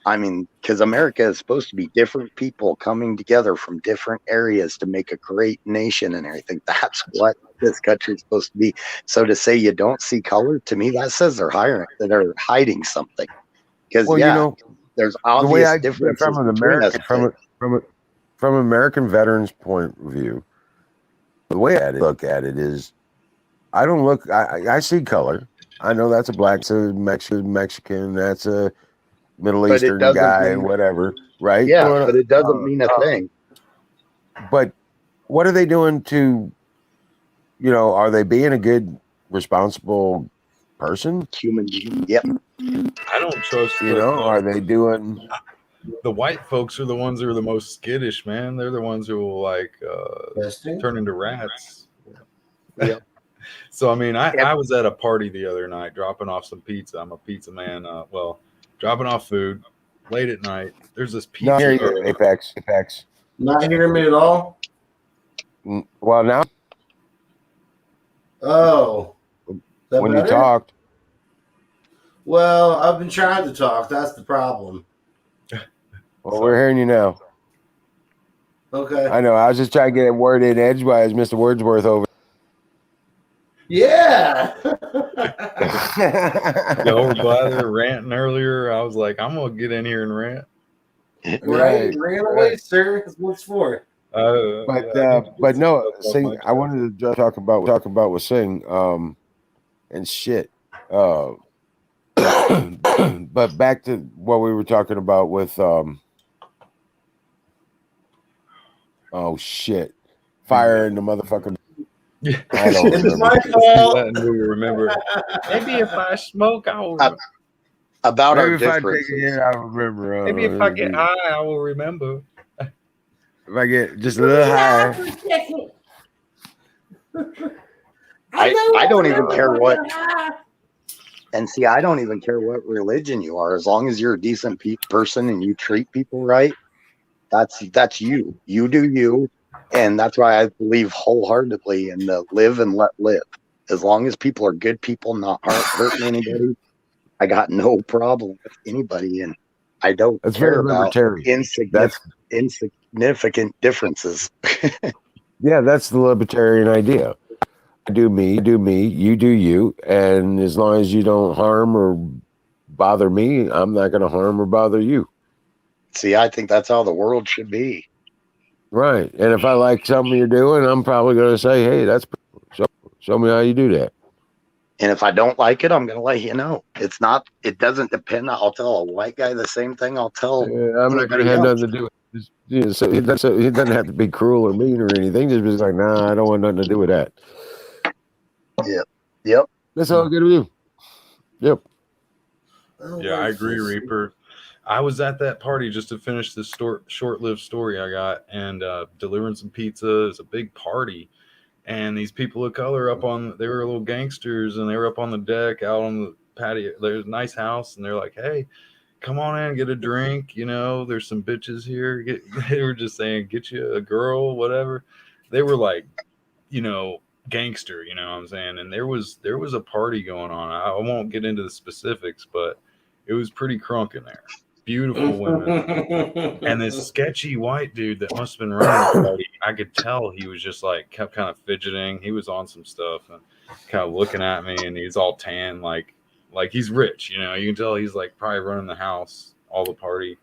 I mean, because America is supposed to be different people coming together from different areas to make a great nation and everything. That's what this country is supposed to be. So to say you don't see color, to me, that says they're hiding something. Because Well, you know, there's the way obvious I differences from an between us. American from an American veterans point of view, the way I look at it is, I don't look. I see color. I know that's a black, that's a Mexican, that's a Middle But it Eastern doesn't guy, mean- whatever, right? Yeah, but it doesn't mean a thing. But what are they doing to, you know, are they being a good, responsible person? Human being. Yep. I don't trust. You know, are they doing? The white folks are the ones who are the most skittish, man. They're the ones who will like turn into rats. Yep. So I mean, I was at a party the other night dropping off some pizza. I'm a pizza man. Dropping off food late at night. There's this pizza. Not hearing you, Apex. Not hearing me at all? Well, now. Oh. That When better? you talked. Well, I've been trying to talk. That's the problem. Well, we're hearing you now. Okay. I know. I was just trying to get a word in edgewise, Mr. Wordsworth over. Yeah. Over by there ranting earlier. I was like, I'm gonna get in here and rant. Right. Ran away, sir. That's what it's for. But no, Sing. I wanted to just talk about with Sing, and shit. But back to what we were talking about with oh shit, fire in the motherfucking. I don't It's remember. my fault. Letting me remember. Maybe if I smoke, I will. About Maybe our if I take differences. a hit, I'll remember. Maybe if I get high, I will remember. If I get just a little high. I don't even care what. And see, I don't even care what religion you are, as long as you're a decent person and you treat people right. That's you. You do you, and that's why I believe wholeheartedly in the live and let live. As long as people are good people, not hurting anybody, I got no problem with anybody, and I don't That's care very about libertarian. insignificant differences. Yeah, that's the libertarian idea. I do me, you do you, and as long as you don't harm or bother me, I'm not going to harm or bother you. See, I think that's how the world should be. Right. And if I like something you're doing, I'm probably going to say, hey, that's show me how you do that. And if I don't like it, I'm going to let you know. It doesn't depend. I'll tell a white guy the same thing. I'll tell I'm not going to have nothing to do with it. You know, so he doesn't have to be cruel or mean or anything. Just be like, nah, I don't want nothing to do with that. Yep. That's all good with you. Yep. Yeah, I agree, Reaper. I was at that party just to finish this short-lived story I got, and delivering some pizza. It's a big party, and these people of color they were little gangsters, and they were up on the deck out on the patio. There's a nice house, and they're like, hey, come on in, get a drink. You know, there's some bitches here. They were just saying, get you a girl, whatever. They were like, you know, gangster, you know what I'm saying? And there was a party going on. I won't get into the specifics, but it was pretty crunk in there. Beautiful women. And this sketchy white dude that must have been running the party, I could tell he was just like kept kind of fidgeting. He was on some stuff and kind of looking at me, and he's all tan, like he's rich, you know. You can tell he's like probably running the house, all the party.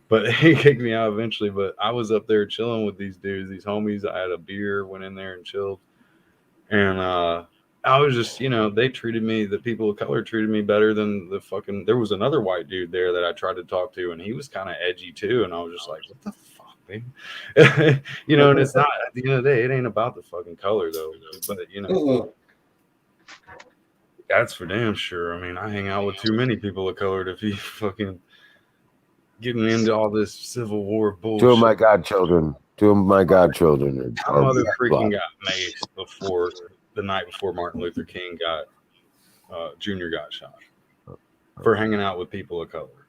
But he kicked me out eventually. But I was up there chilling with these dudes, these homies. I had a beer, went in there and chilled. And I was just, you know, the people of color treated me better than there was another white dude there that I tried to talk to, and he was kind of edgy too. And I was just like, what the fuck, man? You know, and it's not, at the end of the day, it ain't about the fucking color though. But, you know, that's for damn sure. I mean, I hang out with too many people of color to be fucking getting into all this Civil War bullshit. Two of my godchildren My mother freaking got maced the night before Martin Luther King Jr. got shot for hanging out with people of color.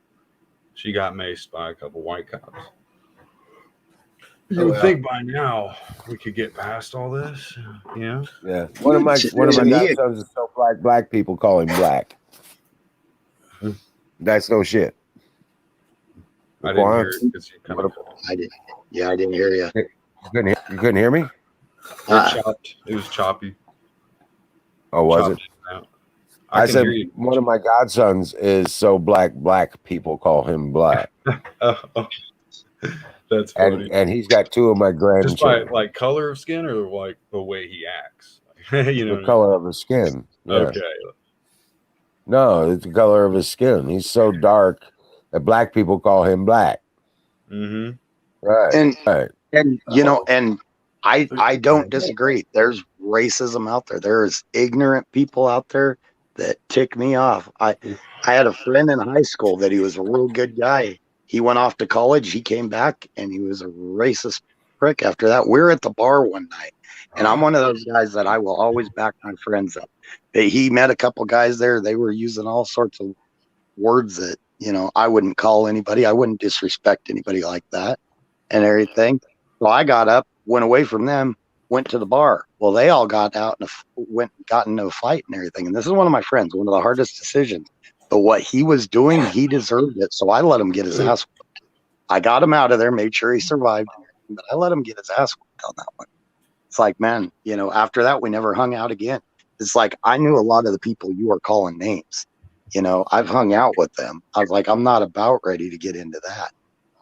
She got maced by a couple white cops. You would think by now we could get past all this, you know? Yeah. One of my godsons is so black people call him black. That's no shit. I didn't hear it because you kind of. I didn't. Yeah, I didn't hear you. You couldn't hear me? It was choppy. Oh, was it? I can said hear you. one of my godsons is so black people call him black. That's funny. And he's got two of my Just by grandchildren. like color of skin or like the way he acts. You know, The color of his skin. Yeah. Okay. No, it's the color of his skin. He's so dark that black people call him black. Mm-hmm. Right. And you know, and I don't disagree. There's racism out there. There's ignorant people out there that tick me off. I had a friend in high school that he was a real good guy. He went off to college. He came back and he was a racist prick after that. We're at the bar one night, and I'm one of those guys that I will always back my friends up. He met a couple guys there. They were using all sorts of words that, you know, I wouldn't call anybody. I wouldn't disrespect anybody like that and everything. So I got up, went away from them, went to the bar. Well, they all got out and got into a fight and everything. And this is one of my friends, one of the hardest decisions. But what he was doing, he deserved it. So I let him get his ass whooped. I got him out of there, made sure he survived, but I let him get his ass whooped on that one. It's like, man, you know, after that, we never hung out again. It's like, I knew a lot of the people you are calling names. You know, I've hung out with them. I was like, I'm not about ready to get into that.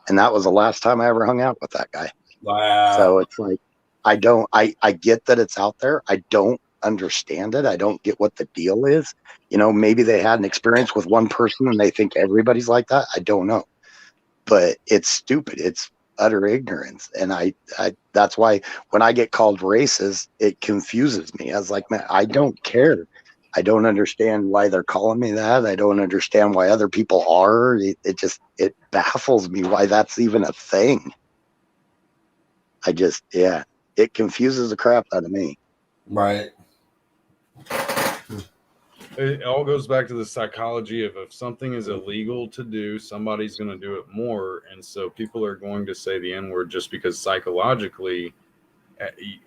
And that was the last time I ever hung out with that guy. Wow. So it's like, I get that it's out there. I don't understand it. I don't get what the deal is. You know, maybe they had an experience with one person and they think everybody's like that. I don't know. But it's stupid. It's utter ignorance. And I that's why when I get called racist, it confuses me. I was like, man, I don't care. I don't understand why they're calling me that. I don't understand why other people are. It baffles me why that's even a thing. It confuses the crap out of me. Right. It all goes back to the psychology of if something is illegal to do, somebody's going to do it more. And so people are going to say the N-word just because psychologically,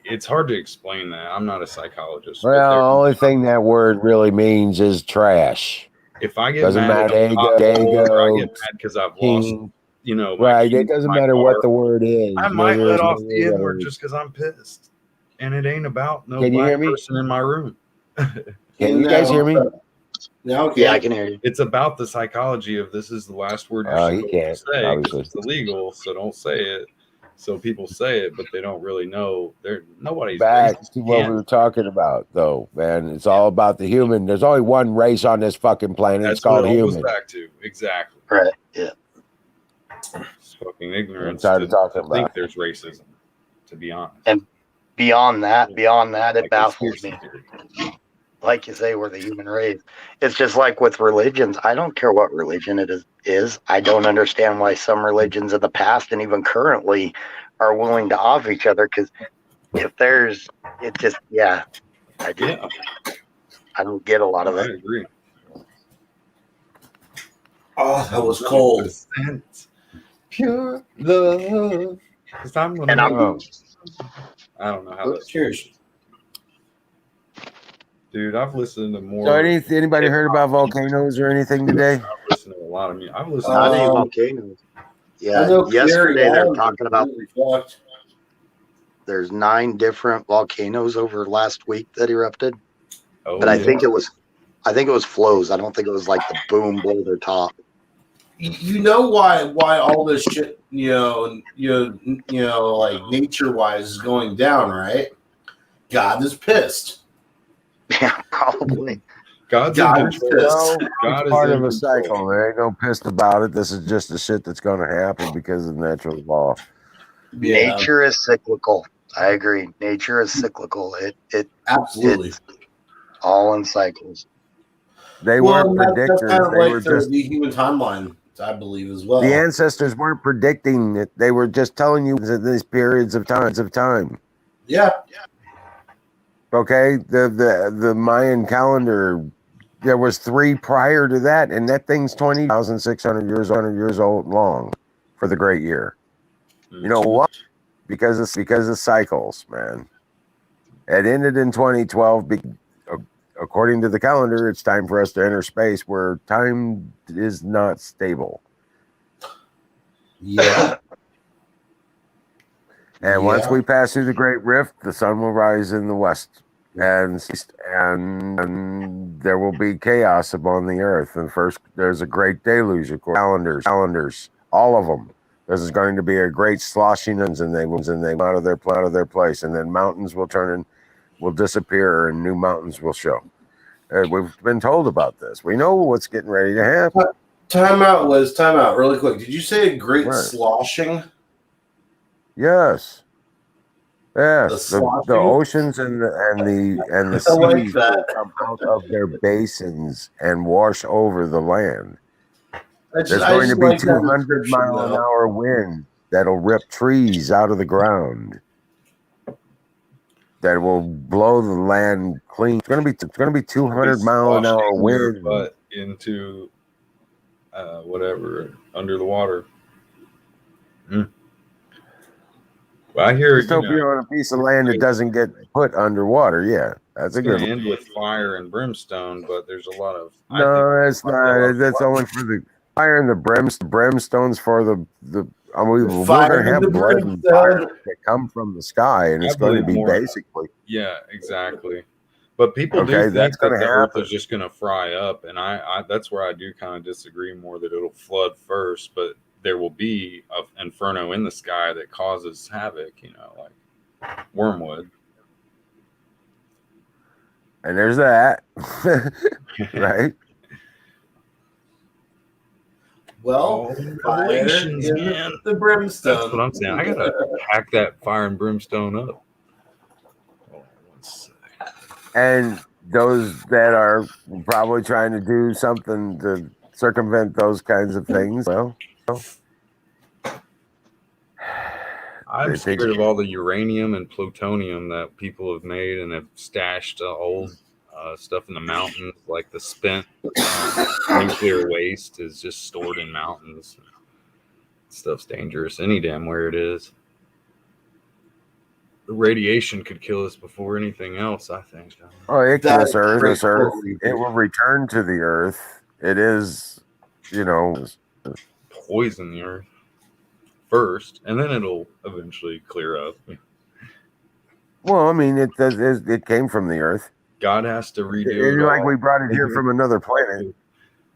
it's hard to explain that. I'm not a psychologist. Well, the only thing that word really means is trash. If I get doesn't mad matter, or I get mad because I've lost, you know, right? It doesn't matter what the word is. I might let off the N-word just because I'm pissed, and it ain't about no black person in my room. Can you guys hear me? No, yeah, I can hear you. It's about the psychology of this is the last word you're supposed to say. It's illegal, so don't say it. So people say it, but they don't really know. Nobody's back to what we were talking about, though, man. It's all about the human. There's only one race on this fucking planet. It's called human. Back to exactly. Right. Yeah. It's fucking ignorance. I'm tired of talking about. Think there's racism. To be honest. And beyond that, it baffles me. Like you say, we're the human race. It's just like with religions. I don't care what religion it is. I don't understand why some religions of the past and even currently are willing to off each other. Because if there's, it just, I don't get a lot of it. I agree. Oh, that was cold. Pure love. I don't know how that. Cheers. Dude, I've listened to more. So anybody heard about volcanoes or anything today? I've listened to a lot of music. I've listened to to volcanoes. Yeah, yesterday they're talking about there's 9 different volcanoes over last week that erupted. Oh, but I think it was flows. I don't think it was like the boom blow their top. You know why all this shit, you know, like nature wise is going down, right? God is pissed. Yeah, probably. God is pissed. God is part of a cycle. There ain't no pissed about it. This is just the shit that's going to happen because of natural law. Yeah. Nature is cyclical. I agree. Nature is cyclical. It absolutely it's all in cycles. They weren't predictors. That's kind of they like were the just human timeline, I believe, as well. The ancestors weren't predicting it. They were just telling you that these periods of time. Yeah. Okay, the Mayan calendar, there was 3 prior to that, and that thing's 20,600 years old long for the great year. You know what? Because of cycles, man. It ended in 2012. According to the calendar, it's time for us to enter space where time is not stable. Yeah. And once we pass through the Great Rift, the sun will rise in the west, and there will be chaos upon the earth. And first, there's a great deluge, of course. Calendars, all of them. This is going to be a great sloshing, and they will out of their place, and then mountains will will disappear, and new mountains will show. We've been told about this. We know what's getting ready to happen. Time out, really quick. Did you say a great sloshing? Yes. Yes. The The oceans and the seas like that. will come out of their basins and wash over the land. There's going to be 200 mile an hour wind that'll rip trees out of the ground. That will blow the land clean. It's going to be 200 mile an hour wind. But into whatever under the water. Well, I hear Just hope you're on a piece of land that doesn't get put underwater. Yeah, that's a good one. End with fire and brimstone, but there's a lot of that's not. That's only for the fire and the brimstones for the. I mean, we're going to have blood and fire that come from the sky, and it's going to be basically. Yeah, exactly. But people do think that the earth is just going to fry up, and I that's where I do kind of disagree more that it'll flood first, but there will be an inferno in the sky that causes havoc, like wormwood. And there's that, right? Well, Revelations, man. The brimstone. That's what I'm saying. I gotta hack that fire and brimstone up. And those that are probably trying to do something to circumvent those kinds of things, well. I'm scared of all the uranium and plutonium that people have made and have stashed old stuff in the mountains, like the spent nuclear waste is just stored in mountains. Stuff's dangerous any damn where it is. The radiation could kill us before anything else, I think. Oh, this earth, it will return to the earth. It is, poison the earth first, and then it'll eventually clear up. Well, I mean, it came from the earth. God has to redo it. Like we brought it here from another planet.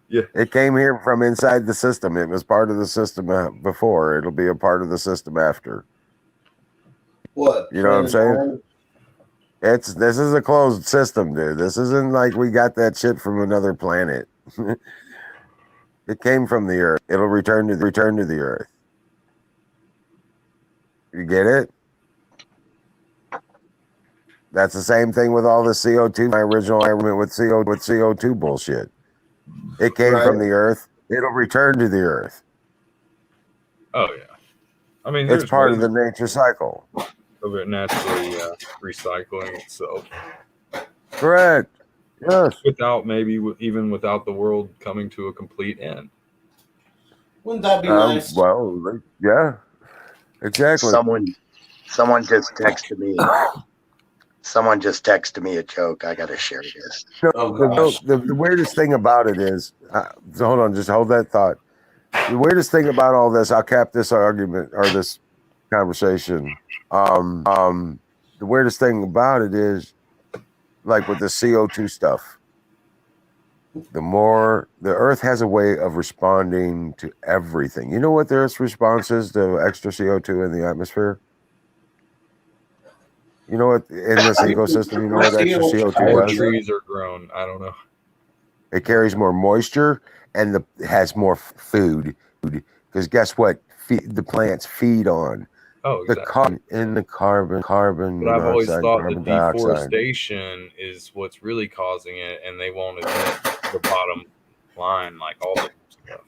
Yeah, it came here from inside the system. It was part of the system before. It'll be a part of the system after. What? You know what I'm saying? This is a closed system, dude. This isn't like we got that shit from another planet. It came from the earth. It'll return to the earth. You get it? That's the same thing with all the CO2. My original argument with CO2 bullshit. It came from the earth. It'll return to the earth. Oh yeah. I mean, it's part of the nature cycle of it naturally recycling itself. Correct. Yes. Even without the world coming to a complete end. Wouldn't that be nice? Well, yeah. Exactly. Someone just texted me. Someone just texted me a joke. I got to share this. The weirdest thing about it is, hold on, just hold that thought. The weirdest thing about all this, I'll cap this argument or this conversation. The weirdest thing about it is, like with the CO2 stuff, the Earth has a way of responding to everything. You know what the Earth's response is to extra CO2 in the atmosphere? You know what, in this ecosystem, you know what extra CO2 does? Trees are grown. I don't know. It carries more moisture and has more food. Because guess what? The plants feed on. Oh, exactly. The carbon. But I've always thought that deforestation is what's really causing it, and they won't admit the bottom line, like all the stuff.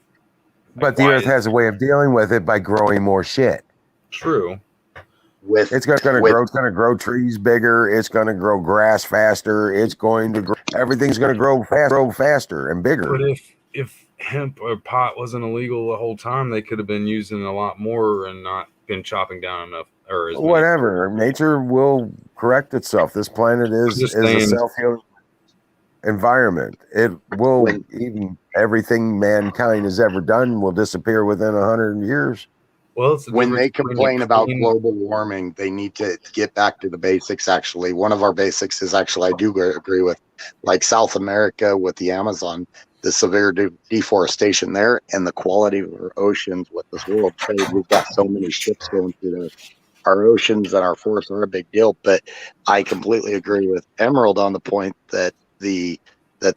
But the Earth has a way of dealing with it by growing more shit. True. It's going to grow trees bigger. It's going to grow grass faster. It's going to grow. Everything's going to grow faster and bigger. But if hemp or pot wasn't illegal the whole time, they could have been using a lot more and not been chopping down enough. Or whatever. Nature will correct itself. This planet is a self-healing environment. It will, even everything mankind has ever done will disappear within 100 years. Well, it's the when they difference between complain a about clean- global warming, they need to get back to the basics. Actually, one of our basics is actually, I do agree with, like South America with the Amazon, the severe deforestation there, and the quality of our oceans with this world trade. We've got so many ships going through there. Our oceans and our forests are a big deal. But I completely agree with Emerald on the point that the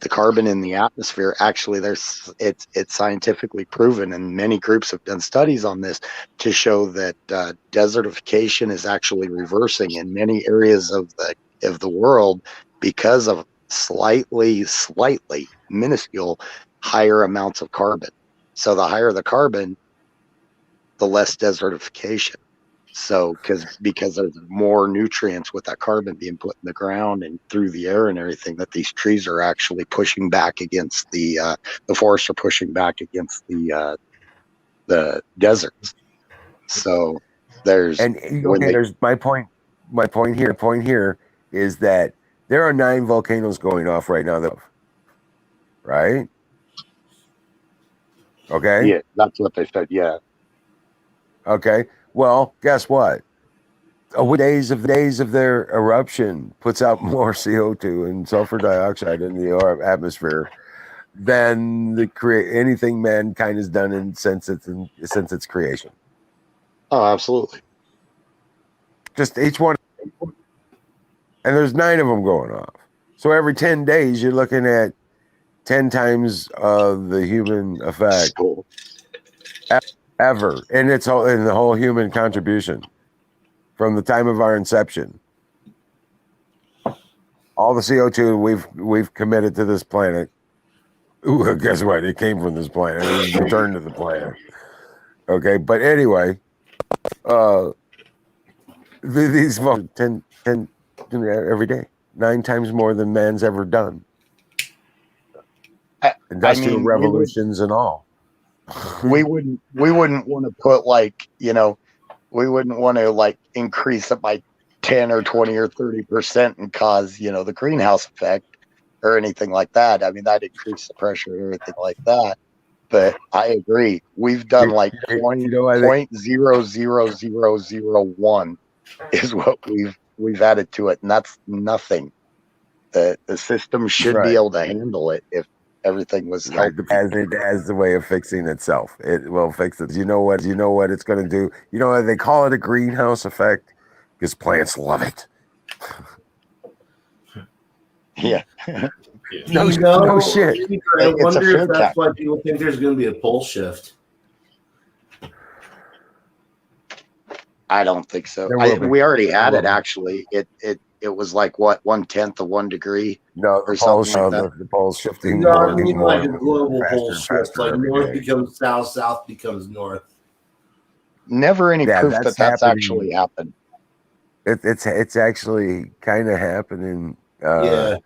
carbon in the atmosphere, actually, it's scientifically proven, and many groups have done studies on this to show that desertification is actually reversing in many areas of the world because of slightly minuscule higher amounts of carbon. So the higher the carbon, the less desertification. So because there's more nutrients with that carbon being put in the ground and through the air and everything, that these trees are actually pushing back against the forests are pushing back against the deserts. So there's there's my point. My point here is that there are 9 volcanoes going off right now. Right? Okay. Yeah, that's what they said. Yeah. Okay. Well, guess what? Days of their eruption puts out more CO2 and sulfur dioxide in the atmosphere than anything mankind has done since its creation. Oh, absolutely. Just each one, and there's 9 of them going off. So every 10 days, you're looking at 10 times the human effect ever, and it's all in the whole human contribution from the time of our inception. All the CO2 we've committed to this planet. Ooh, guess what? It came from this planet. It returned to the planet. Okay, but anyway, these 10 every day, 9 times more than man's ever done. Industrial revolutions and all. we wouldn't want to put we wouldn't want to increase it by 10 or 20 or 30% and cause the greenhouse effect or anything like that. I mean, that increase the pressure and everything like that. But I agree, we've done 0.00001 is what we've added to it, and that's nothing. The system should be able to handle it if everything was healthy. As it has the way of fixing itself. It will fix it. You know what it's going to do? You know, they call it a greenhouse effect because plants love it. Yeah. No shit. I wonder if that's why people think there's going to be a pole shift. I don't think so. We already had it, actually. It was like, what, 1/10 of 1 degree? No, or something like that. The pole's shifting. No, I mean like a global pole shift. Like north becomes south, south becomes north. Never any proof that's happening. actually happened. It's actually kind of happening. Yeah.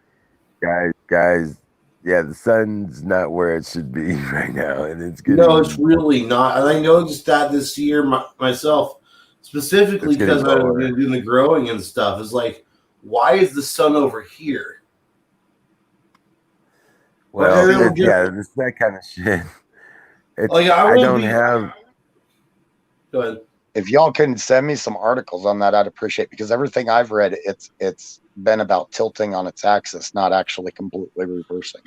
Guys. Yeah, the sun's not where it should be right now, and it's good. No, it's really not. And I noticed that this year myself, specifically because I've been doing the growing and stuff. Is like, why is the sun over here? Well, it's that kind of shit. I don't have. Go ahead. If y'all can send me some articles on that, I'd appreciate it, because everything I've read, it's been about tilting on its axis, not actually completely reversing.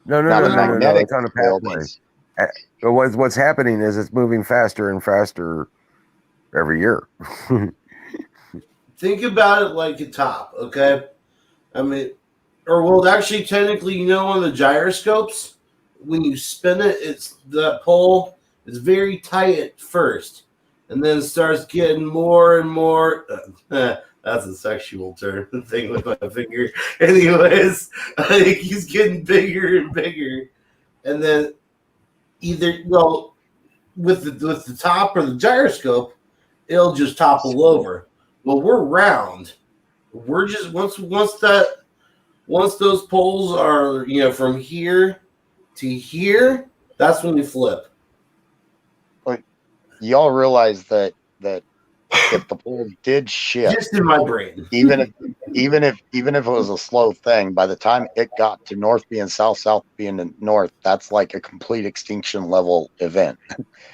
No. It's on a pathway. But what's happening is it's moving faster and faster every year. Think about it like a top, okay? I mean, actually, technically, on the gyroscopes, when you spin it, it's the pole is very tight at first, and then it starts getting more and more. That's a sexual term thing with my finger. Anyways, I think he's getting bigger and bigger, and then with the top or the gyroscope, it'll just topple over. Well, we're round. We're just once those poles are from here to here, that's when you flip. Y'all realize that if the poles did shift, Just in my brain. even if it was a slow thing, by the time it got to north being south, south being north, that's like a complete extinction level event.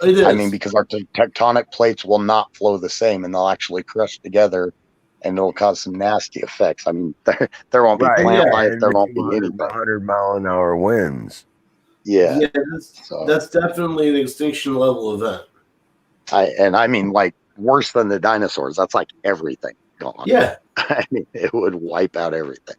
It is. I mean, because our tectonic plates will not flow the same, and they'll actually crush together, and it'll cause some nasty effects. I mean, there won't be Right, plant life, and there the won't be 200 anything. 100-mile-an-hour winds. Yeah, that's definitely an extinction level event. I mean, like worse than the dinosaurs. That's like everything gone. Yeah. I mean, it would wipe out everything.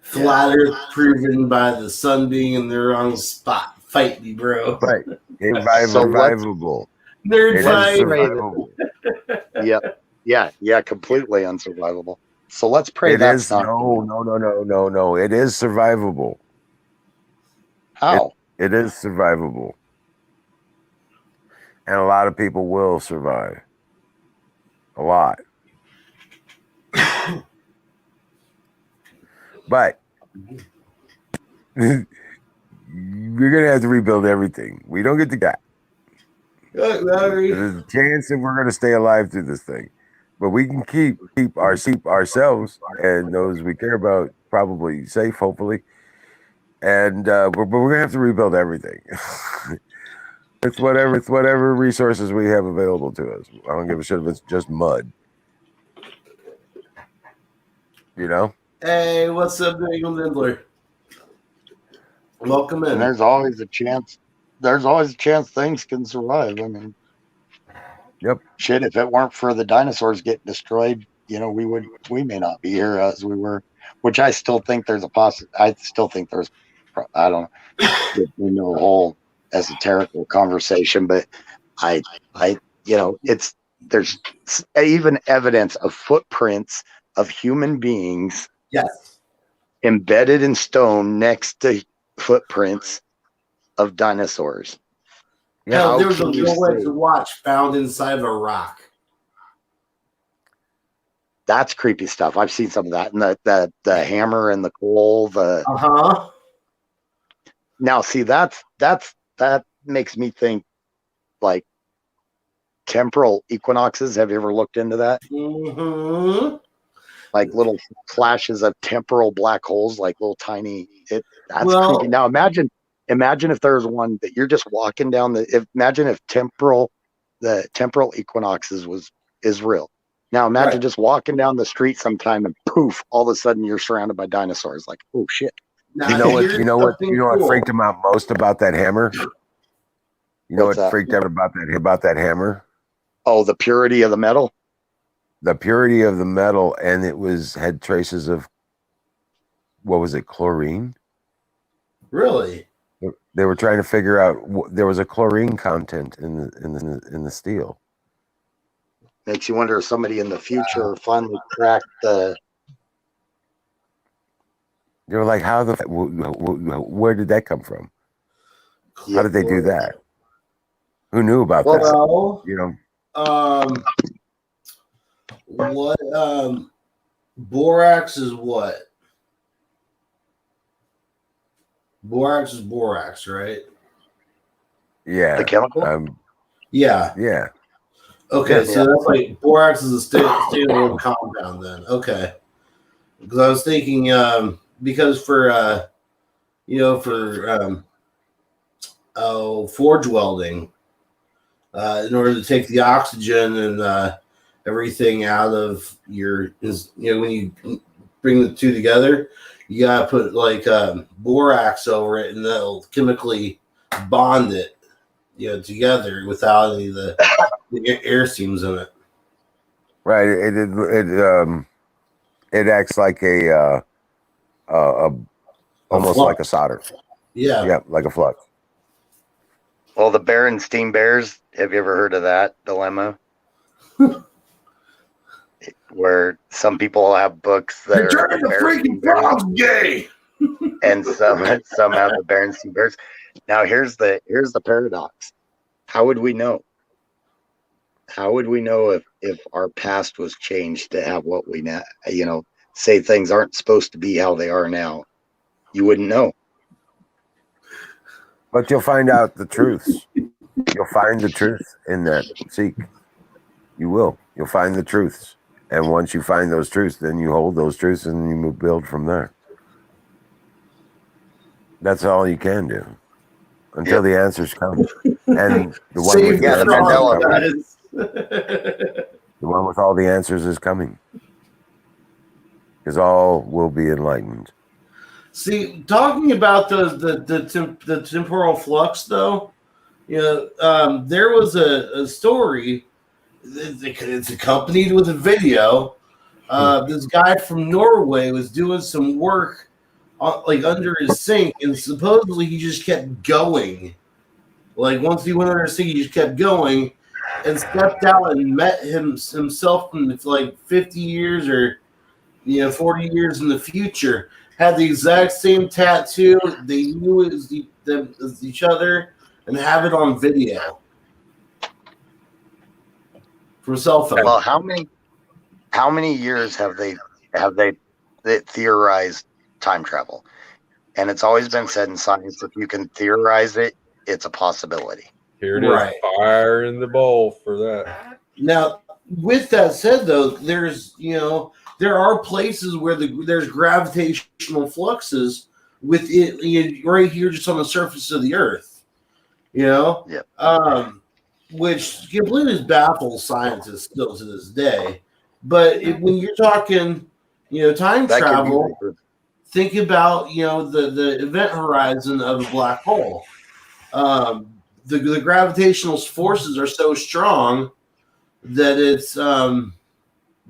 Flat Earth proven by the sun being in the wrong spot. Fight me, bro. Right. Survivable. Nerd It fight. is survivable. Yeah, completely unsurvivable. So let's pray It that's is not. no. It is survivable. How? It is survivable. And a lot of people will survive. A lot. But we're going to have to rebuild everything. We don't get to that. There's a chance that we're going to stay alive through this thing. But we can keep ourselves and those we care about probably safe, hopefully. And but we're going to have to rebuild everything. It's whatever resources we have available to us. I don't give a shit if it's just mud. You know? Hey, what's up, Daniel Nindler? Welcome in. And there's always a chance. There's always a chance things can survive. I mean, yep. Shit, if it weren't for the dinosaurs getting destroyed, we may not be here as we were. Which I still think there's I still think there's. I don't know. A whole esoterical conversation, but there's even evidence of footprints of human beings, yes, embedded in stone next to footprints of dinosaurs. Hell, there was a Rolex watch found inside of a rock. That's creepy stuff. I've seen some of that, and the hammer and the coal. Now, see, that makes me think like temporal equinoxes. Have you ever looked into that? Mm-hmm. Like little flashes of temporal black holes, like little tiny. That's creepy. Now imagine if there's one that you're just walking down imagine if the temporal equinoxes is real. Now imagine just walking down the street sometime and poof, all of a sudden you're surrounded by dinosaurs. Like, oh shit. You know what freaked him out most about that hammer? You know what freaked out about that hammer? Oh, the purity of the metal? The purity of the metal, and had traces of, what was it, chlorine? Really? They were trying to figure out there was a chlorine content in the steel. Makes you wonder if somebody in the future finally cracked the. They were like, where did that come from? How did they do that? Who knew about that? What borax is what? Borax is borax, right? Yeah. The chemical? Yeah. Yeah. Okay, so that's like borax is a standalone compound then. Okay. Because I was thinking because for forge welding, in order to take the oxygen and everything out of when you bring the two together, you gotta put like borax over it, and that'll chemically bond it, together without any of the air seams in it. Right. It acts like almost like a solder. Yeah. Yeah, like a flux. Well, the Berenstein Bears. Have you ever heard of that dilemma? Where some people have books that are the freaking frogs gay, and some have the Berenstein Bears. Now here's the paradox. How would we know? How would we know if our past was changed to have what we now? Say things aren't supposed to be how they are now. You wouldn't know. But you'll find out the truths. You'll find the truth in that seek. You will. You'll find the truths. And once you find those truths, then you hold those truths and you build from there. That's all you can do until the answers come. And the one with the one with all the answers is coming. Because all will be enlightened. See, talking about the temporal flux, though, there was a story. It's accompanied with a video. This guy from Norway was doing some work, under his sink, and supposedly he just kept going. Like once he went under his sink, he just kept going, and stepped out and met himself in like 50 years or 40 years in the future. Had the exact same tattoo. They knew it was as each other, and have it on video from a cell phone. Well, how many years have they theorized time travel? And it's always been said in science, if you can theorize it, it's a possibility. Here it is, fire in the bowl for that. Now, with that said, though, there's there are places where there's gravitational fluxes with it right here, just on the surface of the Earth. Which completely baffles scientists still to this day. But when you're talking, time travel, think about the event horizon of a black hole. The gravitational forces are so strong that it's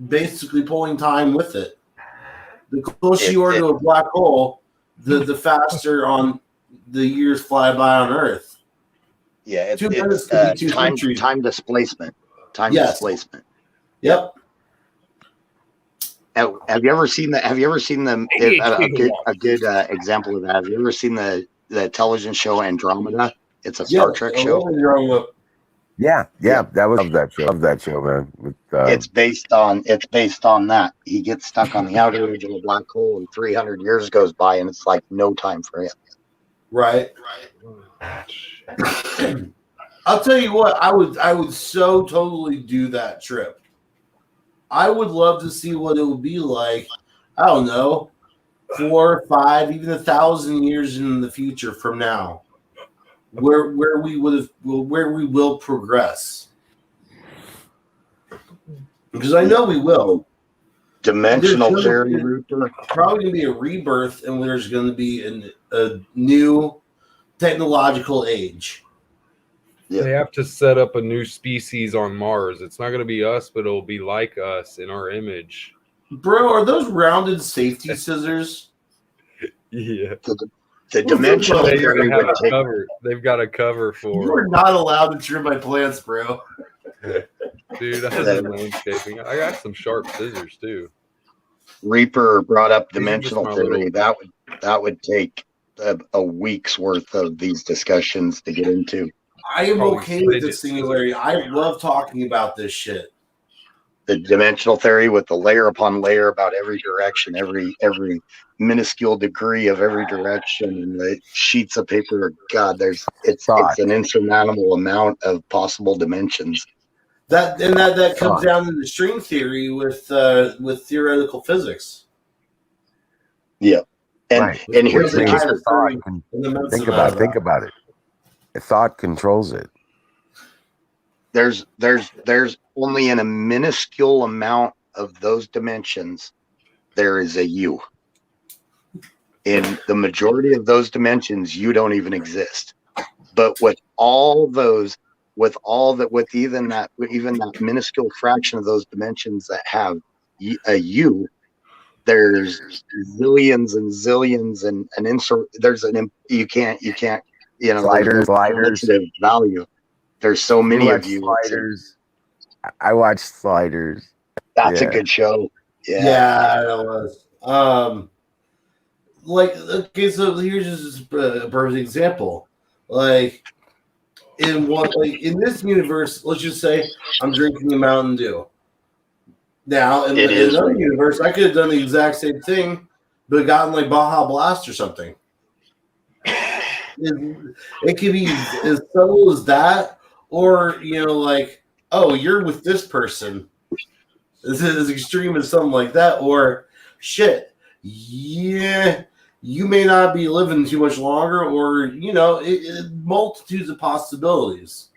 basically pulling time with it. The closer you are to a black hole, the faster on the years fly by on Earth. Yeah, it's time displacement. Displacement. Yep. Have you ever seen that? Have you ever seen a good example of that? Have you ever seen the television show Andromeda? It's a Star Trek show. Yeah, that was of that show, man. It's based on that. He gets stuck on the outer edge of a black hole, and 300 years goes by, and it's like no time for him. Right. I'll tell you what, I would so totally do that trip. I would love to see what it would be like. I don't know, 4, 5, even 1,000 years in the future from now, where we will progress. Because I know we will. Dimensional theory, Rupert. Probably going to be a rebirth, and there's going to be a new technological age. They have to set up a new species on Mars. It's not going to be us, but it'll be like us in our image. Bro, are those rounded safety scissors? Yeah. The dimensional theory have a cover. They've got a cover for. You are not allowed to trim my plants, bro. Dude, I was in landscaping. I got some sharp scissors too. Reaper brought up dimensional theory. That would take a week's worth of these discussions to get into. I am okay with the singularity. I love talking about this shit. The dimensional theory with the layer upon layer about every direction, every minuscule degree of every direction, and the sheets of paper. God, it's an insurmountable amount of possible dimensions. That comes down to the string theory with theoretical physics. Yeah, and here's the kind of thought. Think about it. A thought controls it. There's only in a minuscule amount of those dimensions there is a you. In the majority of those dimensions, you don't even exist. But with even that minuscule fraction of those dimensions that have a you, there's zillions and zillions and you can't sliders value. There's so many of you. Sliders. I watched Sliders. That's a good show. Yeah, it was. So here's just a perfect example. In this universe, let's just say I'm drinking a Mountain Dew. Now, in another universe, I could have done the exact same thing, but gotten Baja Blast or something. It could be as subtle as that, or oh, you're with this person. This is as extreme as something like that, or shit, yeah, you may not be living too much longer, or multitudes of possibilities.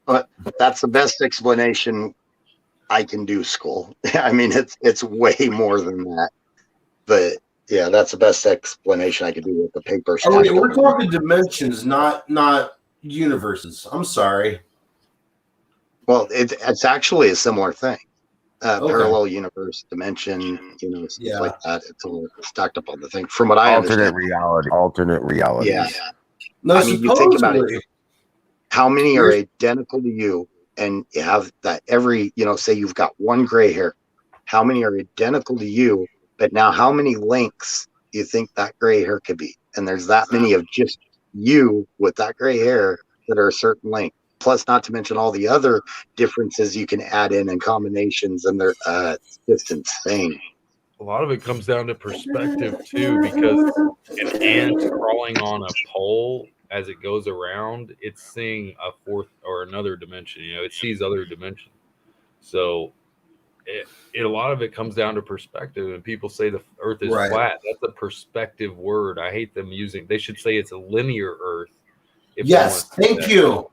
But that's the best explanation I can do, Skull. I mean, it's way more than that. But yeah, that's the best explanation I could do with the paper. Oh, wait, we're talking dimensions, not universes. I'm sorry. Well, it's actually a similar thing. Okay. Parallel universe, dimension, stuff Yeah. like that. It's all stacked up on the thing. From what I understand. Alternate reality. Yeah. No, I mean, you think about it. supposedly. How many are identical to you? And you have that every, say you've got one gray hair. How many are identical to you? But now how many links do you think that gray hair could be? And there's that many of just you with that gray hair that are a certain length. Plus, not to mention all the other differences you can add in and combinations, and they're it's just insane. A lot of it comes down to perspective too, because an ant crawling on a pole as it goes around, it's seeing a fourth or another dimension. It sees other dimensions. So a lot of it comes down to perspective. And people say the Earth is flat. That's a perspective word. I hate them using. They should say it's a linear Earth. Yes, thank you.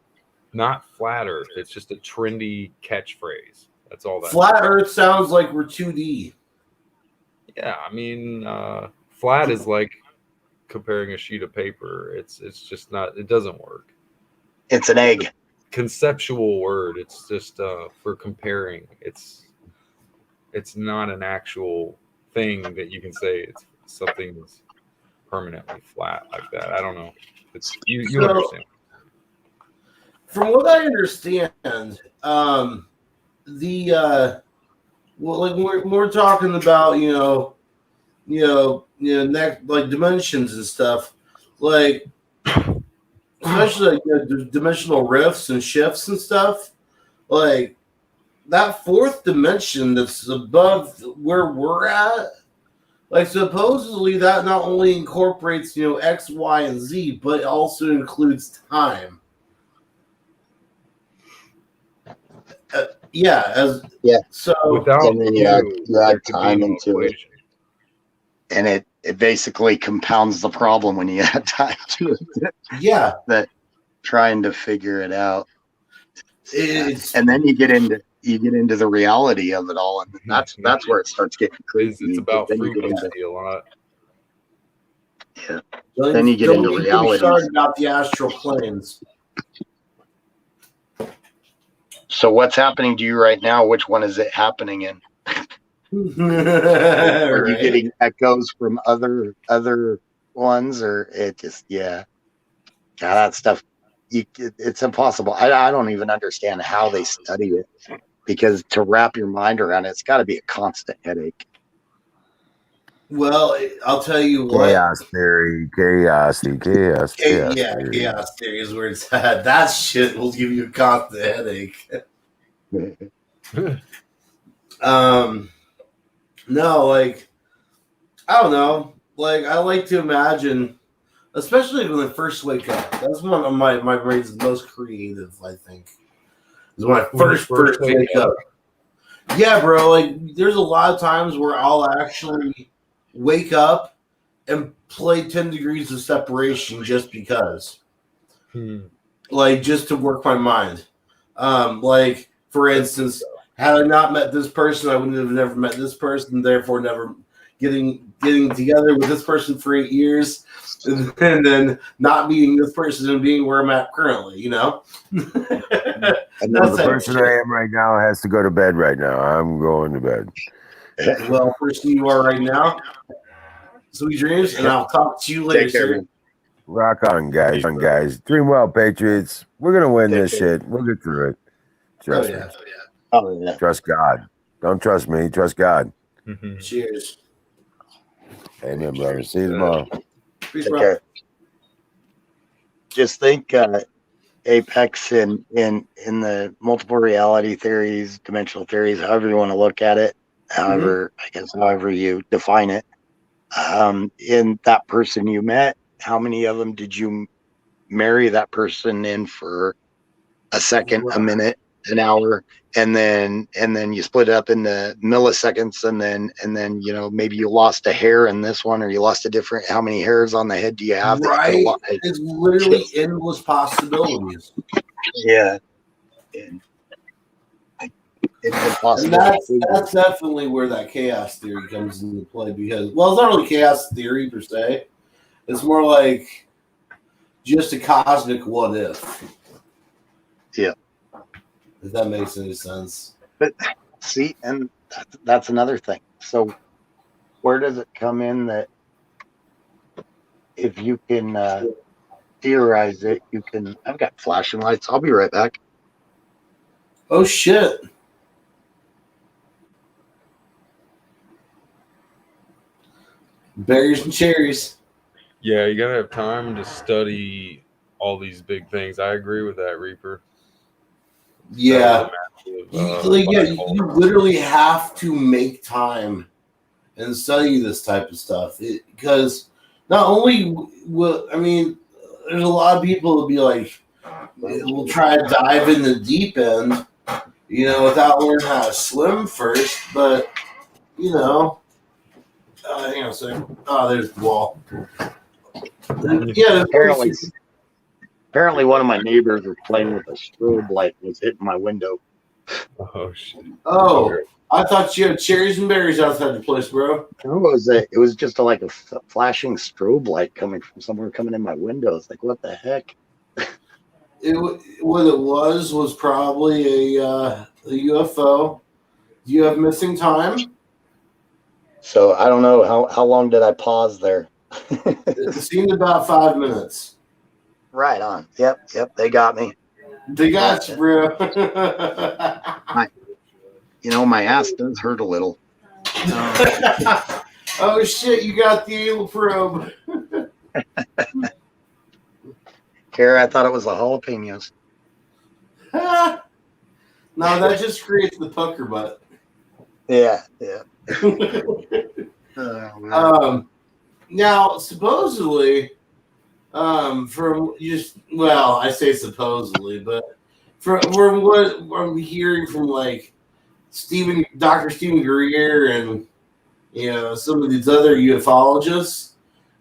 Not flat Earth. It's just a trendy catchphrase. That's all that. Flat Earth sounds like we're 2D. Yeah, I mean, flat is like comparing a sheet of paper. It's just not. It doesn't work. It's an egg. Conceptual word. It's just for comparing. It's not an actual thing that you can say. It's something that's permanently flat like that. I don't know. It's you understand. From what I understand, we're talking about next like dimensions and stuff, like especially like, dimensional rifts and shifts and stuff, like that fourth dimension that's above where we're at. Like supposedly that not only incorporates X, Y, and Z, but it also includes time. So and then you add time into it, and it basically compounds the problem when you add time to it. Yeah, that trying to figure it out, and then you get into the reality of it all, and that's where it starts getting crazy. It's about frequency a lot. Yeah. Then you get into reality. Started about the astral planes. So what's happening to you right now? Which one is it happening in? Are you getting echoes from other ones, or it just that stuff? It's impossible. I don't even understand how they study it, because to wrap your mind around it, it's got to be a constant headache. Well, I'll tell you what. Chaos theory. Chaos theory is where it's at. That shit will give you a constant headache. No, like, I don't know. Like, I like to imagine, especially when I first wake up. That's one of my brain's most creative, I think. Is when I first wake up. Yeah, bro. Like, there's a lot of times where I'll actually wake up and play 10 Degrees of Separation just because. Like, just to work my mind. Like, for instance, had I not met this person, I would have never met this person, therefore never getting together with this person for 8 years, and then not meeting this person and being where I'm at currently, And the person I am right now has to go to bed right now. I'm going to bed. Well, person you are right now. Sweet dreams, and I'll talk to you later, sir. Rock on, guys. Dream well, Patriots. We're gonna win this shit. We'll get through it. Trust me. Oh, yeah. Trust God. Don't trust me. Trust God. Cheers. Amen, brother. See you tomorrow. Peace, bro. Just think, Apex in the multiple reality theories, dimensional theories, however you want to look at it, however you define it. In that person you met, how many of them did you marry that person in for a second, a minute, an hour, and then you split it up into milliseconds, and then you know, maybe you lost a hair in this one, or you lost a different. How many hairs on the head do you have? Right. It's literally endless possibilities. Yeah. And it's impossible. And that's definitely where that chaos theory comes into play, because, well, it's not really chaos theory per se. It's more like just a cosmic what if. Yeah. If that makes any sense. But see, and that's another thing. So where does it come in that if you can theorize it, you can... I've got flashing lights. I'll be right back. Oh, shit. Berries and cherries. Yeah, you gotta have time to study all these big things. I agree with that, Reaper. Yeah. You literally have to make time and study this type of stuff. Because not only will, I mean, there's a lot of people will be like, we'll try to dive in the deep end, you know, without learning how to swim first. But, you know, hang on a second. Oh, there's the wall. Yeah, Apparently, one of my neighbors was playing with a strobe light was hitting my window. Oh shit! Oh, I thought you had cherries and berries outside the place, bro. It was just like a flashing strobe light coming from somewhere coming in my window. It's like, what the heck? What it was probably a UFO. Do you have missing time? So I don't know how long did I pause there. It seemed about 5 minutes. Right on. Yep. They got me. They got you, bro. My ass does hurt a little. Oh shit! You got the anal probe. Kara, I thought it was the jalapenos. No, that just creates the pucker butt. Yeah. Now, supposedly, from just, well, I say supposedly, but from what I'm hearing from like Dr. Stephen Greer and, you know, some of these other ufologists,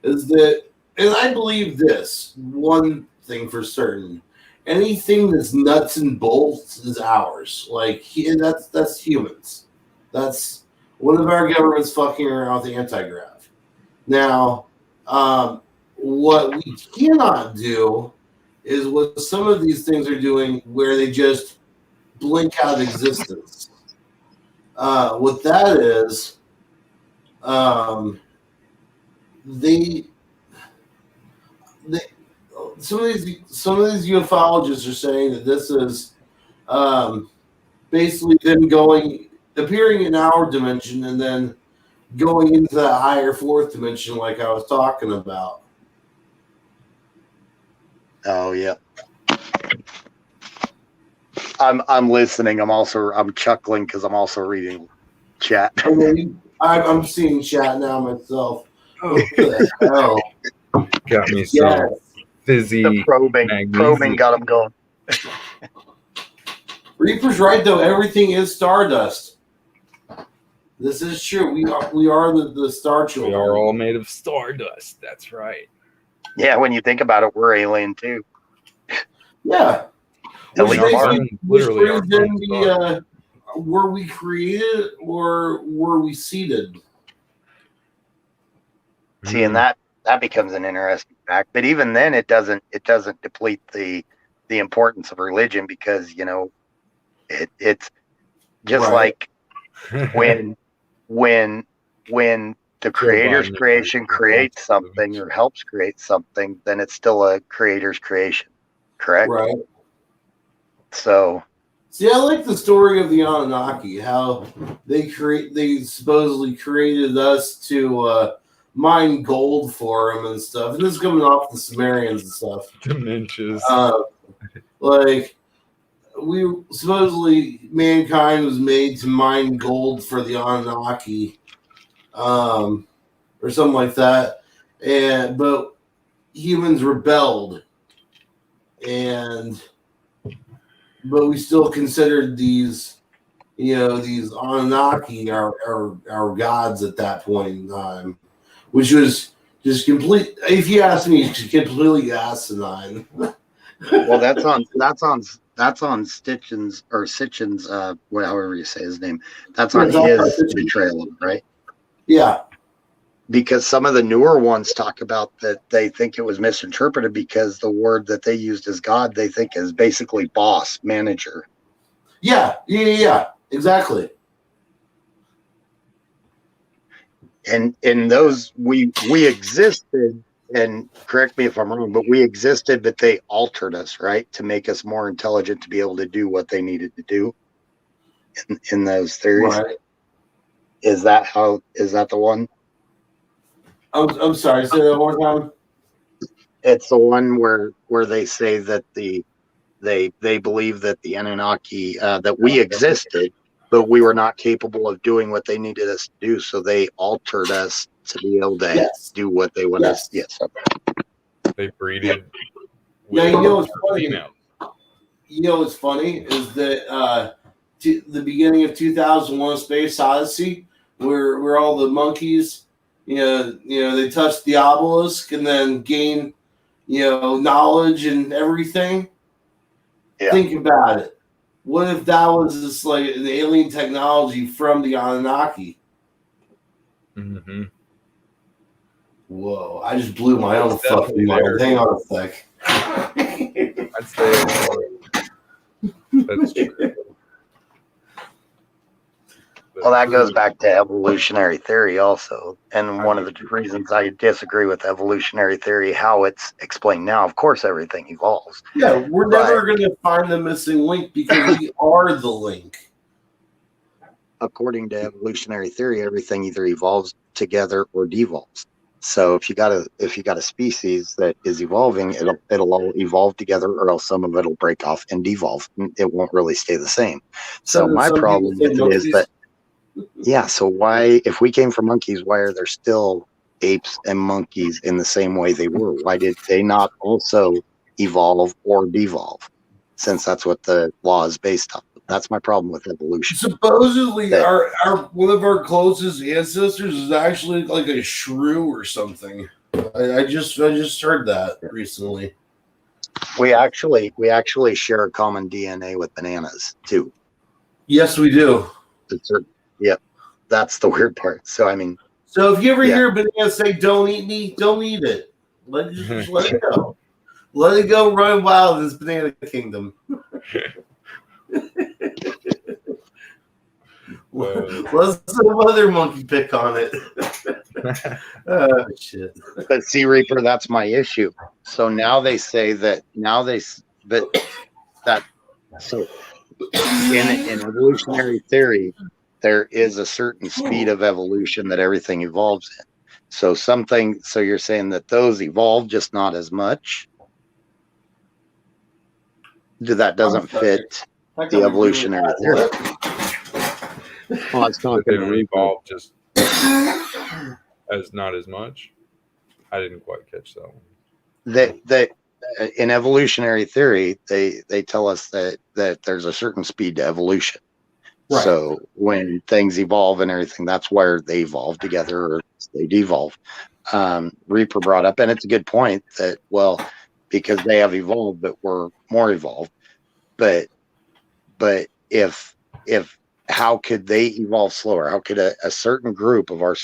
is that, and I believe this one thing for certain: anything that's nuts and bolts is ours. Like, that's humans. That's one of our governments fucking around with the anti-grav. Now, what we cannot do is what some of these things are doing, where they just blink out of existence. What that is, some of these ufologists are saying that this is basically them appearing in our dimension and then going into that higher fourth dimension, like I was talking about. Oh yeah. I'm listening. I'm chuckling because I'm also reading chat. I'm seeing chat now myself. What the hell? Got me some fizzy. The probing got him going. Reaper's right though. Everything is stardust. This is true. We are the star children. We are all made of stardust. That's right. Yeah, when you think about it, we're alien too. Yeah. Were we created or were we seeded? See, and that becomes an interesting fact. But even then, it doesn't deplete the importance of religion, because it's just right. Like when the creator's creation creates something or helps create something, then it's still a creator's creation, correct? Right. So, see, I like the story of the Anunnaki, how they supposedly created us to mine gold for them and stuff. And this is coming off the Sumerians and stuff. Dementias. Like, supposedly mankind was made to mine gold for the Anunnaki, or something like that. But humans rebelled, and but we still considered these, these Anunnaki our gods at that point in time, which was just complete. If you ask me, completely asinine. Well, that's on Stitchin's or Sitchin's, however you say his name. That's on his betrayal, right? Yeah. Because some of the newer ones talk about that they think it was misinterpreted because the word that they used as God, they think is basically boss, manager. Yeah, exactly. And in those, we existed, and correct me if I'm wrong, but we existed, but they altered us, right, to make us more intelligent to be able to do what they needed to do. In those theories, right. Is that the one? I'm sorry. Say that one more time. It's the one where they say that they believe that the Anunnaki, that we existed, but we were not capable of doing what they needed us to do, so they altered us to be able to do what they want us. Yes. They breeded. Now you know what's funny. What's funny is that the beginning of 2001: Space Odyssey, where all the monkeys, they touch the obelisk and then gain, knowledge and everything. Yeah. Think about it. What if that was just like an alien technology from the Anunnaki? Mm-hmm. Whoa! I just blew my own fucking mind. Hang on a sec. I'd say that's true. Well, that goes back to evolutionary theory also. And one of the reasons I disagree with evolutionary theory, how it's explained now, of course, everything evolves. Yeah, we're never going to find the missing link because we are the link. According to evolutionary theory, everything either evolves together or devolves. So if you got a species that is evolving, it'll all evolve together, or else some of it'll break off and devolve. It won't really stay the same. So my problem with it is that, yeah, so why, if we came from monkeys, why are there still apes and monkeys in the same way they were? Why did they not also evolve or devolve? Since that's what the law is based on. That's my problem with evolution. Supposedly, our one of our closest ancestors is actually like a shrew or something. I just heard that recently. We actually share a common DNA with bananas too. Yes, we do. Yeah, that's the weird part. So I mean, so if you ever hear a banana say "Don't eat me," don't eat it. Just let it go. Let it go run wild in this banana kingdom. Let's some other monkey pick on it. Shit. But see, Reaper, that's my issue. So now they say that so in evolutionary theory, there is a certain speed of evolution that everything evolves in. So you're saying that those evolve, just not as much. That doesn't fit the evolutionary theory. Oh, it's not going to evolve just as not as much. I didn't quite catch that one. That in evolutionary theory, they tell us that there's a certain speed to evolution. Right. So when things evolve and everything, that's where they evolve together or they devolve. Reaper brought up, and it's a good point that, well, because they have evolved, but we're more evolved. But if how could they evolve slower? How could a certain group of our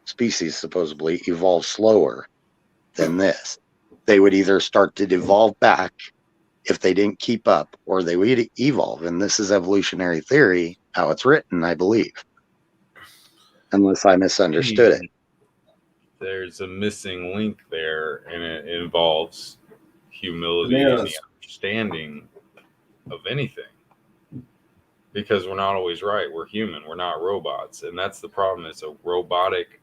species supposedly evolve slower than this? They would either start to devolve back if they didn't keep up, or they would evolve. And this is evolutionary theory, how it's written, I believe. Unless I misunderstood it. There's a missing link there, and it involves humility and the understanding of anything. Because we're not always right. We're human. We're not robots. And that's the problem. It's a robotic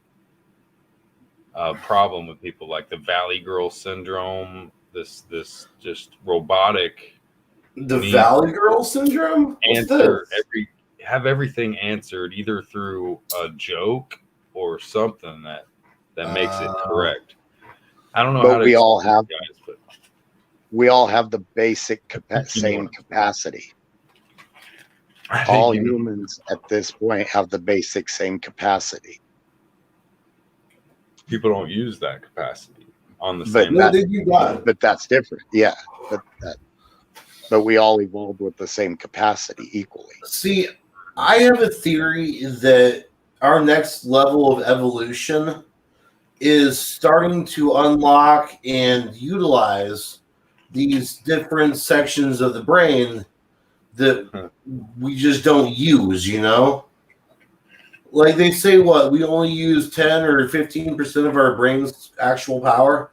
problem with people, like the Valley Girl syndrome, this just robotic. The Valley Girl syndrome? Have everything answered either through a joke or something that makes it correct. I don't know how to we all have the basic same capacity. All humans at this point have the basic same capacity. People don't use that capacity on the But same. No, they do not. But that's different. Yeah. But we all evolved with the same capacity equally. See, I have a theory that our next level of evolution is starting to unlock and utilize these different sections of the brain that we just don't use, you know? Like they say, what, we only use 10 or 15% of our brain's actual power?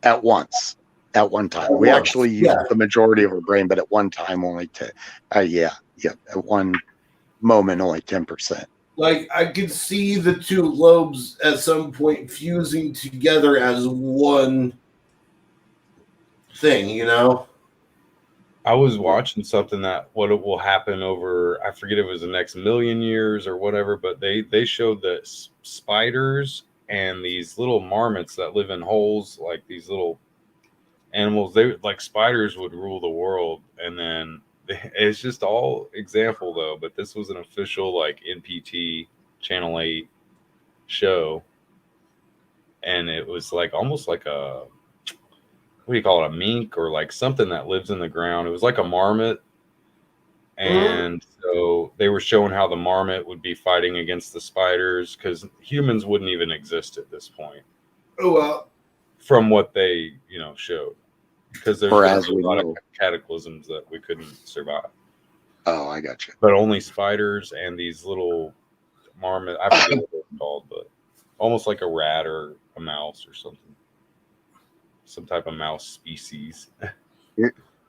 At once. At one time. We actually use the majority of our brain, but at one time only at one moment only 10%. Like I could see the two lobes at some point fusing together as one thing, you know? I was watching something that what it will happen over, I forget if it was the next million years or whatever, but they showed that spiders and these little marmots that live in holes, like these little animals, they like spiders would rule the world. And then it's just all example though, but this was an official like NPT Channel 8 show. And it was like almost like a, what do you call it, a mink or like something that lives in the ground. It was like a marmot. And so they were showing how the marmot would be fighting against the spiders because humans wouldn't even exist at this point. Oh, well. From what they, showed. Because there's a lot of cataclysms that we couldn't survive. Oh, I got you. But only spiders and these little marmot, I forget what they're called, but almost like a rat or a mouse or something. Some type of mouse species.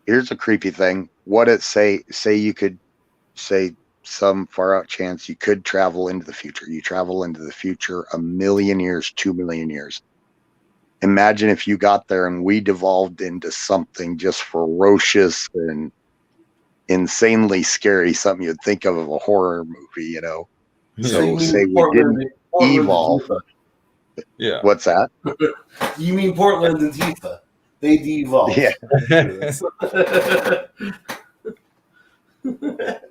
Here's a creepy thing. What it say you could say some far out chance you could travel into the future. You travel into the future 1 million years, 2 million years. Imagine if you got there and we devolved into something just ferocious and insanely scary, something you'd think of a horror movie, So say we didn't evolve. Yeah. What's that? You mean Portland and Tifa? They devolved. Yeah.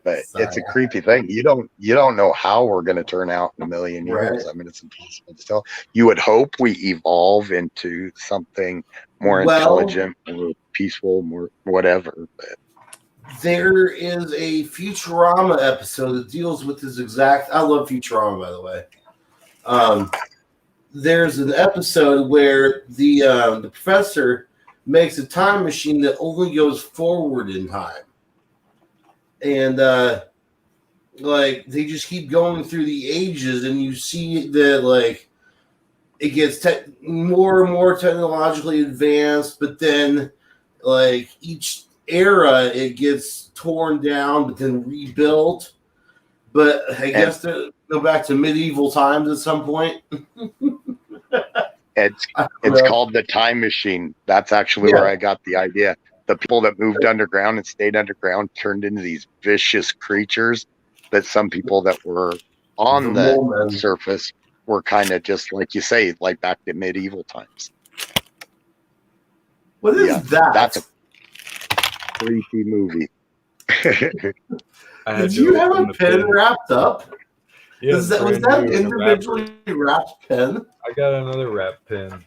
But it's a creepy thing. You don't know how we're going to turn out in 1 million years. Right. I mean, it's impossible to tell. You would hope we evolve into something more intelligent, more peaceful, more whatever. But there is a Futurama episode that deals with this exact. I love Futurama, by the way. There's an episode where the professor makes a time machine that only goes forward in time. And like they just keep going through the ages, and you see that like it gets more and more technologically advanced, but then like each era it gets torn down but then rebuilt. But I guess to go back to medieval times at some point. it's called the time machine. That's actually where I got the idea. The people that moved underground and stayed underground turned into these vicious creatures that some people that were on the surface were kind of just like you say, like back to medieval times. What is that? That's a creepy movie. Did you have a pen wrapped up? Yeah, was that an individually wrapped pen? I got another wrapped pen.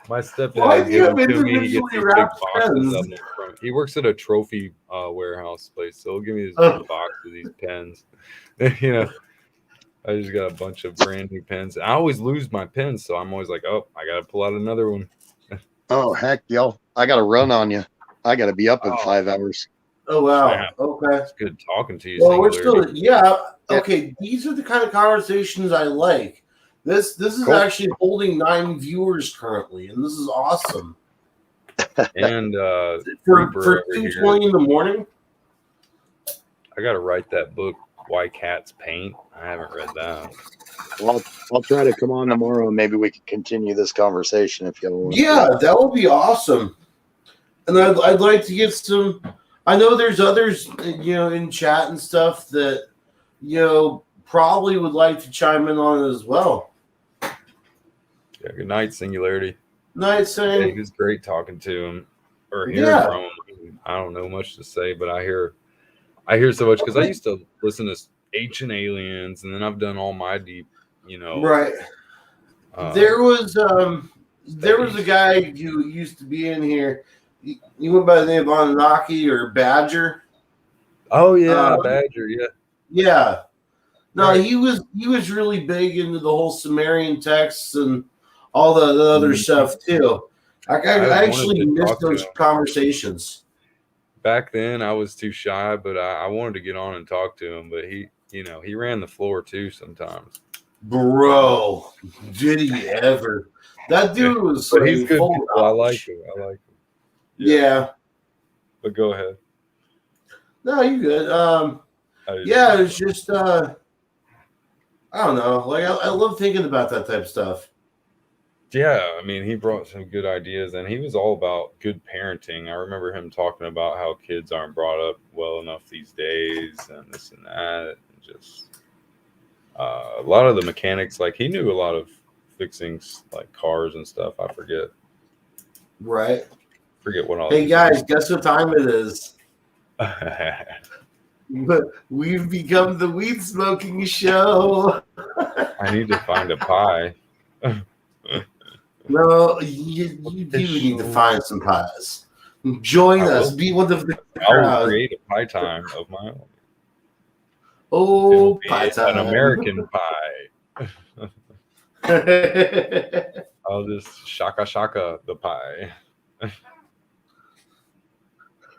My stepdad. Why do you have He gets individually these big wrapped boxes pens? up in front. He works at a trophy warehouse place, so he'll give me this big box of these pens. I just got a bunch of brand new pens. I always lose my pens, so I'm always like, oh, I got to pull out another one. Oh, heck, yo. I got to run on you. I got to be up in 5 hours. Oh, wow. Yeah. Okay. It's good talking to you. Well, we're Singularity. still, okay. These are the kind of conversations I like. This is Cool. actually holding 9 viewers currently, and this is awesome. And For Reaper over 2:20 in the morning. I got to write that book, Why Cats Paint. I haven't read that. Well, I'll try to come on tomorrow and maybe we can continue this conversation if you want. Yeah, that would be awesome. And I'd like to get some. I know there's others, in chat and stuff that, probably would like to chime in on it as well. Yeah, good night, Singularity. Night, Yeah, saying. it was great talking to him or hearing Yeah. from him. I don't know much to say, but I hear I hear so much because I used to listen to Ancient Aliens, and then I've done all my deep, Right. There was a guy who used to be in here. He went by the name of Anunnaki or Badger. Oh yeah, Badger. Yeah. Yeah. No, Right. he was really big into the whole Sumerian texts and all the other stuff too. I wanted actually to missed talk to those him. conversations. Back then, I was too shy, but I wanted to get on and talk to him. But he ran the floor too sometimes. Bro, did he ever? That dude was But he's good. full People. of I knowledge. like him. Yeah. But go ahead. No, you good. Yeah, it's just I don't know. Like I love thinking about that type of stuff. Yeah, I mean, he brought some good ideas, and he was all about good parenting. I remember him talking about how kids aren't brought up well enough these days, and this and that, and just a lot of the mechanics. Like he knew a lot of fixing like cars and stuff. I forget Right. what all. Hey guys, guess what time it is? We've become the weed smoking show. I need to find a pie. No, you do need to find some pies. Join us. Be one of the I will crowd. create a pie time of my own. Oh, It'll be pie time. an American pie. I'll just shaka the pie.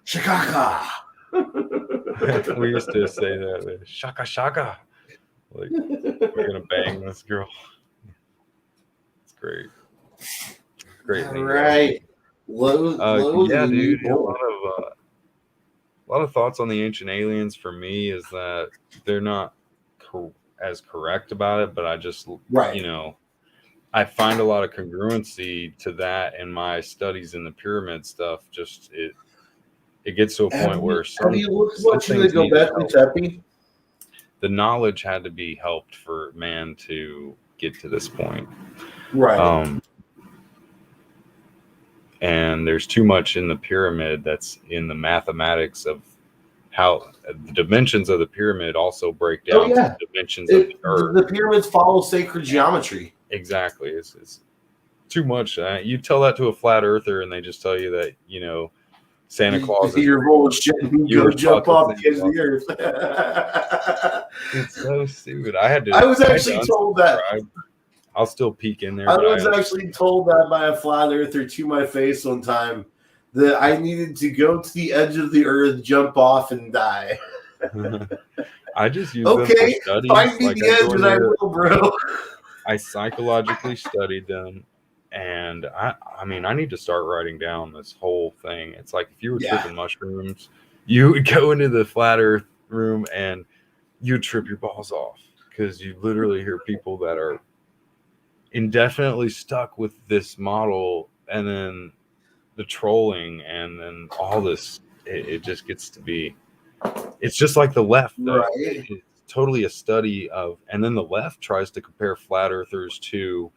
Shakaka. We used to say that. Shaka. Like, we're going to bang this girl. It's great. Great. All right. Yeah, dude. A lot of thoughts on the Ancient Aliens for me is that they're not as correct about it, but I just, I find a lot of congruency to that in my studies in the pyramid stuff. Just it gets to a point where have you looked much into Göbekli Tepe? The knowledge had to be helped for man to get to this point. Right. And there's too much in the pyramid that's in the mathematics of how the dimensions of the pyramid also break down to the dimensions of the earth. The pyramids follow sacred geometry. Exactly. It's too much. You tell that to a flat earther and they just tell you that, Santa Claus is you're bullshit and you go jump off the edge of the earth. It's so stupid. I was actually told that. I'll still peek in there. I was actually told that by a flat earther to my face one time that I needed to go to the edge of the earth, jump off, and die. I just use them for studies. Find me the edge and I will, bro. I psychologically studied them, and I mean, I need to start writing down this whole thing. It's like if you were tripping mushrooms, you would go into the flat earth room and you'd trip your balls off because you literally hear people that are indefinitely stuck with this model, and then the trolling, and then all this. It just gets to be. It's just like the left, though. Right. It's totally a study of, and then the left tries to compare flat earthers to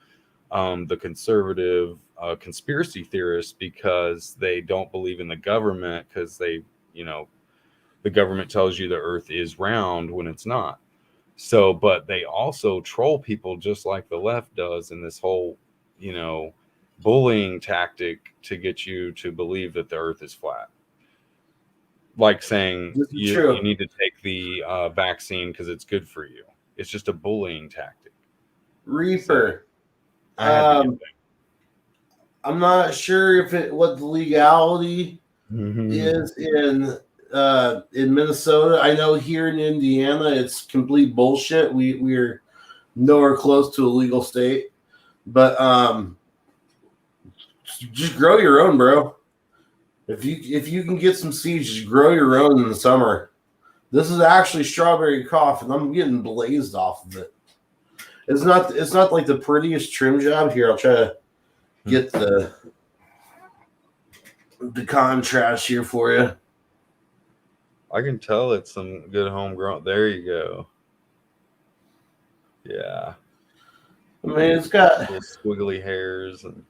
the conservative conspiracy theorists because they don't believe in the government because they, the government tells you the earth is round when it's not. So, but they also troll people just like the left does in this whole, bullying tactic to get you to believe that the earth is flat. Like saying you need to take the vaccine because it's good for you. It's just a bullying tactic. Reaper. I'm not sure what the legality is in Minnesota. I know here in Indiana it's complete bullshit. We're nowhere close to a legal state, but just grow your own, bro. If you can get some seeds, just grow your own in the summer. This is actually strawberry cough, and I'm getting blazed off of it. It's not like the prettiest trim job. Here, I'll try to get the contrast here for you. I can tell it's some good homegrown. There you go. Yeah. I mean, it's got little squiggly hairs and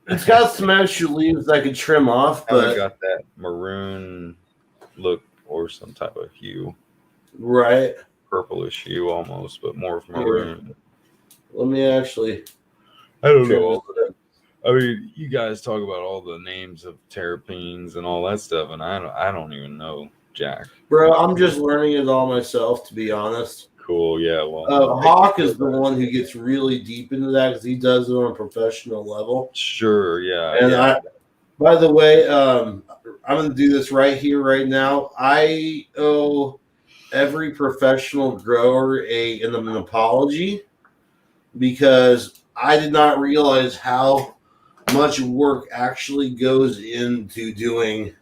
it's got some extra leaves I could trim off, but got that maroon look or some type of hue, Right. purplish hue almost, but more of maroon. Let me actually. I don't know all that. I mean, you guys talk about all the names of terpenes and all that stuff, and I don't even know jack. Bro, I'm just learning it all myself, to be honest. Cool, yeah. Well, Hawk is the one who gets really deep into that because he does it on a professional level. Sure, yeah. And by the way, I'm going to do this right here, right now. I owe every professional grower an apology because I did not realize how much work actually goes into growing.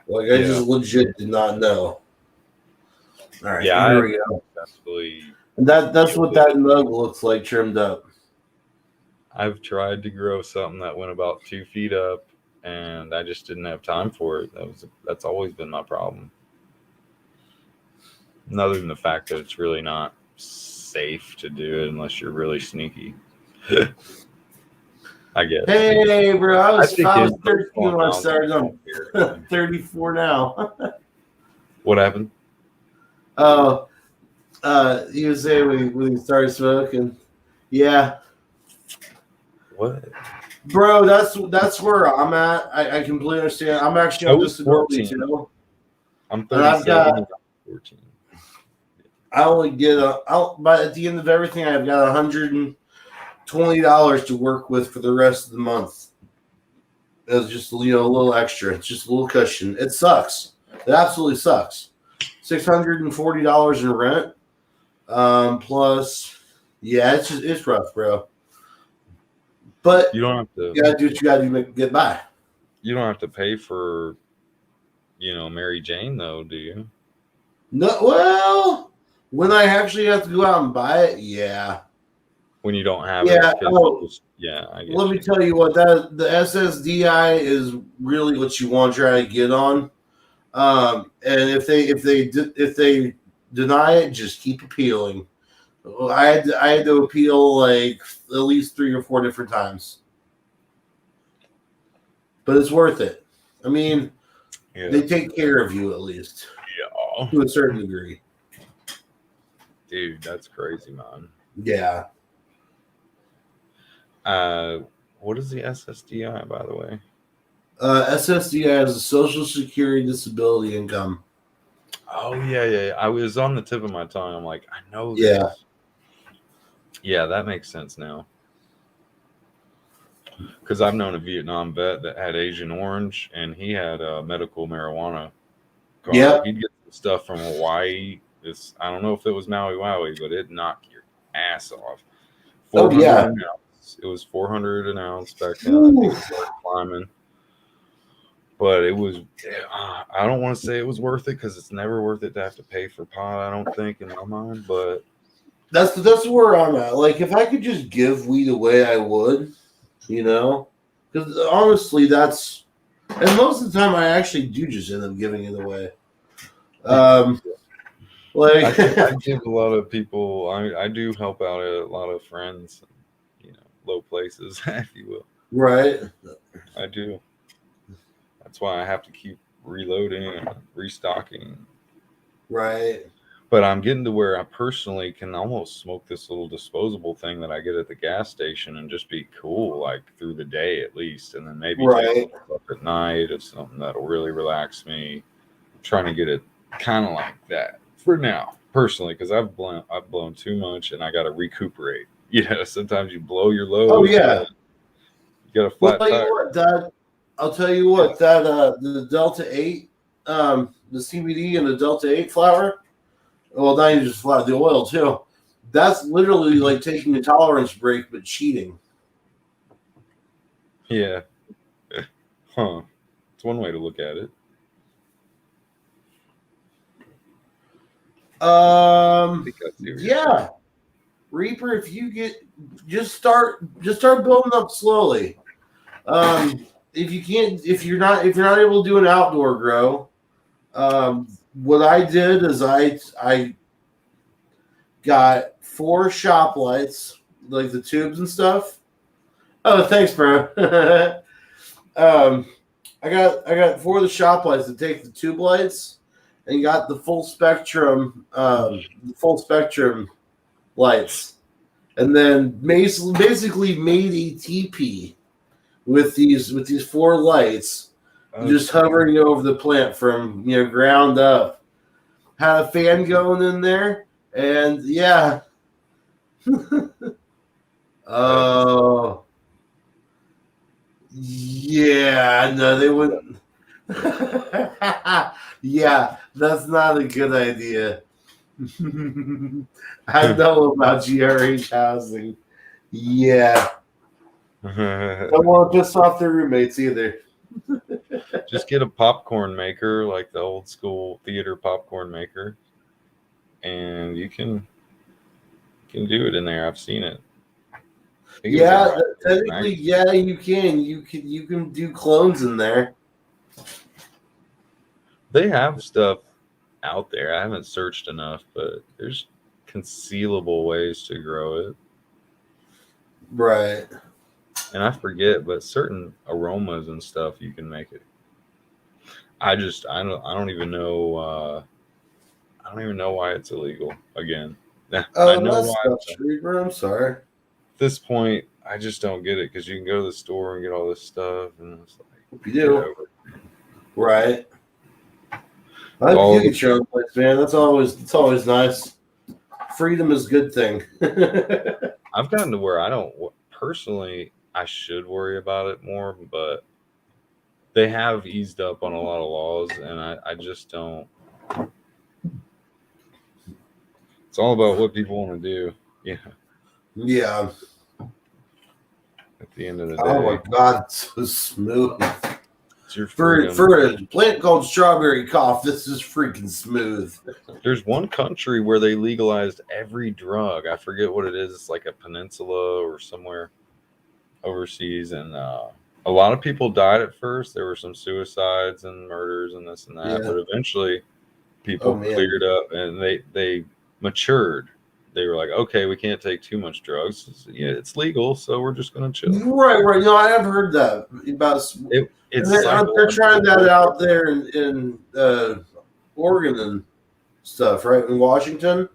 Like I just legit did not know. All right, here we go. And that's what that mug looks like trimmed up. I've tried to grow something that went about 2 feet up, and I just didn't have time for it. That's always been my problem. Other than the fact that it's really not safe to do it unless you're really sneaky. I guess. Hey, bro, I was 13 when when I started. I'm 34 now. What happened? Oh, he was saying when he started smoking. Yeah. What? Bro, that's where I'm at. I completely understand. I'm actually on disability too. I'm 37. 14. I only get but at the end of everything, I've got $120 to work with for the rest of the month. It's just a little extra. It's just a little cushion. It sucks. It absolutely sucks. $640 in rent. Plus, yeah, it's rough, bro. But you don't have to. You gotta do what you gotta do to get by. You don't have to pay for, Mary Jane though, do you? No. Well, when I actually have to go out and buy it, yeah. When you don't have it. I guess. Let me tell you what the SSDI is really what you want to try to get on. And if they deny it, just keep appealing. I had to appeal like at least 3 or 4 different times, but it's worth it. I mean, they take care of you at least, to a certain degree. Dude, that's crazy, man. Yeah. What is the SSDI, by the way? SSDI is a Social Security Disability Income. Oh yeah. I was on the tip of my tongue. I'm like, I know this. Yeah. Yeah, that makes sense now. Because I've known a Vietnam vet that had Agent Orange, and he had medical marijuana card. Yeah. He'd get some stuff from Hawaii. I don't know if it was Maui Wowie, but it'd knock your ass off. Oh yeah. An ounce. It was $400 an ounce back then. I think it started climbing. But it was, I don't want to say it was worth it because it's never worth it to have to pay for pot, I don't think, in my mind. But that's where I'm at. Like, if I could just give weed away, I would, because honestly, and most of the time I actually do just end up giving it away. Like I give a lot of people, I do help out a lot of friends, low places, if you will. Right. I do. That's why I have to keep reloading and restocking. Right. But I'm getting to where I personally can almost smoke this little disposable thing that I get at the gas station and just be cool, like through the day at least. And then maybe take it up at night of something that'll really relax me. I'm trying to get it kind of like that for now, personally, because I've blown too much and I got to recuperate. Sometimes you blow your load. Oh, yeah. You got a flat tire. I'll tell you what, the Delta 8, the CBD and the Delta 8 flower, well, not even just flower, the oil too, that's literally like taking a tolerance break, but cheating. Yeah. Huh. It's one way to look at it. Yeah. Reaper, if you just start building up slowly. If you're not able to do an outdoor grow, what I did is I got 4 shop lights, like the tubes and stuff. Oh, thanks, bro. I got 4 of the shop lights to take the tube lights, and got the full spectrum lights, and then basically made a teepee with these 4 lights, just hovering over the plant from ground up. Had a fan going in there, and yeah. Oh. Yeah, no, they wouldn't. Yeah, that's not a good idea. I know about GRH housing. Yeah. Don't want to piss off their roommates either. Just get a popcorn maker, like the old school theater popcorn maker, and you can do it in there. I've seen it. Yeah, technically, yeah, you can. You can do clones in there. They have stuff out there. I haven't searched enough, but there's concealable ways to grow it. Right. And I forget, but certain aromas and stuff you can make it. I don't even know. I don't even know why it's illegal. Again, I know why. I'm sorry. At this point, I just don't get it because you can go to the store and get all this stuff, and it's like you do. Right. I think you get your own place, man. It's always nice. Freedom is a good thing. I've gotten to where I don't personally. I should worry about it more, but they have eased up on a lot of laws, and I just don't. It's all about what people want to do. Yeah. Yeah. At the end of the day. Oh my God, it's so smooth. It's your for a plant called strawberry cough, this is freaking smooth. There's one country where they legalized every drug. I forget what it is. It's like a peninsula or somewhere overseas, and a lot of people died at first. There were some suicides and murders and this and that, but eventually people cleared up and they matured. They were like, okay, we can't take too much drugs. Yeah, it's legal, so we're just gonna chill. Right. No, I have heard that about it. They're trying that out there in Oregon and stuff, right? In Washington.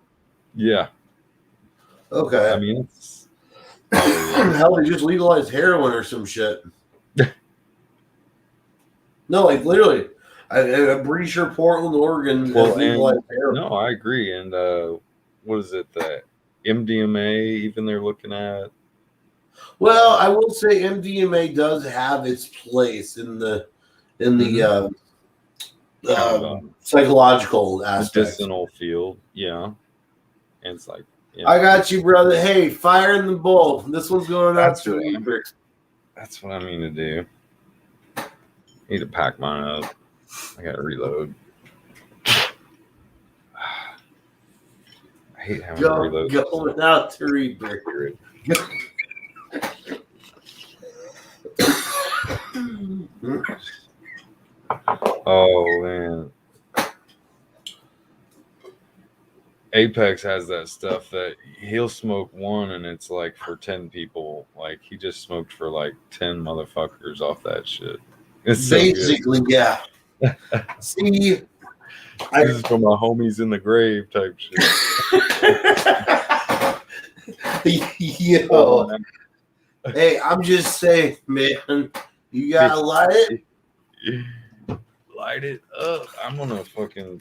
Yeah. Okay. I mean, it's hell, they just legalized heroin or some shit. No, like literally, I'm pretty sure Portland, Oregon, has legalized heroin. No, I agree. And what is it? The MDMA, even they're looking at. Well, I will say MDMA does have its place in the psychological aspect, medicinal field. Yeah, and it's like, yeah. I got you, brother. Hey, fire in the bowl. This one's going out to Ebert. That's what I mean to do. I need to pack mine up. I got to reload. I hate having to reload. Going out to Ebert. Oh man, Apex has that stuff that he'll smoke one and it's like for 10 people. Like he just smoked for like 10 motherfuckers off that shit. It's basically so yeah. See, this is for my homies in the grave type shit. Yo. Hey, I'm just saying, man. You gotta light it. Light it up. I'm gonna fucking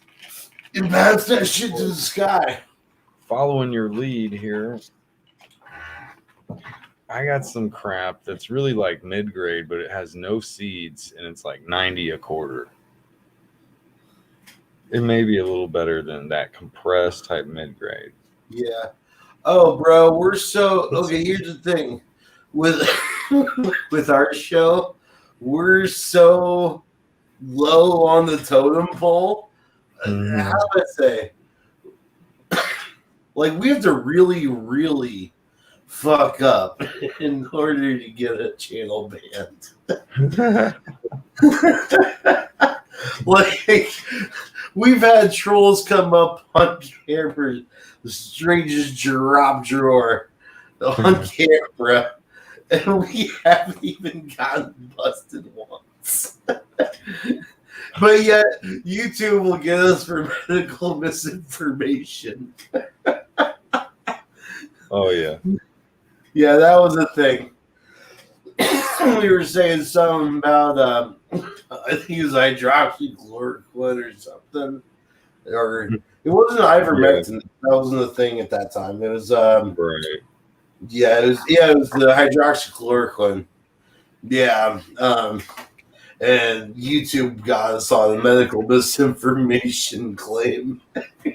advance that shit to the sky. Following your lead here. I got some crap that's really like mid-grade, but it has no seeds, and it's like 90 a quarter. It may be a little better than that compressed type mid-grade. Yeah. Oh, bro, we're so okay. Here's the thing with with our show, we're so low on the totem pole. How do I say? Like we have to really, really fuck up in order to get a channel banned. Like we've had trolls come up on camera, the strangest drop drawer on camera, and we haven't even gotten busted once. sense. But yet, YouTube will get us for medical misinformation. Oh yeah. Yeah, that was a thing. We were saying something about, I think it was hydroxychloroquine or something. Or it wasn't ivermectin. That wasn't a thing at that time. It was, Right. yeah, it was the hydroxychloroquine. Yeah. And YouTube got us on a medical misinformation claim. Fuck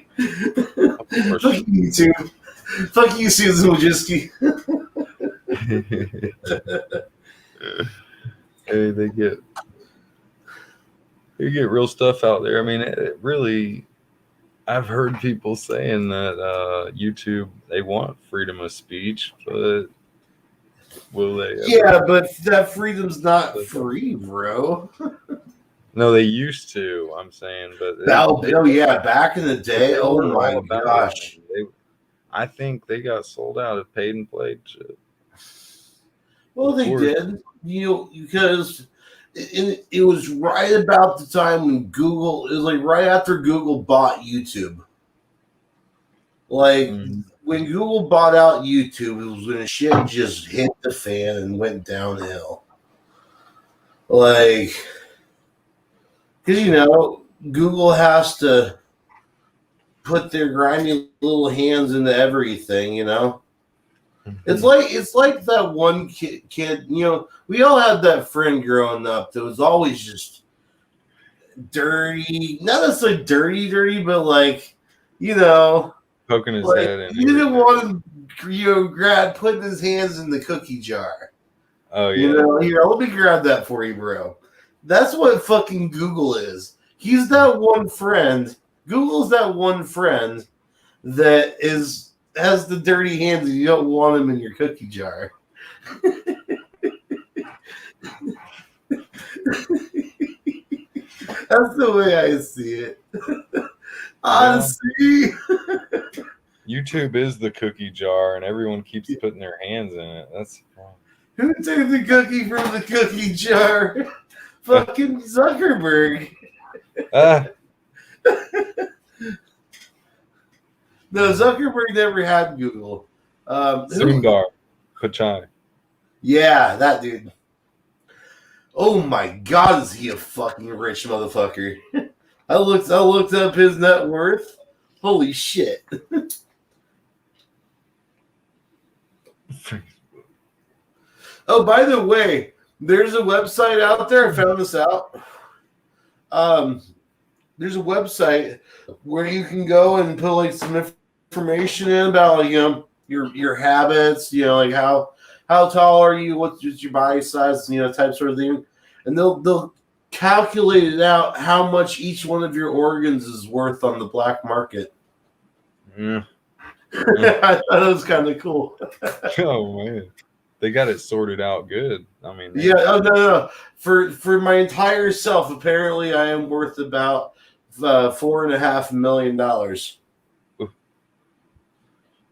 YouTube. Fuck you, Susan Wojcicki. Hey, they get real stuff out there. I mean, it really. I've heard people saying that YouTube, they want freedom of speech, but will they ever? Yeah, but that freedom's not free, bro. No, they used to. I'm saying, but yeah, back in the day. Oh my gosh. I think they got sold out of paid and played shit. Well, they did. Because it was right about the time when Google, it was like right after Google bought YouTube. Like when Google bought out YouTube, it was when shit just hit the fan and went downhill. Like, because Google has to put their grimy little hands into everything, It's like that one kid, we all had that friend growing up that was always just dirty, not necessarily dirty, but like, poking his head in. He didn't want him, putting his hands in the cookie jar. Oh yeah. Here, let me grab that for you, bro. That's what fucking Google is. He's that one friend. Google's that one friend that has the dirty hands and you don't want them in your cookie jar. That's the way I see it. Honestly. YouTube is the cookie jar and everyone keeps putting their hands in it. That's who took the cookie from the cookie jar? Fucking Zuckerberg. No, Zuckerberg never had Google. Sundar Pichai. Yeah, that dude. Oh my God, is he a fucking rich motherfucker? I looked up his net worth. Holy shit. Oh, by the way, there's a website out there. I found this out. There's a website where you can go and put like some information in about your habits, like how tall are you, what's your body size, type sort of thing, and they'll calculate it out how much each one of your organs is worth on the black market. Yeah. I thought it was kind of cool. Oh man, they got it sorted out good. I mean, yeah. Oh no. For my entire self, apparently I am worth about $4.5 million.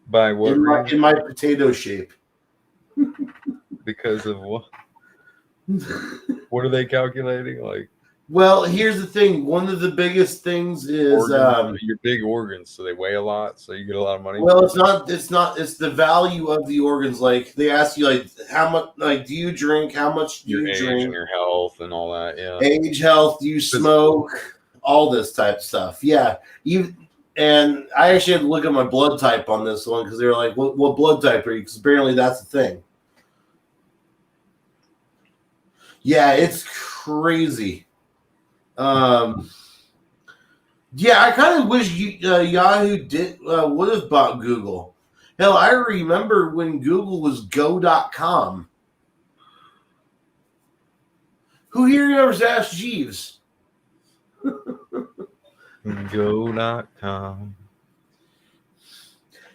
By what? In my potato shape. Because of what? What are they calculating? Like, well, here's the thing. One of the biggest things is your big organs, so they weigh a lot, so you get a lot of money. Well, it's not. It's the value of the organs. Like they ask you, like how much, like do you drink? How much do you drink? And your health and all that. Yeah. Age, health. Do you smoke? All this type of stuff. Yeah. And I actually had to look at my blood type on this one because they were like, "What blood type are you?" Because apparently that's the thing. Yeah, it's crazy. Yeah, I kind of wish Yahoo would have bought Google. Hell, I remember when Google was Go.com. Who here remembers Ask Jeeves? Go.com.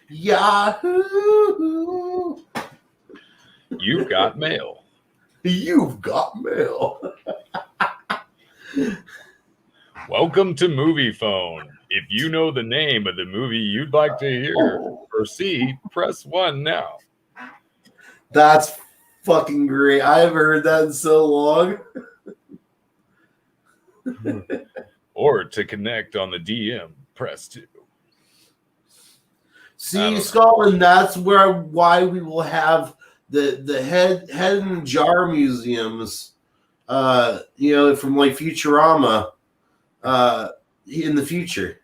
Yahoo! You've got mail. You've got mail. Welcome to Movie Phone. If you know the name of the movie you'd like to hear or see, press 1 now. That's fucking great. I haven't heard that in so long. Or to connect on the DM, press 2. See, Scotland, that's why we will have the head and jar museums, from like Futurama, in the future.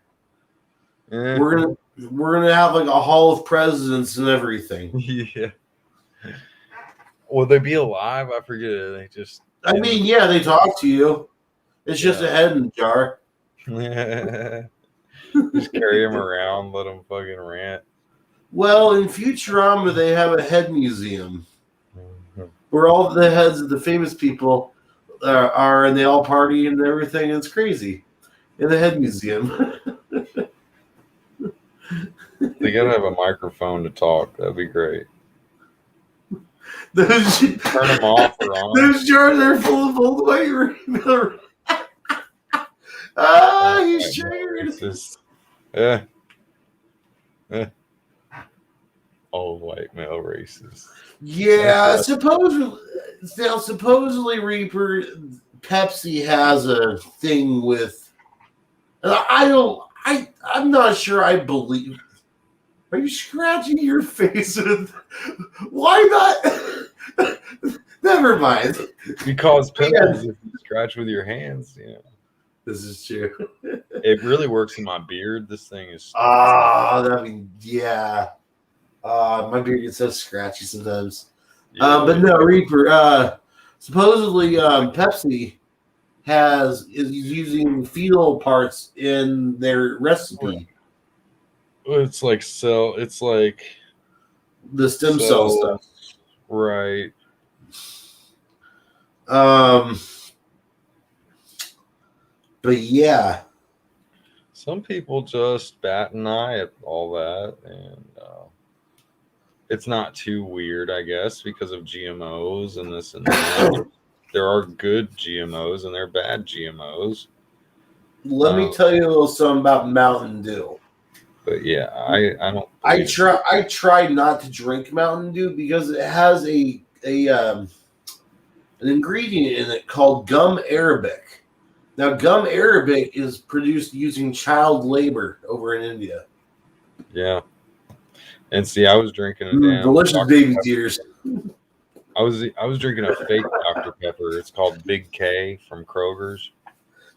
We're gonna have like a hall of presidents and everything. Yeah. Will they be alive? I forget. They just. I mean, yeah, they talk to you. It's just a head in a jar. Just carry them around, let them fucking rant. Well, in Futurama, they have a head museum where all the heads of the famous people are, and they all party and everything. And it's crazy in the head museum. They gotta have a microphone to talk. That'd be great. Turn them off or on. Those jars are full of old white rainbow. He's triggered. Yeah. Old white male racist. Yeah, supposedly Reaper Pepsi has a thing with. I'm not sure I believe. Are you scratching your face with? Why not? Never mind. You cause pimples if you scratch with your hands. Yeah, this is true. It really works in my beard. This thing is. Yeah. My beard gets so scratchy sometimes. Yeah, but no, Reaper. Supposedly, Pepsi is using fetal parts in their recipe. It's like It's like the stem cell stuff, right? But yeah, some people just bat an eye at all that, and it's not too weird, I guess, because of GMOs and this and that. There are good GMOs and there are bad GMOs. Let me tell you a little something about Mountain Dew. But yeah, I don't. I try not to drink Mountain Dew because it has an ingredient in it called gum arabic. Now, gum arabic is produced using child labor over in India. Yeah, and see, I was drinking a damn delicious Dr. baby Pepper. tears. I was drinking a fake Dr. Pepper. It's called Big K from Kroger's.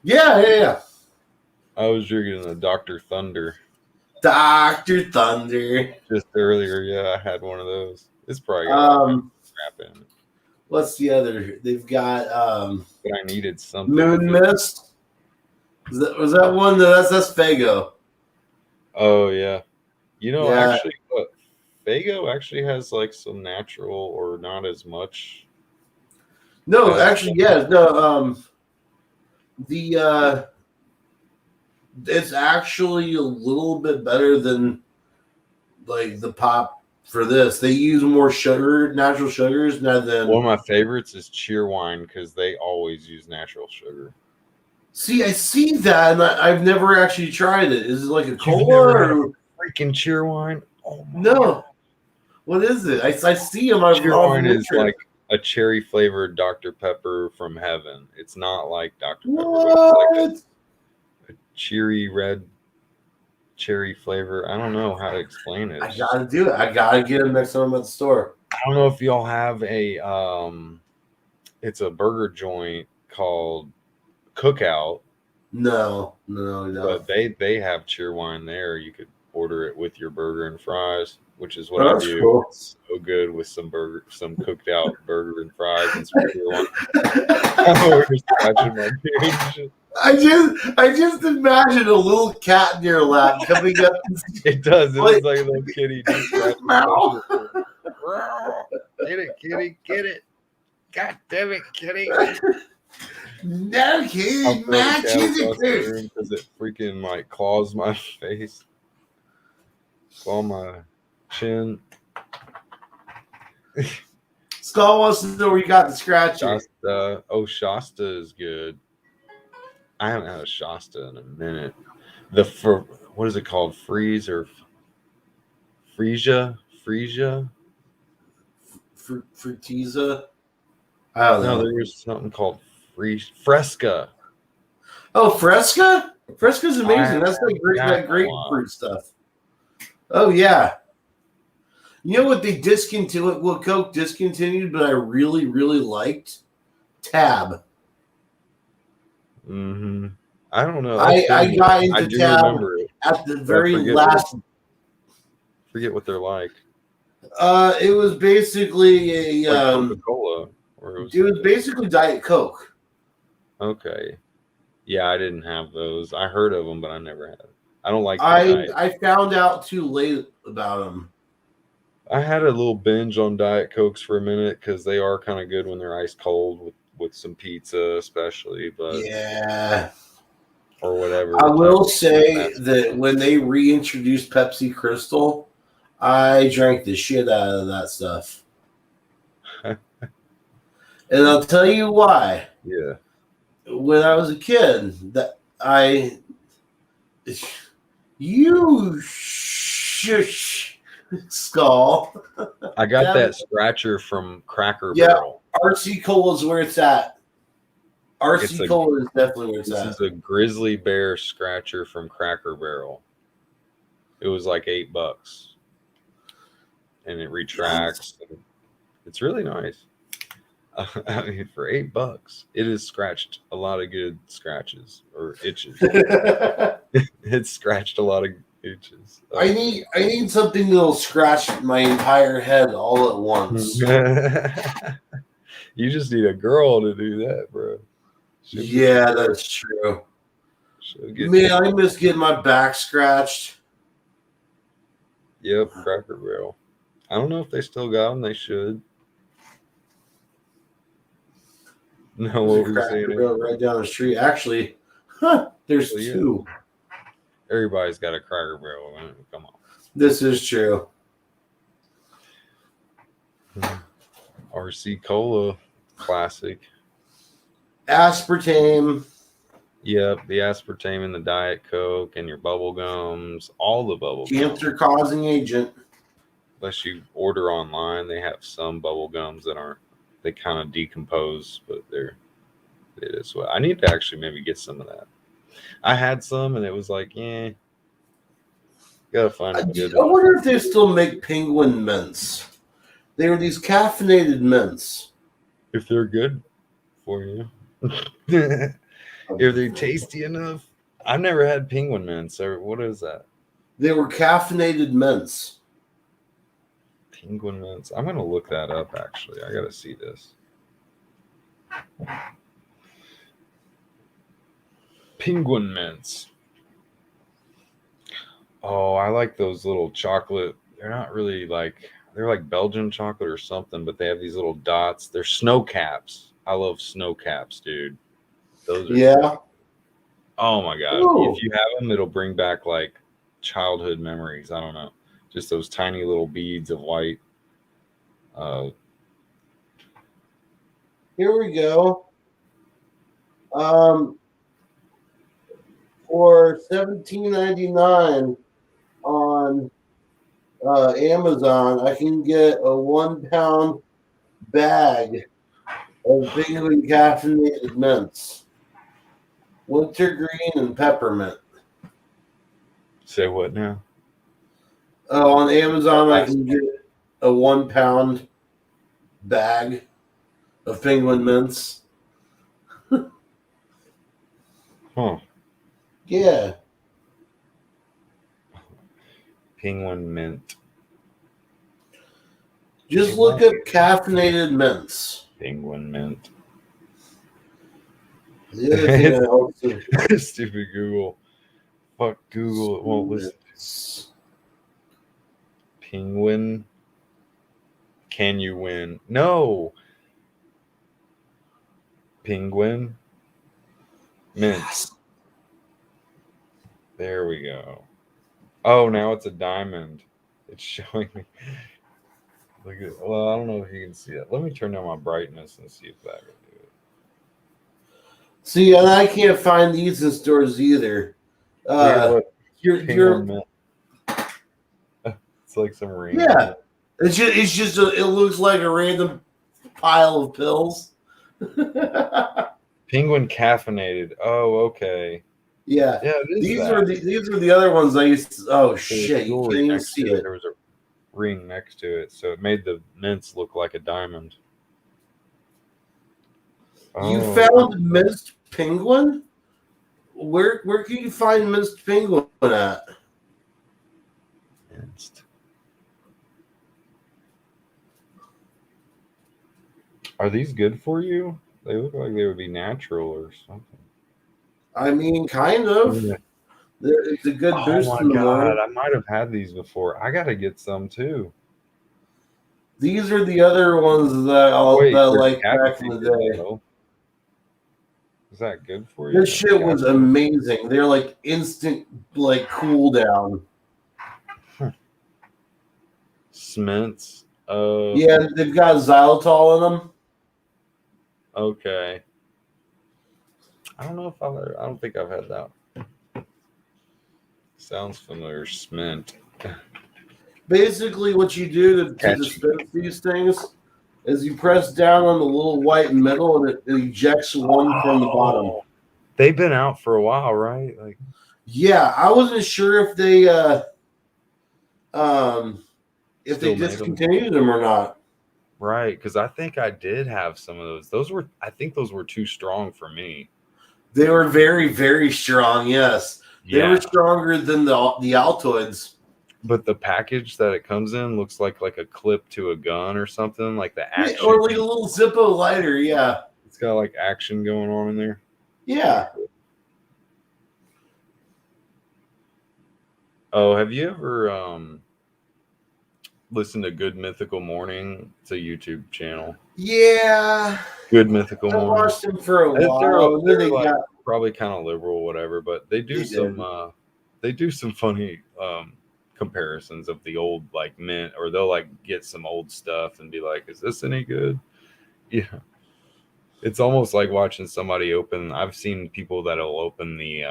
Yeah. I was drinking a Dr. Thunder. Dr. Thunder. Just earlier, yeah, I had one of those. It's probably got crap in it. What's the other? They've got but I needed something. Moon Mist. Was that one? That's Fago. Oh yeah. Yeah. Actually, Fago actually has like some natural or not as much. No, actually, yeah. No, it's actually a little bit better than like the pop for this. They use more sugar, natural sugars, rather than. One of my favorites is Cheerwine because they always use natural sugar. See, I see that, and I've never actually tried it. Is it like a cola or freaking Cheerwine? Oh no. God. What is it? I see them. Cheerwine is like a cherry flavored Dr. Pepper from heaven. It's not like Dr. Pepper. What? It's like a cheery red cherry flavor. I don't know how to explain it. I gotta do it. I gotta get them next time I'm at the store. I don't know if y'all have it's a burger joint called Cookout. No. But they have Cheerwine there. You could order it with your burger and fries, which is what I do. Cool. It's so good with some cooked out burger and fries and some Cheerwine. I'm just scratching my beard. I just imagine a little cat in your lap coming up. It does. It looks like a little kitty. Get it, kitty, get it. God damn it, kitty. No, kid, not you. Because it freaking like claws my face, claw my chin. Skull wants to know where you got the scratch. Shasta. Oh, Shasta is good. I haven't had a Shasta in a minute. What is it called? Freeze or Frisia? Frutiza? I don't know. No, there was something called Fresca. Oh, Fresca? Fresca's amazing. That's like that grapefruit stuff. Oh yeah. You know what they discontinued? What Coke discontinued, but I really, really liked? Tab. Mm-hmm. I don't know. I got into Tab at the very last. Forget what they're like. It was basically a Coca-Cola, or it was basically Diet Coke. Okay. Yeah, I didn't have those. I heard of them, but I never had. I don't like. I found out too late about them. I had a little binge on Diet Cokes for a minute because they are kind of good when they're ice cold with some pizza, especially. But yeah, or whatever. I will say that when they reintroduced Pepsi Crystal, I drank the shit out of that stuff. And I'll tell you why. Yeah. When I was a kid, you shush skull. I got that scratcher from Cracker Barrel. RC Cola is where it's at. RC Cola is definitely where it's at. This is a grizzly bear scratcher from Cracker Barrel. It was like $8, and it retracts. It's really nice. I mean, for $8, it has scratched a lot of good scratches or itches. It's scratched a lot of itches. I need something that'll scratch my entire head all at once. You just need a girl to do that, bro. Yeah, that's true. Man, I miss getting my back scratched. Yep, Cracker Barrel. I don't know if they still got them. They should. No, what were you saying? Right down the street. Actually, there's two. Everybody's got a Cracker Barrel. Come on. This is true. RC Cola, classic. Aspartame. Yep, the aspartame and the Diet Coke and your bubble gums, all the bubble gums. Cancer-causing agent. Unless you order online, they have some bubble gums that aren't. They kind of decompose, but it is what I need to actually maybe get some of that. I had some and it was like, gotta find a good one. I wonder if they still make penguin mints. They were these caffeinated mints. If they're good for you. If they're tasty enough. I've never had penguin mints. What is that? They were caffeinated mints. Penguin mints. I'm gonna look that up. Actually, I gotta see this. Penguin mints. Oh, I like those little chocolate. They're not really they're like Belgian chocolate or something, but they have these little dots. They're snow caps. I love snow caps, dude. Those are cool. Oh my god! Ooh. If you have them, it'll bring back like childhood memories. I don't know. Just those tiny little beads of white. Here we go. For $17.99 on Amazon, I can get a 1 pound bag of penguin caffeinated mints, wintergreen and peppermint. Say what now? On Amazon, I can get a 1 pound bag of penguin mints. Huh. Yeah. Penguin mint. Just look up caffeinated mints. Penguin mint. The other thing I also... Stupid Google. Fuck Google. It won't listen. Penguin. Can you win? No. Penguin. Mint. Yes. There we go. Oh, now it's a diamond. It's showing me. Look at. Well, I don't know if you can see it. Let me turn down my brightness and see if that will do it. See, and I can't find these in stores either. You're It's like some ring. Yeah, it looks like a random pile of pills. Penguin caffeinated. Oh, okay. Yeah. Yeah, it is These that. are the other ones I used to, oh There was shit, you jewelry can't even next see to it. There was a ring next to it, so it made the mints look like a diamond. You Oh, found minced penguin? Where can you find minced penguin at? minced. Are these good for you? They look like they would be natural or something. I mean, kind of. Yeah. It's a good Oh boost my in the morning. god, I might have had these before. I gotta get some too. These are the other ones that I Wait, they're like back in the caffeinated, day. though. Is that good for you? This shit was Caffeine? amazing. They're like instant, like cool down. Sments. Yeah, they've got xylitol in them. Okay. I don't know if I don't think I've had that. Sounds familiar. Smint. Basically, what you do to Catchy. dispense these things is you press down on the little white middle and it ejects one from the bottom. They've been out for a while, right? Like, yeah, I wasn't sure if they Still made them? discontinued them or not. Right, because I think I did have some of those. I think those were too strong for me. They were very, very strong. Yes, they Yeah. were stronger than the Altoids. But the package that it comes in looks like a clip to a gun or something, like the action. Or like a little Zippo lighter. Yeah, It's got like action going on in there. yeah. Oh, have you ever listened to Good Mythical Morning? It's a YouTube channel. Yeah, Good Mythical I Morning. watched them for a They're while. And then they like got probably kind of liberal, whatever, but they do some funny comparisons of the old like mint, or they'll like get some old stuff and be like, "Is this any good?" Yeah, it's almost like watching somebody open. I've seen people that'll open the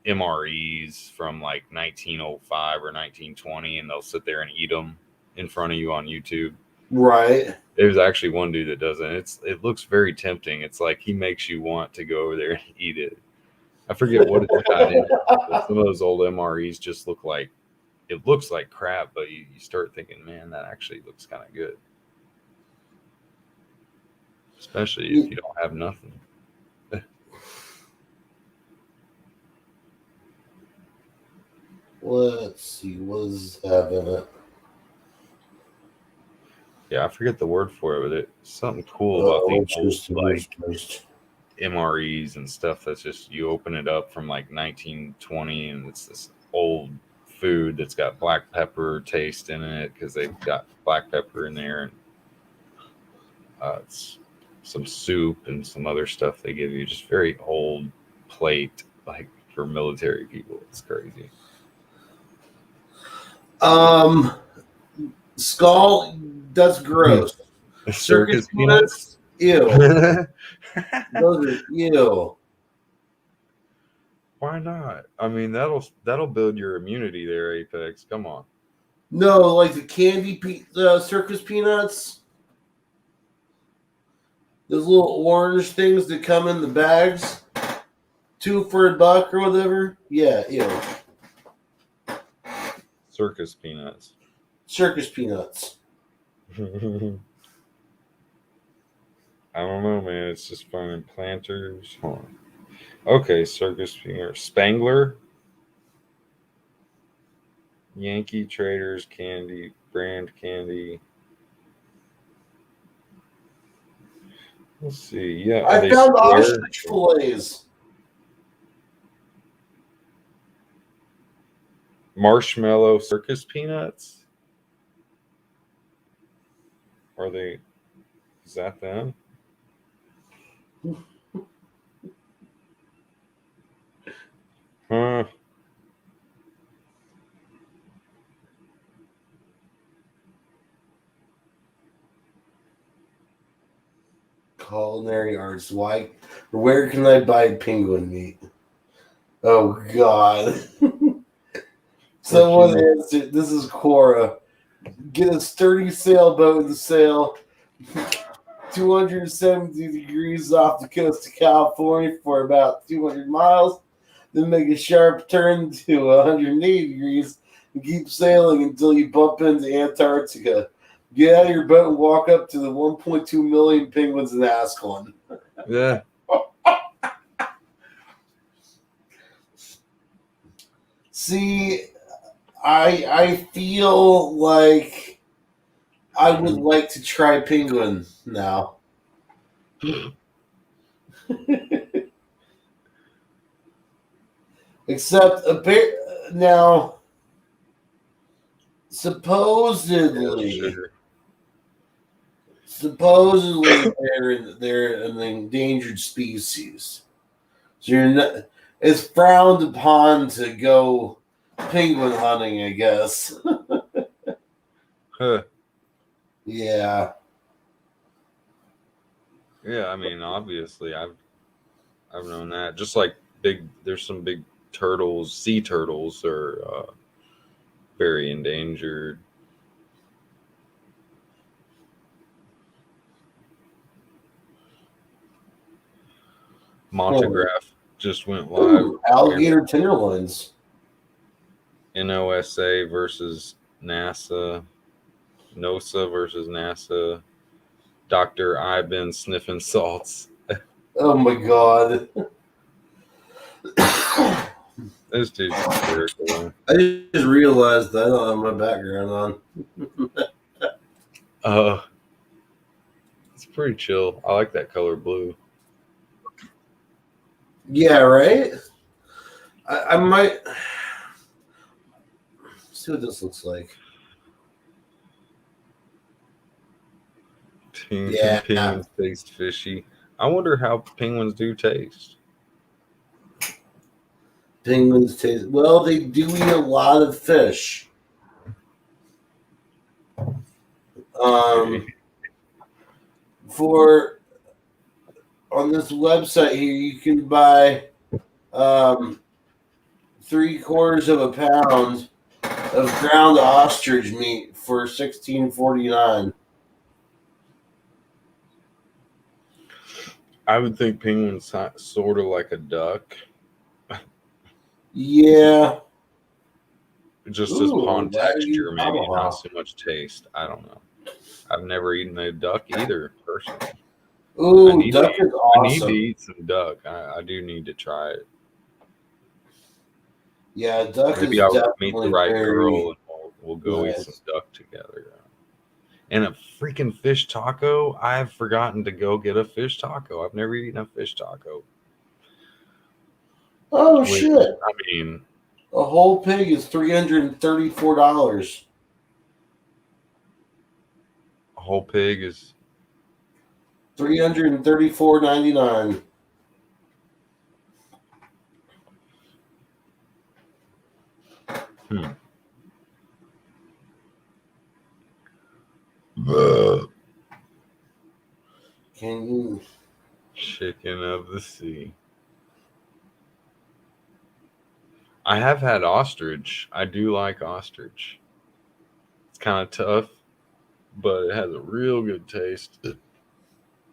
MREs from like 1905 or 1920, and they'll sit there and eat them in front of you on YouTube. right. There's actually one dude that does it. It looks very tempting. It's like he makes you want to go over there and eat it. I forget what it's got in it, but some of those old MREs just look like, it looks like crap, but you start thinking, man, that actually looks kind of good. Especially if you don't have nothing. Let's see, what does it have in it? Yeah, I forget the word for it, but it's something cool about these old, like Toast. MREs and stuff that's just, you open it up from like 1920 and it's this old food that's got black pepper taste in it because they've got black pepper in there, and it's some soup and some other stuff they give you. Just very old plate, like for military people. It's crazy. Skull, that's gross. Circus peanuts. Ew. Those are ew. Why not? I mean, that'll build your immunity there, Apex. Come on. No, like the circus peanuts. Those little orange things that come in the bags. 2 for $1 or whatever. Yeah, ew. Circus peanuts. Circus peanuts. I don't know, man. It's just finding planters. Hold on. Okay, circus peanuts. Spangler. Yankee Traders candy, brand candy. Let's see. Yeah, are I they found square? ostrich fillets. Marshmallow circus peanuts. Are they? Is that them? Huh. Culinary arts. Why? Where can I buy penguin meat? Oh God. Someone answered. This is Quora. Get a sturdy sailboat in the sail. 270 degrees off the coast of California for about 200 miles, then make a sharp turn to 180 degrees and keep sailing until you bump into Antarctica. Get out of your boat and walk up to the 1.2 million penguins and ask one. Yeah. See, I feel like I would like to try penguin now. Except a bit now. Supposedly they're an endangered species. So you're not, it's frowned upon to go penguin hunting, I guess. Huh. Yeah. Yeah, I mean, obviously, I've known that. Just like there's some big turtles, sea turtles are very endangered. Montagraph just went live. Ooh, alligator tenderloins. NOSA versus NASA. NOSA versus NASA. Dr. I've been sniffing salts. Oh my god. This dude's hysterical. I just realized that I don't have my background on. It's pretty chill. I like that color blue. Yeah, right? I might see what this looks like. Yeah. Penguins taste fishy. I wonder how penguins do taste. Penguins taste well. They do eat a lot of fish. For on this website here, you can buy 3/4 of a pound of ground ostrich meat for $16.49. I would think penguins sort of like a duck. Yeah. Just as upon texture, maybe not so much taste. I don't know. I've never eaten a duck either, personally. Ooh, duck is awesome. I need to eat some duck. I do need to try it. Yeah, duck maybe is I'll definitely meet the right very girl and we'll go eat some duck together. And a freaking fish taco. I've forgotten to go get a fish taco. I've never eaten a fish taco. Oh, shit. I mean, a whole pig is $334. A whole pig is $334.99. Can you? Chicken of the sea. I have had ostrich. I do like ostrich. It's kind of tough, but it has a real good taste.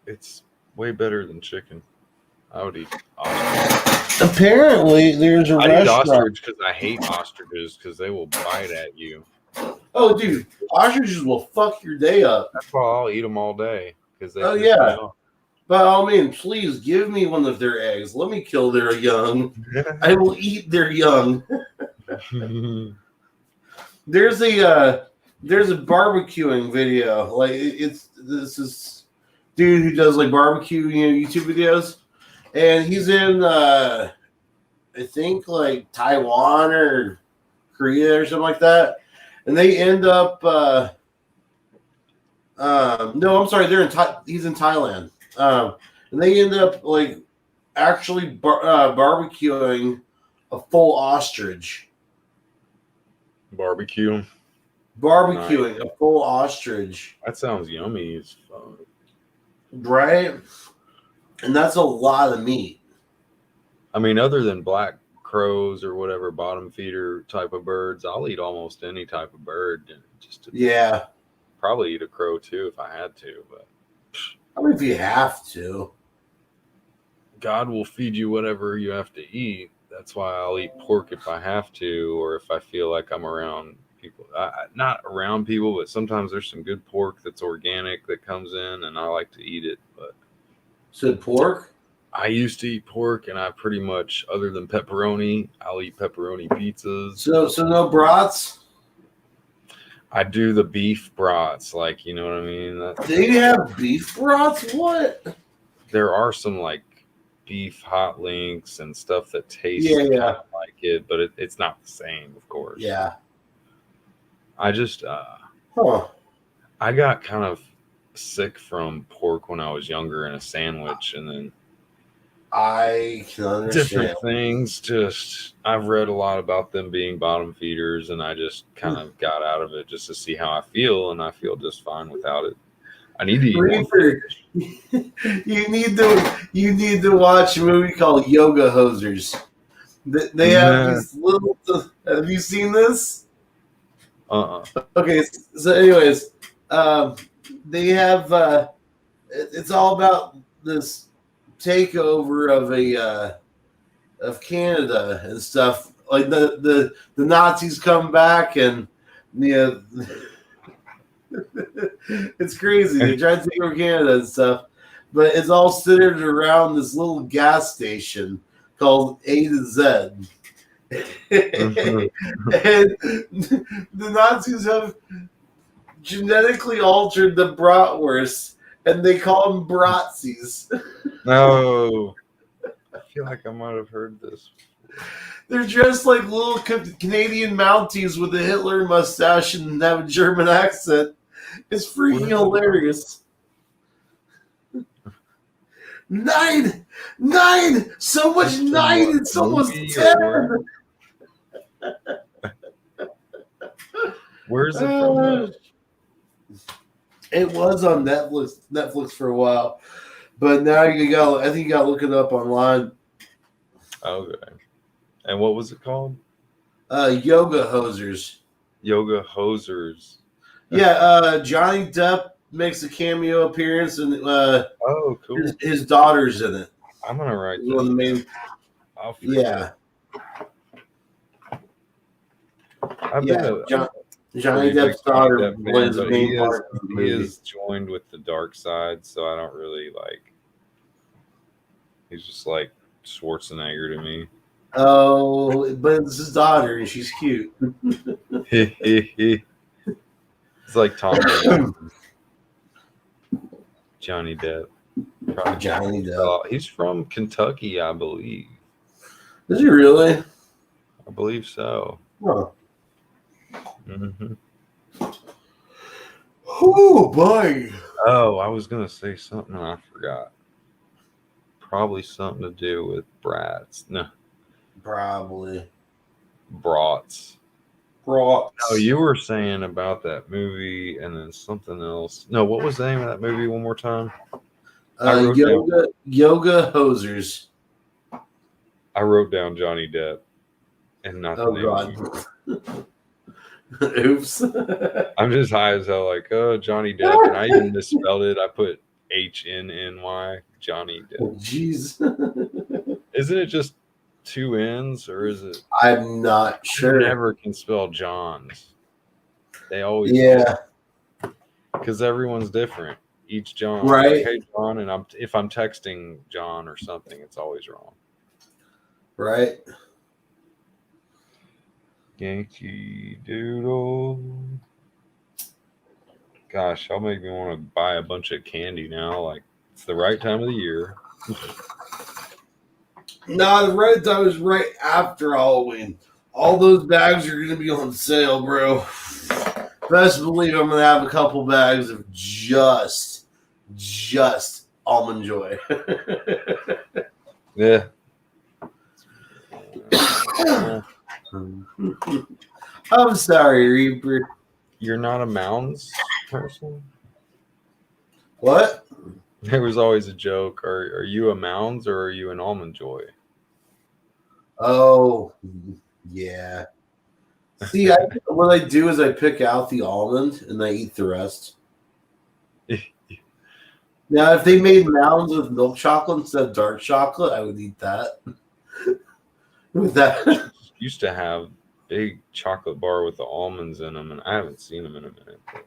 It's way better than chicken. I would eat ostrich. Apparently, there's a I eat restaurant. ostrich because I hate ostriches because they will bite at you. Oh, dude, ostriches will fuck your day up. That's why I'll eat them all day because they. Oh yeah. By all means, please give me one of their eggs. Let me kill their young. I will eat their young. There's a barbecuing video. Like this is dude who does like barbecue, YouTube videos, and he's in I think like Taiwan or Korea or something like that, and they end up no, I'm sorry, he's in Thailand. And they end up like actually barbecuing a full ostrich. Barbecuing Nice. A full ostrich. That sounds yummy as fuck. Right? And that's a lot of meat. I mean, other than black crows or whatever bottom feeder type of birds, I'll eat almost any type of bird. Probably eat a crow too if I had to, but I mean, if you have to. God will feed you whatever you have to eat. That's why I'll eat pork if I have to, or if I feel like I'm around people. Not around people, but sometimes there's some good pork that's organic that comes in, and I like to eat it. But Said pork? I used to eat pork, and I pretty much, other than pepperoni, I'll eat pepperoni pizzas. So no brats? I do the beef brats, like, you know what I mean? They have beef brats? What? There are some like beef hot links and stuff that tastes Yeah. kind of like it, but it's not the same, of course. Yeah. I just I got kind of sick from pork when I was younger in a sandwich, and then I can understand. different things. Just I've read a lot about them being bottom feeders, and I just kind of got out of it just to see how I feel, and I feel just fine without it. I need to eat more. Reaper, you need to watch a movie called Yoga Hosers. They have these little. Have you seen this? Okay, so anyways, they have. It's all about this takeover of Canada and stuff. Like the Nazis come back and it's crazy. They try to take over Canada and stuff, but it's all centered around this little gas station called A to Z. And the Nazis have genetically altered the bratwurst, and they call them Bratsies. No, I feel like I might have heard this. They're dressed like little Canadian Mounties with a Hitler mustache and have a German accent. It's freaking hilarious. 9! So much 9, it's almost 10! Where's it from? It was on Netflix for a while, but now I think you got to look it up online. Okay. And what was it called? Yoga Hosers. Yoga Hosers. Yeah, Johnny Depp makes a cameo appearance, and oh, cool. His daughter's in it. I'm gonna write one of the main. Yeah. Johnny Depp's daughter plays the main part of the movie. He is joined with the dark side, so I don't really like. He's just like Schwarzenegger to me. Oh, but it's his daughter, and she's cute. It's like Tom. Johnny Depp. Probably Johnny Depp. He's from Kentucky, I believe. Is he really? I believe so. Huh. Mm-hmm. Oh boy! Oh, I was gonna say something and I forgot. Probably something to do with brats. No. Probably. Brats. Oh, you were saying about that movie and then something else. No, what was the name of that movie one more time? Yoga Hosers. I wrote down Johnny Depp and not the name. God. Oops. I'm just high as hell, like, oh, Johnny Depp. And I even misspelled it. I put HNNY, Johnny Depp. Oh, jeez. Isn't it just 2 N's or is it? I'm not sure. I never can spell Johns. They always because everyone's different. Each John, right? Like, hey John, and if I'm texting John or something, it's always wrong. Right. Yankee Doodle. Gosh, that'll make me want to buy a bunch of candy now. Like it's the right time of the year. No, the right time is right after Halloween. All those bags are going to be on sale, bro. Best believe I'm going to have a couple bags of just Almond Joy. Yeah. I'm sorry, Reaper. You're not a Mounds person? What? There was always a joke. Are you a Mounds or are you an Almond Joy? Oh, yeah. See, what I do is I pick out the almond and I eat the rest. Now, if they made mounds with milk chocolate instead of dark chocolate, I would eat that. With that, Used to have big chocolate bar with the almonds in them, and I haven't seen them in a minute. But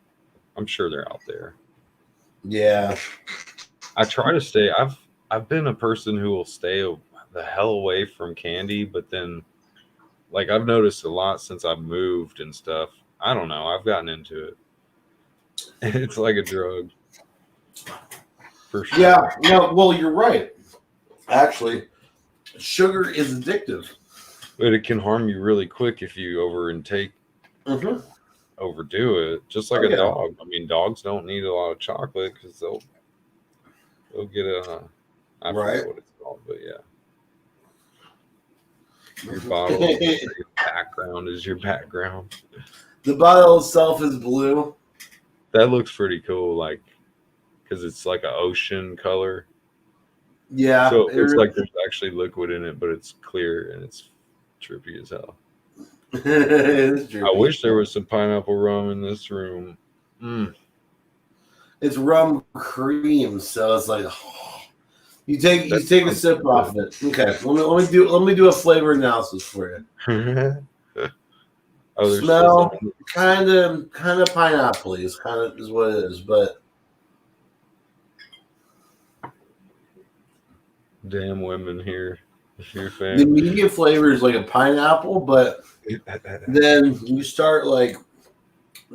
I'm sure they're out there. yeah. I try to stay. I've been a person who will stay the hell away from candy, but then, like, I've noticed a lot since I've moved and stuff. I don't know. I've gotten into it. It's like a drug. For sure. Yeah. No, well, you're right. Actually, sugar is addictive. But it can harm you really quick if you Mm-hmm. overdo it. Just like a dog. I mean, dogs don't need a lot of chocolate because they'll get I forget what it's called, but yeah. Your bottle, your background is your background. The bottle itself is blue. That looks pretty cool, like, because it's like an ocean color. Yeah. So it's like there's actually liquid in it, but it's clear and it's trippy as hell. I wish there was some pineapple rum in this room. It's rum cream, so it's like you take a sip off of it. Okay, let me do a flavor analysis for you. Smell kind of pineapple is what it is, but damn women here. The immediate flavor is like a pineapple, but then you start like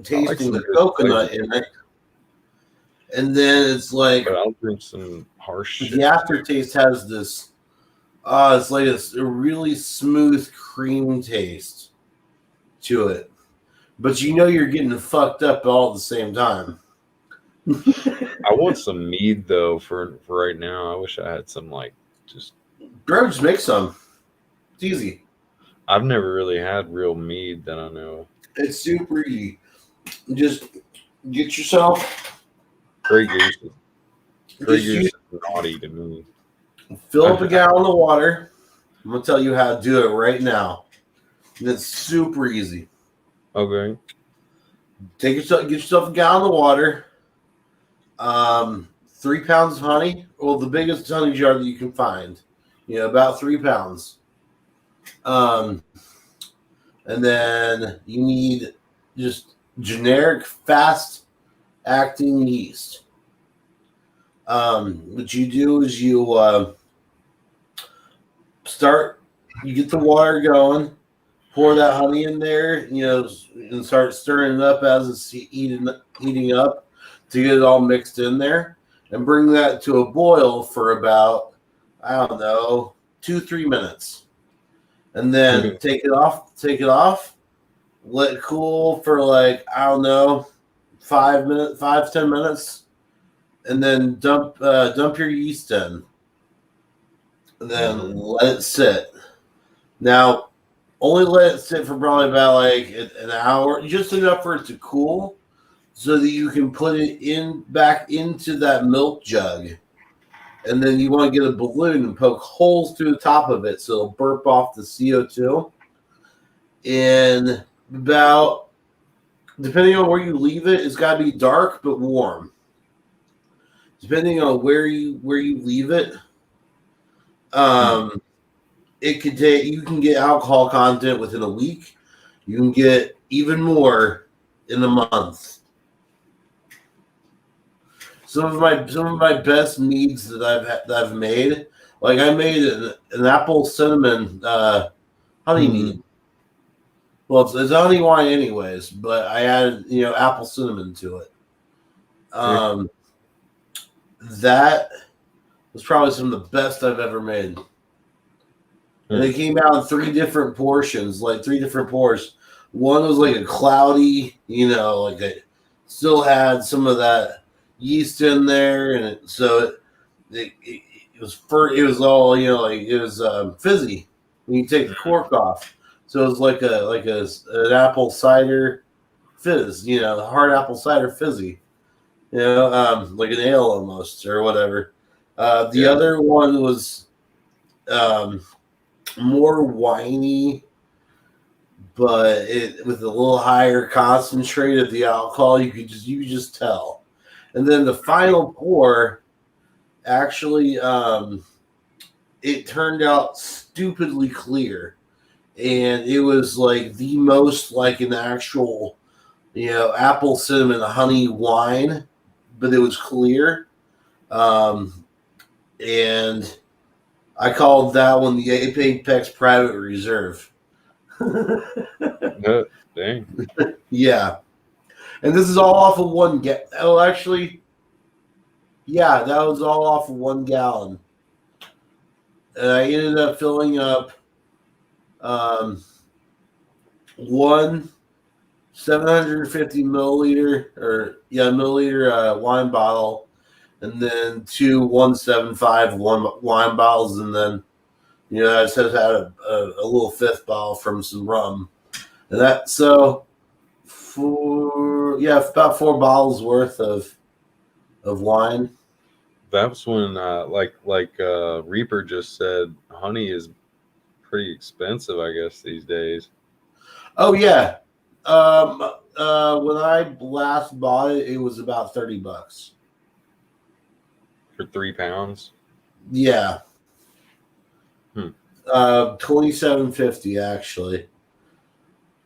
tasting the coconut in it, and then it's like. But I'll drink some harsh shit. The aftertaste has this. It's like a really smooth cream taste to it, but you know you're getting fucked up all at the same time. I want some mead though for right now. I wish I had some like just. Bro, just make some. It's easy. I've never really had real mead that I know of. It's super easy. Just get yourself. Grey Goose. Grey Goose is naughty to me. Fill up a gallon of water. I'm gonna tell you how to do it right now. And it's super easy. Okay. Get yourself a gallon of water. 3 pounds of honey. Well, the biggest honey jar that you can find. About 3 pounds. And then you need just generic fast acting yeast. What you do is you get the water going, pour that honey in there, and start stirring it up as it's heating up to get it all mixed in there, and bring that to a boil for about, 2-3 minutes. And then take it off, let it cool for 5-10 minutes, and then dump your yeast in. And then let it sit. Now, only let it sit for probably about an hour, just enough for it to cool, so that you can put it back into that milk jug. And then you want to get a balloon and poke holes through the top of it so it'll burp off the CO2. And about, depending on where you leave it, it's got to be dark but warm. Depending on where you leave it, you can get alcohol content within a week. You can get even more in a month. Some of my best meads that I've made, like I made an apple cinnamon honey mead. Well, it's honey wine anyways, but I added apple cinnamon to it. That was probably some of the best I've ever made. And they came out in 3 different portions, 3 different pours. One was like a cloudy, it still had some of that yeast in there, and it was all it was fizzy when you take the cork off. So it was like an apple cider fizz, hard apple cider fizzy, like an ale almost or whatever. The other one was more winey, but with a little higher concentrate of the alcohol, you could just tell. And then the final pour actually, it turned out stupidly clear, and it was like the most like an actual, apple cinnamon honey wine, but it was clear. And I called that one the Apex Private Reserve. Dang. Yeah. And this is all off of one that was all off of 1 gallon. And I ended up filling up one 750 milliliter wine bottle, and then 2 175 wine bottles, and then I just had a little 5th bottle from some rum, and that about 4 bottles worth of wine. That's when Reaper just said, honey is pretty expensive, I guess, these days. Oh yeah. When I last bought it, it was about $30 for 3 pounds. Yeah. $27.50 actually.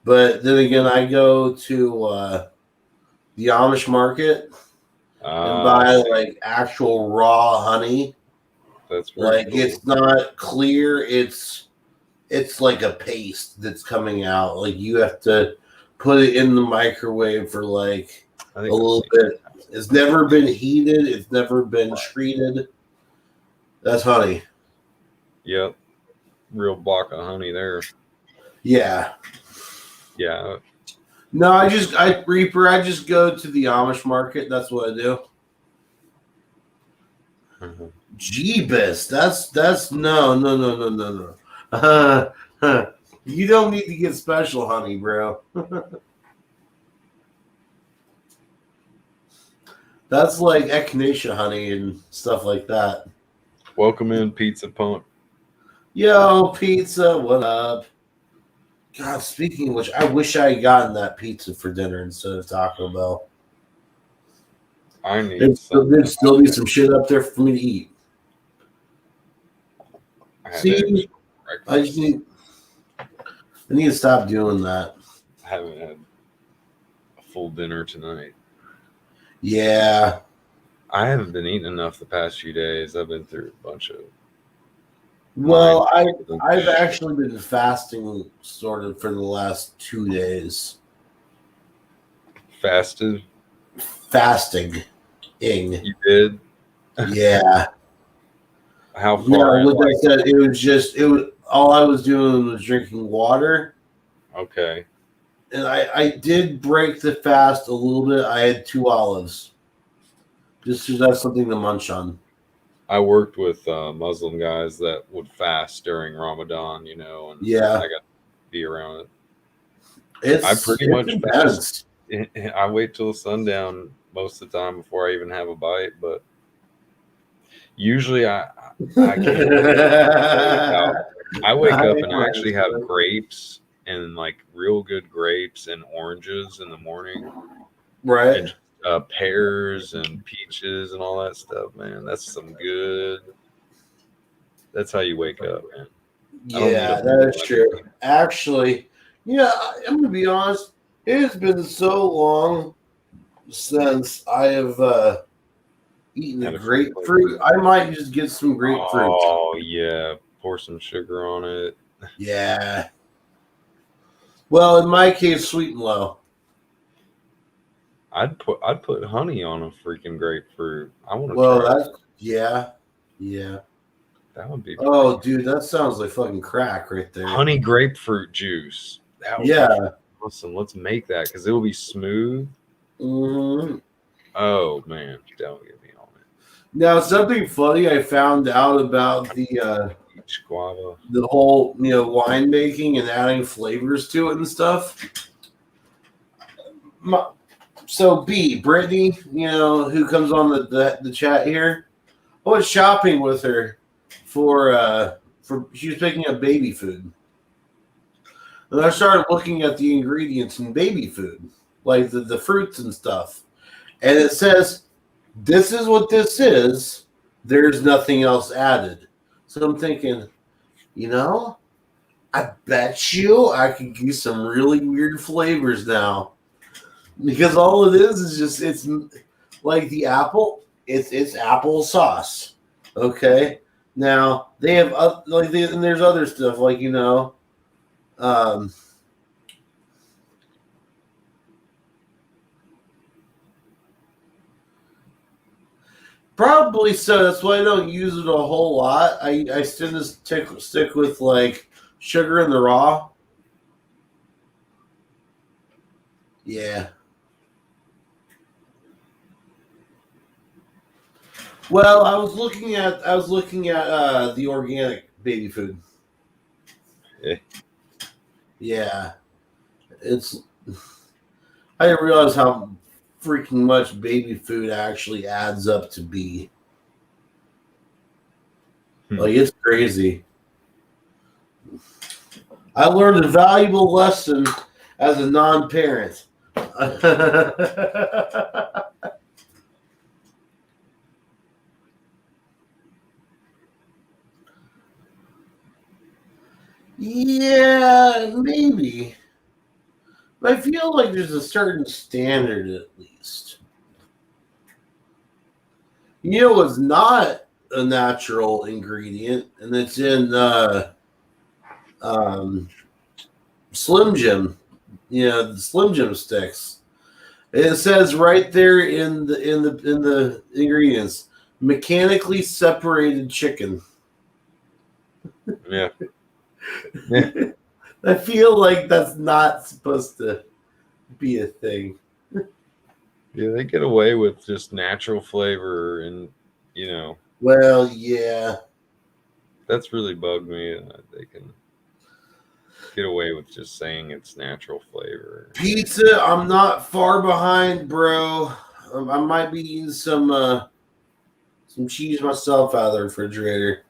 But then again, I go to the Amish market and buy like actual raw honey. That's like cool. It's not clear. It's like a paste that's coming out. Like you have to put it in the microwave for like a little bit. It's never been heated. It's never been treated. That's honey. Yep. Real block of honey there. Yeah. Yeah. No, I just go to the Amish market. That's what I do. Mm-hmm. Jeebus. That's no. You don't need to get special honey, bro. That's like echinacea honey and stuff like that. Welcome in, Pizza Punk. Yo, pizza, what up? God, speaking of which, I wish I had gotten that pizza for dinner instead of Taco Bell. I need There'd still be some shit up there for me to eat. See, I need to stop doing that. I haven't had a full dinner tonight. Yeah. I haven't been eating enough the past few days. I've been through a bunch of. Well, I've actually been fasting sort of for the last 2 days. Fasted? Fasting. You did? Yeah. How far? No, like I said, it was all I was doing was drinking water. Okay. And I did break the fast a little bit. I had 2 olives. Just to have something to munch on. I worked with Muslim guys that would fast during Ramadan, and yeah, I got to be around it. I pretty much fast. I wait till sundown most of the time before I even have a bite, but usually I can't. I wake up and I actually have grapes and like real good grapes and oranges in the morning, right? And pears and peaches and all that stuff, man. That's some good. That's how you wake up, man. Yeah, that is true. Actually, I'm gonna be honest. It has been so long since I have eaten a grapefruit. I might just get some grapefruit. Oh yeah, pour some sugar on it. Yeah. Well, in my case, sweet and low. I'd put honey on a freaking grapefruit. I want to. Well, that's yeah. That would be. Oh, dude, that sounds like fucking crack right there. Honey grapefruit juice. That would be awesome. Let's make that because it will be smooth. Mm-hmm. Oh man, don't get me on it. Now, something funny I found out about the guava, the whole wine making and adding flavors to it and stuff. So Brittany, who comes on the chat here, I was shopping with her for she was picking up baby food. And I started looking at the ingredients in baby food, like the fruits and stuff. And it says, this is what this is. there's nothing else added. So I'm thinking, I bet you I could use some really weird flavors now. Because all it is just, it's like the apple, it's apple sauce. Okay? Now, they have, and there's other stuff, like, probably so. That's why I don't use it a whole lot. I tend to stick with like sugar in the raw. Yeah. Well, I was looking at the organic baby food. Yeah. I didn't realize how freaking much baby food actually adds up to be. Like, it's crazy. I learned a valuable lesson as a non-parent. Yeah, maybe. But I feel like there's a certain standard at least. What's not a natural ingredient, and it's in Slim Jim. The Slim Jim sticks. It says right there in the ingredients, mechanically separated chicken. Yeah. I feel like that's not supposed to be a thing. Yeah, they get away with just natural flavor, and Well, yeah. That's really bugged me. They can get away with just saying it's natural flavor. Pizza, I'm not far behind, bro. I might be eating some cheese myself out of the refrigerator.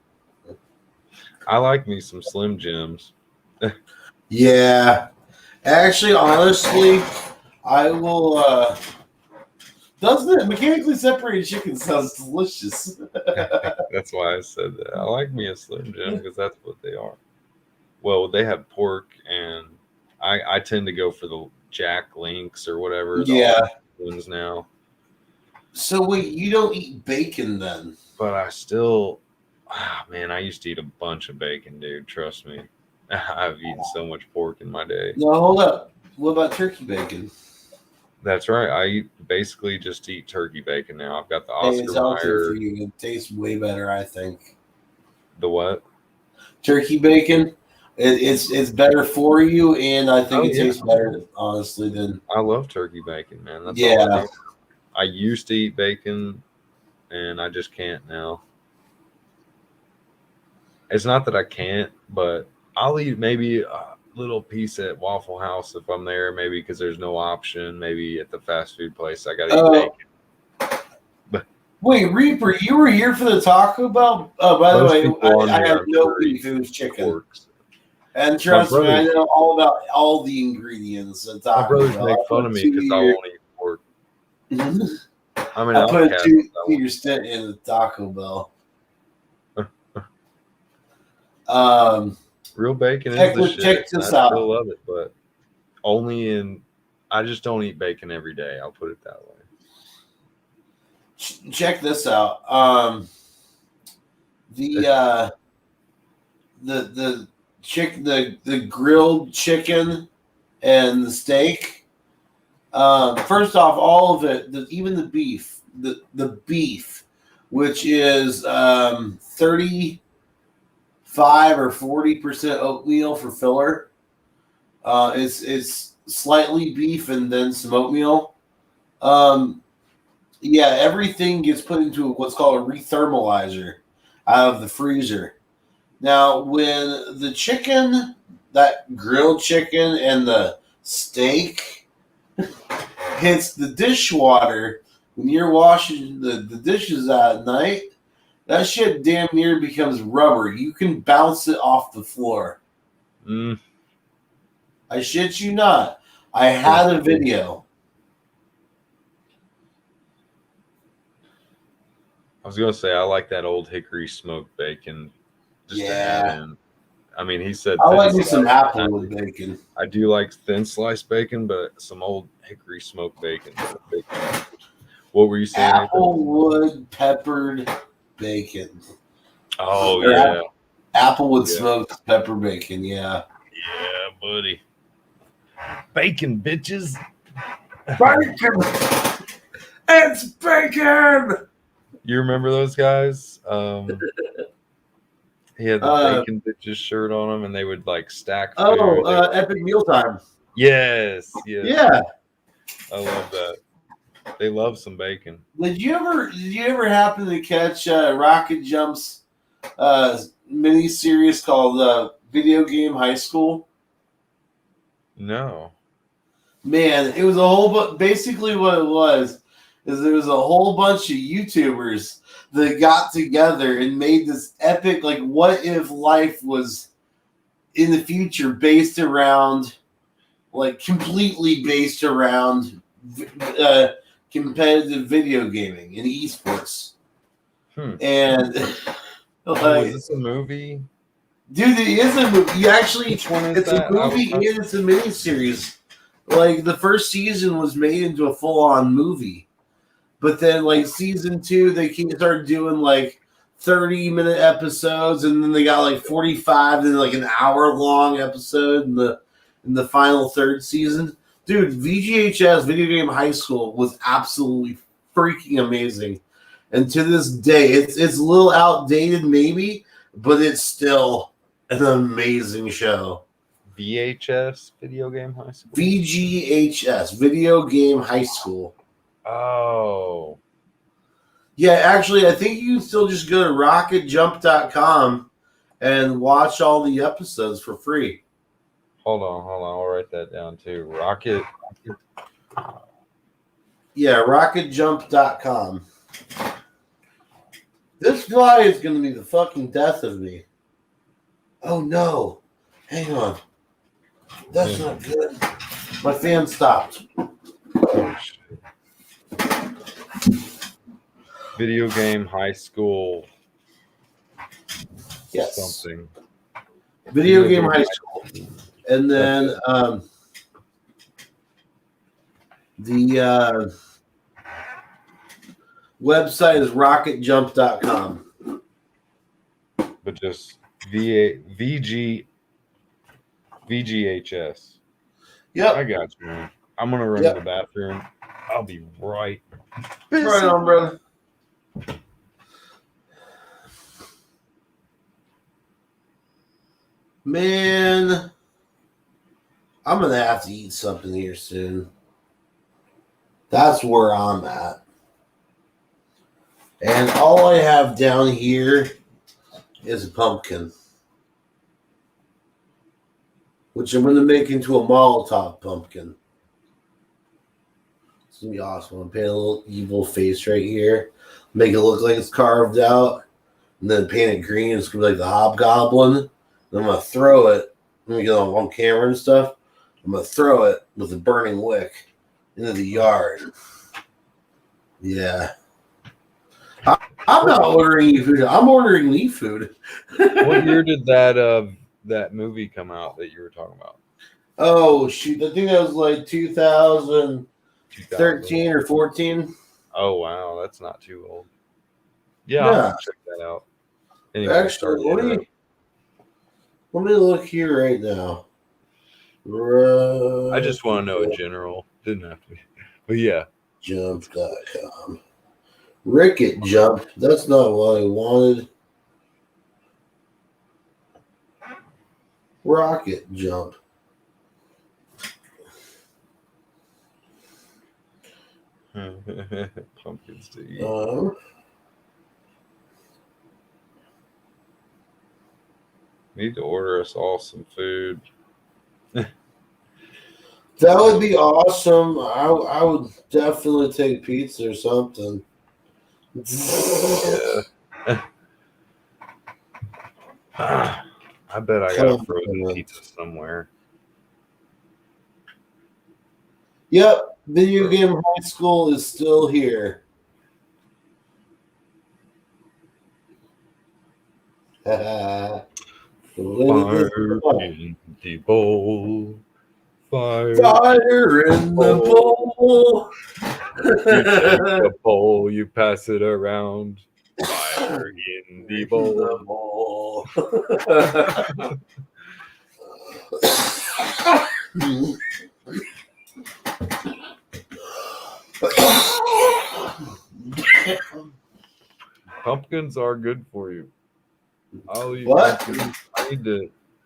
I like me some Slim Jims. Yeah. Actually, honestly, I will doesn't it? Mechanically separated chicken sounds delicious. That's why I said that. I like me a Slim Jim because that's what they are. Well, they have pork, and I tend to go for the Jack Links or whatever. Yeah. Ones now. So wait, you don't eat bacon then? But I still, man, I used to eat a bunch of bacon, dude. Trust me. I've eaten so much pork in my day. No, hold up. What about turkey bacon? That's right. I basically just eat turkey bacon now. I've got the Hey, Oscar it's healthier for Mayer. you. It tastes way better, I think. The what? Turkey bacon. It's better for you, and I think Oh, it tastes better, honestly, than. I love turkey bacon, man. That's all Yeah. I do. I used to eat bacon, and I just can't now. It's not that I can't, but I'll eat maybe a little piece at Waffle House if I'm there, maybe because there's no option. Maybe at the fast food place, I got to eat bacon. Wait, Reaper, you were here for the Taco Bell? Oh, by the Most way, people on I here, had I'm no sure, beef. It was chicken. porks. And trust me, I brothers- know all about all the ingredients at Taco My brothers Bell. make I fun put of me 2 because I years- won't eat pork. I'm an I put a outcast. 2-year stint in the Taco Bell. Real bacon Check is the this- check shit. this I out. still love it, but only in. I just don't eat bacon every day. I'll put it that way. Check this out. The grilled chicken and the steak. First off, all of it, even the beef, the beef, which is 35 or 40% oatmeal for filler. It's slightly beef and then some oatmeal. Yeah, everything gets put into what's called a rethermalizer out of the freezer. Now, when the chicken, that grilled chicken and the steak hits the dishwater, when you're washing the dishes out at night, that shit damn near becomes rubber. You can bounce it off the floor. I shit you not. I had a video. was gonna say I like that old hickory smoked bacon. Just to add in. I mean, he said I like thin me some sliced, Applewood bacon. I do like thin sliced bacon, but some old hickory smoked bacon. What were you saying? Applewood peppered bacon. Oh Or yeah, Applewood Yeah. smoked pepper bacon. Yeah. yeah, buddy. Bacon, bitches. Bacon. It's bacon. You remember those guys? He had the bacon bitches shirt on him, and they would like stack food. Epic Mealtime. Yes. Yeah. I love that. They love some bacon. Did you ever happen to catch Rocket Jump's mini series called Video Game High School? No. Man, it was a whole basically what it was is there was a whole bunch of YouTubers that got together and made this epic, like, what if life was in the future based around, like, completely based around competitive video gaming and esports. And like, is this a movie? Dude, it is a movie. You actually, Which one is it's that? a movie and it's a miniseries. Like, the first season was made into a full-on movie. But then, like, season 2, they started doing, like, 30-minute episodes, and then they got, like, 45, and, like, an hour-long episode in the final third season. Dude, VGHS, Video Game High School, was absolutely freaking amazing. And to this day, it's a little outdated, maybe, but it's still an amazing show. VHS, Video Game High School? VGHS, Video Game High School. Oh. Yeah, actually, I think you can still just go to rocketjump.com and watch all the episodes for free. Hold on. I'll write that down too. Rocket. Yeah, rocketjump.com. This fly is going to be the fucking death of me. Oh, no. Hang on. That's not good. My fan stopped. Oh, shit. Video Game High School. Yes. Something. Video Game High School. And then the website is rocketjump.com. But just VGHS. Yep. I got you, man. I'm going to run to the bathroom. I'll be right. Right on, brother. Man, I'm going to have to eat something here soon. That's where I'm at. And all I have down here is a pumpkin, which I'm going to make into a Molotov pumpkin. It's going to be awesome. I'm paint a little evil face right here, make it look like it's carved out, and then paint it green. It's going to be like the Hobgoblin. And I'm going to throw it. Let me get on camera and stuff. I'm going to throw it with a burning wick into the yard. Yeah. I'm not ordering you food. I'm ordering me food. What year did that movie come out that you were talking about? Oh, shoot. I think that was like 2013 or 14. Oh, wow. That's not too old. Yeah. Yeah. I'll check that out. Anyway, Actually, let me look here right now. I just want to know in general. Didn't have to be. But yeah. Jump.com. Ricket Jump. That's not what I wanted. Rocket Jump. Pumpkins to eat. Need to order us all some food. That would be awesome. I would definitely take pizza or something. Yeah. I bet I got a frozen pizza somewhere. Yep, Video Game High School is still here. Fire in the bowl. Fire in the bowl. You take the bowl, you pass it around. Fire in the bowl. Pumpkins are good for you. I'll eat What? pumpkins.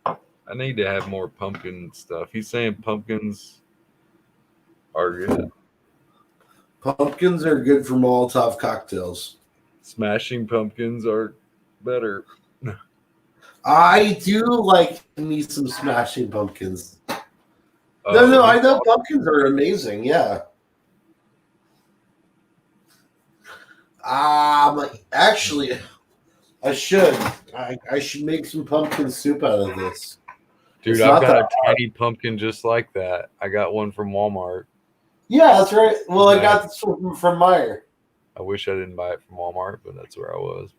I need to have more pumpkin stuff. He's saying pumpkins are good. Pumpkins are good for Molotov cocktails. Smashing pumpkins are better. I do like me some smashing pumpkins. No, I know pumpkins are amazing. Yeah. Actually, I should. I should make some pumpkin soup out of this. Dude, It's I've not got that a tiny pumpkin just like that. I got one from Walmart. Yeah, that's right. Well, I got this from Meyer. I wish I didn't buy it from Walmart, but that's where I was.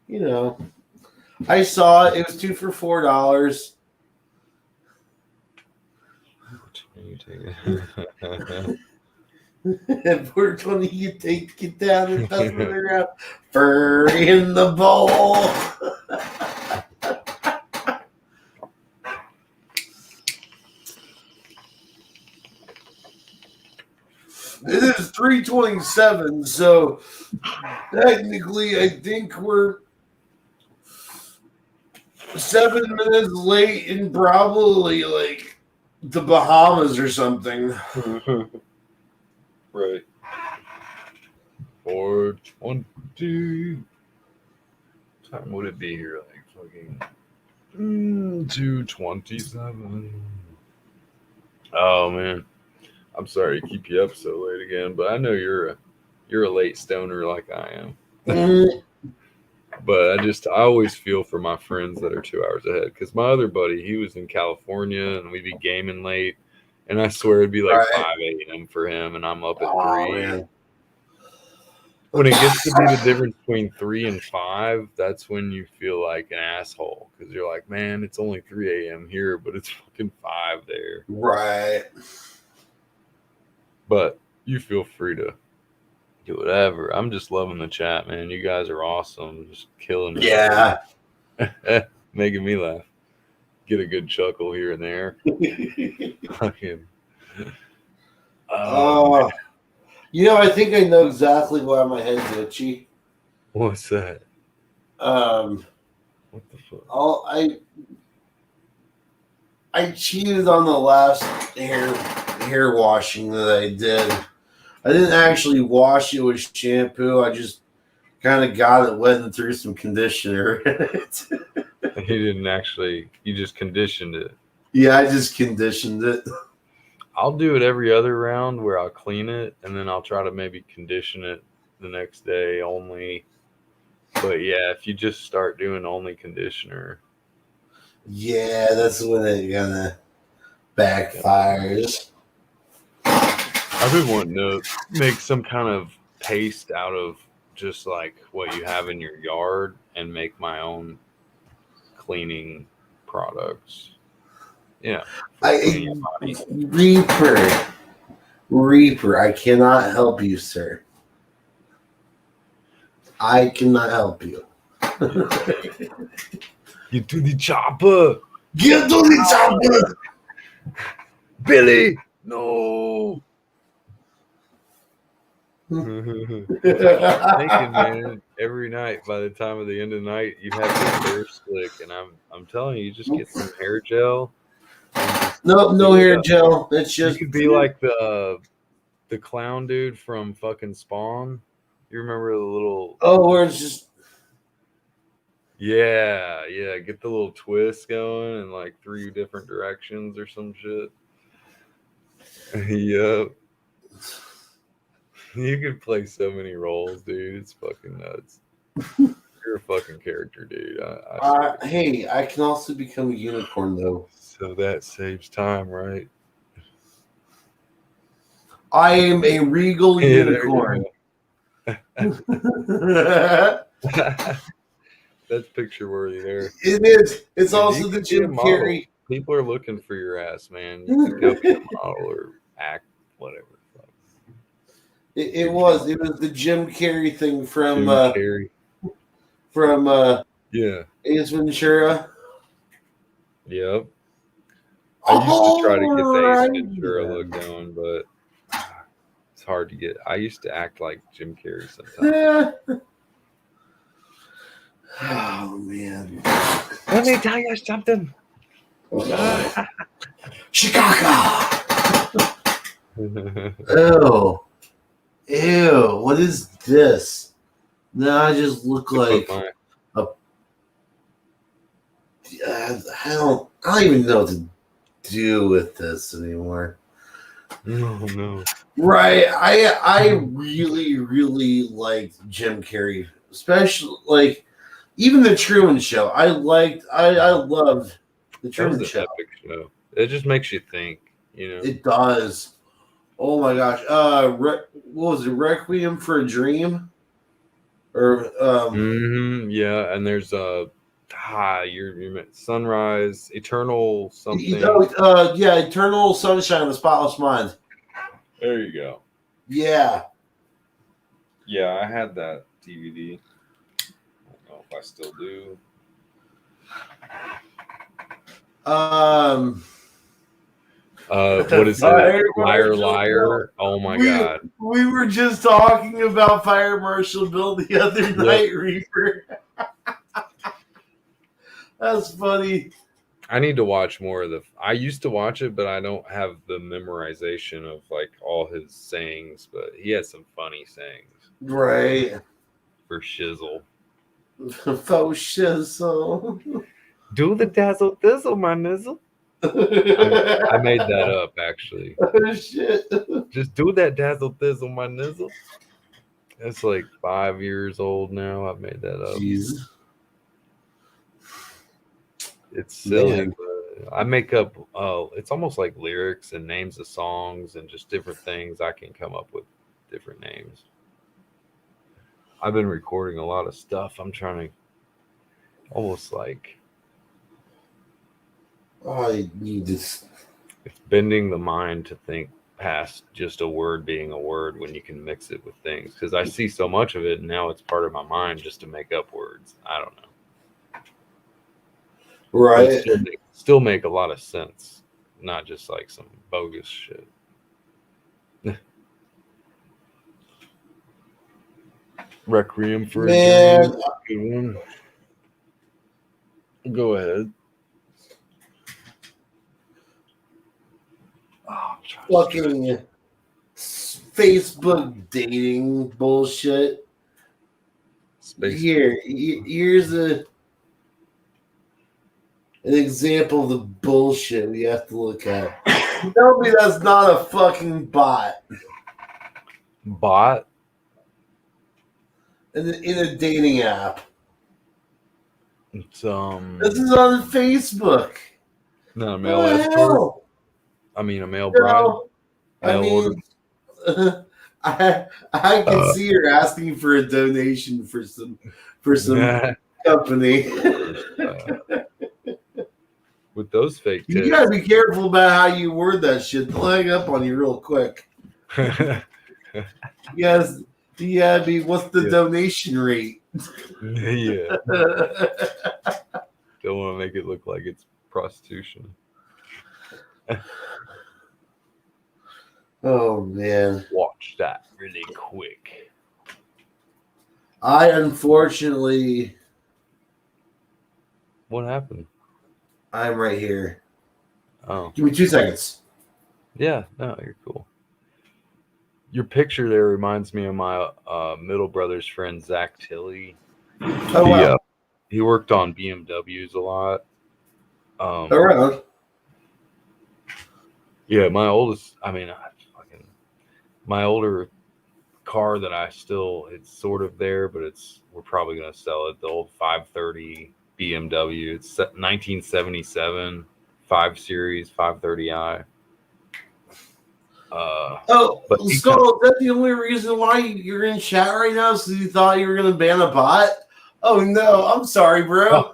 You know, I saw it. It was 2 for $4. You take it. At 420, you take it down and pass it around. Fur in the bowl. It is 3:27, so technically, I think we're 7 minutes late in probably like the Bahamas or something. Right. 4:20. What time would it be here? Like fucking 2:27. Oh man, I'm sorry to keep you up so late again, but I know you're a late stoner like I am. But I always feel for my friends that are 2 hours ahead, because my other buddy, he was in California and we'd be gaming late, and I swear it'd be like 5 a.m. for him, and I'm up at 3. Man. When it gets to be the difference between 3 and 5, that's when you feel like an asshole, because you're like, man, it's only 3 a.m. here, but it's fucking 5 there. Right. But you feel free to do whatever. I'm just loving the chat, man. You guys are awesome. Just killing me. Yeah. Making me laugh. Get a good chuckle here and there. Fucking. You know, I think I know exactly why my head's itchy. What's that? What the fuck? I cheated on the last hair washing that I did. I didn't actually wash it with shampoo. I just kind of got it wet and threw some conditioner in it. You just conditioned it. Yeah, I just conditioned it. I'll do it every other round where I'll clean it, and then I'll try to maybe condition it the next day only. But yeah, if you just start doing only conditioner. Yeah, that's when it kind of backfires. I've been wanting to make some kind of paste out of just like what you have in your yard and make my own cleaning products. Yeah. Reaper, I cannot help you, sir. I cannot help you. Get to the chopper. Get to the chopper. Billy. No. Thinking, man, every night by the time of the end of the night you have your hair slick, and I'm telling you, just get some hair gel. No hair gel. It's just you could be like the clown dude from fucking Spawn. You remember the little where it's just yeah, get the little twist going in like 3 different directions or some shit. Yep. You can play so many roles, dude. It's fucking nuts. You're a fucking character, dude. Hey, I can also become a unicorn, though. So that saves time, right? I am a regal unicorn. That's picture worthy there. It is. It's Dude, also you the could be a Jim model. Carrey. People are looking for your ass, man. You could go be a model or act, whatever. It was the Jim Carrey thing from Jim Carrey. Yeah. Ace Ventura. Yep. I used to try to get the Ace Alright. Ventura look going, but it's hard to get. I used to act like Jim Carrey sometimes. Oh man. Let me tell you something. Chicago. Ew. Ew. What is this? No, I just look like a. I don't even know what to do with this anymore. No. Right. I really liked Jim Carrey, especially like even the Truman Show. I loved the Truman Show. Epic show. It just makes you think, you know. It does. Oh my gosh. What was it? Requiem for a Dream? Or yeah, and there's your Sunrise, Eternal something. Eternal Sunshine of the Spotless Mind. There you go. Yeah. Yeah, I had that DVD. I don't know if I still do. What is it? Liar. Oh my God. We were just talking about Fire Marshal Bill the other night, Reaper. That's funny. I need to watch more of I used to watch it, but I don't have the memorization of like all his sayings, but he had some funny sayings. Right. For shizzle. Faux shizzle. Do the dazzle thizzle, my nizzle. I made that up actually. Oh shit. Just do that dazzle thizzle, my nizzle. It's like 5 years old now. I've made that up. Jeez. It's silly, but I make up it's almost like lyrics and names of songs and just different things. I can come up with different names. I've been recording a lot of stuff. I'm trying to almost like I need this. It's bending the mind to think past just a word being a word when you can mix it with things. Because I see so much of it, and now it's part of my mind just to make up words. I don't know. Right. Still make a lot of sense, not just like some bogus shit. Requiem for a Dream. Good one. Go ahead. Fucking Facebook dating bullshit. Here's an example of the bullshit we have to look at. Tell me that's not a fucking bot. Bot? In a dating app. It's This is on Facebook. No, a male escort. I mean, a male bride. I can see her asking for a donation for some company. With those fake tits. You gotta be careful about how you word that shit. They'll hang up on you real quick. Yes, yeah. What's the donation rate? Yeah. Don't want to make it look like it's prostitution. Oh man. Watch that really quick. I unfortunately. What happened? I'm right here. Oh. Give me 2 seconds. Yeah, no, you're cool. Your picture there reminds me of my middle brother's friend, Zach Tilley. Oh, wow. He worked on BMWs a lot. Around. Yeah, my older car that it's sort of there, but we're probably going to sell it. The old 530 BMW. It's 1977 5 Series 530i. Skull, is that the only reason why you're in chat right now? So you thought you were going to ban a bot? Oh no, I'm sorry, bro.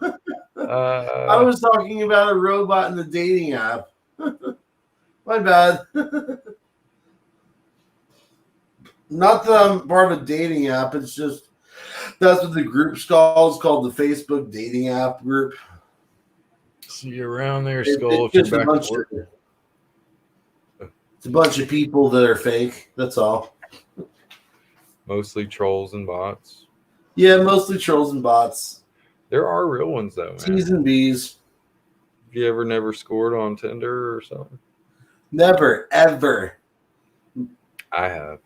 I Uh, was talking about a robot in the dating app. My bad. Not that I'm part of a dating app. It's just that's what the group's called. It's called the Facebook dating app group. see you around there, It's Skull. If just you're a back bunch to work. it's a bunch of people that are fake. That's all. Mostly trolls and bots. Yeah, mostly trolls and bots. There are real ones though, man. T's and B's. Have you ever never scored on Tinder or something? Never, ever. I have.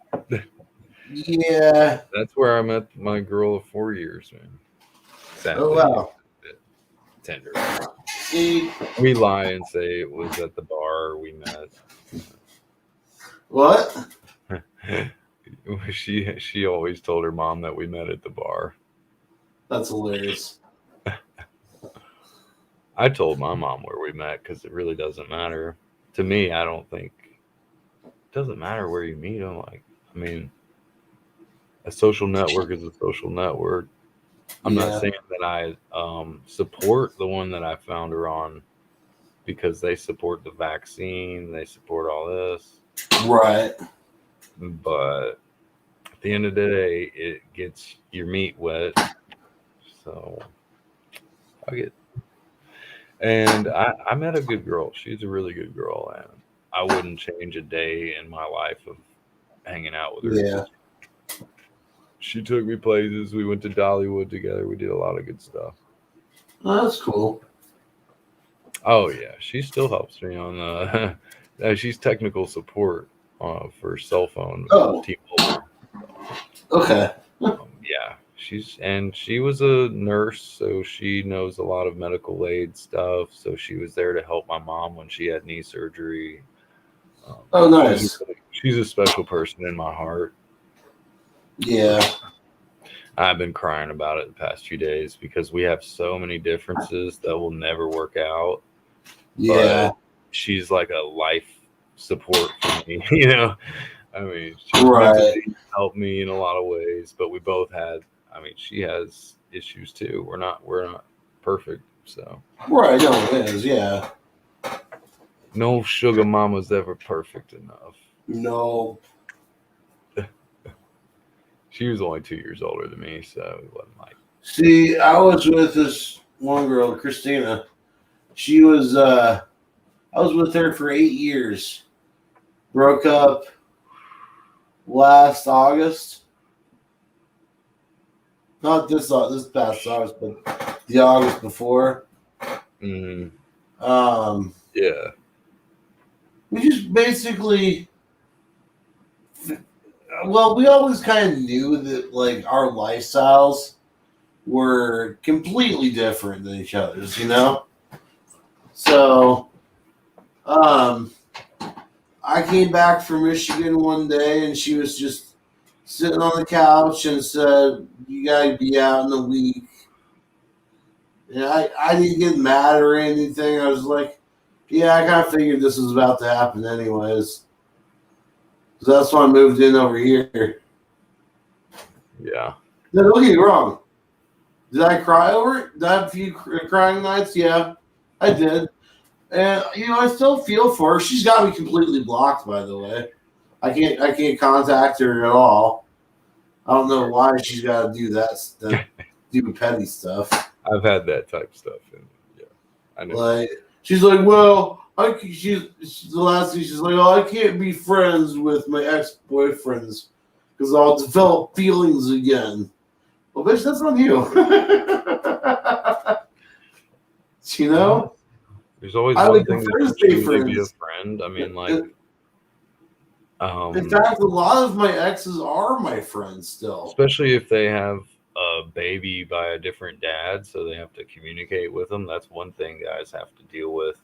Yeah. That's where I met my girl of 4 years, man. Sadly, Oh wow. Tinder. See, We lie and say it was at the bar we met. what? She always told her mom that we met at the bar. That's hilarious. I told my mom where we met because it really doesn't matter. To me, I don't think it doesn't matter where you meet them. Like, I mean, a social network is a social network. I'm not saying that I support the one that I found her on because they support the vaccine, they support all this. Right. But at the end of the day, it gets your meat wet. So fuck it. And I met a good girl. She's a really good girl, and I wouldn't change a day in my life of hanging out with her. Yeah. She took me places. We went to Dollywood together. We did a lot of good stuff. Oh, that's cool. Oh yeah, she still helps me on she's technical support for cell phone. Oh. T-Mobile. Okay. Yeah, she was a nurse, so she knows a lot of medical aid stuff. So she was there to help my mom when she had knee surgery. Oh, nice. She's a special person in my heart. Yeah. I've been crying about it the past few days because we have so many differences that will never work out. Yeah. But she's like a life support for me, you know. I mean, she's Right. helped me in a lot of ways, but we both had. I mean, she has issues too. We're not perfect, so. Right. No, it is. Yeah. No sugar mama's ever perfect enough. No. She was only 2 years older than me, so it wasn't like. See, I was with this one girl, Christina. She was. I was with her for 8 years. Broke up last August. Not this past August, but the August before. Mm, Yeah. We just basically. Well, we always kind of knew that like our lifestyles were completely different than each other's, you know? So, I came back from Michigan one day and she was just sitting on the couch and said, "You gotta be out in a week." And I didn't get mad or anything. I was like, yeah, I kind of figured this was about to happen anyways. So that's why I moved in over here. yeah. Now, don't get me wrong. Did I cry over it? Did I have a few crying nights? Yeah, I did. And I still feel for her. She's got me completely blocked, by the way. I can't contact her at all. I don't know why she's got to do that, do petty stuff. I've had that type of stuff, and yeah, I know. Like she's like, well, she's the last thing she's like, oh, I can't be friends with my ex-boyfriends because I'll develop feelings again. Well, bitch, that's on you. You know? There's always I one would thing prefer to that stay should really be a friends. friend. I mean, like, In fact, a lot of my exes are my friends still. especially if they have a baby by a different dad, so they have to communicate with them. That's one thing guys have to deal with.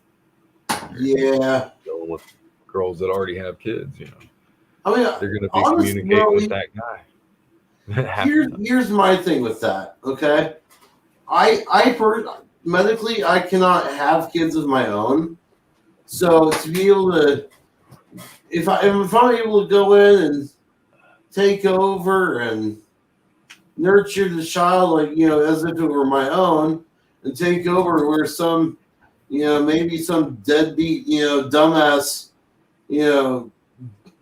Yeah. Dealing with girls that already have kids, I mean, they're going to be honestly, communicating with that guy. Here's my thing with that. Okay, medically I cannot have kids of my own, so to be able to, if I'm able to go in and take over and nurture the child like, you know, as if it were my own, and take over where some, you know, maybe some deadbeat, you know, dumbass, you know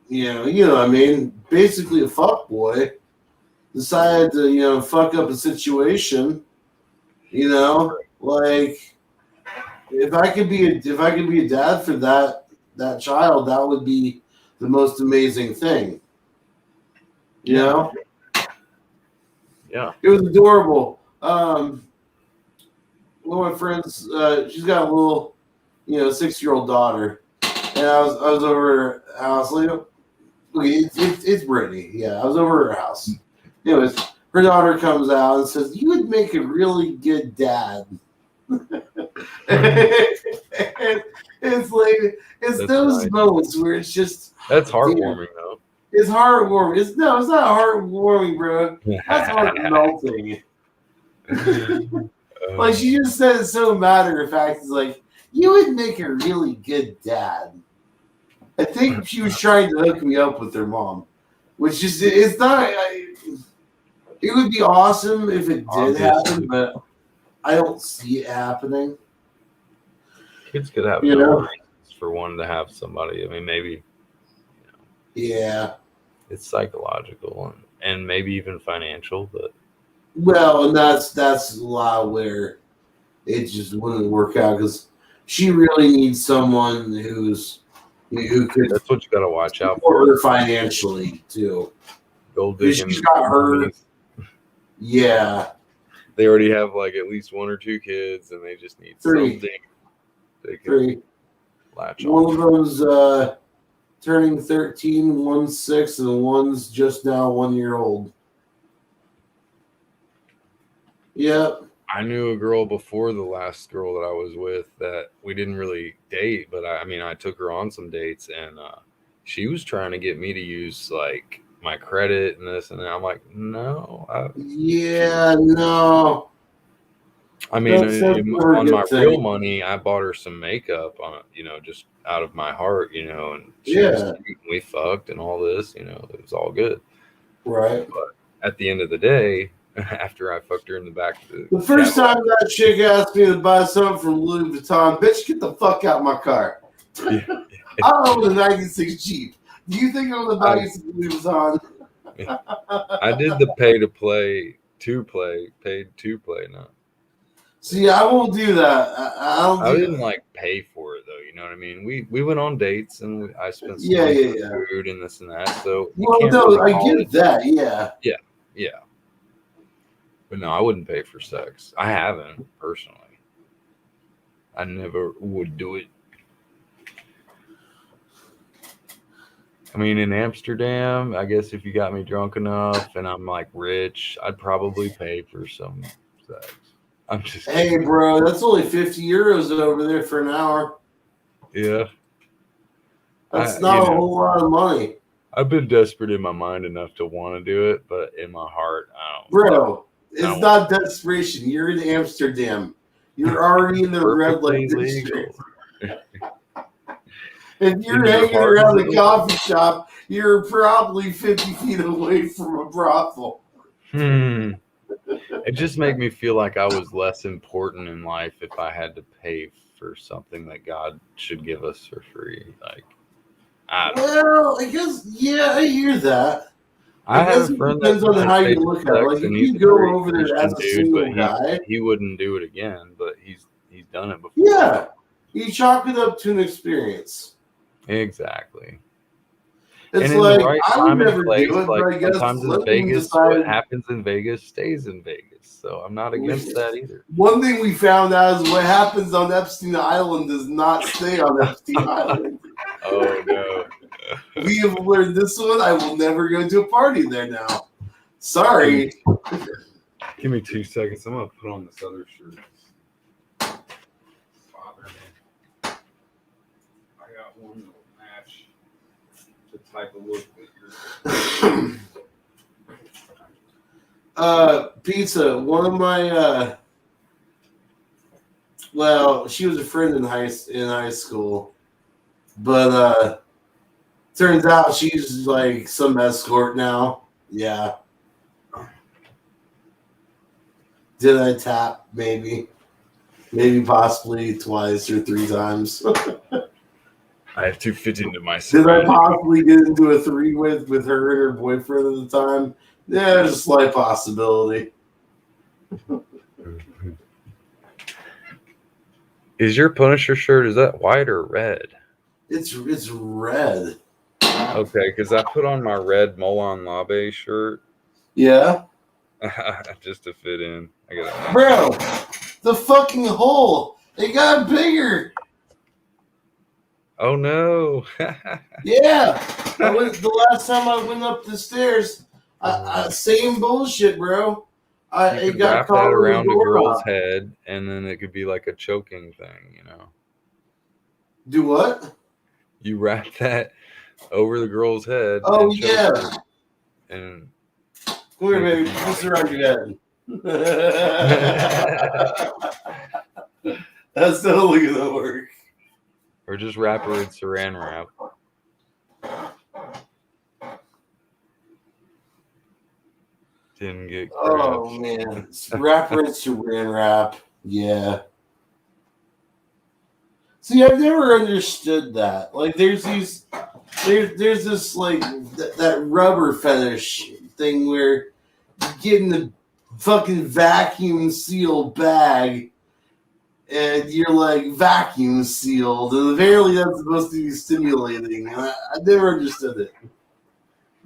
what I mean, basically a fuckboy, decided to, you know, fuck up a situation, you know, like if I could be a dad for that child, that would be the most amazing thing. You know? Yeah. It was adorable. One of my friends, she's got a little, you know, 6-year-old daughter. And I was over at her house. Like, it's Brittany. Yeah, I was over at her house. Anyways, her daughter comes out and says, "You would make a really good dad." It's like That's those nice. moments where it's just That's heartwarming, though. it's heartwarming. It's not heartwarming, bro. That's heart melting. Like she just said it so matter of fact. It's like, you would make a really good dad. I think she was trying to hook me up with her mom, which is it's not. It would be awesome if it did happen, but I don't see it happening. Kids could have You no know? reasons for wanting to have somebody. I mean, maybe Yeah. it's psychological and maybe even financial, but Well, and that's a lot where it just wouldn't work out because she really needs someone who could that's what you got to watch out support for. her financially too. Gold Because digging. she's got her. Yeah. They already have like at least 1 or 2 kids, and they just need 3. something they can 3. latch One on. of them's turning 13, one's 6, and one's just now 1 year old. Yep. I knew a girl before the last girl that I was with that we didn't really date, but I mean, I took her on some dates, and she was trying to get me to use like my credit and this and that. I'm like, no. Yeah, no. I mean, That's never a on good my thing. real money, I bought her some makeup on, you know, just out of my heart, you know, and she was Yeah. cute, and we fucked and all this, you know, it was all good. Right. But at the end of the day, after I fucked her in the back of The first time that chick asked me to buy something from Louis Vuitton, bitch, get the fuck out of my car. I own a 96 Jeep. Do you think I'm going to buy you some Louis Vuitton? I did the paid to play, no. See, I won't do that. I don't I do didn't like pay for it though, you know what I mean? We went on dates and I spent some Yeah, money yeah, for food and this and that. So you Well, can't no, really I call get that, yeah. Yeah. But no, I wouldn't pay for sex. I haven't personally. I never would do it. I mean, in Amsterdam, I guess if you got me drunk enough and I'm like rich, I'd probably pay for some sex. I'm just Hey, bro, that's only 50 euros over there for an hour. yeah. That's I- not you a know. whole lot of money. I've been desperate in my mind enough to want to do it, but in my heart, I don't. Bro, it's No. not desperation. You're in Amsterdam. You're already in the red light Perfectly district. legal. If you're In your hanging heart around is the legal. coffee shop, you're probably 50 feet away from a brothel. It just made me feel like I was less important in life if I had to pay for something that God should give us for free. Like, I don't know. Well, I guess, yeah, I hear that. I guess have a it friend depends that on how you pays look for at it. sex, Like, and if he's you a go very over there Christian as a dude, single but guy, he wouldn't do it again. But he's done it before. yeah, you chalk it up to an experience. Exactly. It's And in like, the right I would time and never place, do it, like but I guess sometimes in let them Vegas, decide. what happens in Vegas stays in Vegas. So I'm not against that either. One thing we found out is what happens on Epstein Island does not stay on Epstein Island. Oh no. We have learned this one. I will never go to a party there now. Sorry. Give me 2 seconds. I'm gonna put on this other shirt. Bother me. I got one that will match the type of look that you're. Pizza. One of my well, she was a friend in high school, but turns out she's like some escort now. Yeah. Did I tap? Maybe possibly twice or 3 times. I have to fit into my Did I surroundings. possibly get into a 3 with her and her boyfriend at the time? Yeah, there's a slight possibility. Is your Punisher shirt, is that white or red? It's red. Okay, because I put on my red Molon Labe shirt Yeah, just to fit in. I got bro, the fucking hole, it got bigger. Oh no! Yeah, the last time I went up the stairs, same bullshit, bro. You It could got wrap caught that in the around a door girl's lock. head, and then it could be like a choking thing, you know. Do what? You wrap that over the girl's head. Oh and choke yeah. her, and Come here, baby. Put this around your head. That's totally gonna work. or just wrap her in Saran wrap. Didn't get Oh crushed. man, rapper and Saran wrap. Yeah. See, I've never understood that. Like, there's this like that rubber fetish thing where you get in the fucking vacuum seal bag and you're like vacuum sealed, and apparently that's supposed to be stimulating. I never understood it.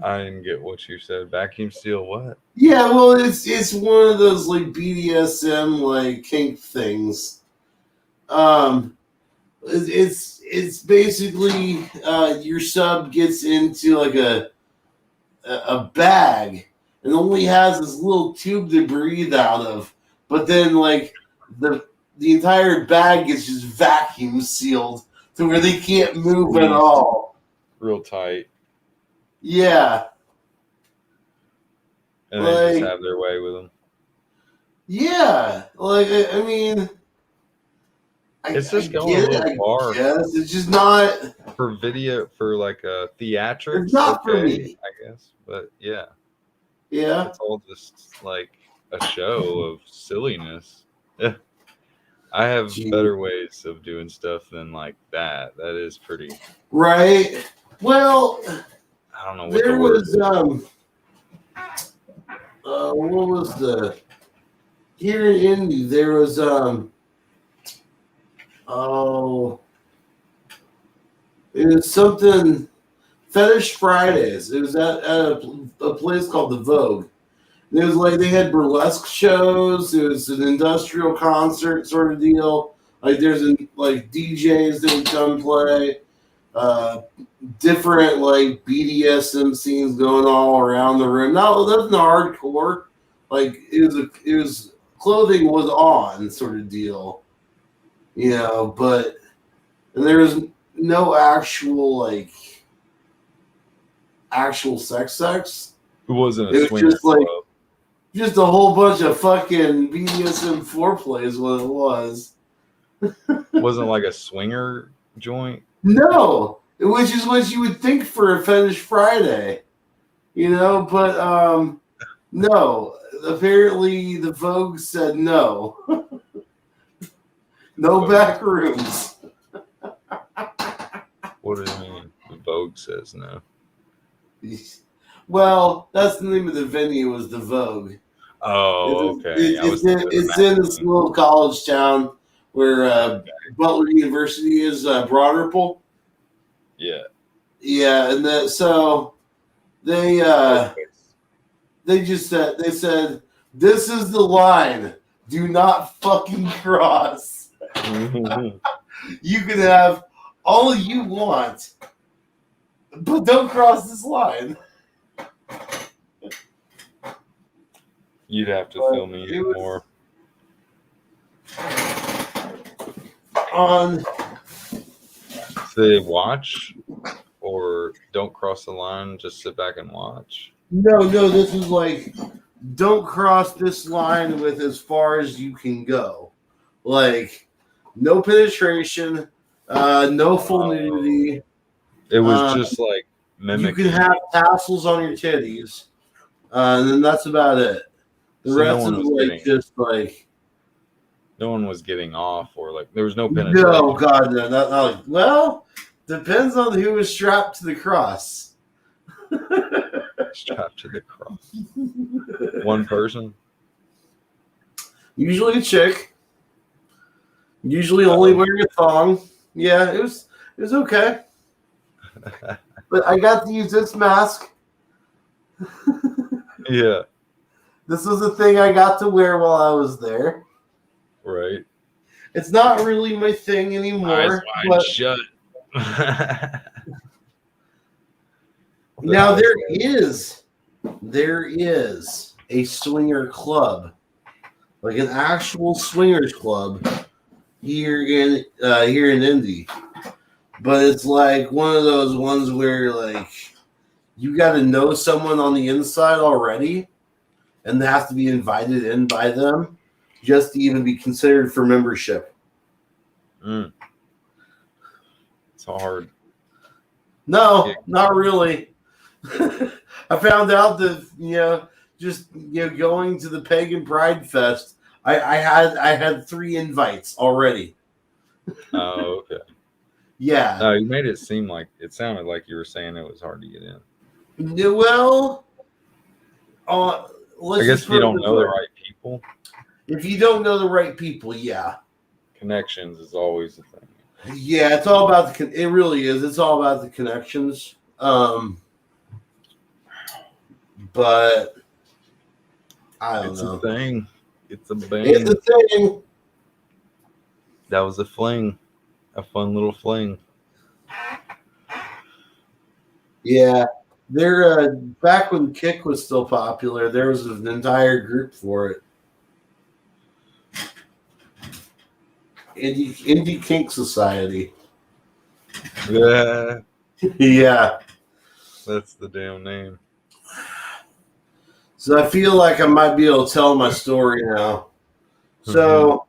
I didn't get what you said. Vacuum seal what? Yeah, well, it's one of those like BDSM like kink things. It's basically your sub gets into like a bag and only has this little tube to breathe out of, but then like the entire bag gets just vacuum sealed to where they can't move at all. Real tight. Yeah. And they Like- just have their way with them. Yeah, like I mean, It's just I going get a it, little I far. guess. It's just not. For video, for like a theatrics, It's not for okay, me. I guess. But yeah, Yeah. it's all just like a show of silliness. Yeah. I have Gee. better ways of doing stuff than like that. That is pretty. Right. Well, I don't know what there the word was what was the here in Indy? There was it was something Fetish Fridays. It was at a place called the Vogue. And it was like they had burlesque shows. It was an industrial concert sort of deal. Like there's like DJs that would come play. Different like BDSM scenes going all around the room. No, that's not hardcore. Like it was clothing was on sort of deal, you know. But and there was no actual sex. It wasn't It a was swinger just like club. just a whole bunch of fucking BDSM foreplay is what it was. It wasn't like a swinger joint. No, which is what you would think for a Fetish Friday, you know, but no. Apparently, the Vogue said no. No back rooms. What do you mean? The Vogue says no. Well, that's the name of the venue. Was the Vogue? Oh, okay. It's in this little college town where Butler University is, Broad Yeah. Yeah, and so they just said this is the line. Do not fucking cross. You can have all you want, but don't cross this line. You'd have to fill me in more. On So they watch or don't cross the line, just sit back and watch. no, this is like don't cross this line with as far as you can go. Like no penetration, no full nudity. It was just like You mimicking. can have tassels on your titties, and then that's about it. The So rest is like just like no one was getting off, or like there was no no, penetration. God, no, not like. Well, depends on who was strapped to the cross. Strapped to the cross. One person. Usually a chick. Usually only wearing a thong. Yeah, it was okay. But I got to use this mask. Yeah. This was a thing I got to wear while I was there. Right. It's not really my thing anymore. Eyes wide But shut. now there is a swinger club, like an actual swingers club here in Indy. But it's like one of those ones where like you got to know someone on the inside already, and they have to be invited in by them just to even be considered for membership. It's hard. No, not really. I found out that just going to the Pagan Pride Fest, I had 3 invites already. Oh, okay. Yeah. No, you made it seem like it sounded like you were saying it was hard to get in. Well, I guess if you don't know the right people. If you don't know the right people, yeah. Connections is always the thing. Yeah, it's all about it really is. It's all about the connections. But I don't know. It's a thing. It's a bang. It's a thing. That was a fling. A fun little fling. Yeah. There back when Kick was still popular, there was an entire group for it. Indie Kink Society. Yeah. Yeah. That's the damn name. So I feel like I might be able to tell my story now. So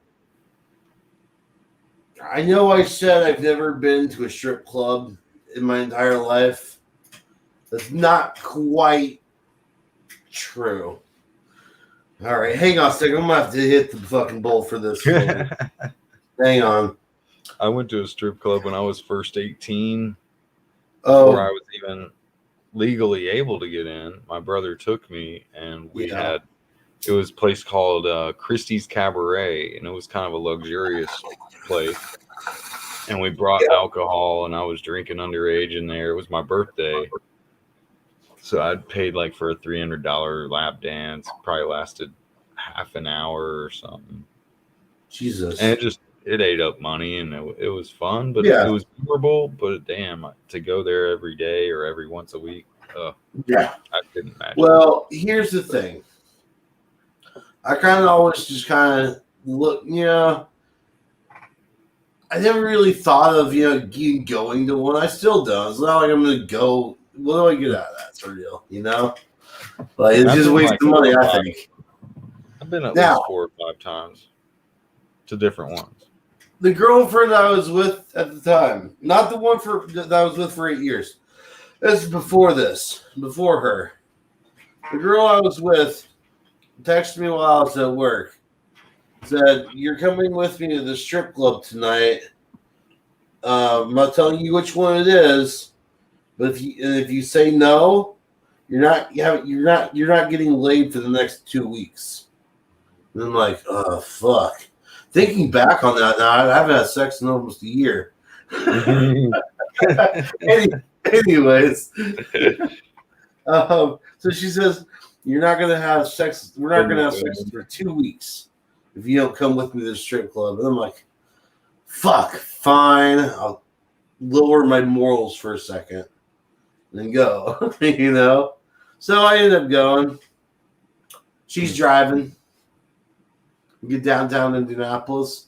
I know I said I've never been to a strip club in my entire life. That's not quite true. All right, hang on a second. I'm going to have to hit the fucking bowl for this. Hang on. I went to a strip club when I was first 18. Oh. Before I was even legally able to get in. My brother took me, and it was a place called Christie's Cabaret, and it was kind of a luxurious place. And we brought alcohol, and I was drinking underage in there. It was my birthday. So I'd paid like for a $300 lap dance. Probably lasted half an hour or something. Jesus. And it ate up money, and it was fun, but it was memorable. But damn, to go there every day or every once a week, I couldn't imagine. Well, here's the thing. I kind of always just kind of look, I never really thought of, going to one. I still don't. It's not like I'm going to go. What do I get out of that? It's real, Like, it's just a waste of money, I think. I've been at least 4 or 5 times to different ones. The girlfriend I was with at the time, not the one that I was with for 8 years. This is before her. The girl I was with texted me while I was at work. Said, "You're coming with me to the strip club tonight. I'm not telling you which one it is, but if you say no, you're not getting laid for the next 2 weeks." And I'm like, "Oh fuck." Thinking back on that now, I haven't had sex in almost a year. Anyways, so she says, "You're not gonna have sex. We're not gonna have sex for 2 weeks if you don't come with me to the strip club." And I'm like, "Fuck, fine. I'll lower my morals for a second and go." So I ended up going. She's driving. We get downtown Indianapolis,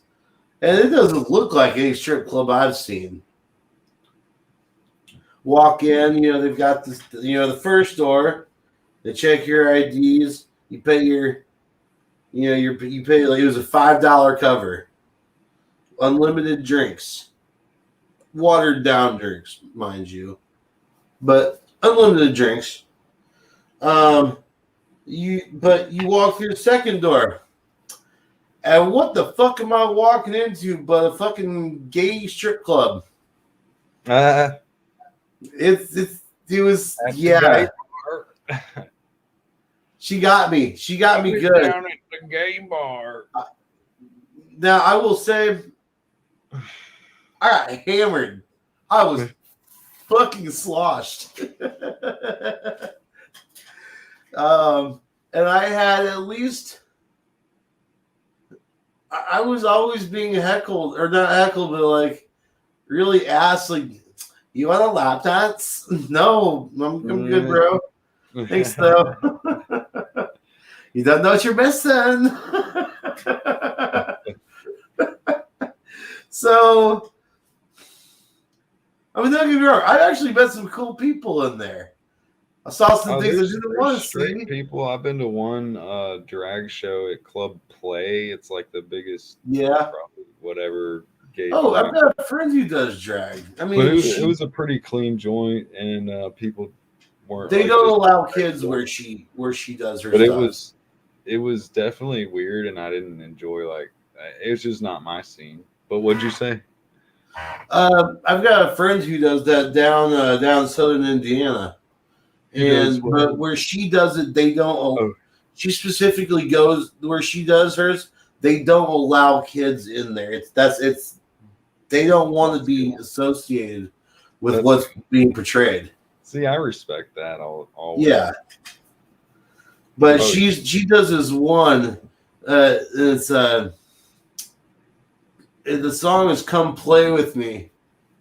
and it doesn't look like any strip club I've seen. Walk in, they've got this, the first door. They check your IDs. You pay you pay like it was a $5 cover. Unlimited drinks, watered down drinks, mind you, but unlimited drinks. But you walk through the second door. And what the fuck am I walking into but a fucking gay strip club? It was yeah. She got me. She got me good. Down at the gay bar. Now I will say, I got hammered. I was fucking sloshed. And I had at least. I was always being heckled, or not heckled, but like really asked, like, "You want a lap dance?" No, I'm good, bro. Thanks, though. You don't know what you're missing. So, I mean, don't get me wrong. I actually met some cool people in there. I saw some things I didn't want to see. People. I've been to one drag show at Club Play. It's like the biggest, probably whatever. Gay I've drag. got a friend who does drag. I mean, it was a pretty clean joint, and people weren't. They like, don't just allow kids where she does her but stuff. it was definitely weird, and I didn't enjoy it was just not my scene. But what'd you say? I've got a friend who does that down in southern Indiana, but where she does it, they don't. She specifically goes where she does hers. They don't allow kids in there. They don't want to be associated with what's being portrayed. See, I respect that. Always. Yeah, but she does this one. It's the song is "Come Play With Me"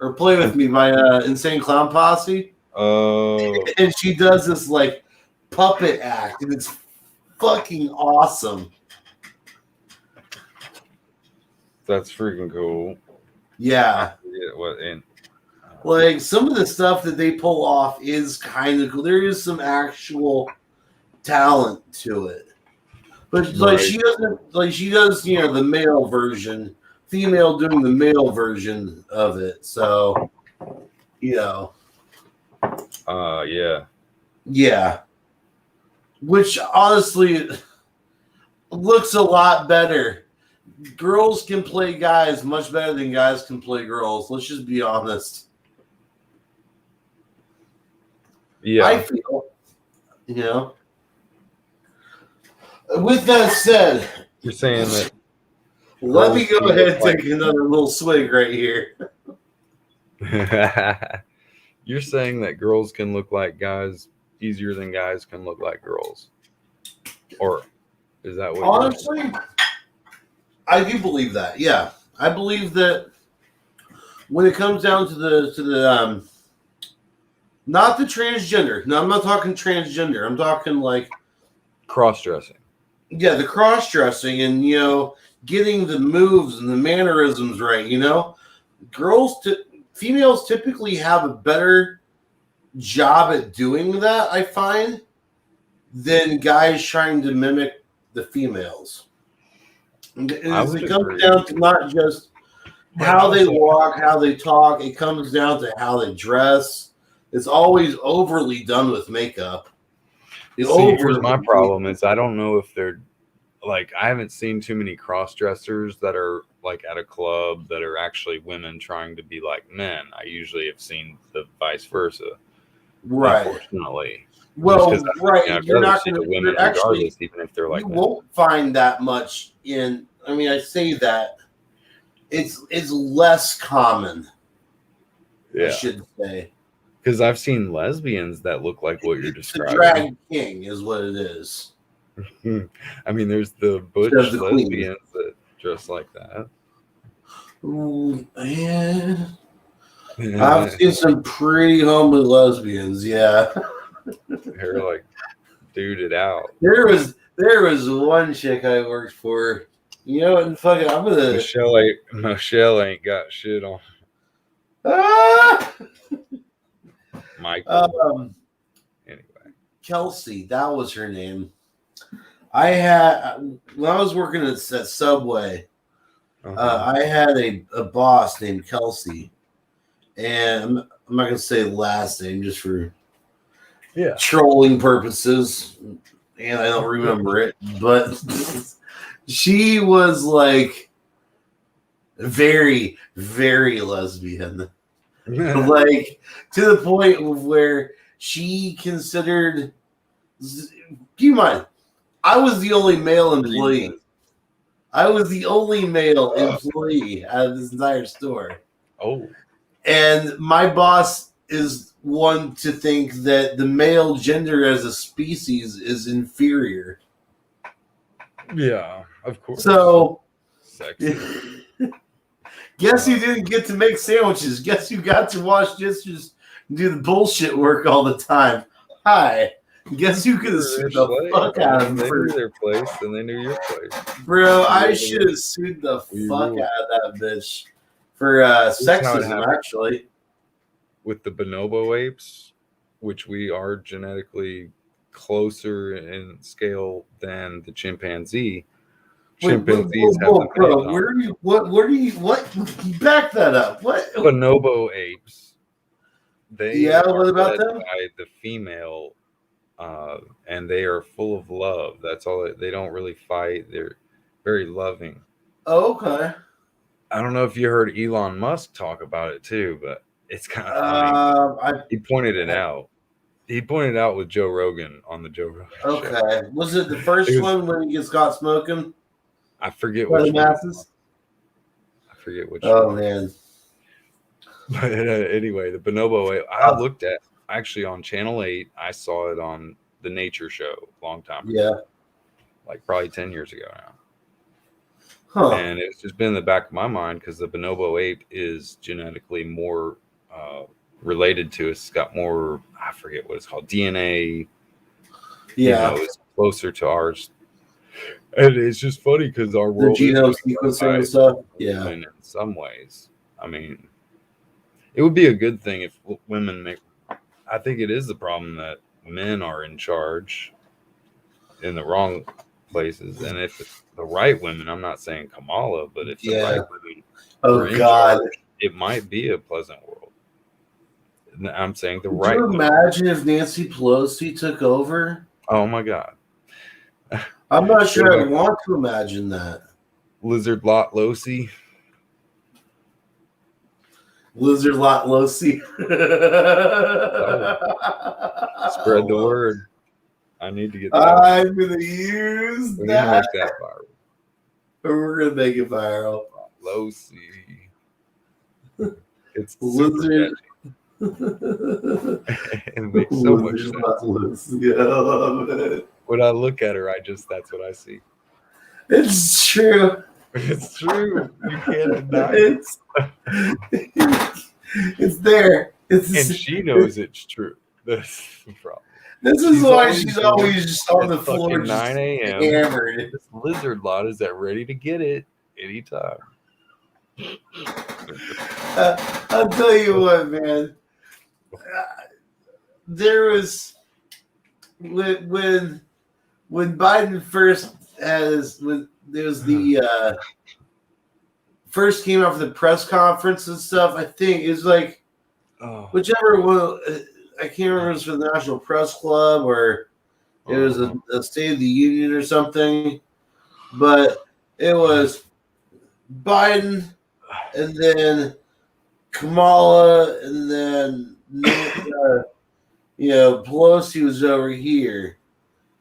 or "Play With Me" by Insane Clown Posse. Oh, and she does this like puppet act, and it's fucking awesome. That's freaking cool. Yeah. Like some of the stuff that they pull off is kind of cool. There is some actual talent to it, but like she doesn't like she does the male version, female doing the male version of it. So yeah, which honestly looks a lot better. Girls can play guys much better than guys can play girls. Let's just be honest. Yeah. I feel, With that said, you're saying that. Let me go ahead and take another little swig right here. You're saying that girls can look like guys easier than guys can look like girls, or is that what? Honestly, I do believe that. Yeah, I believe that when it comes down to the not the transgender. No, I'm not talking transgender. I'm talking like cross-dressing. Yeah, the cross-dressing and getting the moves and the mannerisms right. Females typically have a better job at doing that, I find, than guys trying to mimic the females. It comes down to not just how they walk, how they talk. It comes down to how they dress. It's always overly done with makeup. Here's my problem is I don't know if they're like, I haven't seen too many cross-dressers that are like at a club that are actually women trying to be like men. I usually have seen the vice versa. Right. Unfortunately. Well, right. You're not going to women regardless, even if they're like you men. won't find that much in. I mean, I say that it's less common. Yeah. I should say. Because I've seen lesbians that look like what you're describing. The drag king is what it is. I mean, there's the butch lesbians that dress like that. Ooh, man. I've seen some pretty homely lesbians, yeah. They're like duded out. There was one chick I worked for. And fucking I'm gonna Michelle ain't got shit on. Michael. Anyway. Kelsey, that was her name. I had when I was working at Subway, I had a boss named Kelsey. And I'm not gonna say the last name just for trolling purposes. and I don't remember it, but she was like very, very lesbian. Like to the point where she considered, keep in mind, I was the only male employee. I was the only male employee out of this entire store. Oh. And my boss is one to think that the male gender as a species is inferior. Yeah, of course. So, sexy. Guess who didn't get to make sandwiches? Guess who got to wash dishes and do the bullshit work all the time? Hi. Guess who could have sued the fuck out of them? They knew their place and they knew your place. Bro, I should have sued the fuck out of that bitch for sexism, actually. With the bonobo apes, which we are genetically closer in scale than the chimpanzee. Chimpanzees have the bro, where do you what back that up? What bonobo apes? They what about led them? by the female, and they are full of love. That's all. They don't really fight. They're very loving. Oh, okay. I don't know if you heard Elon Musk talk about it too, but it's kind of funny. He pointed it out. He pointed out with Joe Rogan on the Joe Rogan show. Okay. Was it the first one when he gets caught smoking? I forget which one. I forget which Oh, one. man. But anyway, the bonobo, I looked at actually on Channel 8. I saw it on the Nature Show a long time ago. Yeah. Like probably 10 years ago now. Huh. And it's just been in the back of my mind because the bonobo ape is genetically more related to us. It's got more, I forget what it's called, DNA. Yeah. You know, it's closer to ours. And it's just funny because our The world genome is sequencing and stuff. Yeah. in some ways. I mean, it would be a good thing if women make. I think it is the problem that men are in charge in the wrong places, and if it's the right women, I'm not saying Kamala, but if the right women are in God. charge, it might be a pleasant world. I'm saying the Could right. you imagine if Nancy Pelosi took over? Oh my God. I'm not sure I want to imagine that. Lizard Lot Losi. Lizard Lot Losi. Spread the word. I need to get that. I'm going to use We're that. gonna make that viral. We're going to make it viral. Losi. It's Lizard. It makes so much sense. Yeah, I love it. When I look at her, that's what I see. It's true. It's true. You can't deny it. It's there. And she knows it's true. That's the problem. This is why she's always just on the floor, 9 a.m. hammered. This lizard lot is ready to get it anytime. I'll tell you what, man. There was when Biden first there was the first came out for the press conference and stuff. I think it was like whichever one. I can't remember if it was for the National Press Club or it was a State of the Union or something, but it was Biden and then Kamala and then Pelosi was over here,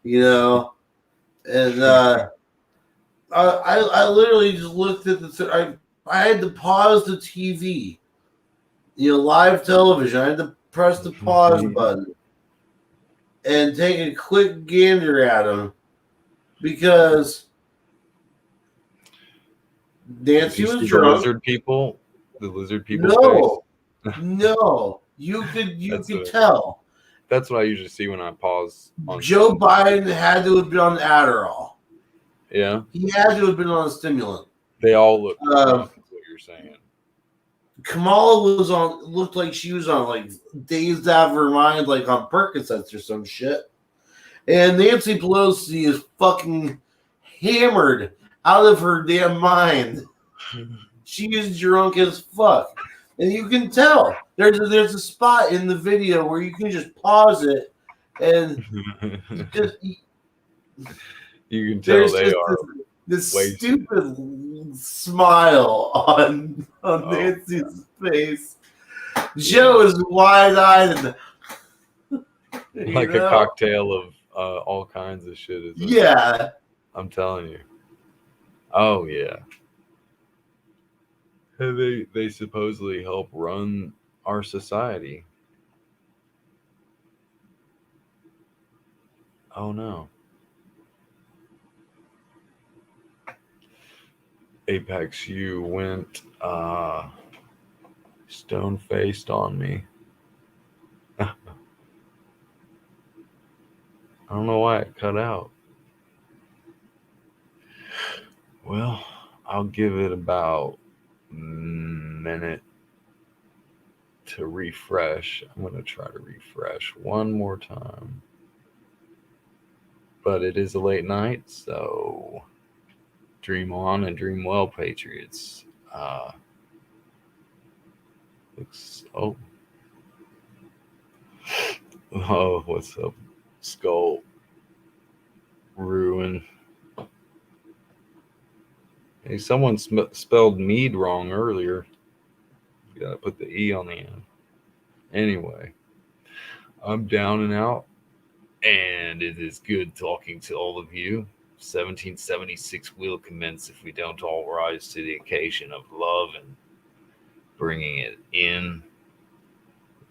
and I literally just looked at I had to pause the TV, live television. I had to press the pause button and take a quick gander at him because Nancy was drunk. The lizard people. No, you could tell. That's what I usually see when I pause. Joe Biden had to have been on Adderall. Yeah, he had to have been on a stimulant. They all look. That's what you're saying. Kamala looked like she was on like dazed out of her mind, like on Percocets or some shit. And Nancy Pelosi is fucking hammered out of her damn mind. She is drunk as fuck. And you can tell. There's a spot in the video where you can just pause it and You can tell There's they just are. this way- stupid smile on Oh. Nancy's face. Joe is wide-eyed and Like a cocktail of all kinds of shit. Isn't it? Yeah. I'm telling you. Oh yeah. They supposedly help run our society. Oh no. Apex U went stone faced on me. I don't know why it cut out. Well, I'll give it about a minute to refresh. I'm going to try to refresh one more time. But it is a late night, so dream on and dream well, Patriots. Oh, what's up, Skull Ruin? Hey, someone spelled mead wrong earlier. You gotta put the E on the end. Anyway, I'm down and out, and it is good talking to all of you. 1776 will commence if we don't all rise to the occasion of love and bringing it in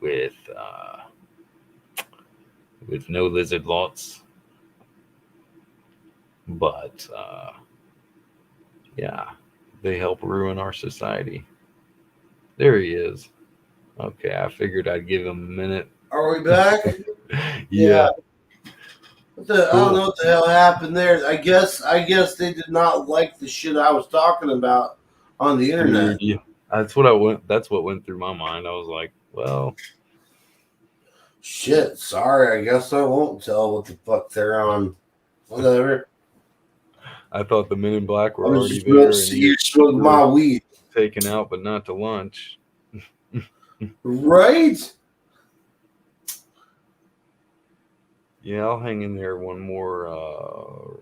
with no lizard lots. But yeah, they help ruin our society. There he is. Okay, I figured I'd give him a minute. Are we back? Yeah. I don't know what the hell happened there. I guess they did not like the shit I was talking about on the internet. Dude, yeah. That's what went through my mind. I was like, well, shit, sorry, I guess I won't tell what the fuck they're on. Whatever. I thought the Men in Black were I was already just there. gonna see you smoke my weed. Taken out, but not to lunch. Right? Yeah, I'll hang in there one more,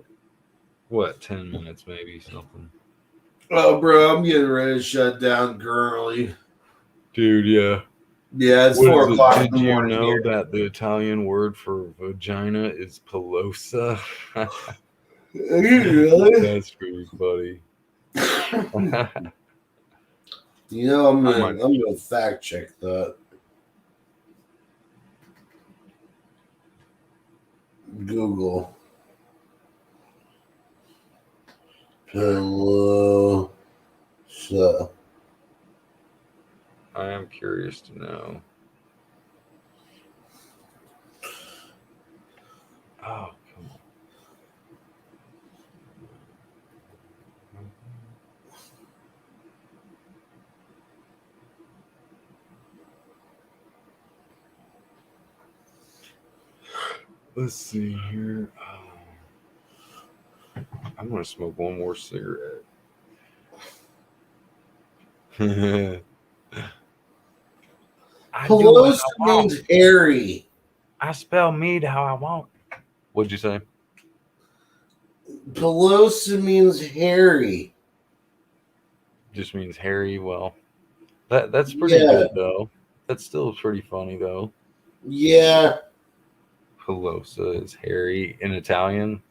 10 minutes maybe, something. Oh, bro, I'm getting ready to shut down currently. Dude, yeah. Yeah, it's What 4 is it? o'clock in Did the you morning know here. that the Italian word for vagina is pelosa? Are you really? That's pretty funny. You know, I'm gonna fact check that. Google. Pelosa. I am curious to know. Oh, come on. Let's see here. I'm going to smoke one more cigarette. Pelosa means hairy. I spell mead how I want. What'd you say? Pelosa means hairy. Just means hairy. Well, that's pretty good though. That's still pretty funny though. Yeah. Pelosa is hairy in Italian.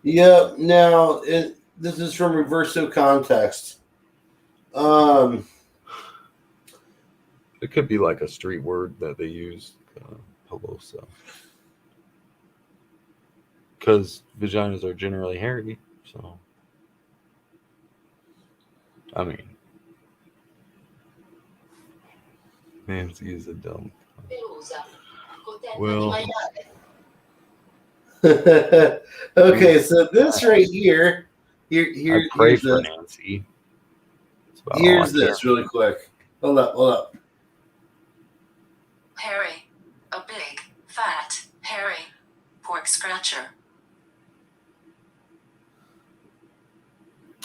Yep. Now this is from Reverso Context. It could be like a street word that they use, Pelosa, because vaginas are generally hairy. So, I mean, Nancy is a dumb. Well, okay, so this right here, I pray for Nancy. Here's this really quick. Hold up. Harry, a big, fat, hairy pork scratcher.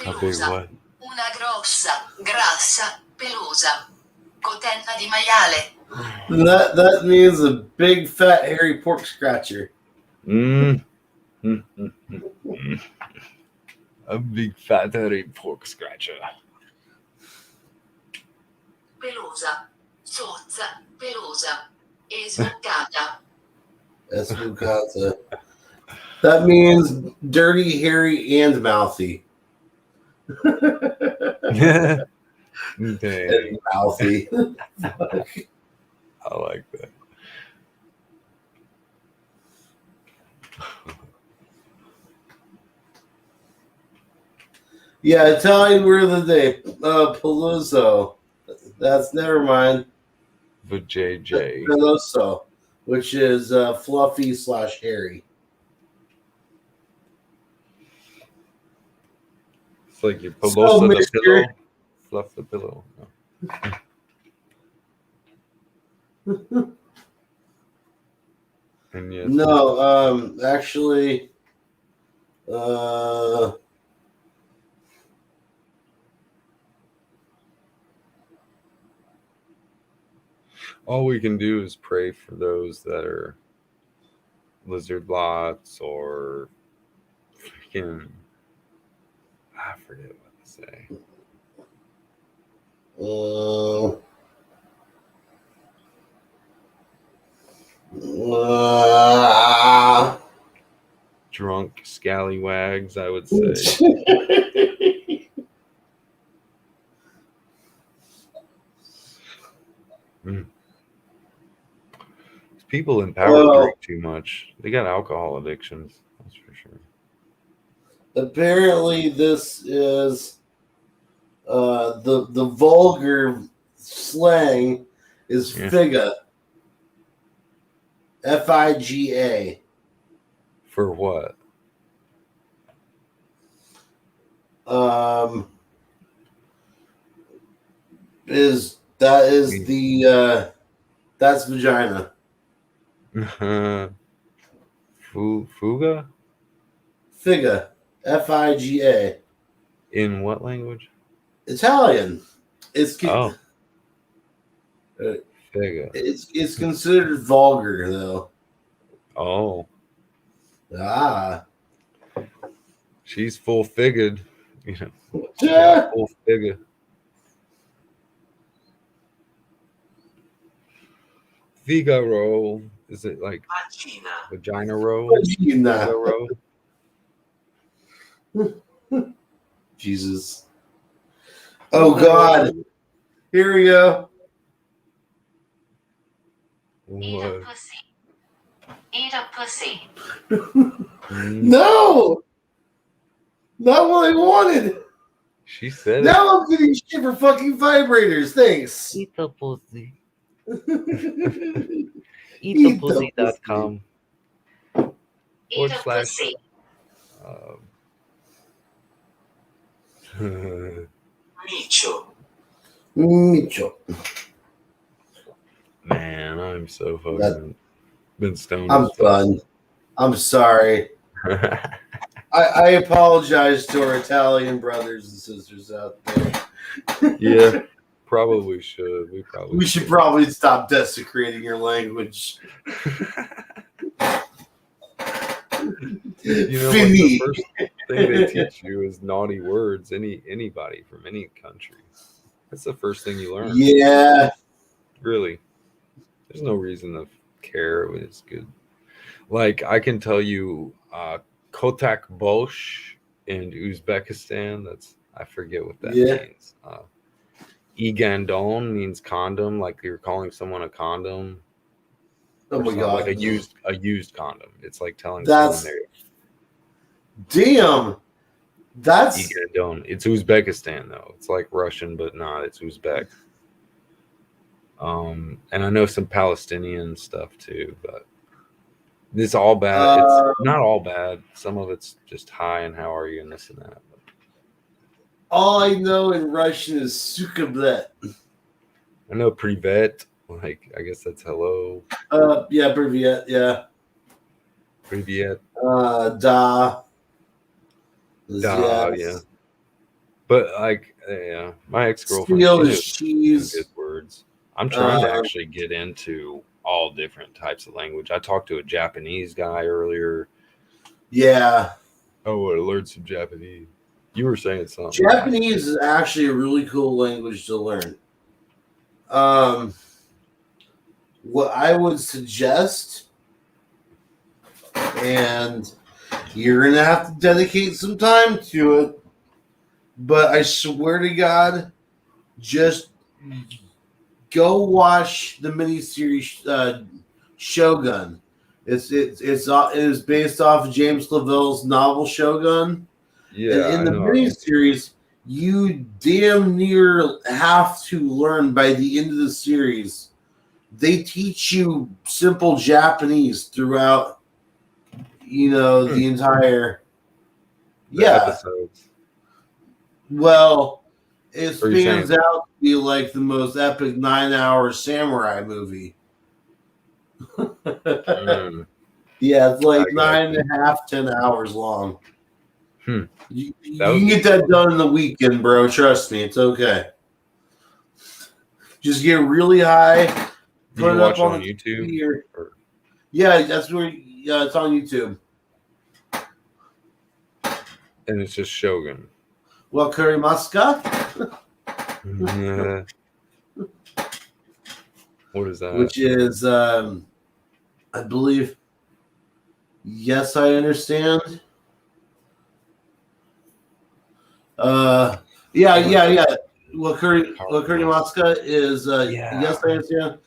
A big what? Una grossa, grassa, pelosa, cotenna di maiale. That means a big fat hairy pork scratcher. A big fat hairy pork scratcher. Pelosa. Sozza. Pelosa. Esbucata. Esbucata. That means dirty, hairy, and mouthy. Dang. And mouthy. I like that. Yeah, Italian word of the day. Peloso. That's never mind. The JJ. Peloso, which is fluffy / hairy. It's like you So, pelosa the Mr. pillow. Fluff the pillow. No. And yes, No, actually, all we can do is pray for those that are lizard lots or freaking, I forget what to say. Drunk scallywags, I would say. People in power drink too much. They got alcohol addictions. That's for sure. Apparently, this is the vulgar slang is figa. Figa. For what? Is that's vagina. Fuga? Figa. Figa. In what language? Italian. It's Figa. It's considered vulgar though. Oh. She's full figured. You know. Yeah. Full figure. Figaro. Is it like vagina roll? Vagina. Figaro? Jesus. Oh God. Here we go. Eat a pussy. Eat a pussy. No. Not what I wanted. She said now I'm getting shit for fucking vibrators. Thanks. Eat a pussy. Eatapussy.com. Eat a pussy. Micho. Man, I'm so fucking been stoned. I'm done. I'm sorry. I apologize to our Italian brothers and sisters out there. Yeah, probably should. We should probably stop desecrating your language. You know what, the first thing they teach you is naughty words. Anybody from any country. That's the first thing you learn. Yeah. Really. There's no reason to care. It's good. Like, I can tell you Kotak Bosh in Uzbekistan. I forget what that means. Igandon means condom, like you're calling someone a condom. Oh my God. Like a used condom. It's like telling someone they're damn. That's Igandon. It's Uzbekistan though. It's like Russian, but not. It's Uzbek. And I know some Palestinian stuff too, but it's all bad. It's not all bad. Some of it's just hi and how are you and this and that. But all I know in Russian is sukablet. I know privet. Like, I guess that's hello. Yeah, privet. Yeah. Privet. Da. Da, yeah. But like, yeah, my ex-girlfriend, she knows some good words. I'm trying to actually get into all different types of language. I talked to a Japanese guy earlier. Yeah. Oh, I learned some Japanese. You were saying something. Japanese is actually a really cool language to learn. What I would suggest, and you're going to have to dedicate some time to it, but I swear to God, just go watch the miniseries Shogun. It is based off of James Clavell's novel Shogun. Yeah, And in the I know. miniseries, you damn near have to learn by the end of the series. They teach you simple Japanese throughout, the entire. The episodes. Well, it Or you're spans saying- out to be like the most epic 9-hour samurai movie. Mm. Yeah, it's like I got 9.5, 10 hours long. Hmm. You That was- can get that done in the weekend, bro. Trust me, it's okay. Just get really high. Did Put you it watch up it on the YouTube? TV or- Or- Yeah, that's where. Yeah, it's on YouTube. And it's just Shogun. Well, Kurimaska, What is that? which is, I believe. Yes, I understand. Yeah. Well, Kurimaska is Yeah. yes, I understand.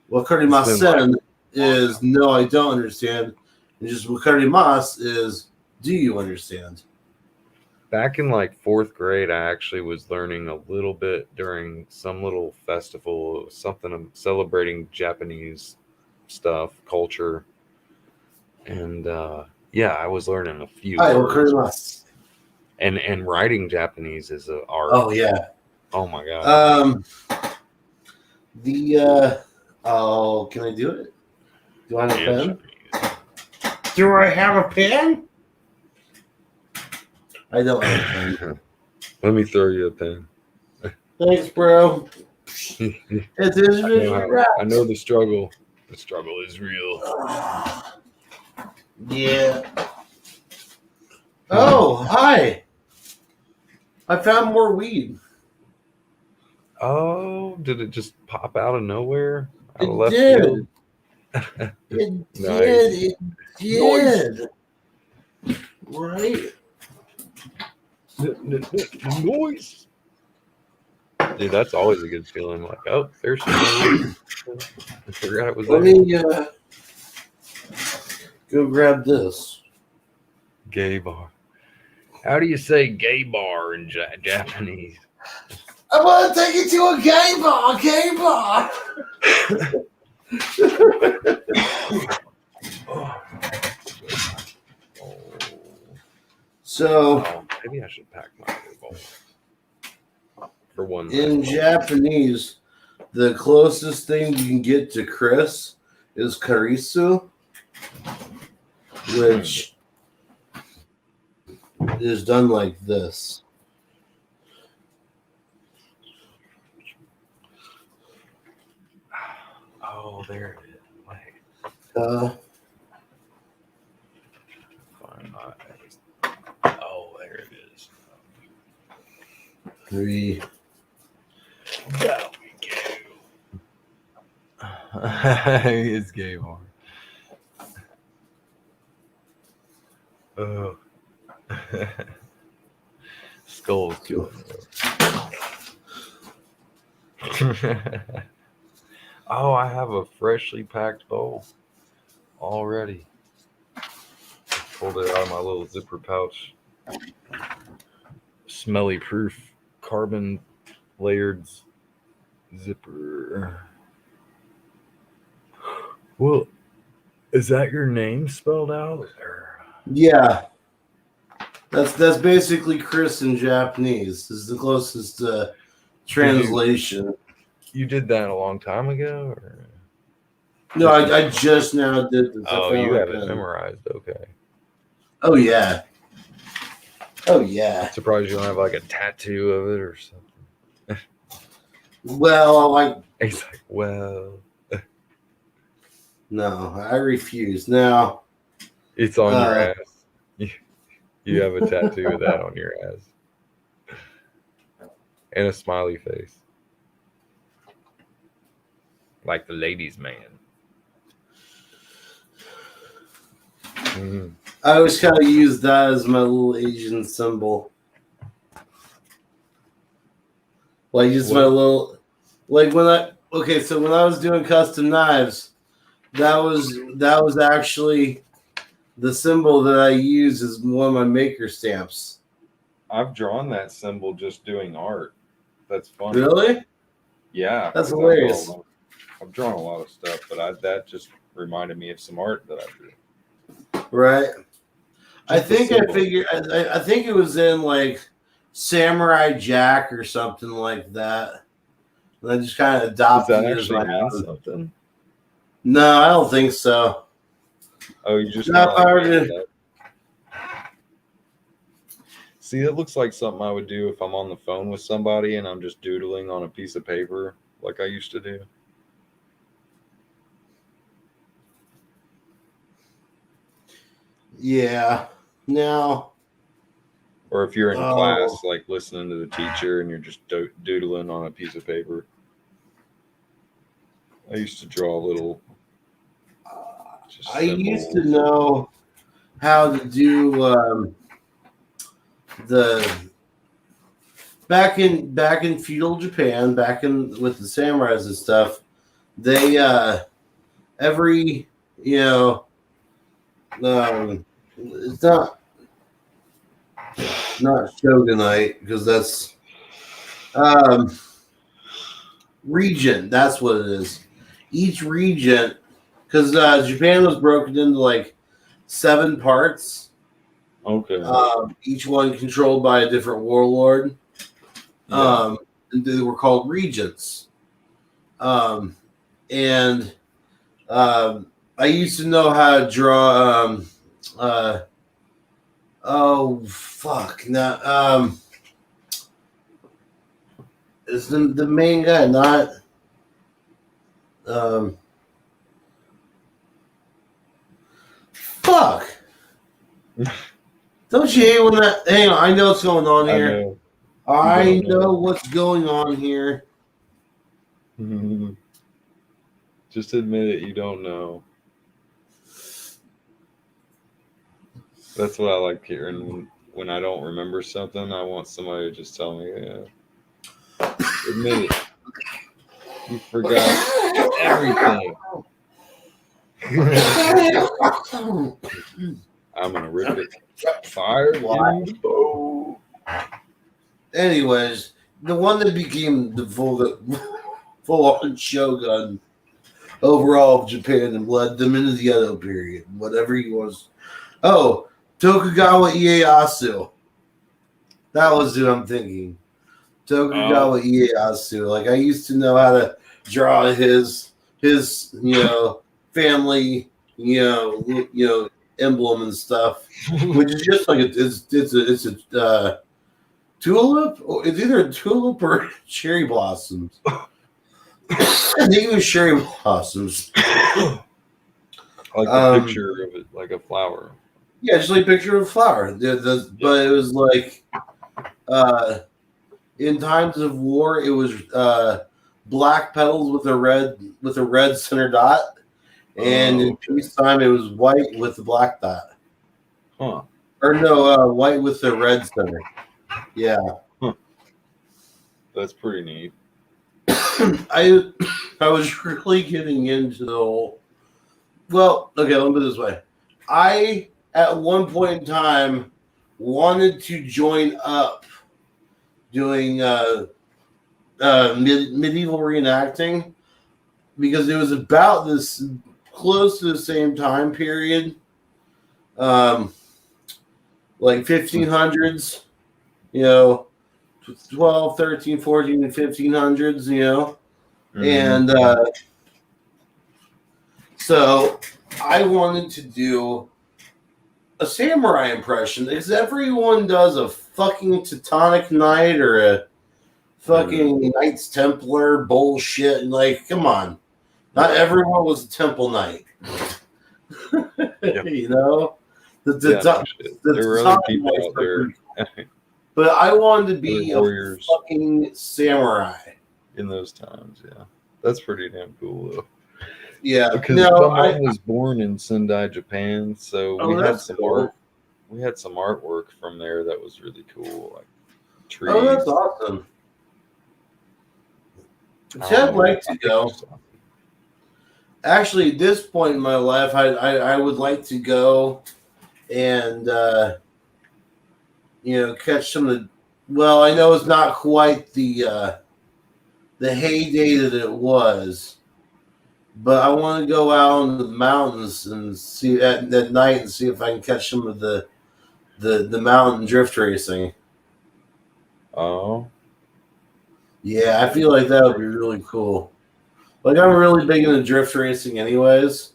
Well, Kurimasen is no, I don't understand. And just Wakarimas is do you understand? Back in like 4th grade, I actually was learning a little bit during some little festival, something celebrating Japanese stuff, culture. And I was learning a few Hi, words. Wakarimas. And writing Japanese is an art. Oh yeah. Oh my god. Can I do it? Do I have a Yeah, pen? Do I have a pen? I don't have a pen. Let me throw you a pen. Thanks, bro. It is I know the struggle. The struggle is real. Yeah. Oh, hi. I found more weed. Oh, did it just pop out of nowhere? Out of It left did. field? It Nice. did. Right? Noise. Dude, that's always a good feeling. Like, oh, there's some weed. I forgot it was Let there. me go grab this. Gay bar. How do you say gay bar in Japanese? I want to take you to a gay bar. So, Maybe I should pack my bowl for one. in last Japanese, the closest thing you can get to Chris is Karisu, which is done like this. Oh, there it is. Wait. Find my. Oh, there it is. 3. There we go. It's gay bar. Oh. Skull's killing Oh, I have a freshly packed bowl already. Pulled it out of my little zipper pouch. Smelly proof carbon layered zipper. Well, is that your name spelled out? Yeah. That's basically Chris in Japanese. This is the closest translation. You did that a long time ago? Or? No, I just now did this. Oh, you have it memorized. Okay. Oh, yeah. Oh, yeah. Surprised you don't have like a tattoo of it or something. Well, He's like, well. No, I refuse. Now. It's on your ass. You have a tattoo of that on your ass. And a smiley face. Like the ladies' man. Mm-hmm. I always kind of use that as my little Asian symbol. Like just my little, like when I was doing custom knives, that was actually the symbol that I use as one of my maker stamps. I've drawn that symbol just doing art. That's funny. Really? Yeah. That's hilarious. I've drawn a lot of stuff, but that just reminded me of some art that I drew. Right. I think it was in like Samurai Jack or something like that. And I just kind of adopted it as my own. Something? No, I don't think so. Oh, you just See, it looks like something I would do if I'm on the phone with somebody and I'm just doodling on a piece of paper like I used to do. Yeah. Now. Or if you're in class, like listening to the teacher and you're just doodling on a piece of paper. I used to draw little. I used to know how to do the back in feudal Japan, with the samurais and stuff. They every it's not shogunate because that's region. That's what it is. Each region, because Japan was broken into like 7 parts. Okay. Each one controlled by a different warlord. Yeah. And they were called regions. I used to know how to draw. It's the main guy, not. Fuck. Don't you hate when that? Hang on, I know what's going on here. I know what's going on here. Just admit it, you don't know. That's what I like hearing. When I don't remember something, I want somebody to just tell me, yeah. Admit it. You forgot everything. I'm going to rip it. Fire. Anyways, the one that became the full-on shogun overall of Japan and led them into the Edo period, whatever he was. Oh, Tokugawa Ieyasu. That was who I'm thinking. Tokugawa Ieyasu. Like, I used to know how to draw his family, emblem and stuff, which is just like it's a tulip. Or it's either a tulip or cherry blossoms. I think it was cherry blossoms. Like a picture of it, like a flower. Yeah, just like a picture of a flower. But it was like, in times of war, it was black petals with a red center dot, and in peacetime, it was white with the black dot. Huh? Or no, white with the red center. Yeah. Huh. That's pretty neat. I was really getting into the whole. Well, okay, let me put it this way. I, at one point in time, wanted to join up doing medieval reenacting because it was about this close to the same time period, like 1500s, 12, 13, 14, and 1500s, and so I wanted to do a samurai impression because everyone does a fucking Teutonic Knight or a fucking Knights Templar bullshit. And like, come on. Not everyone was a Temple Knight. Yep. The there were other people out there. But I wanted to be a Warriors fucking samurai. in those times. Yeah, that's pretty damn cool though. Yeah, Because no, my mom was born in Sendai, Japan, so Oh, we had that's some cool. art. We had some artwork from there that was really cool, like trees. Oh, that's awesome. I See, I'd don't know. like to go. Actually, at this point in my life, I would like to go and catch some of the. Well, I know it's not quite the heyday that it was, but I want to go out in the mountains and see at night and see if I can catch some of the mountain drift racing. Oh, Yeah, I feel like that would be really cool. Like, I'm really big into drift racing anyways.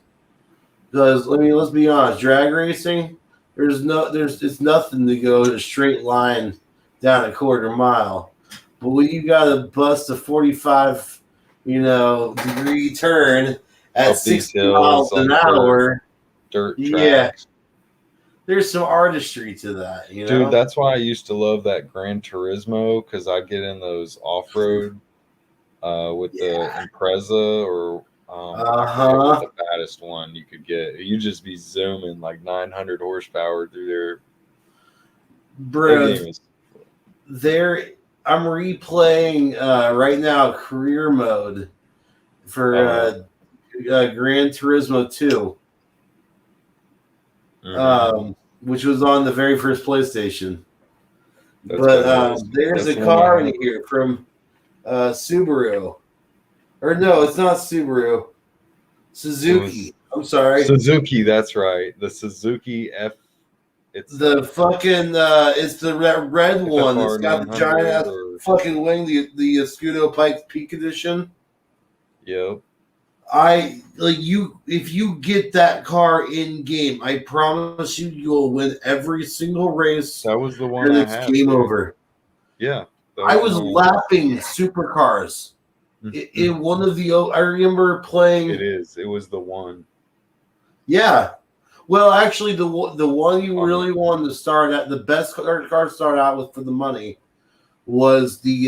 Because, I mean, let's be honest, drag racing, it's nothing to go in a straight line down a quarter mile. But when you got to bust a 45, degree turn at Up these 60 hills miles on an hour, dirt yeah, tracks. there's some artistry to that, Dude, that's why I used to love that Gran Turismo, because I'd get in those off-road with the Impreza or I forget what the baddest one you could get. You just be zooming like 900 horsepower through there. Bro, I'm replaying right now career mode for Gran Turismo 2, which was on the very first PlayStation. There's a car in here from Subaru. Or no, it's not Subaru. Suzuki. I'm sorry. Suzuki, that's right. The Suzuki F. It's the fucking it's the red one that's got the giant ass fucking wing, the Scudo Pike Peak Edition. Yep. If you get that car in game, I promise you'll win every single race. That was the one and I it's had, game dude. over. Yeah. I was lapping supercars. In one of the I remember playing. It was the one. Yeah. Well, actually, the one you really wanted to start at, the best car to start out with for the money, was the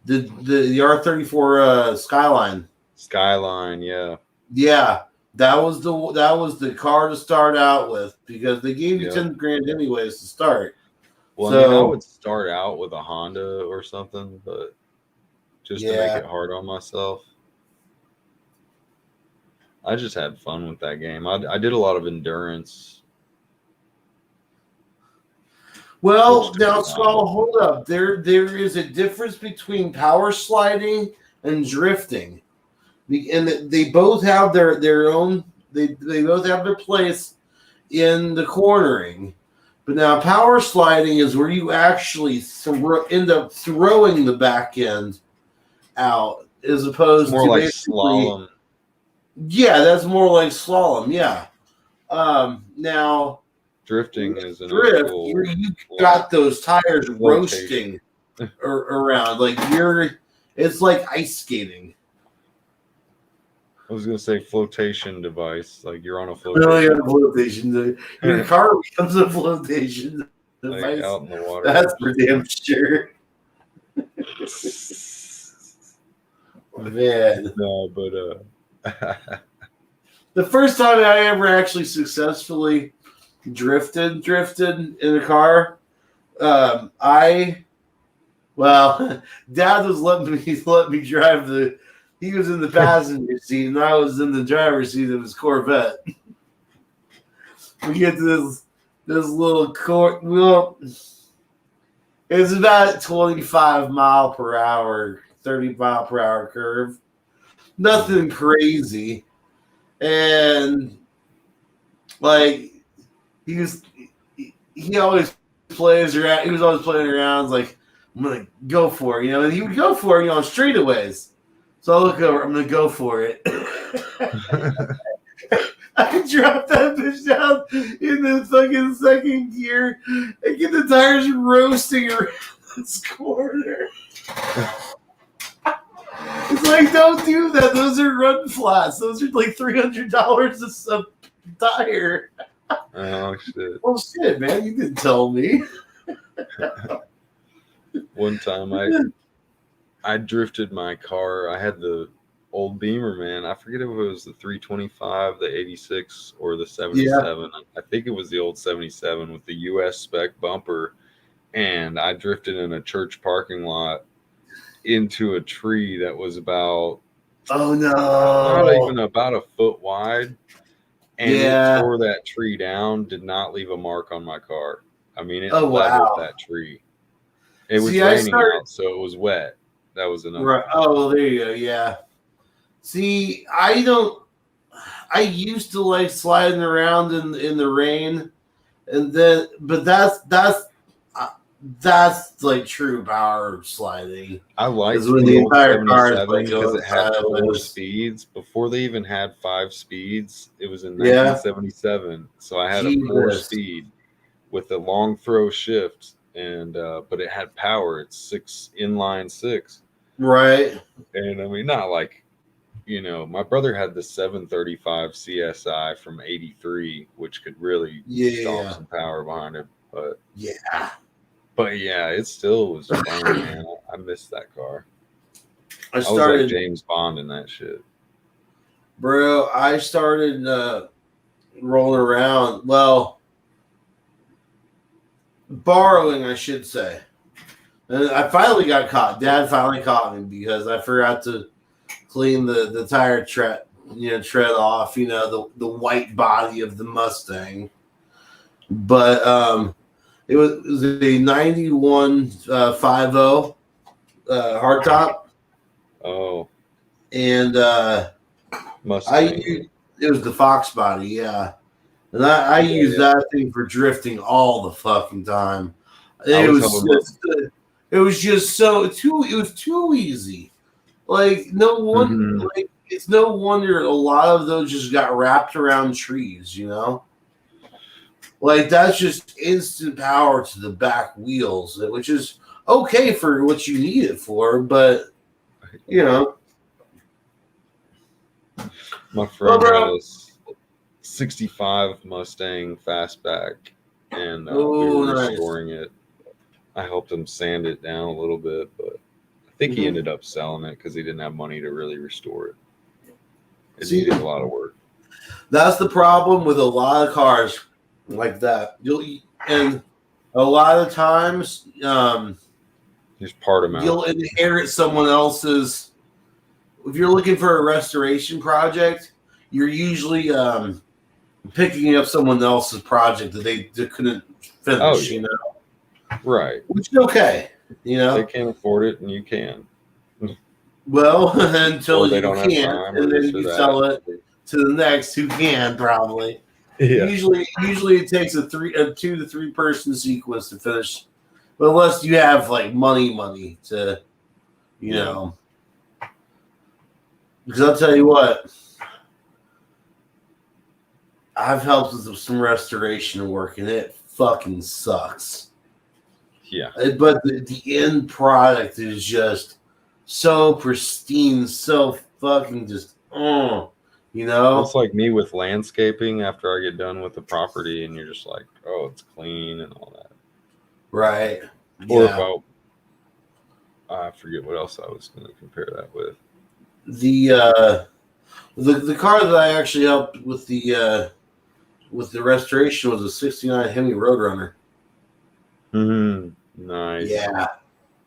R34 Skyline. Skyline, yeah. Yeah, that was the car to start out with, because they gave you $10,000 anyways to start. Well, I mean, I would start out with a Honda or something, but just to make it hard on myself. I just had fun with that game. I did a lot of endurance. Well, now, Skull, hold up. There is a difference between power sliding and drifting, and they both have their own. They both have their place in the cornering. But now, power sliding is where you actually end up throwing the back end out, as opposed more to like slalom. Yeah, that's more like slalom. Yeah. Now, drifting is an drift. You got those tires roasting around, like it's like ice skating. I was gonna say flotation device, like you're on a flotation. No, you have a flotation. Your car becomes a flotation device. Like out in the water. That's for damn sure. Man. No, but the first time I ever actually successfully drifted in a car, Dad was letting me drive he was in the passenger seat and I was in the driver's seat of his Corvette. We get to this little it's about 25 mile per hour, 30 mile per hour curve. Nothing crazy. And like he always plays around. He was always playing around. Like, I'm gonna go for it, and he would go for it, on straightaways. So I look over. I'm gonna go for it. I drop that bitch down in the fucking second gear and get the tires roasting around this corner. It's like, don't do that. Those are run flats. Those are like $300 a tire. Oh shit! Well, shit, man, you didn't tell me. One time I drifted my car. I had the old Beamer, man. I forget if it was the 325, the 86, or the 77. I think it was the old 77 with the US spec bumper. And I drifted in a church parking lot into a tree that was about not even about a foot wide. And it tore that tree down, did not leave a mark on my car. I mean, it leveled that tree. It was raining out, so it was wet. That was enough. Right. Oh, there you go. Yeah. See, I used to like sliding around in the rain, and then, but that's like true power sliding. I liked when the the entire car is like because it had 4 sideways. speeds. Before they even had 5 speeds, it was in 1977. So I had a 4-speed with a long throw shift, and but it had power. It's 6 inline 6. Right. And I mean, not like, you know, my brother had the 735 CSI from '83, which could really stomp some power behind it. But yeah, it still was fun, man. I missed that car. I was like James Bond in that shit. Bro, I started rolling around. Well, borrowing, I should say. And I finally got caught. Dad finally caught me because I forgot to clean the tire tread off, the white body of the Mustang. But it was a 91 50 hardtop. Oh. And Mustang. It was the Fox body, yeah. And I used that thing for drifting all the fucking time. It was too easy. Like no one, like it's no wonder a lot of those just got wrapped around trees, Like that's just instant power to the back wheels, which is okay for what you need it for, but My friend had a 65 Mustang Fastback, and we were restoring it. I helped him sand it down a little bit, but I think he ended up selling it because he didn't have money to really restore it. It needed a lot of work. That's the problem with a lot of cars like that. And a lot of times, just part them out. You'll inherit someone else's. If you're looking for a restoration project, you're usually picking up someone else's project that they couldn't finish. Right. Which is okay. They can't afford it, and you can. Well, until they you don't have can't, time and then this or you that. sell it to the next who can probably. Yeah. Usually it takes a 2 to 3 person sequence to finish, but unless you have like money to, Because I'll tell you what, I've helped with some restoration work, and it fucking sucks. Yeah. But the end product is just so pristine, so fucking just, It's like me with landscaping after I get done with the property, and you're just like, oh, it's clean and all that. Right. Or if I forget what else I was going to compare that with. The car that I actually helped with the restoration was a '69 Hemi Roadrunner. Nice.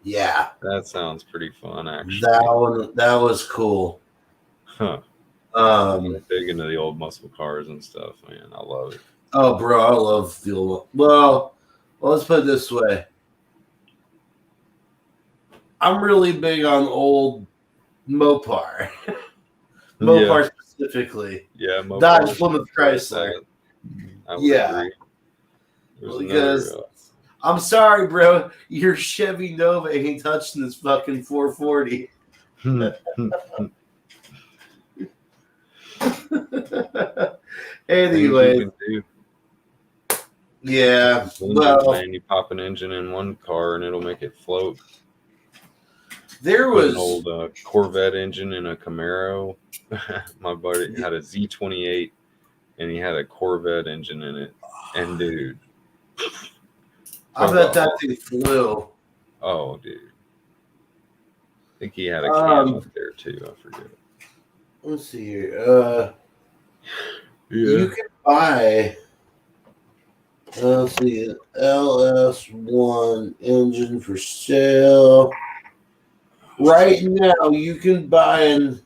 Yeah. That sounds pretty fun, actually. That was cool. Huh. I'm big into the old muscle cars and stuff, man. I love it. Oh, bro, I love the old. Well, let's put it this way. I'm really big on old Mopar. Mopar specifically. Yeah, Mopar. Dodge Plymouth Chrysler. I would agree. Because I'm sorry, bro, your Chevy Nova ain't touching this fucking 440. Anyway, yeah. Well, man, you pop an engine in one car and it'll make it float. There was an old Corvette engine in a Camaro. My buddy had a Z28, and he had a Corvette engine in it. And dude, I bet that thing flew. Oh, dude. I think he had a cam up there too. I forget. Let's see here. You can buy. Let's see, an LS1 engine for sale. Right now, you can buy an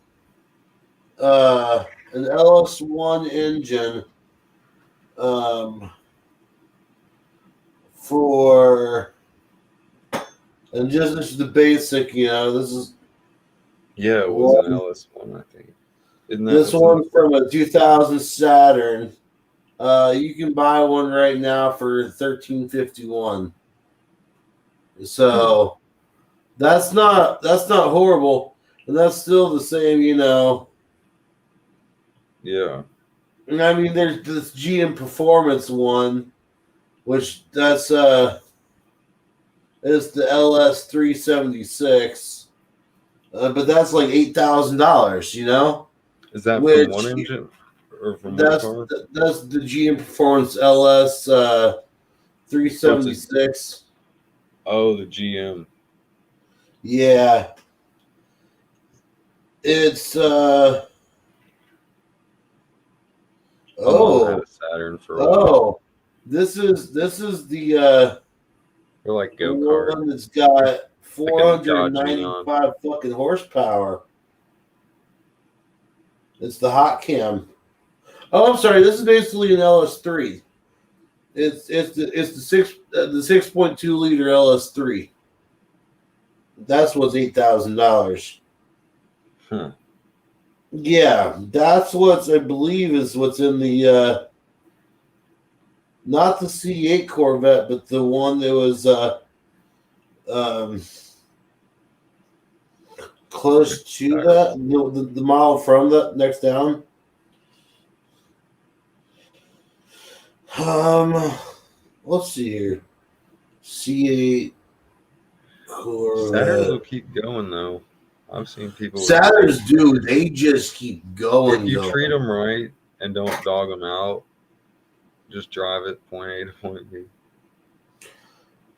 LS1 engine for, and just this is the basic, this is. Yeah, it was an LS1, I think. Isn't that This one's from a 2000 Saturn. You can buy one right now for $1,351. So that's not horrible, and that's still the same, Yeah. And I mean, there's this GM Performance one, which that's is the LS 376, but that's like $8,000. Is that from one engine or from one car? That's the GM Performance LS 376. Oh, the GM. Yeah. It's My mom had a Saturn for a while. This is the They're like go-kart. one that's got 495 fucking horsepower. It's the hot cam. Oh, I'm sorry. This is basically an LS3. It's the 6.2 liter LS3. That's what's $8,000. Huh. Yeah, that's I believe is what's in the not the C8 Corvette, but the one that was close to that, the model from that next down. Let's see here. C8 Corvette. Saturns will keep going though. I've seen people. Saturns do. They just keep going. If you treat them right and don't dog them out, just drive it point A to point B.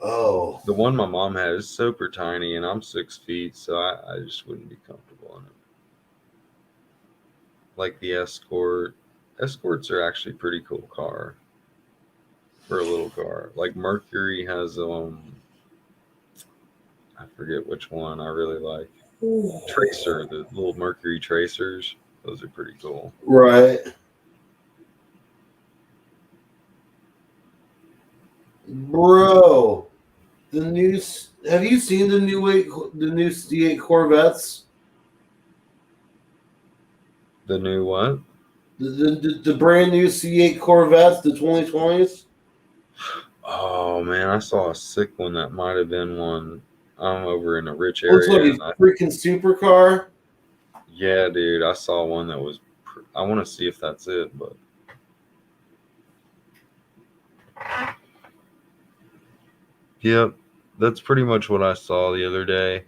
Oh. The one my mom had is super tiny, and I'm 6 feet, so I just wouldn't be comfortable in it. Like the Escort. Escorts are actually a pretty cool car for a little car. Like Mercury has I forget which one I really like. Tracer, the little Mercury Tracers. Those are pretty cool. Right. Bro, have you seen the new C8 Corvettes? The new what? The brand new C8 Corvettes, the 2020s? Oh man, I saw a sick one that might have been one. I'm over in a rich Looks area. like a freaking supercar. Yeah, dude, I saw one that was. I want to see if that's it, but. Yep, that's pretty much what I saw the other day.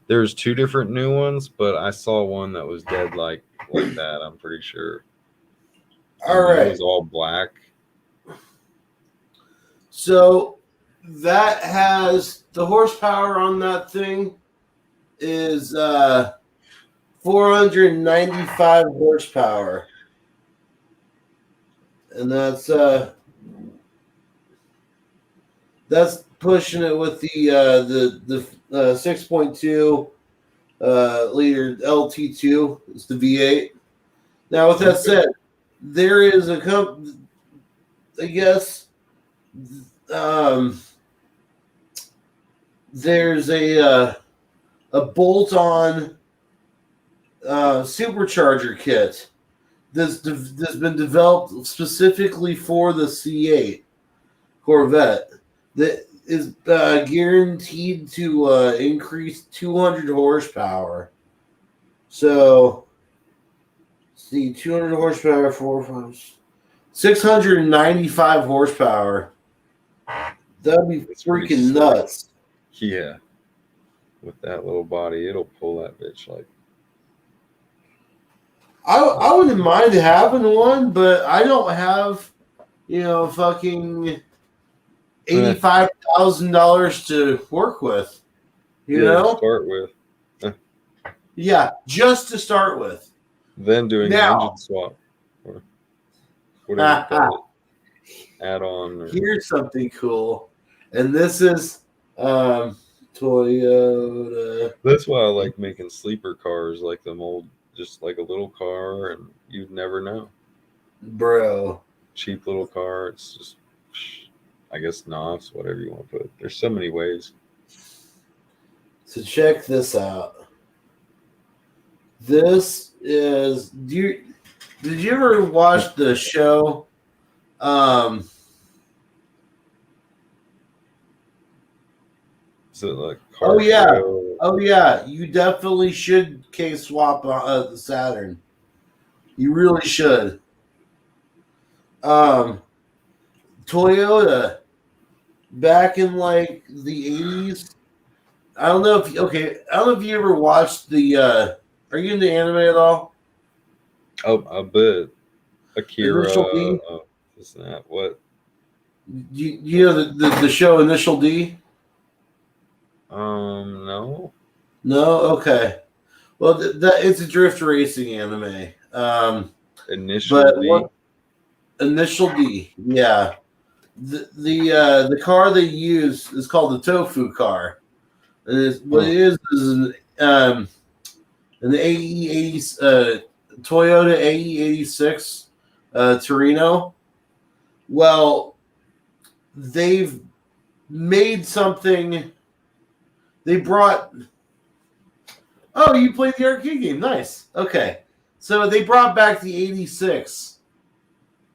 There's 2 different new ones, but I saw one that was dead like that. I'm pretty sure. All right, it was all black. So that has the horsepower on that thing is 495 horsepower, and that's pushing it with the 6.2 liter LT2. It's the V8. Now, with that said, there is I guess there's a bolt-on supercharger kit that's been developed specifically for the C8 Corvette that is guaranteed to increase 200 horsepower. So, see, 200 horsepower, 695 horsepower. That'd be freaking nuts. Yeah. With that little body, it'll pull that bitch like. I wouldn't mind having one, but I don't have, fucking $85,000 to work with. You To know? start with. Yeah, just to start with. Then doing an Now, engine swap. Or whatever you call it. Add on. Or, here's something cool. And this is Toyota. that's why I like making sleeper cars, like them old, just like a little car, and you'd never know. Bro. Cheap little car. It's just, I guess, knobs, whatever you want to put. There's so many ways. So check this out. This is. Did you ever watch the show? Is it like car Oh yeah, show? oh yeah. You definitely should case swap the Saturn. You really should. Toyota back in like the 80s. I don't know if you ever watched the are you into anime at all? Oh, a bit. Akira. Initial D? Isn't that what? You know the show Initial D? No. No? Okay. Well, it's a drift racing anime. Initial D? Initial D, yeah. The car they use is called the Tofu car. And what it is an AE80 Toyota AE86 Torino. Well, they've made something. They brought. Oh, you played the arcade game. Nice. Okay. So they brought back the 86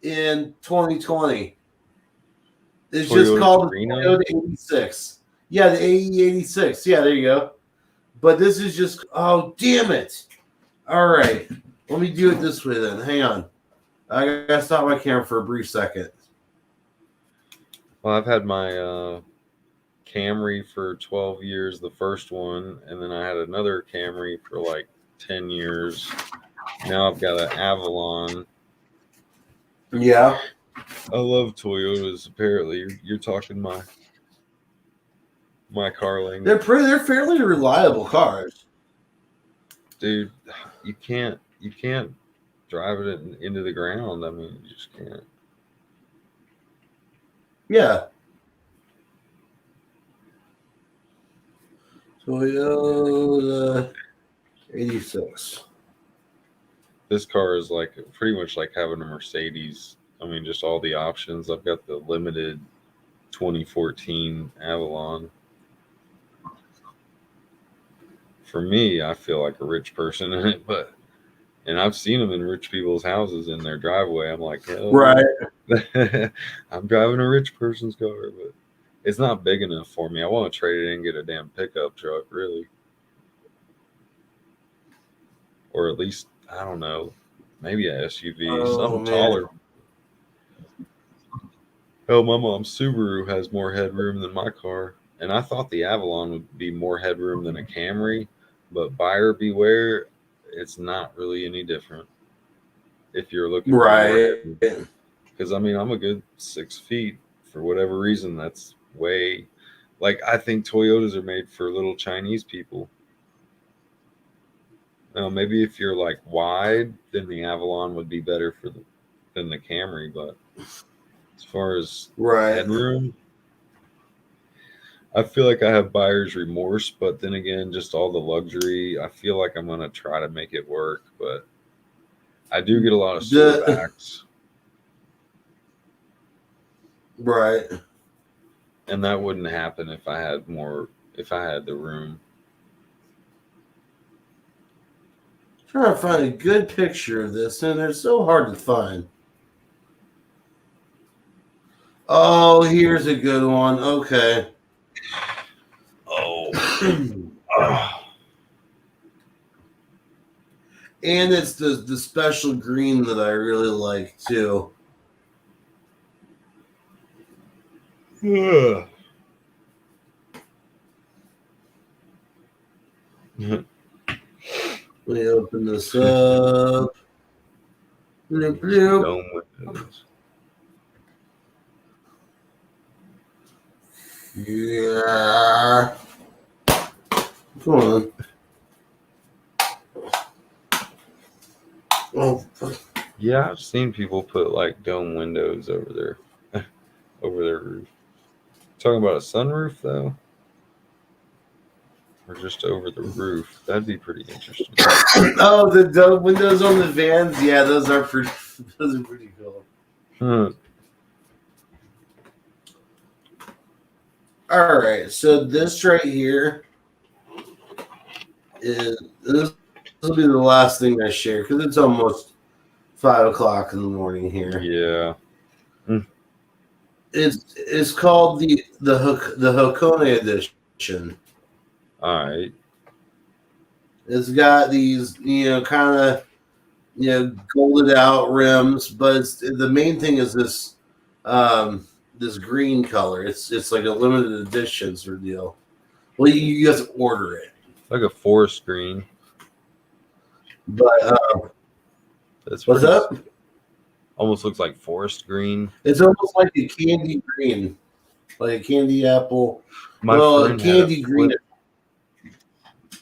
in 2020. It's just Toyota called Torino? the Toyota 86. Yeah, the AE86. Yeah, there you go. But this is just. Oh, damn it. All right. Let me do it this way then. Hang on. I got to stop my camera for a brief second. Well, I've had my Camry for 12 years, the first one, and then I had another Camry for like 10 years. Now I've got an Avalon. Yeah. I love Toyotas. Apparently, you're talking my car language. They're fairly reliable cars. Dude, you can't drive it into the ground. I mean, you just can't. Yeah. Toyota 86. This car is like pretty much like having a Mercedes. I mean, just all the options. I've got the limited 2014 Avalon. For me, I feel like a rich person in it, and I've seen them in rich people's houses in their driveway. I'm like, hell, right. I'm driving a rich person's car, but it's not big enough for me. I want to trade it in and get a damn pickup truck, really. Or at least, I don't know, maybe a SUV, something taller. Hell, my mom's Subaru has more headroom than my car. And I thought the Avalon would be more headroom than a Camry, but buyer beware, it's not really any different if you're looking for right. Because I mean, I'm a good 6 feet. For whatever reason, that's way like I think Toyotas are made for little Chinese people. Now, maybe if you're like wide, then the Avalon would be better than the Camry. But as far as headroom, I feel like I have buyer's remorse, but then again, just all the luxury, I feel like I'm going to try to make it work, but I do get a lot of slowbacks. Right. And that wouldn't happen if I had the room. I'm trying to find a good picture of this, and they're so hard to find. Oh, here's a good one. Okay. Oh. And it's the special green that I really like too. Yeah. Let me open this up. Bloop, bloop. Yeah. going on? Oh, Yeah, I've seen people put like dome windows over their over their roof. Talking about a sunroof though, or just over the roof? That'd be pretty interesting. oh, the windows on the vans. Yeah, those are pretty cool. All right, so this right here is this will be the last thing I share because it's almost 5 o'clock in the morning here. Yeah. It's called the Hakone edition. All right. It's got these, kind of, golded out rims, but the main thing is this, this green color. It's like a limited edition sort of deal. Well, you have to order it. Like a forest green. But That's what's pretty up? Almost looks like forest green. It's almost like a candy green, like a candy apple. My well, friend candy green.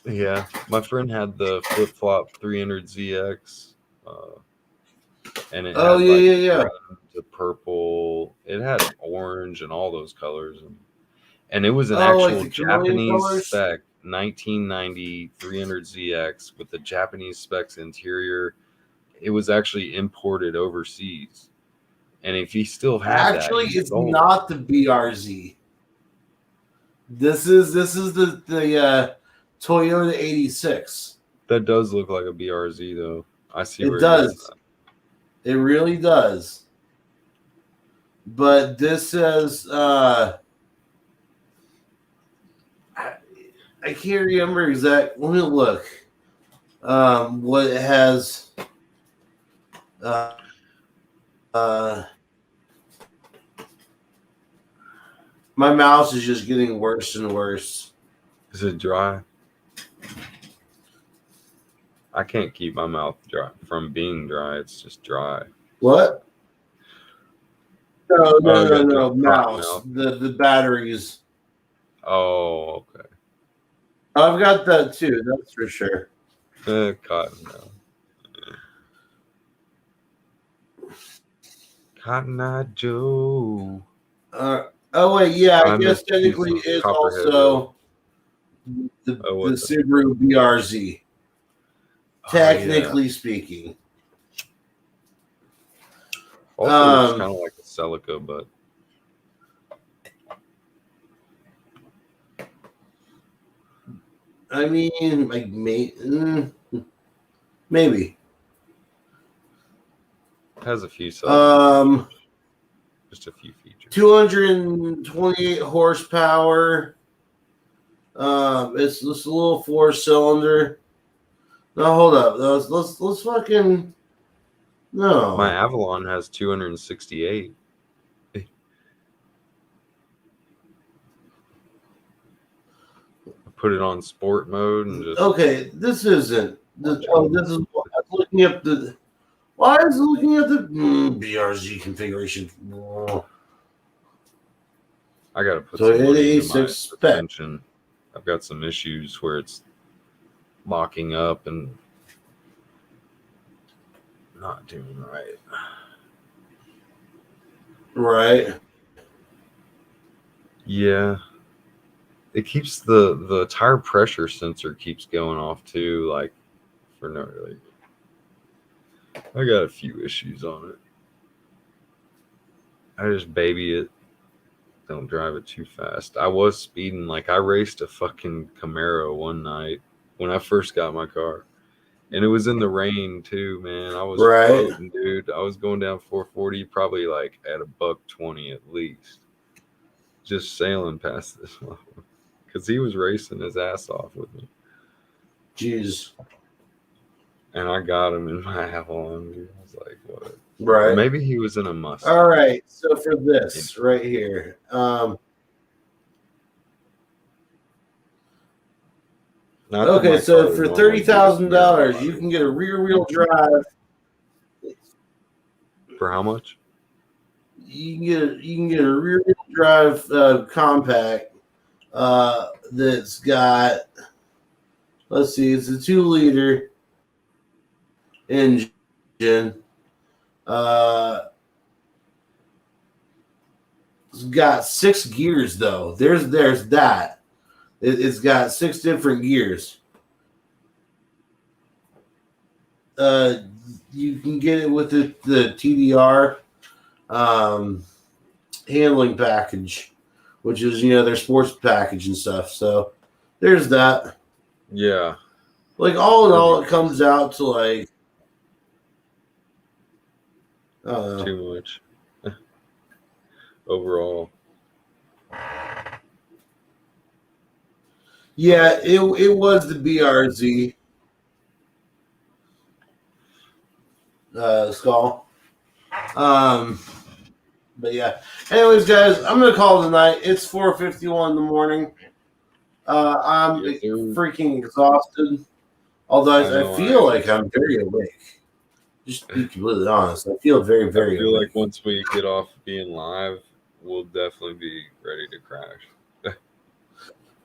Yeah, my friend had the flip flop 300ZX, and it Oh, had yeah. the purple. It had orange and all those colors, and it was an Oh, like actual the chameleon Japanese colors? spec 1990 300ZX with the Japanese specs interior. It was actually imported overseas, and if he still had Actually, that, he it's sold it. not the BRZ. This is the Toyota 86. That does look like a BRZ though. I see It where does. It really does. But this says I can't remember exact. Let me look. What it has. My mouse is just getting worse and worse. Is it dry? I can't keep my mouth dry from being dry. It's just dry. What? No, Oh, no, you no, got no. the Mouse. cotton The batteries. Oh, okay. I've got that too. That's for sure. Cotton now. Cotton Eye Joe. Oh wait, yeah. I I'm guess a technically piece of it's Copperhead also the what's Subaru BRZ. Oh, Technically speaking. Also, it's kind of like a Celica, but I mean, like maybe. it has a few Celicas. Just a few features. 228 horsepower. It's this little 4-cylinder. No, hold up. Let's fucking no. My Avalon has 268. I put it on sport mode and just Okay, this isn't. This is I'm looking up the. Why is it looking at the BRZ configuration? I gotta put So some money into my 86 spec. suspension. I've got some issues where it's locking up and not doing right. Right. Yeah. It keeps the tire pressure sensor keeps going off too, like for no like I got a few issues on it. I just baby it. Don't drive it too fast. I was speeding. Like I raced a fucking Camaro one night when I first got my car. And it was in the rain too, man. I was Right. floating, dude. I was going down 440, probably like at $120 at least. Just sailing past this one. Because he was racing his ass off with me. Jeez. And I got him in my Avalon, dude. I was like, what? Right. Maybe he was in a Mustang. All right. So for this right here, Not that okay. my So car for normally $30,000, you can get a rear-wheel drive. For how much? You can get a rear-wheel drive compact that's got Let's see. It's a 2-liter engine. It's got 6 gears though. There's that. It's got 6 different gears. You can get it with the TDR handling package, which is their sports package and stuff. So there's that. Yeah. Like all in all, it comes out to like too much overall. Yeah, it was the BRZ skull. But yeah. Anyways, guys, I'm gonna call it a night. It's 4:51 in the morning. I'm freaking exhausted. Although I feel like I'm very awake. Just to be completely honest, I feel very, very. I feel awake. like once we get off being live, we'll definitely be ready to crash.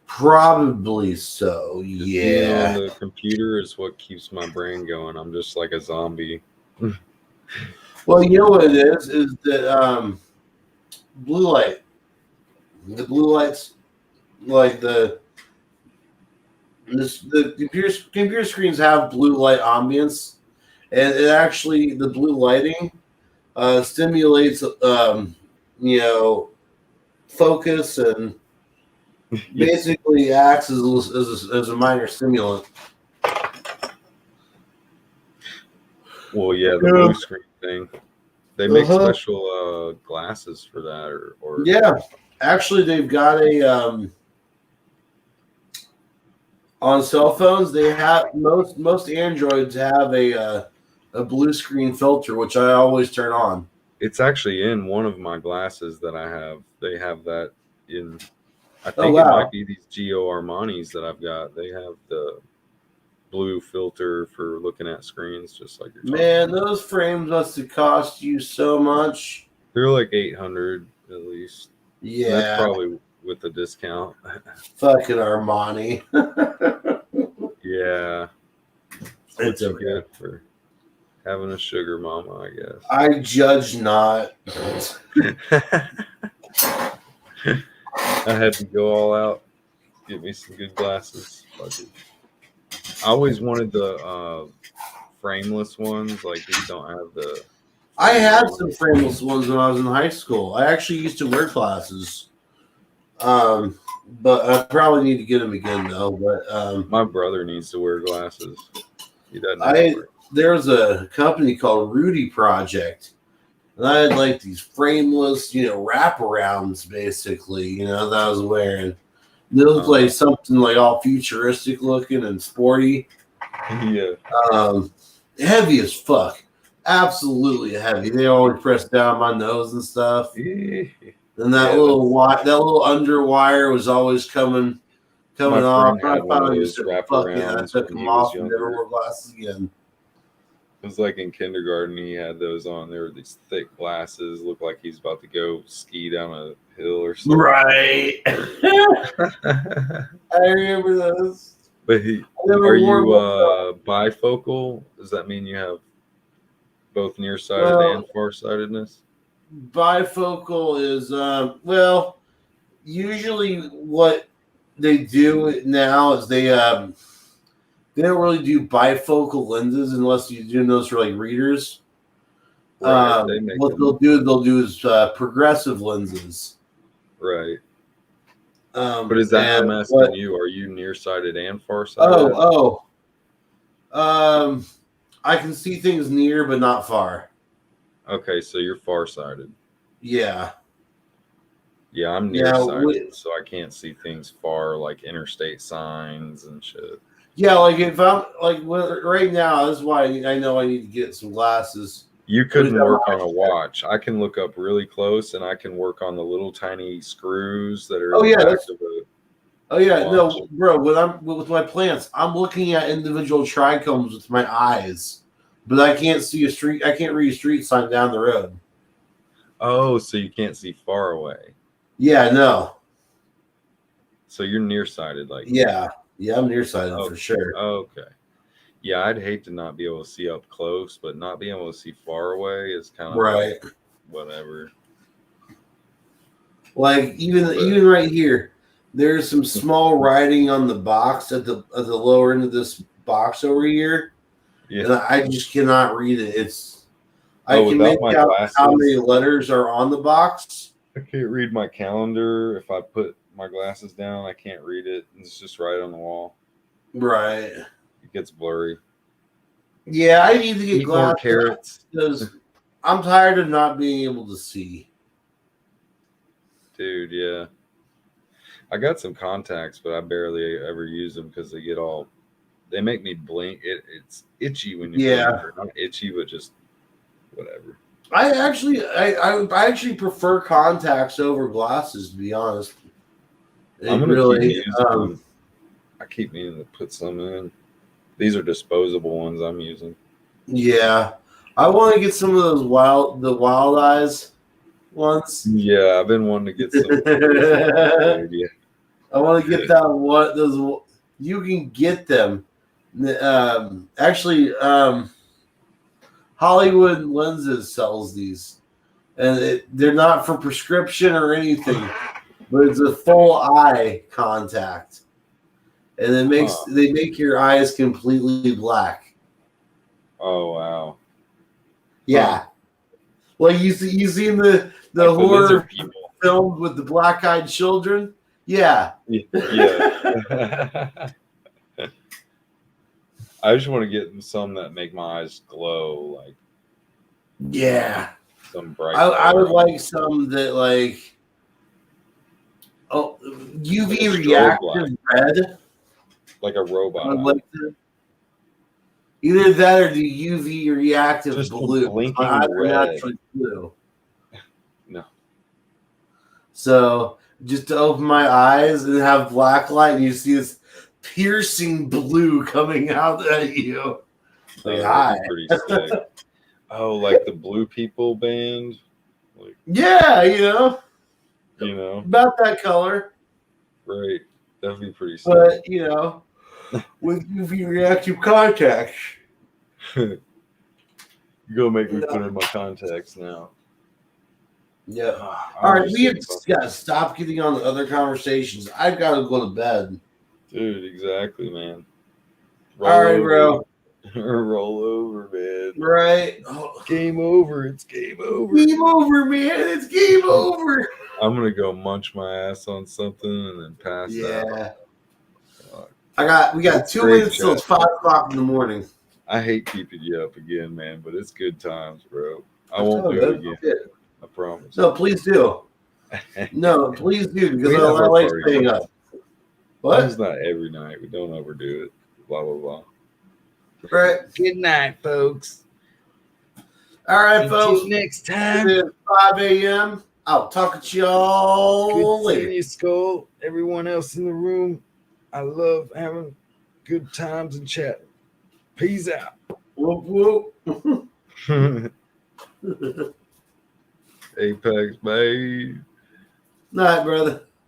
Probably so. Just Yeah. being on the computer is what keeps my brain going. I'm just like a zombie. Well, you know what it is that blue light. The blue lights, like the computer screens have blue light ambience, and it actually the blue lighting stimulates focus and basically acts as a minor stimulant. Well, yeah, the blue screen thing. They make special glasses for that, or yeah. Actually, they've got a on cell phones. They have most Androids have a blue screen filter, which I always turn on. It's actually in one of my glasses that I have. They have that in. I think Oh, wow. it might be these Gio Armanis that I've got. They have the blue filter for looking at screens, just like you're talking Man, about. those frames must have cost you so much. They're like 800 at least. Yeah. That's probably with the discount. Fucking Armani. Yeah. That's It's what okay. you get for having a sugar mama, I guess. I judge not. I had to go all out, get me some good glasses. I always wanted the frameless ones, like these don't have the. I had some frameless ones when I was in high school. I actually used to wear glasses. But I probably need to get them again though. But my brother needs to wear glasses. He doesn't. There's a company called Rudy Project, and I had like these frameless, wraparounds basically, that I was wearing. They looked like something like all futuristic looking and sporty. Yeah. Heavy as fuck. Absolutely heavy. They always press down my nose and stuff. And that little underwire was always coming off. I finally just said, fuck yeah, I took them off and never wore glasses again. It was like in kindergarten, he had those on. There were these thick glasses, looked like he's about to go ski down a hill or something. Right. I remember those. But are you bifocal? Does that mean you have both nearsighted and farsightedness? Bifocal is usually what they do now is they don't really do bifocal lenses unless you're doing those for like readers. Right, What they'll do is progressive lenses. Right. But is that I'm asking you? Are you nearsighted and farsighted? I can see things near but not far. Okay, so you're farsighted. Yeah. Yeah, I'm nearsighted, so I can't see things far, like interstate signs and shit. Yeah, like if I'm right now, that's why I know I need to get some glasses. You couldn't work on a watch. I can look up really close, and I can work on the little tiny screws that are. No, bro. With my plants, I'm looking at individual trichomes with my eyes, but I can't see a street. I can't read a street sign down the road. Oh, so you can't see far away. Yeah, no. So you're nearsighted, like. Yeah. Yeah, I'm nearsighted for sure. Okay. Yeah, I'd hate to not be able to see up close, but not being able to see far away is kind of Right. like whatever. Like even right here, there's some small writing on the box at the lower end of this box over here, and I just cannot read it. I can make out how many letters are on the box. I can't read my calendar. If I put my glasses down, I can't read it. It's just right on the wall. Right. It gets blurry. Yeah, I need to get Eat more glasses carrots. because I'm tired of not being able to see. Dude, yeah. I got some contacts, but I barely ever use them because they make me blink. It's itchy when you blink. Or not itchy, but just whatever. I actually prefer contacts over glasses, to be honest. I'm gonna keep using them. I keep needing to put some in. These are disposable ones I'm using. Yeah, I want to get some of those wild eyes ones. Yeah, I've been wanting to get some. Yeah. I want to get those. You can get them. Actually, Hollywood Lenses sells these, and they're not for prescription or anything, but it's a full eye contact, and they make your eyes completely black. Oh wow! Yeah, like you seen the like horror filmed with the black-eyed children. Yeah. Yeah. I just want to get some that make my eyes glow, like some bright. I would like some that like UV reactive red, like a robot. I'd like that. Either that or the UV reactive just blue. Blinking red. Blue. No. So just to open my eyes and have black light, and you see this piercing blue coming out at you. Like, hi. Pretty sick. Oh, like the Blue People band. Like, yeah, about that color. Right, that'd be pretty sick. But with UV reactive contacts. You're gonna make me put in my contacts now. Yeah. All right, we have got to stop getting on the other conversations. I've got to go to bed. Dude, exactly, man. All right, bro. Roll over, man. Right. Game over. It's game over. Game over, man. It's game over. I'm gonna go munch my ass on something and then pass out. We got 2 minutes till it's 5 o'clock in the morning. I hate keeping you up again, man, but it's good times, bro. I won't do it again. I promise. No, please do. No, please do, because I like staying up. What? It's not every night. We don't overdo it. Blah, blah, blah. Right. Good night, folks. All right, Until folks. next time. It is 5 a.m. I'll talk to y'all later. Seeing you, Skull. Everyone else in the room. I love having good times and chatting. Peace out. Whoop, whoop. Apex, babe. Night, brother.